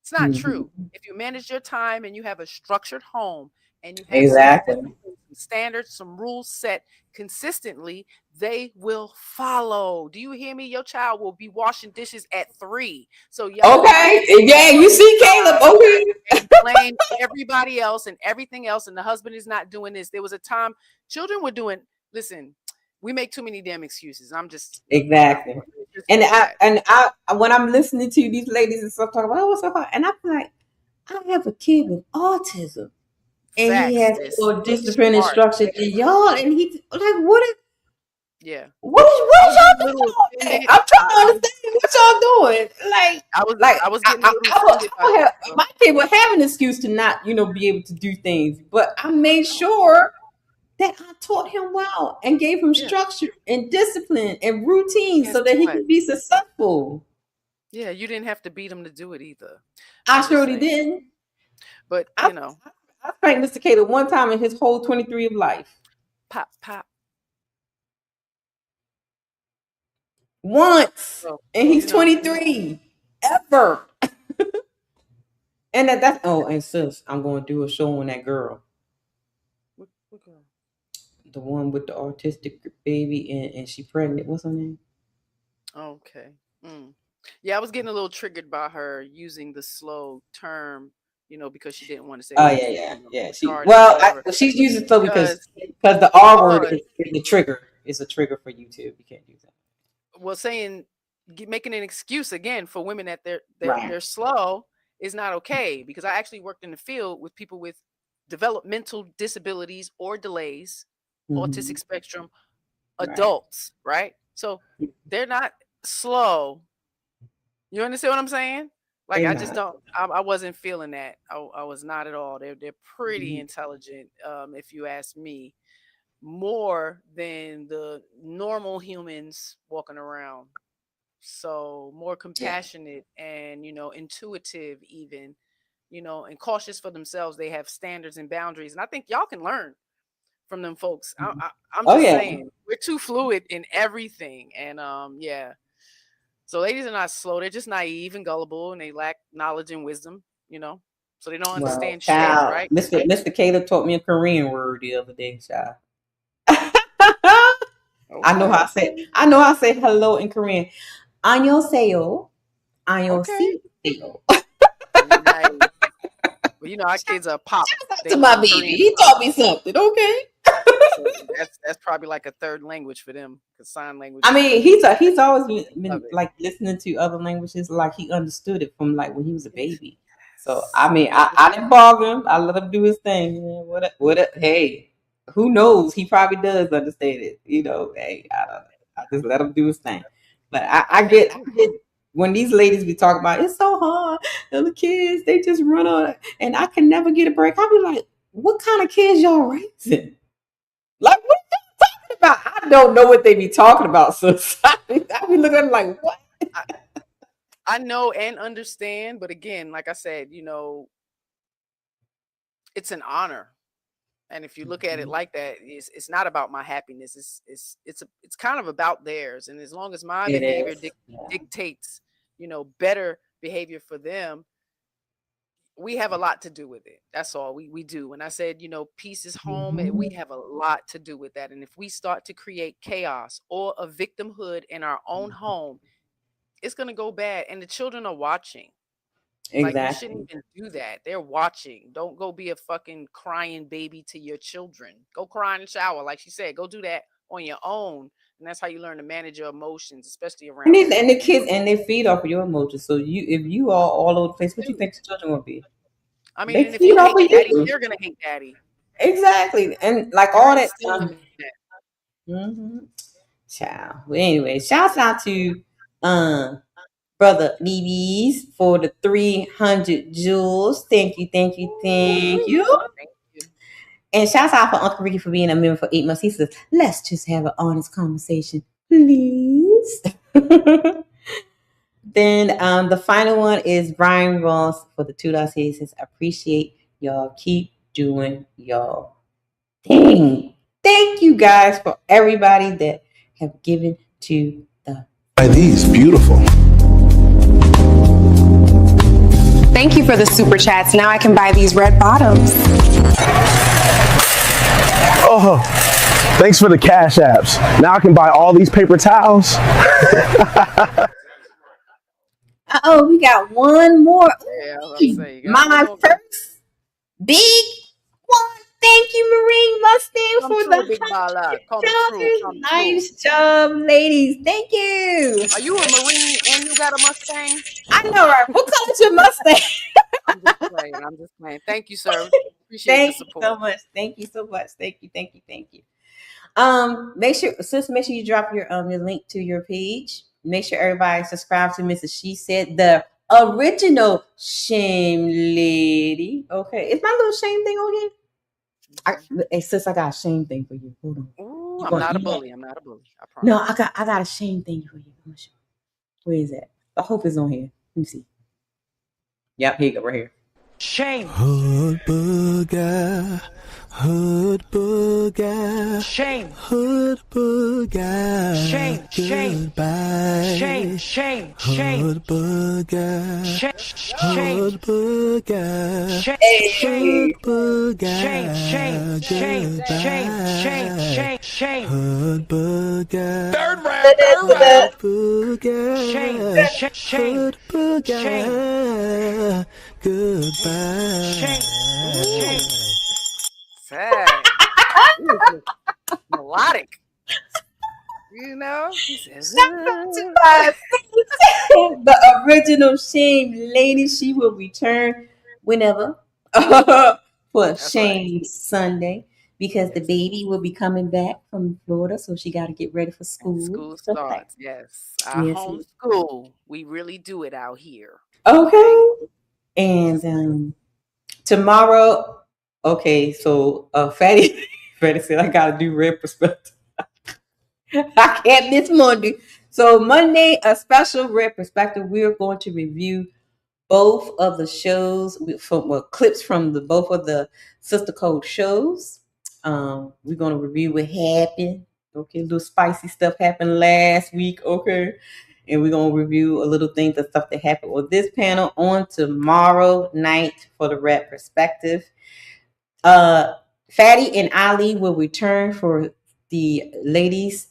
It's not true. If you manage your time and you have a structured home and you have some standards, some rules set consistently, they will follow. Do you hear me? Your child will be washing dishes at 3. So okay, yeah, you see, Caleb. Okay, and blame everybody else and everything else, and the husband is not doing this. There was a time children were doing. Listen, we make too many damn excuses. I'm just exactly. And I when I'm listening to these ladies and stuff talking about what's so hard, and I'm like, I have a kid with autism, and he has more discipline and structure than y'all, and he's like, what is? Yeah. What is y'all doing? I'm trying to understand what y'all doing. Like, I was getting a little my kid would have an excuse to not, be able to do things, but I made sure that I taught him well and gave him structure and discipline and routine so that he could be successful. Yeah, you didn't have to beat him to do it either. I surely didn't. But I spanked Mr. Caleb one time in his whole 23 of life. Pop, pop. Once, and he's 23. Ever. And that's and sis, I'm going to do a show on that girl. What girl? The one with the autistic baby and she pregnant. What's her name? Okay. Yeah, I was getting a little triggered by her using the slow term, because she didn't want to say. Oh yeah. She's using it so because the R word is the trigger. It's a trigger for YouTube. You can't use that. Well, making an excuse again for women that they're slow is not okay, because I actually worked in the field with people with developmental disabilities or delays, autistic spectrum, adults, right? So they're not slow. You understand what I'm saying? Like, I just don't, I wasn't feeling that. I was not at all. They're pretty intelligent, if you ask me, more than the normal humans walking around. So more compassionate and, intuitive even, and cautious for themselves. They have standards and boundaries. And I think y'all can learn from them folks. I'm just saying, we're too fluid in everything. And yeah. So ladies are not slow. They're just naive and gullible, and they lack knowledge and wisdom, so they don't Well, understand shit, child, right? Mr. Caleb taught me a Korean word the other day, child. I know how I say hello in Korean. 안녕하세요. 안녕하세요. Nice. Well, our kids are pop. To my baby, he taught me something. Okay. So that's probably like a third language for them, because sign language. I mean, he's always been like listening to other languages, like he understood it from like when he was a baby. So I mean, I didn't bother him. I let him do his thing. Hey, who knows? He probably does understand it. Hey, I just let him do his thing. But I get when these ladies be talking about it's so hard, and the kids they just run on it, and I can never get a break. I be like, what kind of kids y'all raising? Like, what are you talking about? I don't know what they be talking about. So I be looking at them like, what? I know and understand, but again, like I said, it's an honor, and if you look at it like that, it's not about my happiness. It's kind of about theirs, and as long as my behavior dictates, better behavior for them, we have a lot to do with it. That's all we do. When I said, peace is home, and we have a lot to do with that. And if we start to create chaos or a victimhood in our own home, it's going to go bad. And the children are watching. Exactly. Like, you shouldn't even do that. They're watching. Don't go be a fucking crying baby to your children. Go cry in the shower. Like she said, go do that on your own. And that's how you learn to manage your emotions, especially around. And the kids, and they feed off of your emotions. So if you are all over the place, what do you think the children will be? I mean, and if you hate daddy, they're gonna hate daddy. Exactly, and like all that stuff. Child. Well, anyway, shouts out to Brother Neebies for the 300 jewels. Thank you. And shouts out for Uncle Ricky for being a member for 8 months. He says, let's just have an honest conversation, please. Then the final one is Brian Ross for the $2. He says, appreciate y'all. Keep doing y'all thing. Thank you guys for everybody that have given to the. Are these beautiful? Thank you for the super chats. Now I can buy these red bottoms. Oh, thanks for the cash apps. Now I can buy all these paper towels. We got one more. Yeah, my first big one. Thank you, Marine Mustang, for the $100. Nice job, ladies. Thank you. Are you a Marine and you got a Mustang? I know, right? What color's your Mustang? I'm just playing. Thank you, sir. Appreciate the support. Thank you so much. Thank you so much. Thank you. Make sure you drop your link to your page. Make sure everybody subscribe to Mrs. She Said, the original Shame Lady. Okay, is my little shame thing on here? Sis, I got a shame thing for you. Hold on. Ooh, I'm not a bully. I promise. No, I got a shame thing for you. Where is that? I hope it's on here. Let me see. Yep, here you go, right here. Shame. Hood booger. Shame. Hood booger. Shame. Goodbye. Shame. Hood booger. Hood booger. Shame. Hood booger. Shame. Hood booger. Third round. Booger. Shame. Hood booger. Goodbye. Sad. Melodic. He says, the original Shame Lady. She will return whenever for Shame Sunday, because the baby will be coming back from Florida, so she got to get ready for school. School starts. Yes. Our home school. We really do it out here. Okay. And tomorrow, okay, so Fatty said I gotta do red perspective. I can't miss Monday. So Monday, a special red perspective. We're going to review both of the shows clips from both of the Sister Code shows. We're gonna review what happened. Okay, a little spicy stuff happened last week. Okay. and we're gonna review a little things and stuff that happened with this panel on tomorrow night for the Red Perspective. Fatty and Ali will return for the ladies'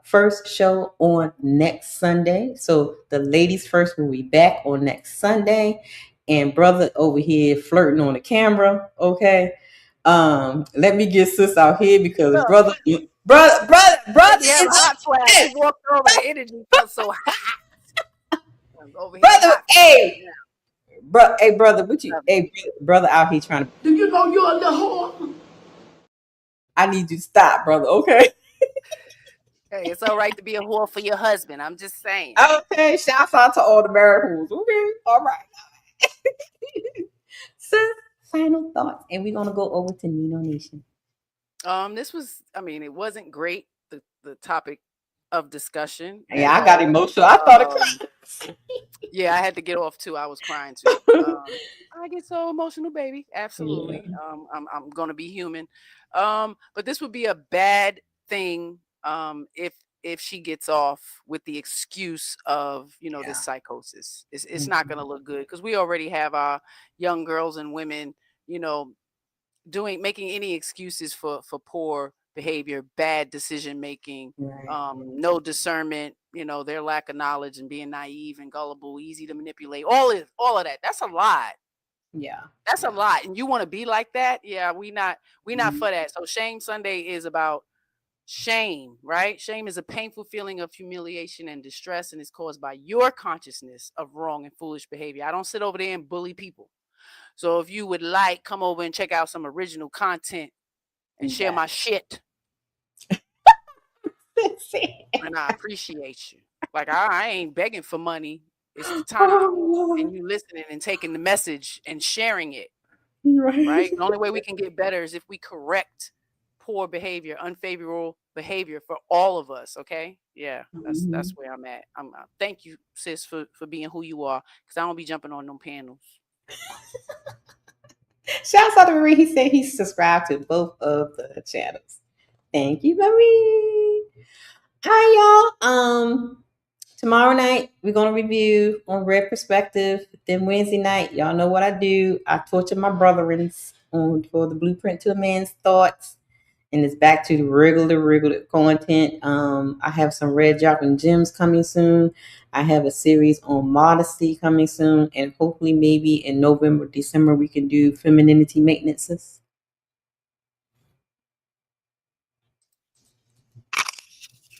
first show on next Sunday. So the ladies first will be back on next Sunday, and brother over here flirting on the camera. Okay, let me get sis out here because brother You is have a hot flash. You walked over, the energy felt so hot. I'm over here brother. hot. Hey, brother, what you? Hey, brother, out here trying to. Do you know you're a little whore? I need you to stop, brother. Okay. Hey, it's all right to be a whore for your husband. I'm just saying. Okay. Shouts out to all the married whores. Okay. All right. So, final thoughts, and we're gonna go over to Nino Nation. This was, I mean, it wasn't great. The topic of discussion. Yeah, I got emotional. I thought yeah, I had to get off too. I was crying too. I get so emotional, baby. Absolutely. I'm gonna be human. But this would be a bad thing if she gets off with the excuse of this psychosis. It's not gonna look good because we already have our young girls and women, making any excuses for poor behavior, bad decision making, no discernment, their lack of knowledge and being naive and gullible, easy to manipulate, all of that. That's a lot. Yeah, that's a lot. And you want to be like that? Yeah, we not for that. So Shame Sunday is about shame, right? Shame is a painful feeling of humiliation and distress, and it's caused by your consciousness of wrong and foolish behavior. I don't sit over there and bully people. So if you would come over and check out some original content and share my shit. And I appreciate you. Like I ain't begging for money. It's the time. And you listening and taking the message and sharing it. Right? The only way we can get better is if we correct poor behavior, unfavorable behavior for all of us. Okay. Yeah. That's where I'm at. Thank you, sis, for being who you are. Because I don't be jumping on them panels. Shouts out to Marie. He said he's subscribed to both of the channels. Thank you, Marie. Hi, y'all. Tomorrow night we're gonna review on Red Perspective. Then Wednesday night, y'all know what I do. I torture my brethrens for the Blueprint to a Man's Thoughts, and it's back to the regular content. I have some red dropping gems coming soon. I have a series on modesty coming soon, and hopefully maybe in November, December we can do femininity maintenances.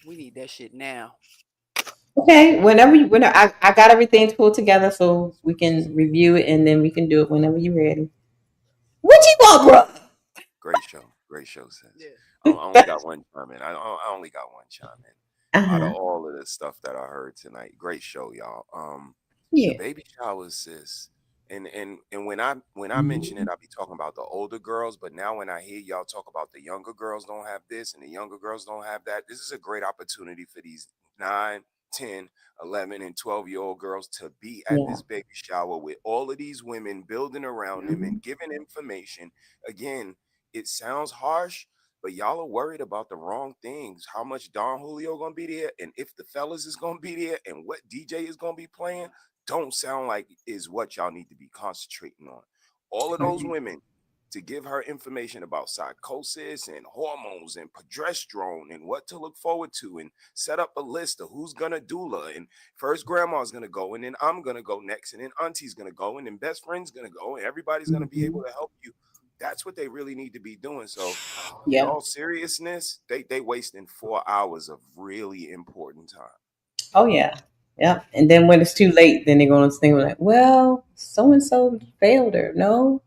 We need that shit now. Okay, whenever I got everything pulled together so we can review it, and then we can do it whenever you're ready. What you want, bro? Great show, sis. Yeah. I only got one chime in. I only got one chime in. Out of all of the stuff that I heard tonight, great show, y'all. The baby showers, sis. And when I mention it, I'll be talking about the older girls. But now when I hear y'all talk about the younger girls don't have this and the younger girls don't have that, this is a great opportunity for these 9, 10, 11, and 12-year-old girls to be at this baby shower with all of these women building around them and giving information. Again, it sounds harsh, but y'all are worried about the wrong things. How much Don Julio gonna be there, and if the fellas is gonna be there, and what DJ is gonna be playing, don't sound like is what y'all need to be concentrating on. All of those women to give her information about psychosis and hormones and progesterone and what to look forward to, and set up a list of who's gonna doula, and first grandma's gonna go, and then I'm gonna go next, and then auntie's gonna go, and then best friend's gonna go, and everybody's gonna be able to help you. That's what they really need to be doing. So in all seriousness, they wasting 4 hours of really important time. Oh yeah. Yeah. And then when it's too late, then they're gonna think like, well, so and so failed her. No.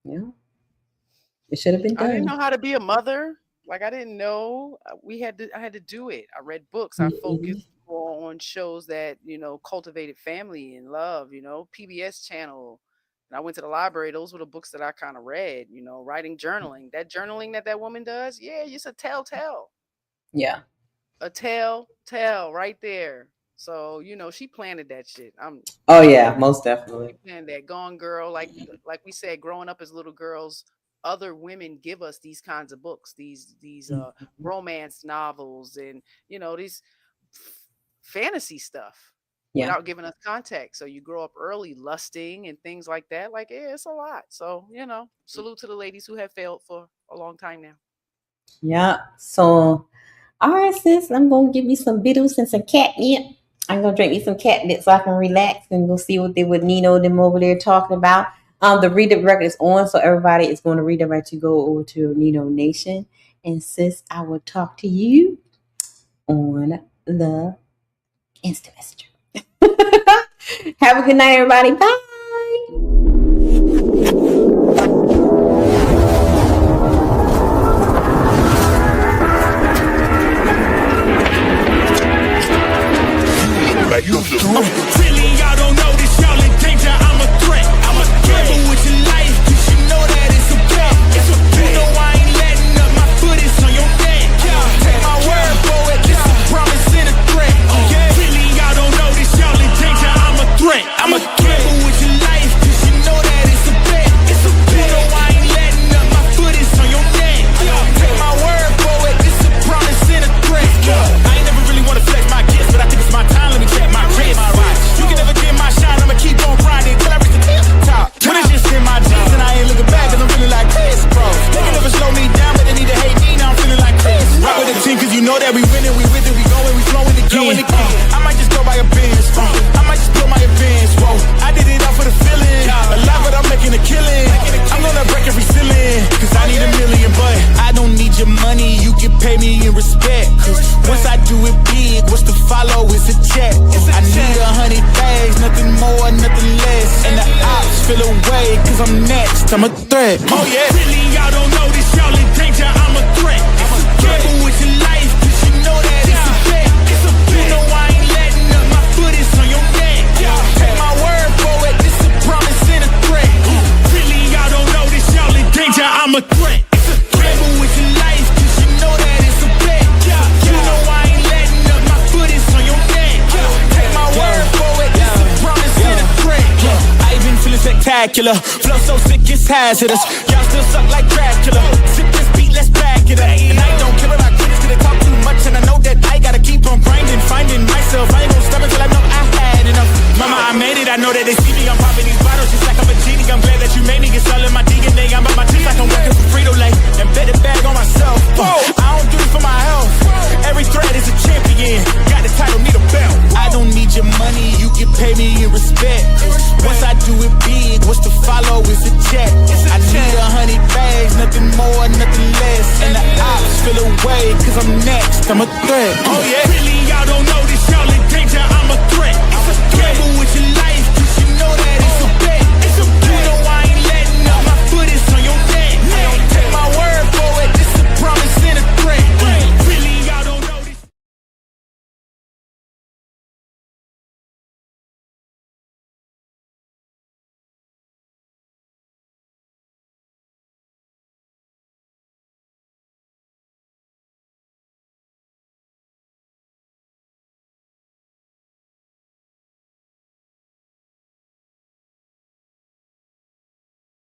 Yeah. It should have been done. I didn't know how to be a mother. Like I didn't know. I had to do it. I read books. I focused more on shows that, cultivated family and love, PBS channel. And I went to the library. Those were the books that I kind of read, writing, journaling. That journaling that woman does, yeah, it's a telltale. Yeah. A telltale right there. So, she planted that shit. Oh yeah, most definitely. And that Gone Girl, like we said, growing up as little girls, other women give us these kinds of books, these romance novels, and these fantasy stuff without giving us context. So you grow up early lusting and things like that. Like, yeah, it's a lot. So, you know, salute to the ladies who have failed for a long time now. Yeah. So, all right, sis, I'm going to give you some Beatles and some catnip. I'm going to drink me some catnip so I can relax and go see what Nino them over there talking about. The redirect record is on, so everybody is going to redirect to go over to Nino Nation. And sis, I will talk to you on the Instant Messenger. Have a good night, everybody. Bye. Really, y'all don't know this, y'all in danger. I'm a threat. I'm a gamble with your life, cause you know that it's a bet. You know I ain't letting up, my foot is on your neck. Take my word for it, this a promise and a threat. Really, y'all don't know this, y'all in danger. I'm a threat. I'm a gamble with your life, cause you know that it's a bet. You know I ain't letting up, my foot is on your neck. Take my word for it, this a promise and a threat. I ain't never really wanna flex my gifts, but I think it's my time. Let me check my wrist. You can never get my shine, I'ma keep on grinding till I reach the top. When it's just in my jeans and I ain't looking back, cause I'm feeling like Chris, bro. They can never slow me down, but they need to hate me, now I'm feeling like Chris. Rock with the team, cause you know that we winning, we with it, we going, we flowing again. I might just go by a Benz, I might just blow my advance, whoa. I did it all for the feeling, alive but I'm making a killing. I'm gonna break every ceiling, cause I need $1 million, but I don't need your money, you can pay me in respect. Cause once I do it big, what's to follow is a check. I need 100 bags, nothing more, nothing less. And the ops feel away, cause I'm next, I'm a threat. Oh yeah. Really, y'all don't know this, y'all in danger, I'm a threat. Gamble with your life, cause you know that it's a bet. You know I ain't letting up, my foot is on your neck. Take my word for it, this a promise and a threat. Really, y'all don't know this, y'all in danger, I'm a threat. Gamble with your life, cause you know that it's a bet. You know I ain't letting up, my foot is on your neck. Take my word for it, this a promise and a threat. I been feeling spectacular, flow so sick it's hazardous. Y'all still suck like Dracula. Sip this beat, let's back it up. And I don't care about critics, cause they talk too much, and I know that I gotta keep on grinding, finding myself. I ain't gonna stop until I know I had enough. Mama, I made it, I know that they see me, I'm popping these bottles just like I'm a genie. I'm glad that you made me get all in my DNA. I'm about my teeth like I'm working for Frito-Lay, and bet the bag on myself. I don't do this for my health. Every threat is a champion. Got the title, need a belt. I don't need your money, you can pay me in respect. Once I do it big, what's to follow is a check. I need 100 bags, nothing more, nothing less. And the ops feel away, cause I'm next, I'm a threat. Oh yeah. Really, y'all don't know this, y'all in danger, I'm a threat. Gamble with your life, cause you know that it's